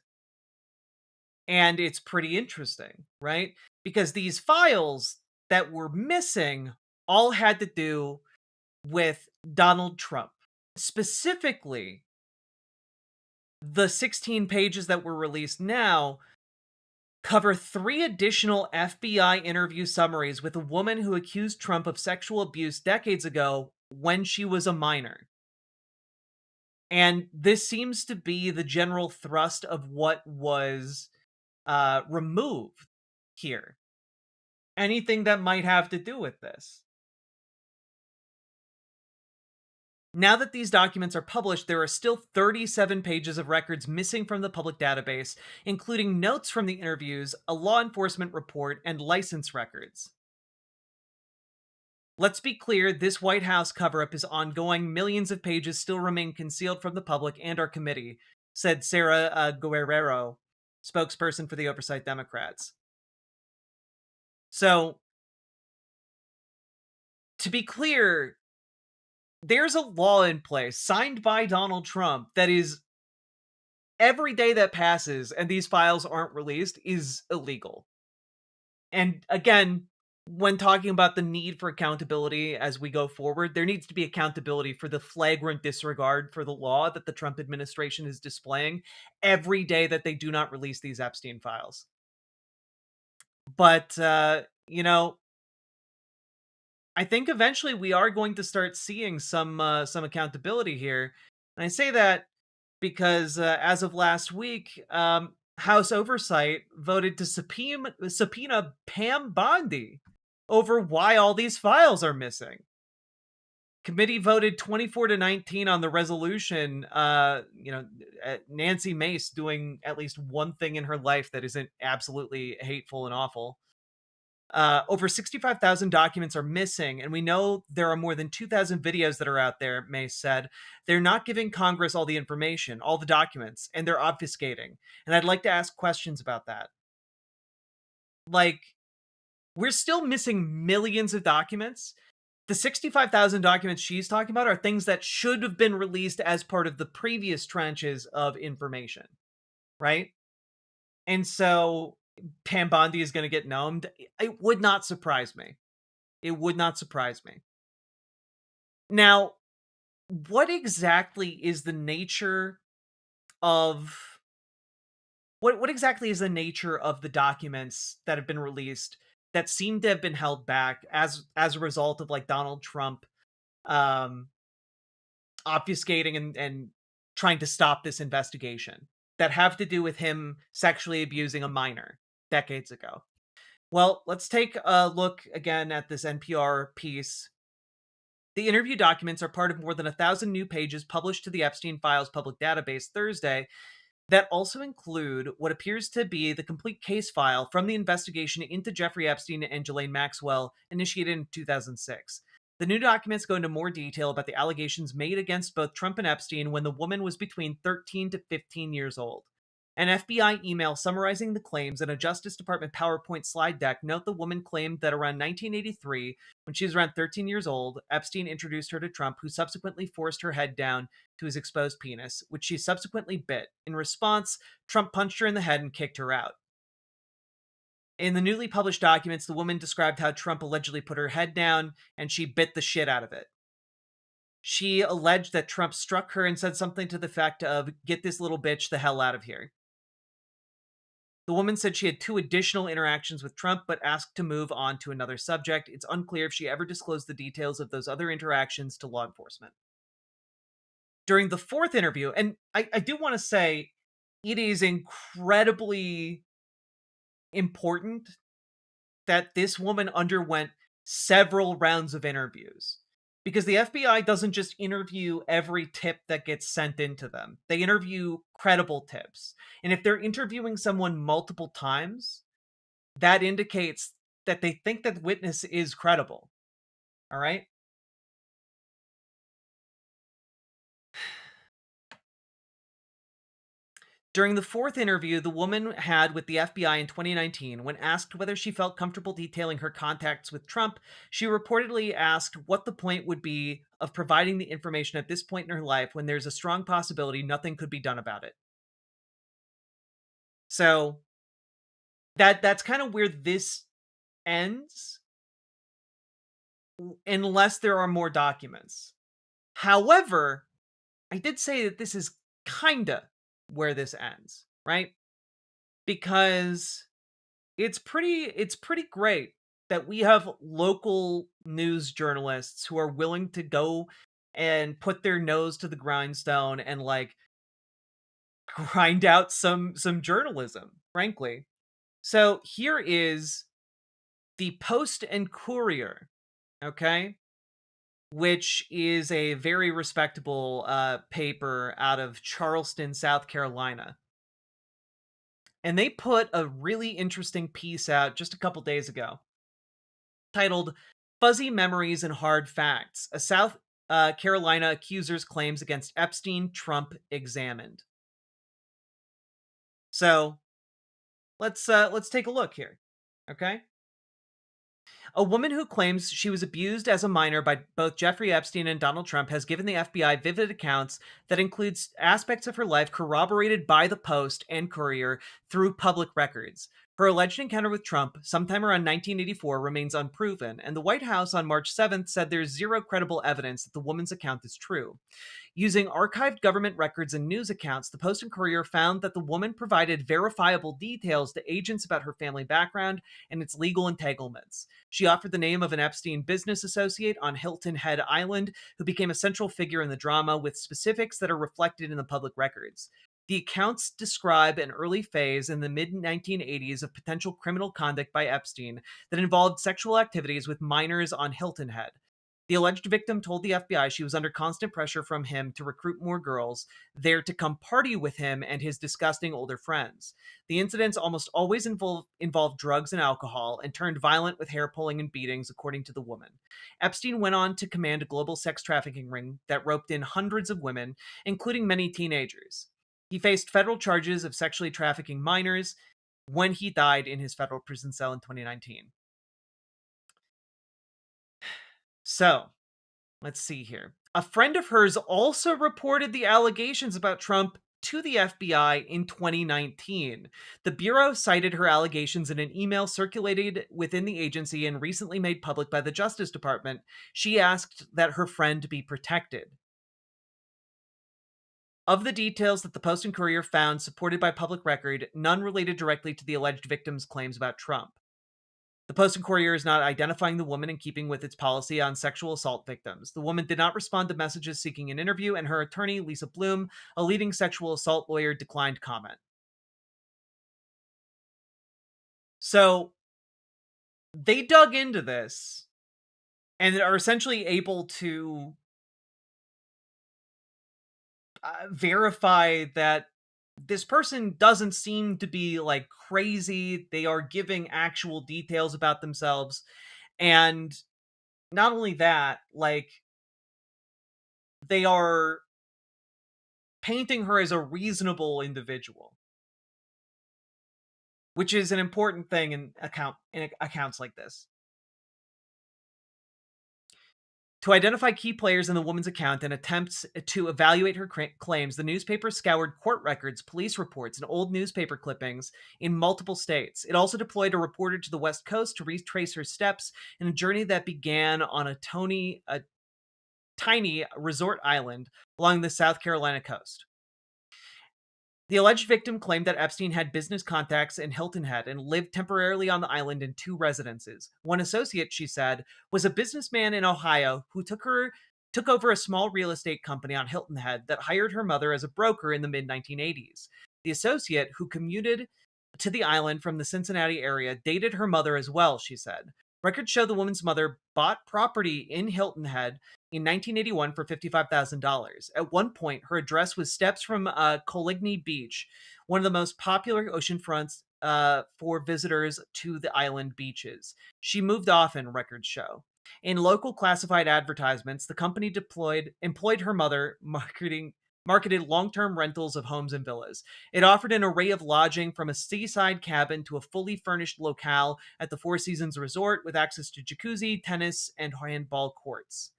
and it's pretty interesting, right? Because these files that were missing all had to do with Donald Trump. Specifically, the 16 pages that were released now cover 3 additional FBI interview summaries with a woman who accused Trump of sexual abuse decades ago when she was a minor. And this seems to be the general thrust of what was removed here. Anything that might have to do with this. Now that these documents are published, there are still 37 pages of records missing from the public database, including notes from the interviews, a law enforcement report, and license records. Let's be clear, this White House cover-up is ongoing. Millions of pages still remain concealed from the public and our committee, said Sarah Guerrero, spokesperson for the Oversight Democrats. So, to be clear, there's a law in place signed by Donald Trump that is, every day that passes and these files aren't released is illegal. And again, when talking about the need for accountability as we go forward, there needs to be accountability for the flagrant disregard for the law that the Trump administration is displaying every day that they do not release these Epstein files. But, I think eventually we are going to start seeing some accountability here. And I say that because as of last week, House Oversight voted to subpoena Pam Bondi over why all these files are missing. Committee voted 24-19 on the resolution. Nancy Mace doing at least one thing in her life that isn't absolutely hateful and awful. Over 65,000 documents are missing, and we know there are more than 2,000 videos that are out there, Mace said. They're not giving Congress all the information, all the documents, and they're obfuscating. And I'd like to ask questions about that. Like, we're still missing millions of documents. The 65,000 documents she's talking about are things that should have been released as part of the previous tranches of information, right? And so Pam Bondi is going to get gnomed. It would not surprise me. It would not surprise me. Now, what exactly is the nature of what exactly is the nature of the documents that have been released that seem to have been held back as a result of like Donald Trump obfuscating and trying to stop this investigation, that have to do with him sexually abusing a minor decades ago? Well, let's take a look again at this NPR piece. The interview documents are part of more than 1,000 new pages published to the Epstein Files public database Thursday that also include what appears to be the complete case file from the investigation into Jeffrey Epstein and Ghislaine Maxwell initiated in 2006. The new documents go into more detail about the allegations made against both Trump and Epstein when the woman was between 13 to 15 years old. An FBI email summarizing the claims and a Justice Department PowerPoint slide deck note the woman claimed that around 1983, when she was around 13 years old, Epstein introduced her to Trump, who subsequently forced her head down to his exposed penis, which she subsequently bit. In response, Trump punched her in the head and kicked her out. In the newly published documents, the woman described how Trump allegedly put her head down and she bit the shit out of it. She alleged that Trump struck her and said something to the effect of, "Get this little bitch the hell out of here." The woman said she had 2 additional interactions with Trump, but asked to move on to another subject. It's unclear if she ever disclosed the details of those other interactions to law enforcement. During the 4th interview, and I do want to say, it is incredibly important that this woman underwent several rounds of interviews, because the FBI doesn't just interview every tip that gets sent into them. They interview credible tips. And if they're interviewing someone multiple times, that indicates that they think that the witness is credible. All right? During the 4th interview the woman had with the FBI in 2019, when asked whether she felt comfortable detailing her contacts with Trump, she reportedly asked what the point would be of providing the information at this point in her life when there's a strong possibility nothing could be done about it. So that's kind of where this ends, unless there are more documents. However, I did say that this is kinda where this ends, right? Because it's pretty great that we have local news journalists who are willing to go and put their nose to the grindstone and like grind out some journalism, frankly. So here is the Post and Courier, okay? Which is a very respectable paper out of Charleston, South Carolina. And they put a really interesting piece out just a couple days ago titled "Fuzzy Memories and Hard Facts, a South Carolina accuser's claims against Epstein, Trump examined." So let's take a look here, okay? A woman who claims she was abused as a minor by both Jeffrey Epstein and Donald Trump has given the FBI vivid accounts that includes aspects of her life corroborated by the Post and Courier through public records. Her alleged encounter with Trump, sometime around 1984, remains unproven, and the White House on March 7th said there's zero credible evidence that the woman's account is true. Using archived government records and news accounts, the Post and Courier found that the woman provided verifiable details to agents about her family background and its legal entanglements. She offered the name of an Epstein business associate on Hilton Head Island who became a central figure in the drama, with specifics that are reflected in the public records. The accounts describe an early phase in the mid-1980s of potential criminal conduct by Epstein that involved sexual activities with minors on Hilton Head. The alleged victim told the FBI she was under constant pressure from him to recruit more girls there to come party with him and his disgusting older friends. The incidents almost always involved drugs and alcohol and turned violent with hair pulling and beatings, according to the woman. Epstein went on to command a global sex trafficking ring that roped in hundreds of women, including many teenagers. He faced federal charges of sexually trafficking minors when he died in his federal prison cell in 2019. So, let's see here. A friend of hers also reported the allegations about Trump to the FBI in 2019. The Bureau cited her allegations in an email circulated within the agency and recently made public by the Justice Department. She asked that her friend be protected. Of the details that the Post and Courier found supported by public record, none related directly to the alleged victim's claims about Trump. The Post and Courier is not identifying the woman in keeping with its policy on sexual assault victims. The woman did not respond to messages seeking an interview, and her attorney, Lisa Bloom, a leading sexual assault lawyer, declined comment. So, they dug into this and are essentially able to verify that this person doesn't seem to be like crazy. They are giving actual details about themselves. And not only that, like, they are painting her as a reasonable individual, which is an important thing in accounts like this. To identify key players in the woman's account and attempts to evaluate her claims, the newspaper scoured court records, police reports, and old newspaper clippings in multiple states. It also deployed a reporter to the West Coast to retrace her steps in a journey that began on a tiny resort island along the South Carolina coast. The alleged victim claimed that Epstein had business contacts in Hilton Head and lived temporarily on the island in 2 residences. One associate, she said, was a businessman in Ohio who took over a small real estate company on Hilton Head that hired her mother as a broker in the mid-1980s. The associate, who commuted to the island from the Cincinnati area, dated her mother as well, she said. Records show the woman's mother bought property in Hilton Head in 1981 for $55,000. At one point, her address was steps from Coligny Beach, one of the most popular ocean fronts for visitors to the island beaches. She moved often, records show. In local classified advertisements, the company employed her mother marketed long-term rentals of homes and villas. It offered an array of lodging from a seaside cabin to a fully furnished locale at the Four Seasons Resort with access to jacuzzi, tennis, and handball courts.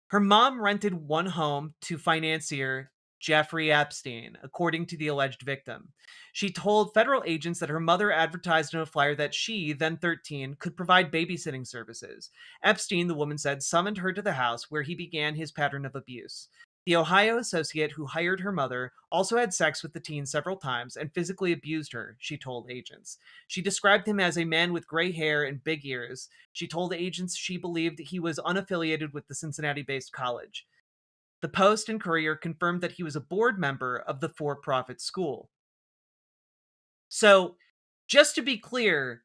Her mom rented one home to financier Jeffrey Epstein, according to the alleged victim. She told federal agents that her mother advertised in a flyer that she, then 13, could provide babysitting services. Epstein, the woman said, summoned her to the house where he began his pattern of abuse. The Ohio associate who hired her mother also had sex with the teen several times and physically abused her, she told agents. She described him as a man with gray hair and big ears. She told agents she believed he was unaffiliated with the Cincinnati-based college. The Post and Courier confirmed that he was a board member of the for-profit school. So, just to be clear,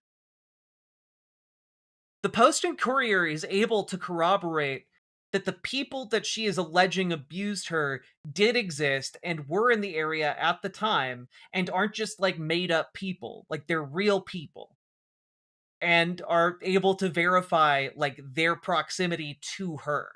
the Post and Courier is able to corroborate that the people that she is alleging abused her did exist and were in the area at the time and aren't just like made up people. Like, they're real people and are able to verify like their proximity to her.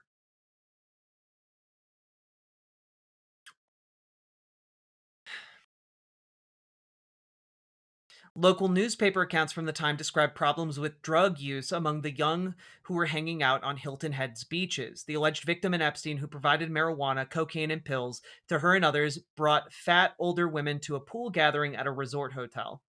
Local newspaper accounts from the time described problems with drug use among the young who were hanging out on Hilton Head's beaches. The alleged victim and Epstein, who provided marijuana, cocaine, and pills to her and others, brought fat older women to a pool gathering at a resort hotel.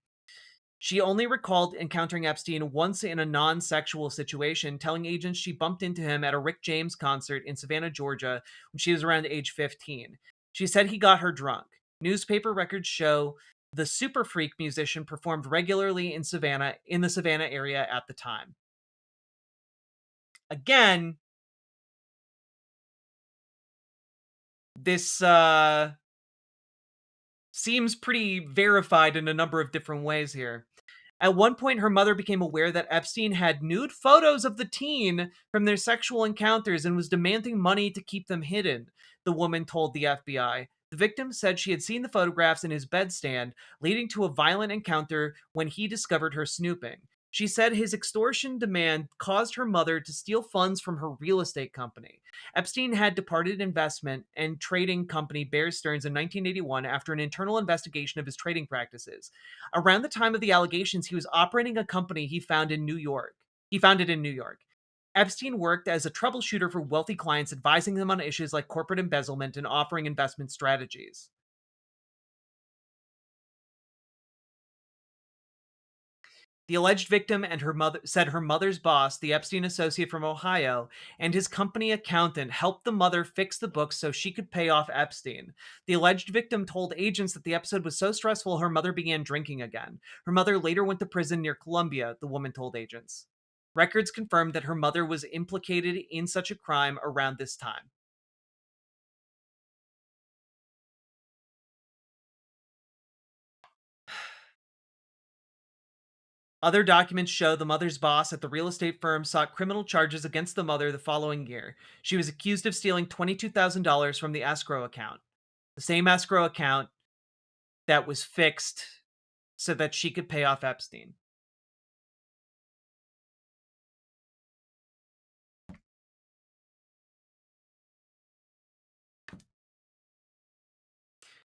She only recalled encountering Epstein once in a non-sexual situation, telling agents she bumped into him at a Rick James concert in Savannah, Georgia, when she was around age 15. She said he got her drunk. Newspaper records show the Super Freak musician performed regularly in the Savannah area at the time. Again, this seems pretty verified in a number of different ways here. At one point, her mother became aware that Epstein had nude photos of the teen from their sexual encounters and was demanding money to keep them hidden, the woman told the FBI. The victim said she had seen the photographs in his bedstand, leading to a violent encounter when he discovered her snooping. She said his extortion demand caused her mother to steal funds from her real estate company. Epstein had departed investment and trading company Bear Stearns in 1981 after an internal investigation of his trading practices. Around the time of the allegations, he was operating a company he founded in New York. Epstein worked as a troubleshooter for wealthy clients, advising them on issues like corporate embezzlement and offering investment strategies. The alleged victim and her mother said her mother's boss, the Epstein associate from Ohio, and his company accountant helped the mother fix the books so she could pay off Epstein. The alleged victim told agents that the episode was so stressful her mother began drinking again. Her mother later went to prison near Columbia, the woman told agents. Records confirmed that her mother was implicated in such a crime around this time. Other documents show the mother's boss at the real estate firm sought criminal charges against the mother the following year. She was accused of stealing $22,000 from the escrow account, the same escrow account that was fixed so that she could pay off Epstein.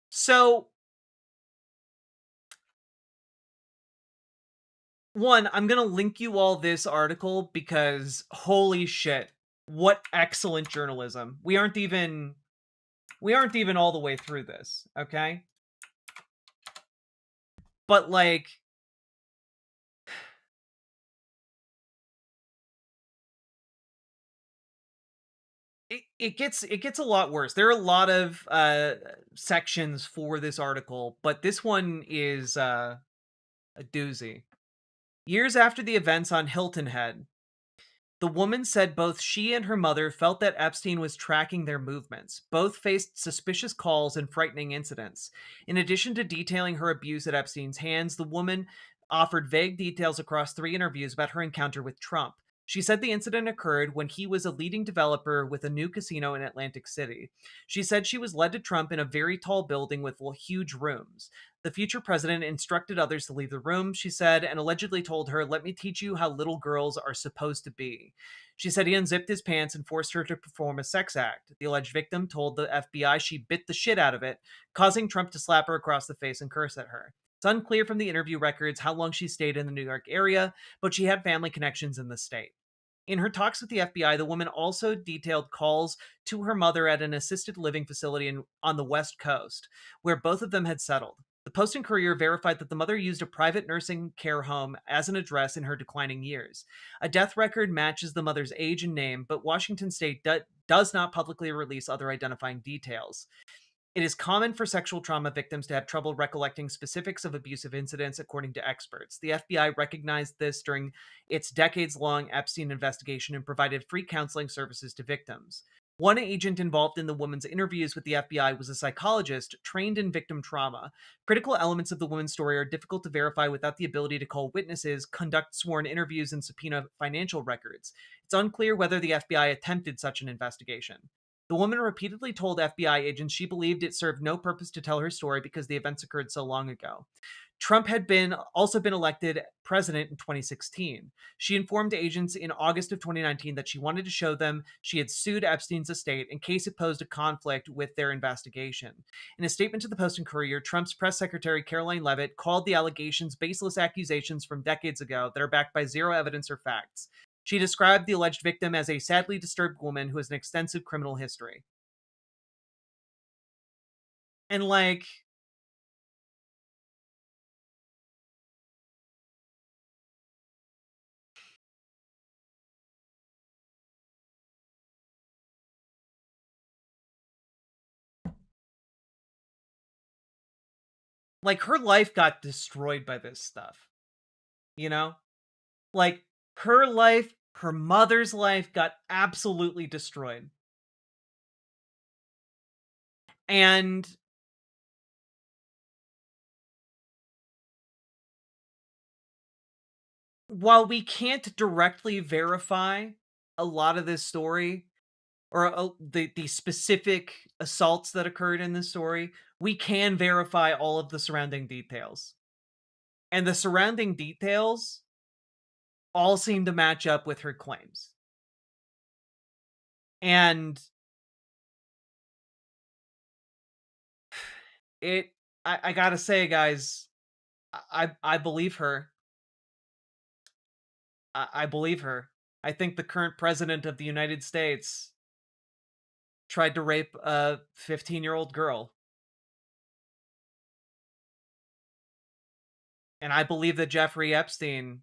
So, one, I'm going to link you all this article because holy shit, what excellent journalism. We aren't even all the way through this, okay? But like it gets a lot worse. There are a lot of sections for this article, but this one is a doozy. Years after the events on Hilton Head, the woman said both she and her mother felt that Epstein was tracking their movements. Both faced suspicious calls and frightening incidents. In addition to detailing her abuse at Epstein's hands, the woman offered vague details across 3 interviews about her encounter with Trump. She said the incident occurred when he was a leading developer with a new casino in Atlantic City. She said she was led to Trump in a very tall building with huge rooms. The future president instructed others to leave the room, she said, and allegedly told her, "Let me teach you how little girls are supposed to be." She said he unzipped his pants and forced her to perform a sex act. The alleged victim told the FBI she bit the shit out of it, causing Trump to slap her across the face and curse at her. It's unclear from the interview records how long she stayed in the New York area, but she had family connections in the state. In her talks with the FBI, the woman also detailed calls to her mother at an assisted living facility on the West Coast, where both of them had settled. The Post and Courier verified that the mother used a private nursing care home as an address in her declining years. A death record matches the mother's age and name, but Washington state does not publicly release other identifying details. It is common for sexual trauma victims to have trouble recollecting specifics of abusive incidents, according to experts. The FBI recognized this during its decades-long Epstein investigation and provided free counseling services to victims. One agent involved in the woman's interviews with the FBI was a psychologist trained in victim trauma. Critical elements of the woman's story are difficult to verify without the ability to call witnesses, conduct sworn interviews, and subpoena financial records. It's unclear whether the FBI attempted such an investigation. The woman repeatedly told FBI agents she believed it served no purpose to tell her story because the events occurred so long ago. Trump had also been elected president in 2016. She informed agents in August of 2019 that she wanted to show them she had sued Epstein's estate in case it posed a conflict with their investigation. In a statement to the Post and Courier, Trump's press secretary Caroline Leavitt called the allegations baseless accusations from decades ago that are backed by zero evidence or facts. She described the alleged victim as a sadly disturbed woman who has an extensive criminal history. And like, her life got destroyed by this stuff. You know? Like, her life, her mother's life got absolutely destroyed. And while we can't directly verify a lot of this story, or the specific assaults that occurred in this story, we can verify all of the surrounding details. And the surrounding details all seem to match up with her claims. And I gotta say, guys, I believe her. I believe her. I think the current president of the United States tried to rape a 15-year-old girl. And I believe that Jeffrey Epstein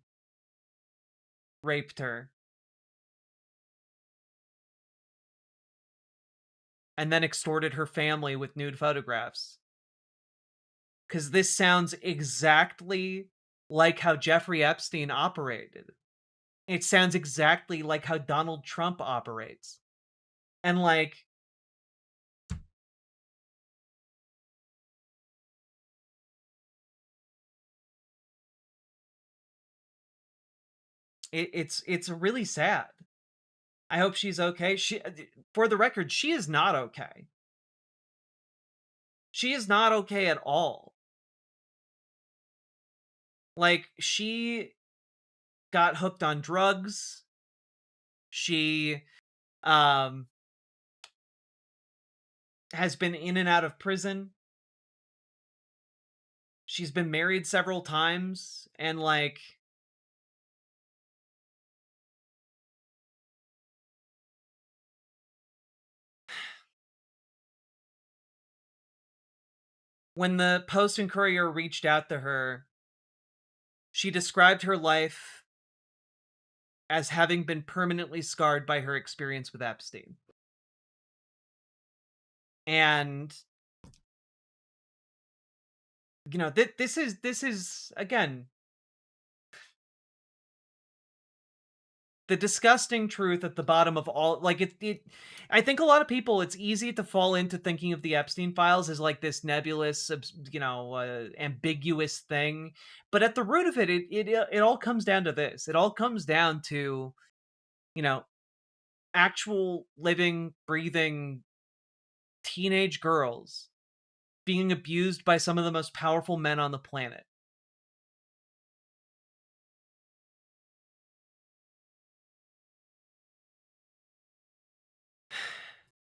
raped her. And then extorted her family with nude photographs. Because this sounds exactly like how Jeffrey Epstein operated. It sounds exactly like how Donald Trump operates. And like, it's really sad. I hope she's okay. For the record, she is not okay. She is not okay at all. Like, she got hooked on drugs. She has been in and out of prison. She's been married several times, and like, when the Post and Courier reached out to her, she described her life as having been permanently scarred by her experience with Epstein. And you know, this is again the disgusting truth at the bottom of all. Like, I think a lot of people, it's easy to fall into thinking of the Epstein files as like this nebulous, ambiguous thing, but at the root of it all comes down to this. It all comes down to, actual living, breathing teenage girls being abused by some of the most powerful men on the planet.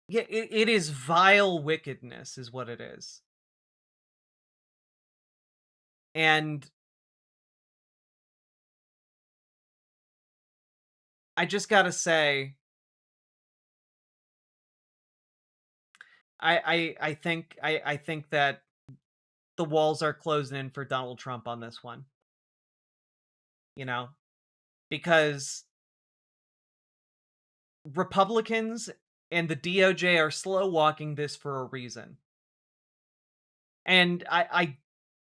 Yeah, it is vile wickedness is what it is. And I just gotta say, I think that the walls are closing in for Donald Trump on this one. Because Republicans and the DOJ are slow walking this for a reason. And I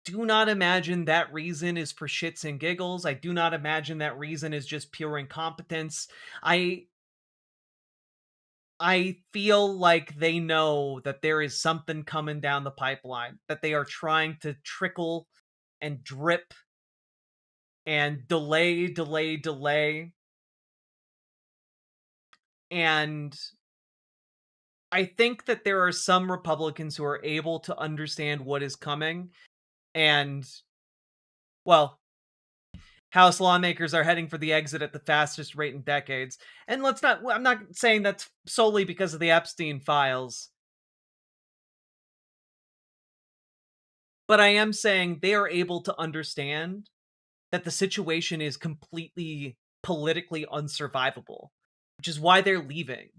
do not imagine that reason is for shits and giggles. I do not imagine that reason is just pure incompetence. I feel like they know that there is something coming down the pipeline, that they are trying to trickle and drip and delay. And I think that there are some Republicans who are able to understand what is coming. And, well, House lawmakers are heading for the exit at the fastest rate in decades. And I'm not saying that's solely because of the Epstein files. But I am saying they are able to understand that the situation is completely politically unsurvivable, which is why they're leaving.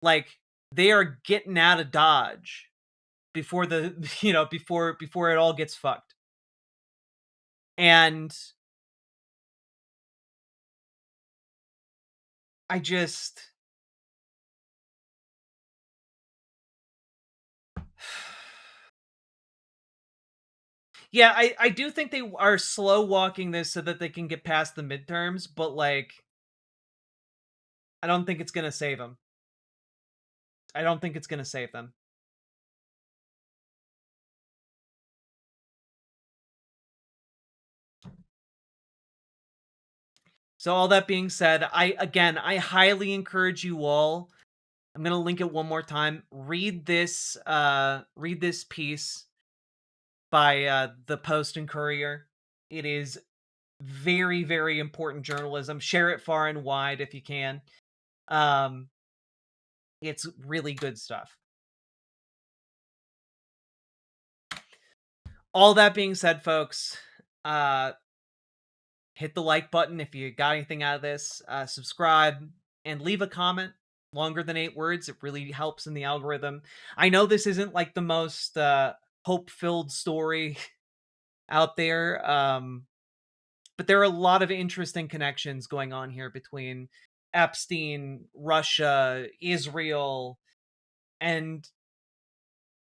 Like, they are getting out of Dodge before before it all gets fucked. And I just... Yeah, I do think they are slow walking this so that they can get past the midterms, but like, I don't think it's gonna save them. I don't think it's gonna save them. So all that being said, I highly encourage you all. I'm going to link it one more time. Read this piece by the Post and Courier. It is very, very important journalism. Share it far and wide if you can. It's really good stuff. All that being said, folks, hit the like button if you got anything out of this. Subscribe and leave a comment longer than 8 words. It really helps in the algorithm. I know this isn't like the most hope-filled story out there, but there are a lot of interesting connections going on here between Epstein, Russia, Israel, and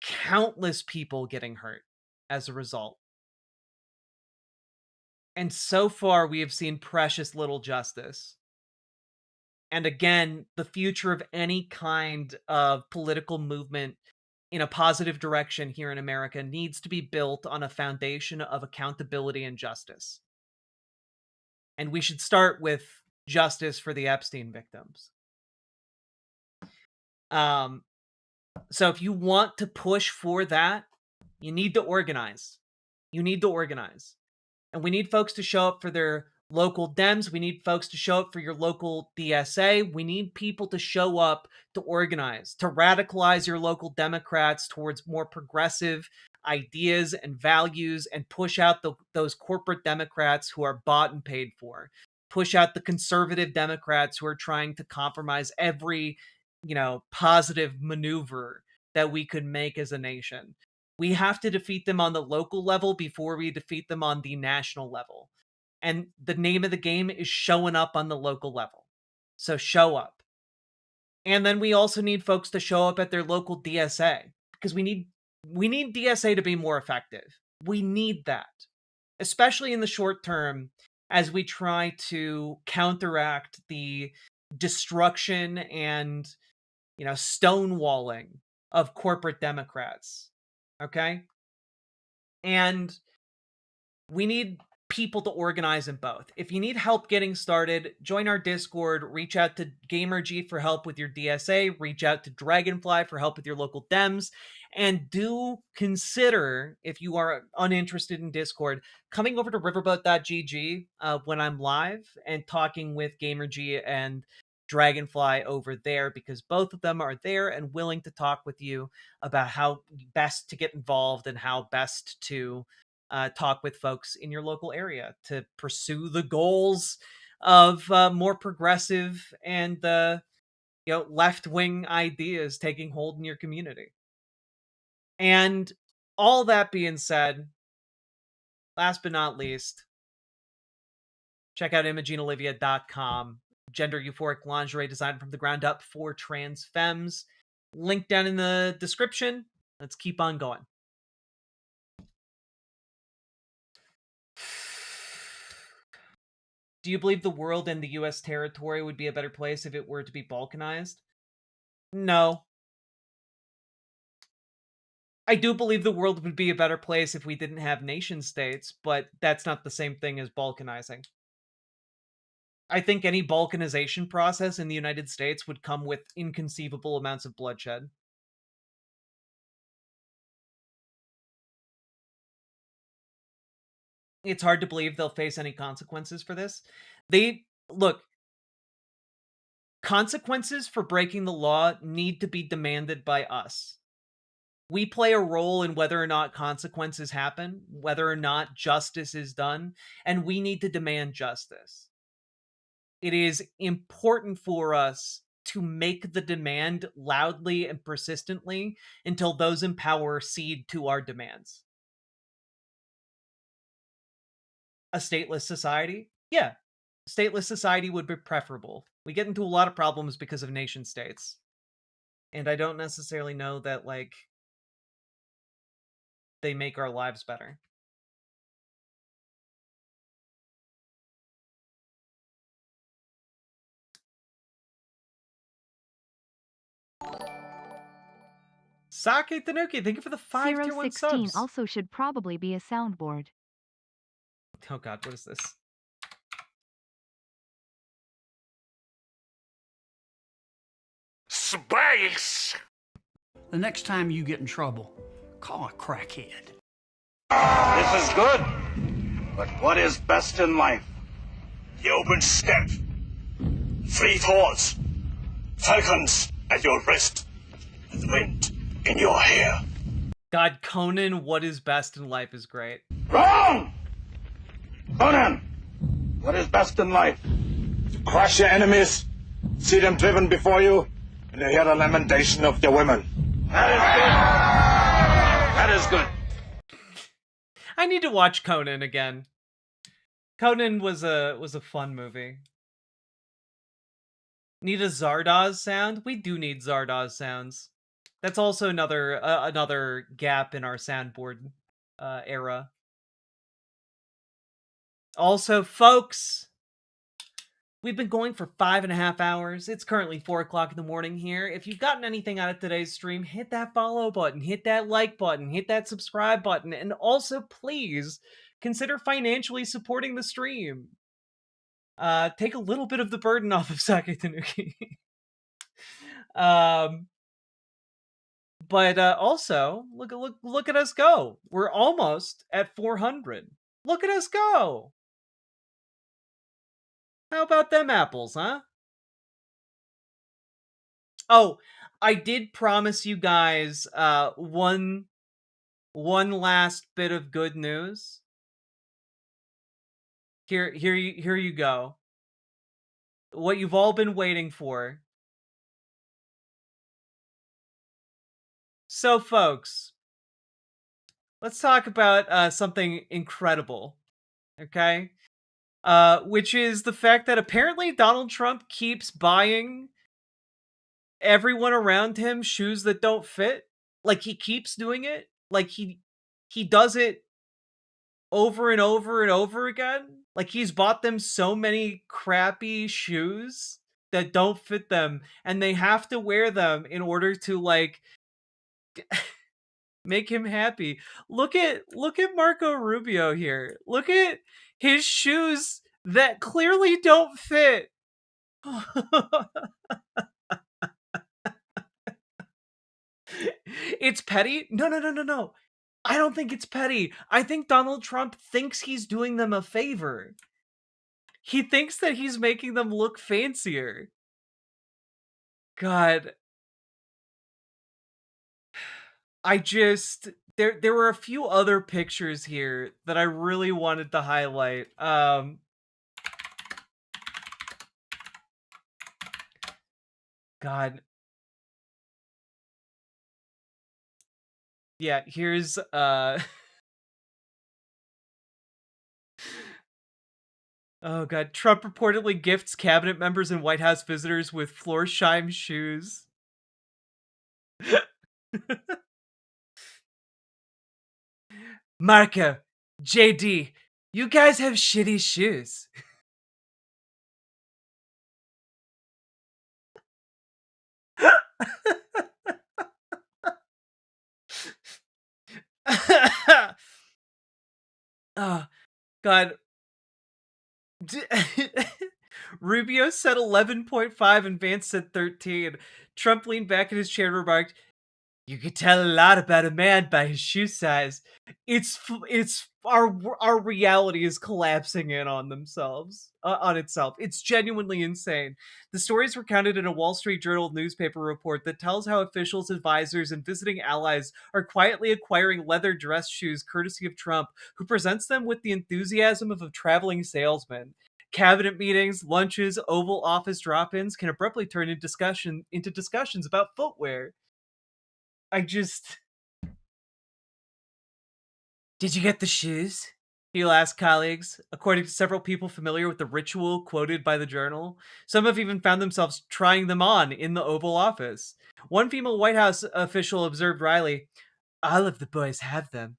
countless people getting hurt as a result. And so far, we have seen precious little justice. And again, the future of any kind of political movement in a positive direction here in America needs to be built on a foundation of accountability and justice. And we should start with justice for the Epstein victims. So if you want to push for that, you need to organize. You need to organize. And we need folks to show up for their local Dems. We need folks to show up for your local DSA. We need people to show up to organize, to radicalize your local Democrats towards more progressive ideas and values, and push out those corporate Democrats who are bought and paid for. Push out the conservative Democrats who are trying to compromise every, positive maneuver that we could make as a nation. We have to defeat them on the local level before we defeat them on the national level. And the name of the game is showing up on the local level. So show up. And then we also need folks to show up at their local DSA, because we need DSA to be more effective. We need that, especially in the short term, as we try to counteract the destruction and, stonewalling of corporate Democrats. Okay? And we need people to organize in both. If you need help getting started, join our Discord, reach out to GamerG for help with your DSA, reach out to Dragonfly for help with your local Dems, and do consider, if you are uninterested in Discord, coming over to riverboat.gg when I'm live and talking with GamerG and Dragonfly over there, because both of them are there and willing to talk with you about how best to get involved and how best to talk with folks in your local area to pursue the goals of more progressive and left-wing ideas taking hold in your community. And all that being said, last but not least, check out ImogeneOlivia.com. Gender euphoric lingerie designed from the ground up for trans femmes. Link down in the description. Let's keep on going. Do you believe the world and the U.S. territory would be a better place if it were to be balkanized? No. I do believe the world would be a better place if we didn't have nation states, but that's not the same thing as balkanizing. I think any balkanization process in the United States would come with inconceivable amounts of bloodshed. It's hard to believe they'll face any consequences for this. Consequences for breaking the law need to be demanded by us. We play a role in whether or not consequences happen, whether or not justice is done, and we need to demand justice. It is important for us to make the demand loudly and persistently until those in power cede to our demands. A stateless society? Yeah, stateless society would be preferable. We get into a lot of problems because of nation states. And I don't necessarily know that, they make our lives better. Sake Tanuki, thank you for the 5 tier 1 subs. also should probably be a soundboard. Oh god, what is this? space. The next time you get in trouble, call a crackhead. This is good. But what is best in life? The open steppe, free thoughts, falcons at your wrist, and wind in your hair. God, Conan, what is best in life is great. Wrong! Conan, what is best in life? To crush your enemies, see them driven before you, and to hear the lamentation of your women. That is good. That is good. I need to watch Conan again. Conan was a fun movie. Need a Zardoz sound? We do need Zardoz sounds. That's also another gap in our soundboard era. Also, folks, we've been going for 5.5 hours. It's currently 4 o'clock in the morning here. If you've gotten anything out of today's stream, hit that follow button, hit that like button, hit that subscribe button, and also please consider financially supporting the stream. Take a little bit of the burden off of Sake Tanuki. But also, look at us go. We're almost at 400. Look at us go. How about them apples, huh? Oh, I did promise you guys one last bit of good news. Here you go. What you've all been waiting for. So, folks, let's talk about something incredible, okay? Which is the fact that apparently Donald Trump keeps buying everyone around him shoes that don't fit. Like, he keeps doing it. Like, he does it over and over and over again. Like, he's bought them so many crappy shoes that don't fit them, and they have to wear them in order to, like, make him happy. Look at Marco Rubio here. Look at his shoes that clearly don't fit. It's petty? No. I don't think it's petty. I think Donald Trump thinks he's doing them a favor. He thinks that he's making them look fancier. God. There were a few other pictures here that I really wanted to highlight. God. Yeah, here's oh god, Trump reportedly gifts cabinet members and White House visitors with Florsheim shoes. Marco, JD, you guys have shitty shoes. Oh, God. Rubio said 11.5 and Vance said 13. Trump leaned back in his chair and remarked, "You could tell a lot about a man by his shoe size." It's our reality is collapsing in on themselves, on itself. It's genuinely insane. The stories recounted in a Wall Street Journal newspaper report that tells how officials, advisors, and visiting allies are quietly acquiring leather dress shoes courtesy of Trump, who presents them with the enthusiasm of a traveling salesman. Cabinet meetings, lunches, Oval Office drop-ins can abruptly turn into discussions about footwear. Did you get the shoes? He'll ask colleagues. According to several people familiar with the ritual quoted by the journal, some have even found themselves trying them on in the Oval Office. One female White House official observed wryly, "All of the boys have them."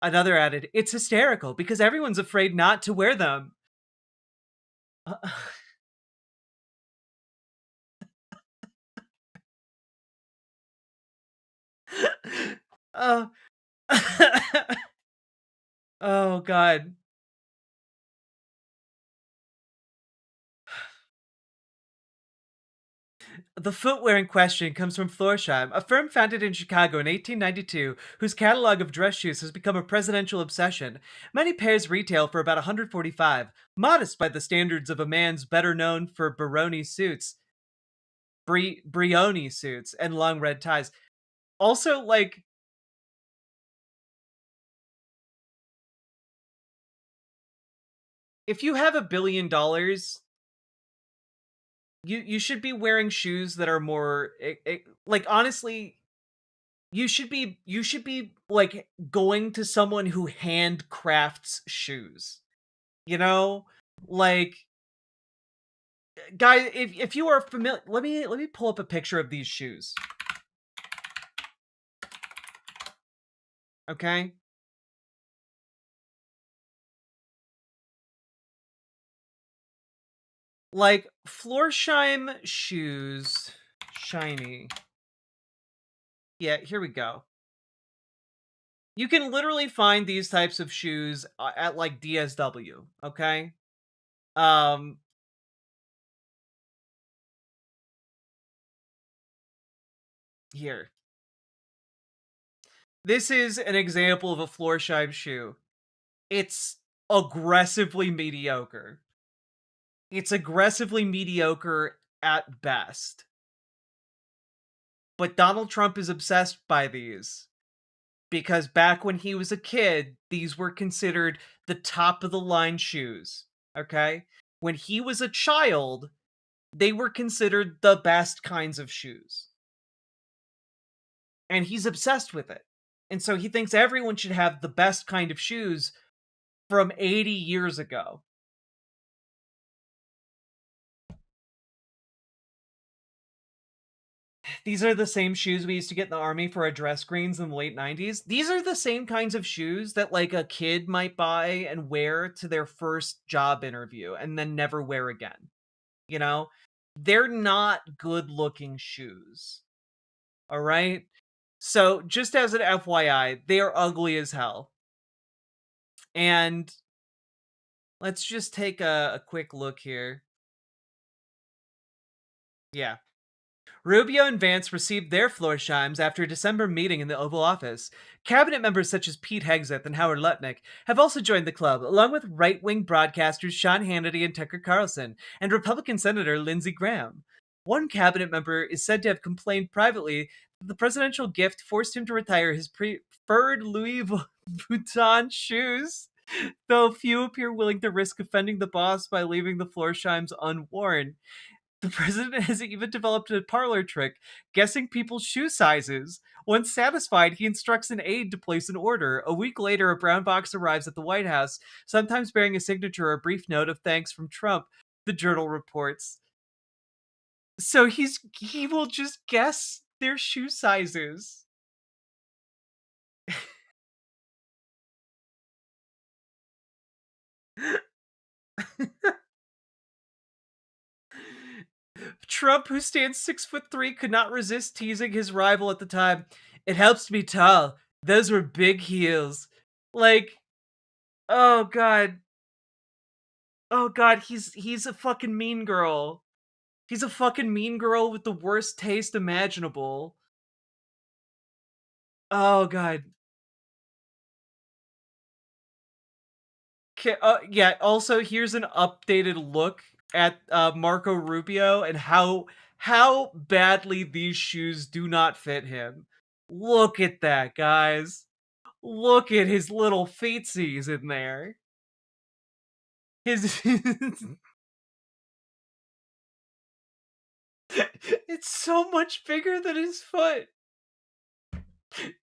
Another added, "It's hysterical because everyone's afraid not to wear them." Oh, God. The footwear in question comes from Florsheim, a firm founded in Chicago in 1892 whose catalog of dress shoes has become a presidential obsession. Many pairs retail for about $145, modest by the standards of a man's better known for Brioni suits and long red ties. Also, like, if you have $1 billion, you should be wearing shoes that are more like, honestly, you should be like going to someone who handcrafts shoes. You know? Like, guys, if you are familiar, let me pull up a picture of these shoes. Okay? Like, Florsheim shoes, shiny. Yeah, here we go. You can literally find these types of shoes at, like, DSW, okay? Here. This is an example of a Florsheim shoe. It's aggressively mediocre. It's aggressively mediocre at best. But Donald Trump is obsessed by these. Because back when he was a kid, these were considered the top of the line shoes. Okay? When he was a child, they were considered the best kinds of shoes. And he's obsessed with it. And so he thinks everyone should have the best kind of shoes from 80 years ago. These are the same shoes we used to get in the army for our dress greens in the late 90s. These are the same kinds of shoes that, like, a kid might buy and wear to their first job interview and then never wear again. You know? They're not good-looking shoes. All right? So, just as an FYI, they are ugly as hell. And let's just take a quick look here. Yeah. Rubio and Vance received their Florsheims after a December meeting in the Oval Office. Cabinet members such as Pete Hegseth and Howard Lutnick have also joined the club, along with right-wing broadcasters Sean Hannity and Tucker Carlson, and Republican Senator Lindsey Graham. One cabinet member is said to have complained privately that the presidential gift forced him to retire his preferred Louis Vuitton shoes, though few appear willing to risk offending the boss by leaving the Florsheims unworn. The president has even developed a parlor trick, guessing people's shoe sizes. Once satisfied, he instructs an aide to place an order. A week later, a brown box arrives at the White House, sometimes bearing a signature or a brief note of thanks from Trump, the Journal reports. So he will just guess their shoe sizes. Trump, who stands 6'3", could not resist teasing his rival at the time. It helps to be tall. Those were big heels. Like, oh god. Oh god, he's a fucking mean girl. He's a fucking mean girl with the worst taste imaginable. Oh god. Yeah, also here's an updated look at Marco Rubio and how badly these shoes do not fit him. Look at that, guys. Look at his little feetsies in there. His it's so much bigger than his foot.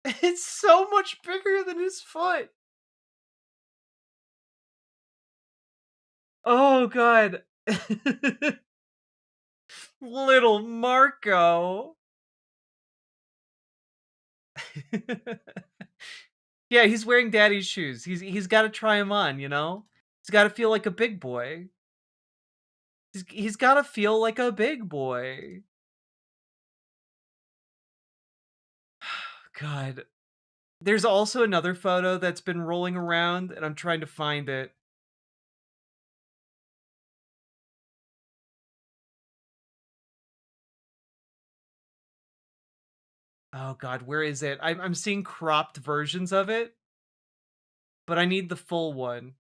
It's so much bigger than his foot. Oh god. Little Marco. Yeah, he's wearing daddy's shoes. He's got to try them on, you know? He's got to feel like a big boy. He's got to feel like a big boy. God. There's also another photo that's been rolling around, and I'm trying to find it. Oh God, where is it? I'm seeing cropped versions of it, but I need the full one.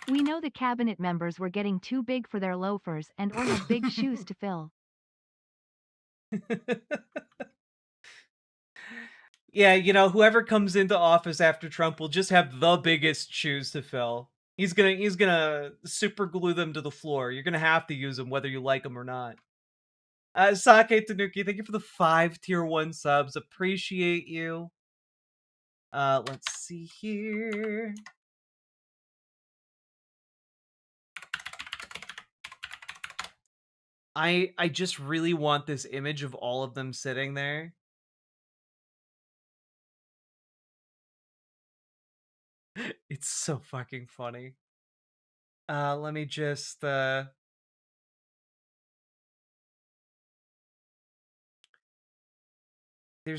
We know the cabinet members were getting too big for their loafers and or had big shoes to fill. Yeah, you know, whoever comes into office after Trump will just have the biggest shoes to fill. He's gonna super glue them to the floor. You're gonna have to use them whether you like them or not. Sake Tanuki, thank you for the 5 tier 1 subs. Appreciate you. Let's see here. I just really want this image of all of them sitting there. It's so fucking funny. Let me just there's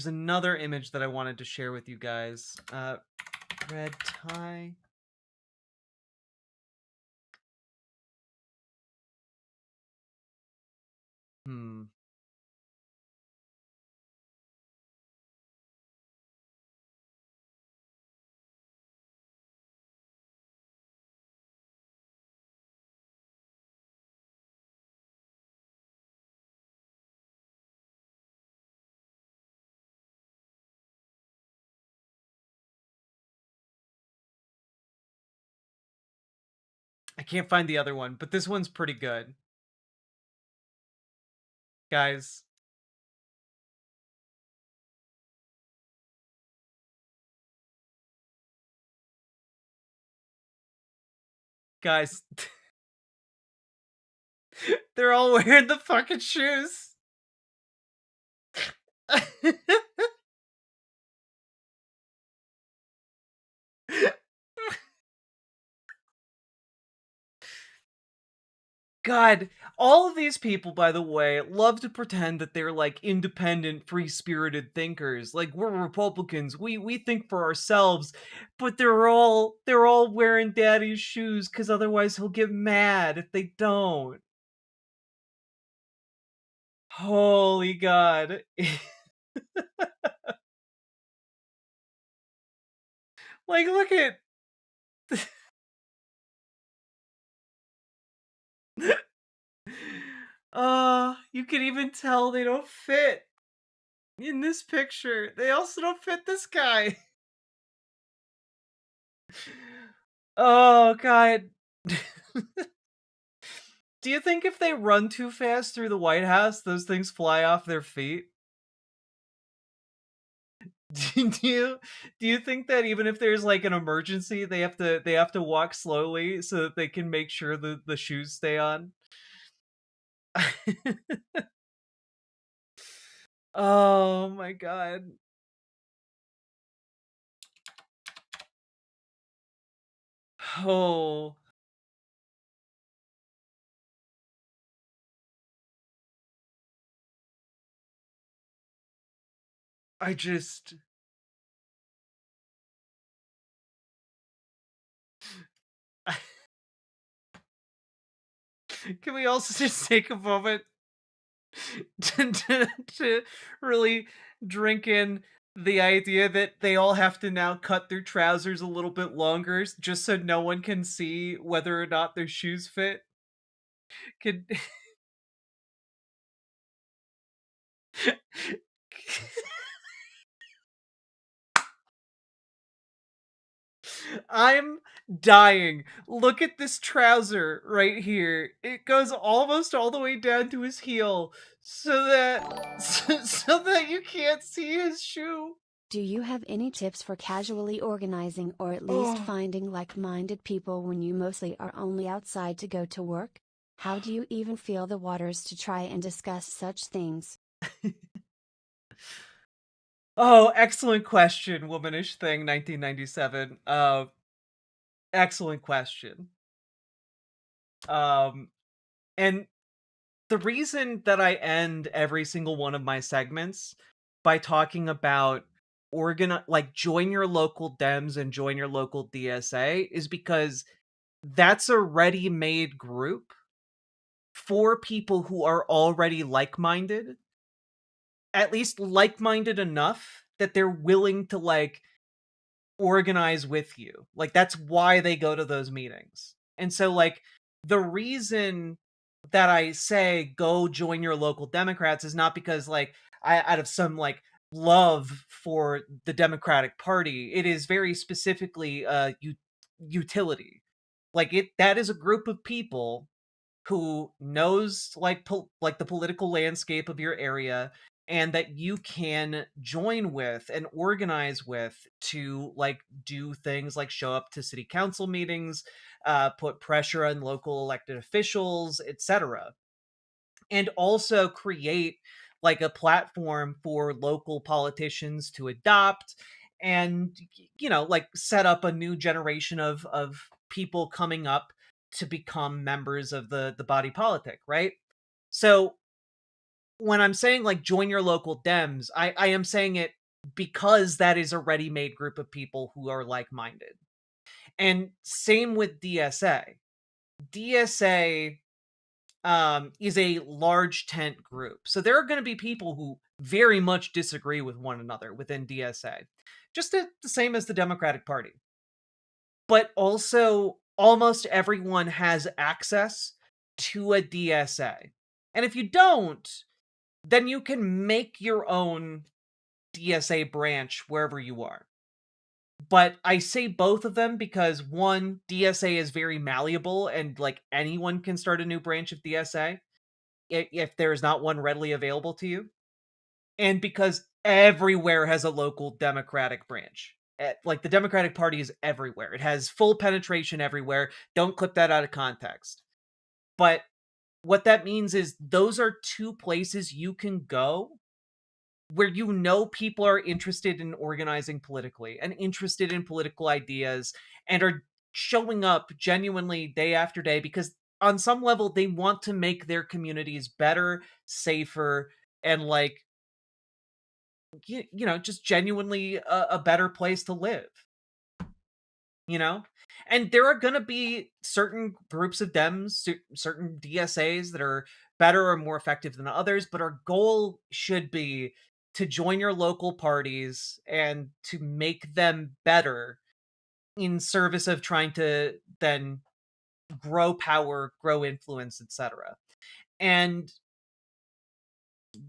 another image that I wanted to share with you guys. Red tie. I can't find the other one, but this one's pretty good. Guys. Guys. They're all wearing the fucking shoes. God, all of these people, by the way, love to pretend that they're like independent, free-spirited thinkers. Like we're Republicans, we think for ourselves, but they're all wearing daddy's shoes because otherwise he'll get mad if they don't. Holy God. Like, look at you can even tell they don't fit in this picture. They also don't fit this guy. Oh, God. Do you think if they run too fast through the White House, those things fly off their feet? Do you think that even if there's like an emergency, they have to walk slowly so that they can make sure the shoes stay on? Oh my God. Oh. I just Can we also just take a moment to really drink in the idea that they all have to now cut their trousers a little bit longer just so no one can see whether or not their shoes fit? Can I'm dying. Look at this trouser right here. It goes almost all the way down to his heel so that you can't see his shoe. Do you have any tips for casually organizing or at least finding like-minded people when you mostly are only outside to go to work? How do you even feel the waters to try and discuss such things? Oh, excellent question, Womanish Thing 1997. Excellent question. And the reason that I end every single one of my segments by talking about join your local Dems and join your local DSA is because that's a ready-made group for people who are already like-minded, at least like-minded enough that they're willing to like organize with you. Like that's why they go to those meetings. And so like the reason that I say go join your local Democrats is not because like I out of some like love for the Democratic Party. It is very specifically utility. Like that is a group of people who knows like like the political landscape of your area and that you can join with and organize with to like do things like show up to city council meetings, put pressure on local elected officials, etc. And also create like a platform for local politicians to adopt and like set up a new generation of people coming up to become members of the body politic, right? So when I'm saying like join your local Dems, I am saying it because that is a ready-made group of people who are like-minded. And same with DSA. DSA is a large tent group. So there are going to be people who very much disagree with one another within DSA, just the same as the Democratic Party. But also, almost everyone has access to a DSA. And if you don't, then you can make your own DSA branch wherever you are. But I say both of them because one, DSA is very malleable and like anyone can start a new branch of DSA if there is not one readily available to you. And because everywhere has a local Democratic branch. Like the Democratic Party is everywhere. It has full penetration everywhere. Don't clip that out of context. But what that means is those are two places you can go where people are interested in organizing politically and interested in political ideas and are showing up genuinely day after day because on some level they want to make their communities better, safer, and like just genuinely a better place to live. And there are going to be certain groups of Dems, certain DSAs that are better or more effective than others, but our goal should be to join your local parties and to make them better in service of trying to then grow power, grow influence, etc. And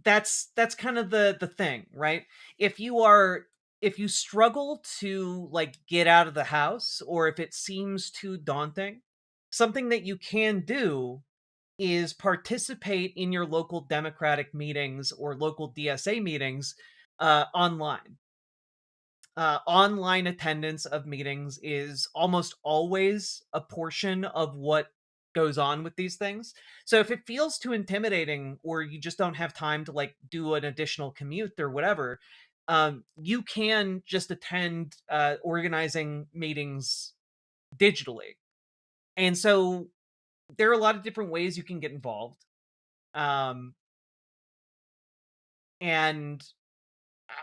that's kind of the thing, right? If you struggle to like get out of the house, or if it seems too daunting, something that you can do is participate in your local Democratic meetings or local DSA meetings online. Online attendance of meetings is almost always a portion of what goes on with these things. So if it feels too intimidating or you just don't have time to like do an additional commute or whatever, you can just attend organizing meetings digitally. And so there are a lot of different ways you can get involved. And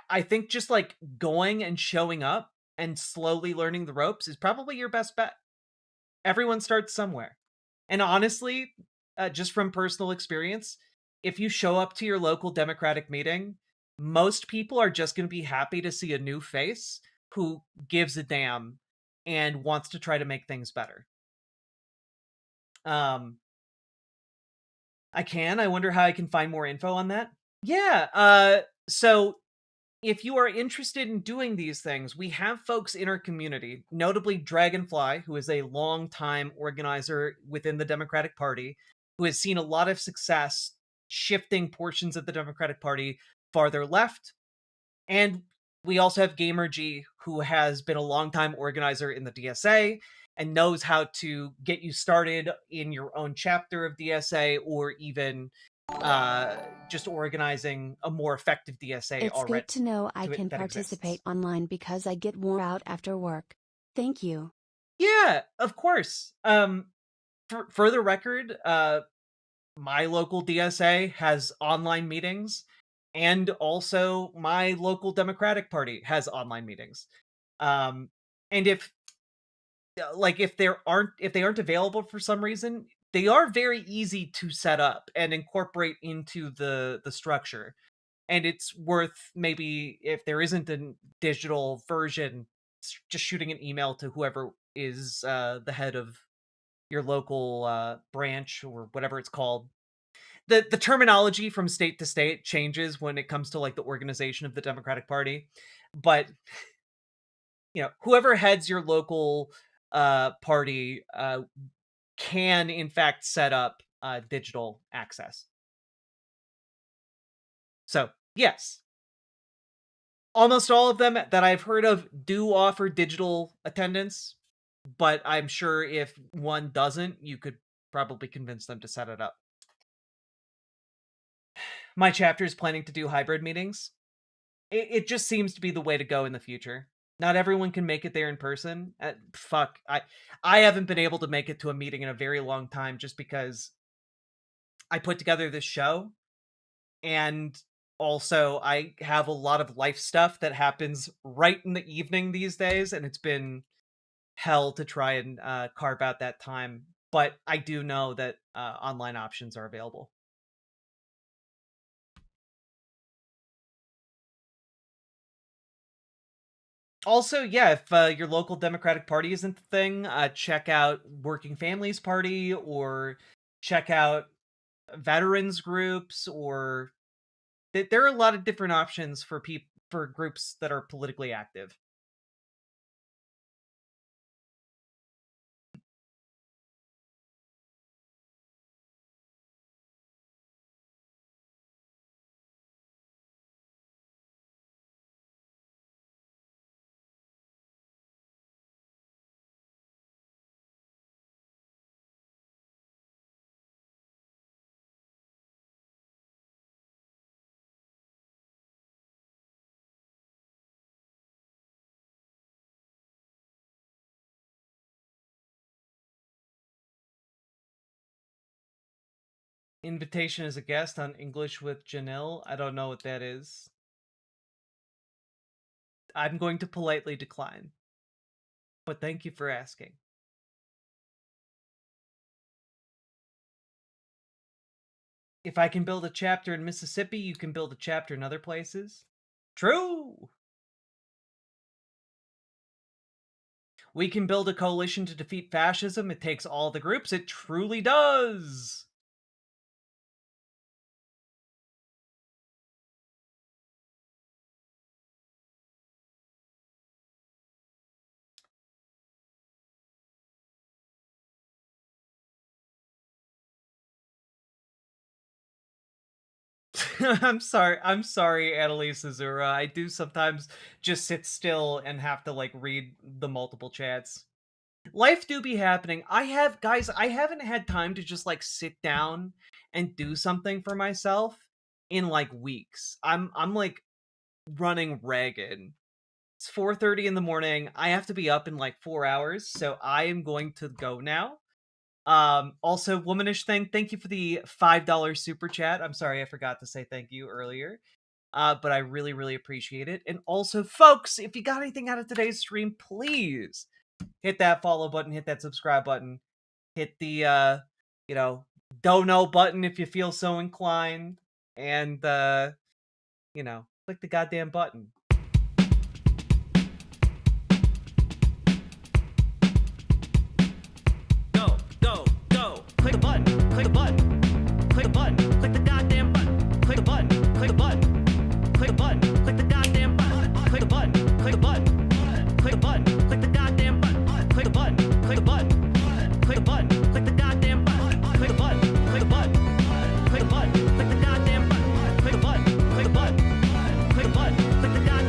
I think just like going and showing up and slowly learning the ropes is probably your best bet. Everyone starts somewhere. And honestly, just from personal experience, if you show up to your local Democratic meeting, most people are just going to be happy to see a new face who gives a damn and wants to try to make things better. I wonder how I can find more info on that. Yeah, so if you are interested in doing these things, we have folks in our community, notably Dragonfly, who is a long-time organizer within the Democratic Party, who has seen a lot of success shifting portions of the Democratic Party farther left. And we also have GamerG, who has been a long-time organizer in the DSA and knows how to get you started in your own chapter of DSA or even just organizing a more effective DSA it's already. It's good to know I can participate online because I get wore out after work. Thank you. Yeah, of course. For the record, my local DSA has online meetings And also my local Democratic Party has online meetings. And if they aren't available for some reason, they are very easy to set up and incorporate into the structure. And it's worth, maybe if there isn't a digital version, just shooting an email to whoever is the head of your local branch or whatever it's called. The terminology from state to state changes when it comes to like the organization of the Democratic Party, but whoever heads your local party can in fact set up digital access. So yes, almost all of them that I've heard of do offer digital attendance, but I'm sure if one doesn't, you could probably convince them to set it up. My chapter is planning to do hybrid meetings. It just seems to be the way to go in the future. Not everyone can make it there in person. I haven't been able to make it to a meeting in a very long time just because I put together this show, and also I have a lot of life stuff that happens right in the evening these days, and it's been hell to try and carve out that time. But I do know that online options are available. Also, yeah, if your local Democratic Party isn't the thing, check out Working Families Party, or check out veterans groups, or there are a lot of different options for groups that are politically active. Invitation as a guest on English with Janelle. I don't know what that is. I'm going to politely decline. But thank you for asking. If I can build a chapter in Mississippi, you can build a chapter in other places. True! We can build a coalition to defeat fascism. It takes all the groups. It truly does! I'm sorry, Annalise Azura. I do sometimes just sit still and have to like read the multiple chats. Life do be happening. I haven't had time to just like sit down and do something for myself in like weeks. I'm like running ragged. It's 4:30 in the morning. I have to be up in like 4 hours, so I am going to go now. Also, Womanish Thing, thank you for the $5 super chat. I'm sorry I forgot to say thank you earlier. But I really, really appreciate it. And also, folks, if you got anything out of today's stream, please hit that follow button, hit that subscribe button, hit the, dono button if you feel so inclined, and, click the goddamn button. Click the button, click the button, click the button, click the goddamn button, click the button, click the button, click the button, click the goddamn button, click the button, click the button, click the button, click the goddamn button, click the button, click the button, click the button, click the goddamn button, click the button, click the button, click the button, click the goddamn button, click the button, click the button, click the button, click the goddamn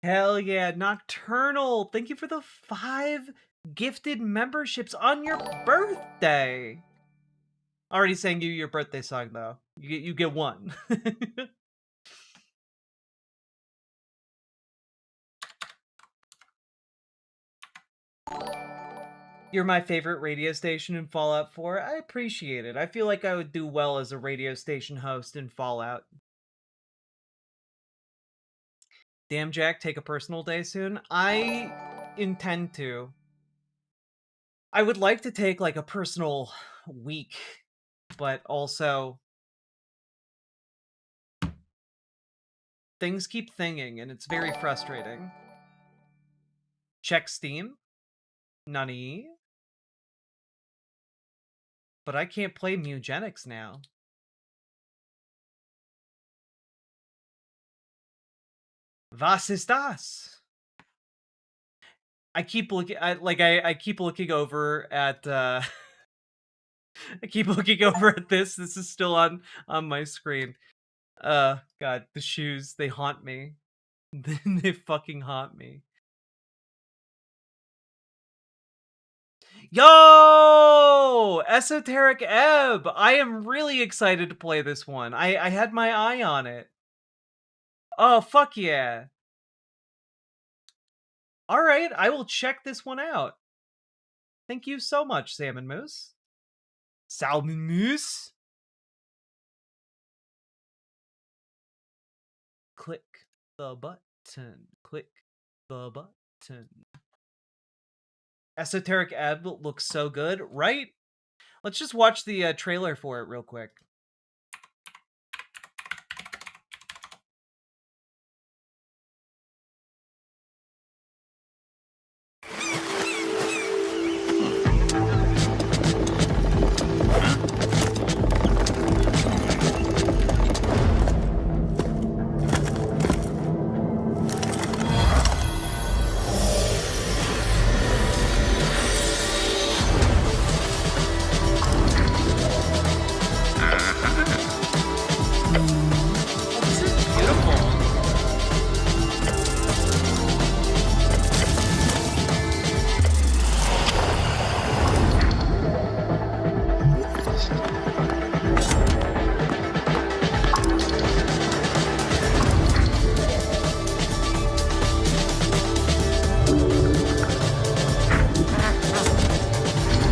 Hell yeah, Nocturnal. Thank you for the 5 gifted memberships on your birthday. Already sang you your birthday song though. You get 1. You're my favorite radio station in Fallout 4. I appreciate it. I feel like I would do well as a radio station host in Fallout. Damn Jack, take a personal day soon. I intend to. I would like to take like a personal week, but also things keep thinging and it's very frustrating. Check Steam. Nani? But I can't play Mugenics now. Was ist das? I keep looking I keep looking over at I keep looking over at this. This is still on my screen. God, the shoes, they haunt me. They fucking haunt me. Yo! Esoteric Ebb! I am really excited to play this one. I had my eye on it. Oh, fuck yeah. Alright, I will check this one out. Thank you so much, Salmon Moose. Salmon Moose? Click the button. Click the button. Esoteric Ebb looks so good, right? Let's just watch the trailer for it real quick.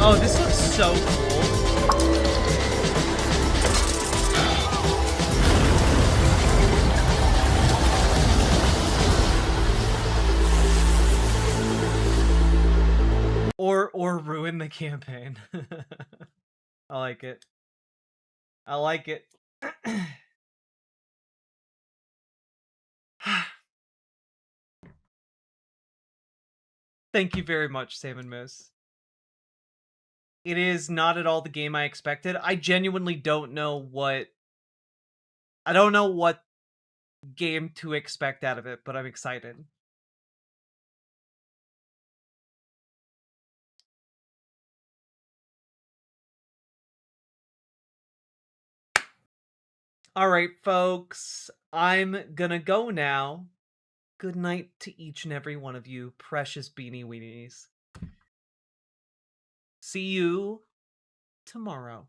Oh, this looks so cool. Or ruin the campaign. I like it. I like it. Thank you very much, Salmon Moose. It is not at all the game I expected. I genuinely don't know what... I don't know what game to expect out of it, but I'm excited. Alright, folks. I'm gonna go now. Good night to each and every one of you, precious beanie weenies. See you tomorrow.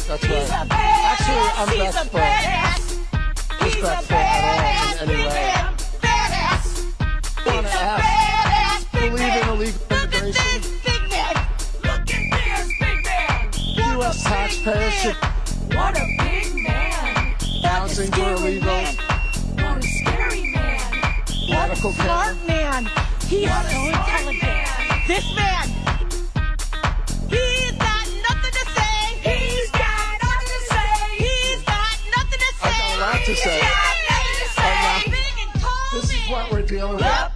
That's right. Actually, I'm respectful at all in any way. I want to ask, believe in illegal immigration? U.S. taxpayers should... What a big man! Bouncing for illegal. What a scary man! Radical Smart man! He's so intelligent! This man dealing with. Yep.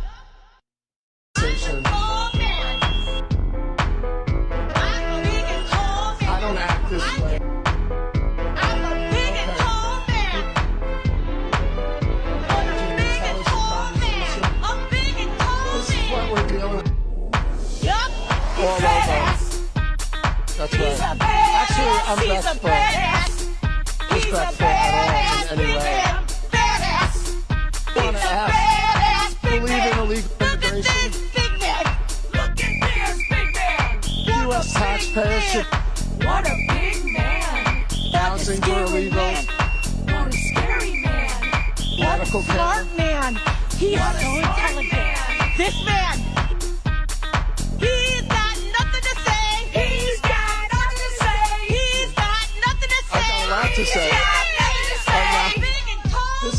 I don't act this way. I'm a big and tall man. I'm a big and tall man. A big and tall This is what we're dealing with. Yup. All over. That's right. Actually, I'm He's a best badass. He's a badass in big any way. man. Badass. He's a badass big Believe in man. illegal Look at immigration. this big man. Look at this big man. U.S. taxpayers should What a big man. housing for illegals. What a scary man. What a Medical care. smart man. He's so intelligent. This man. He's got nothing to say. He's got nothing to say. He's got nothing to say. I got a lot to say. He's got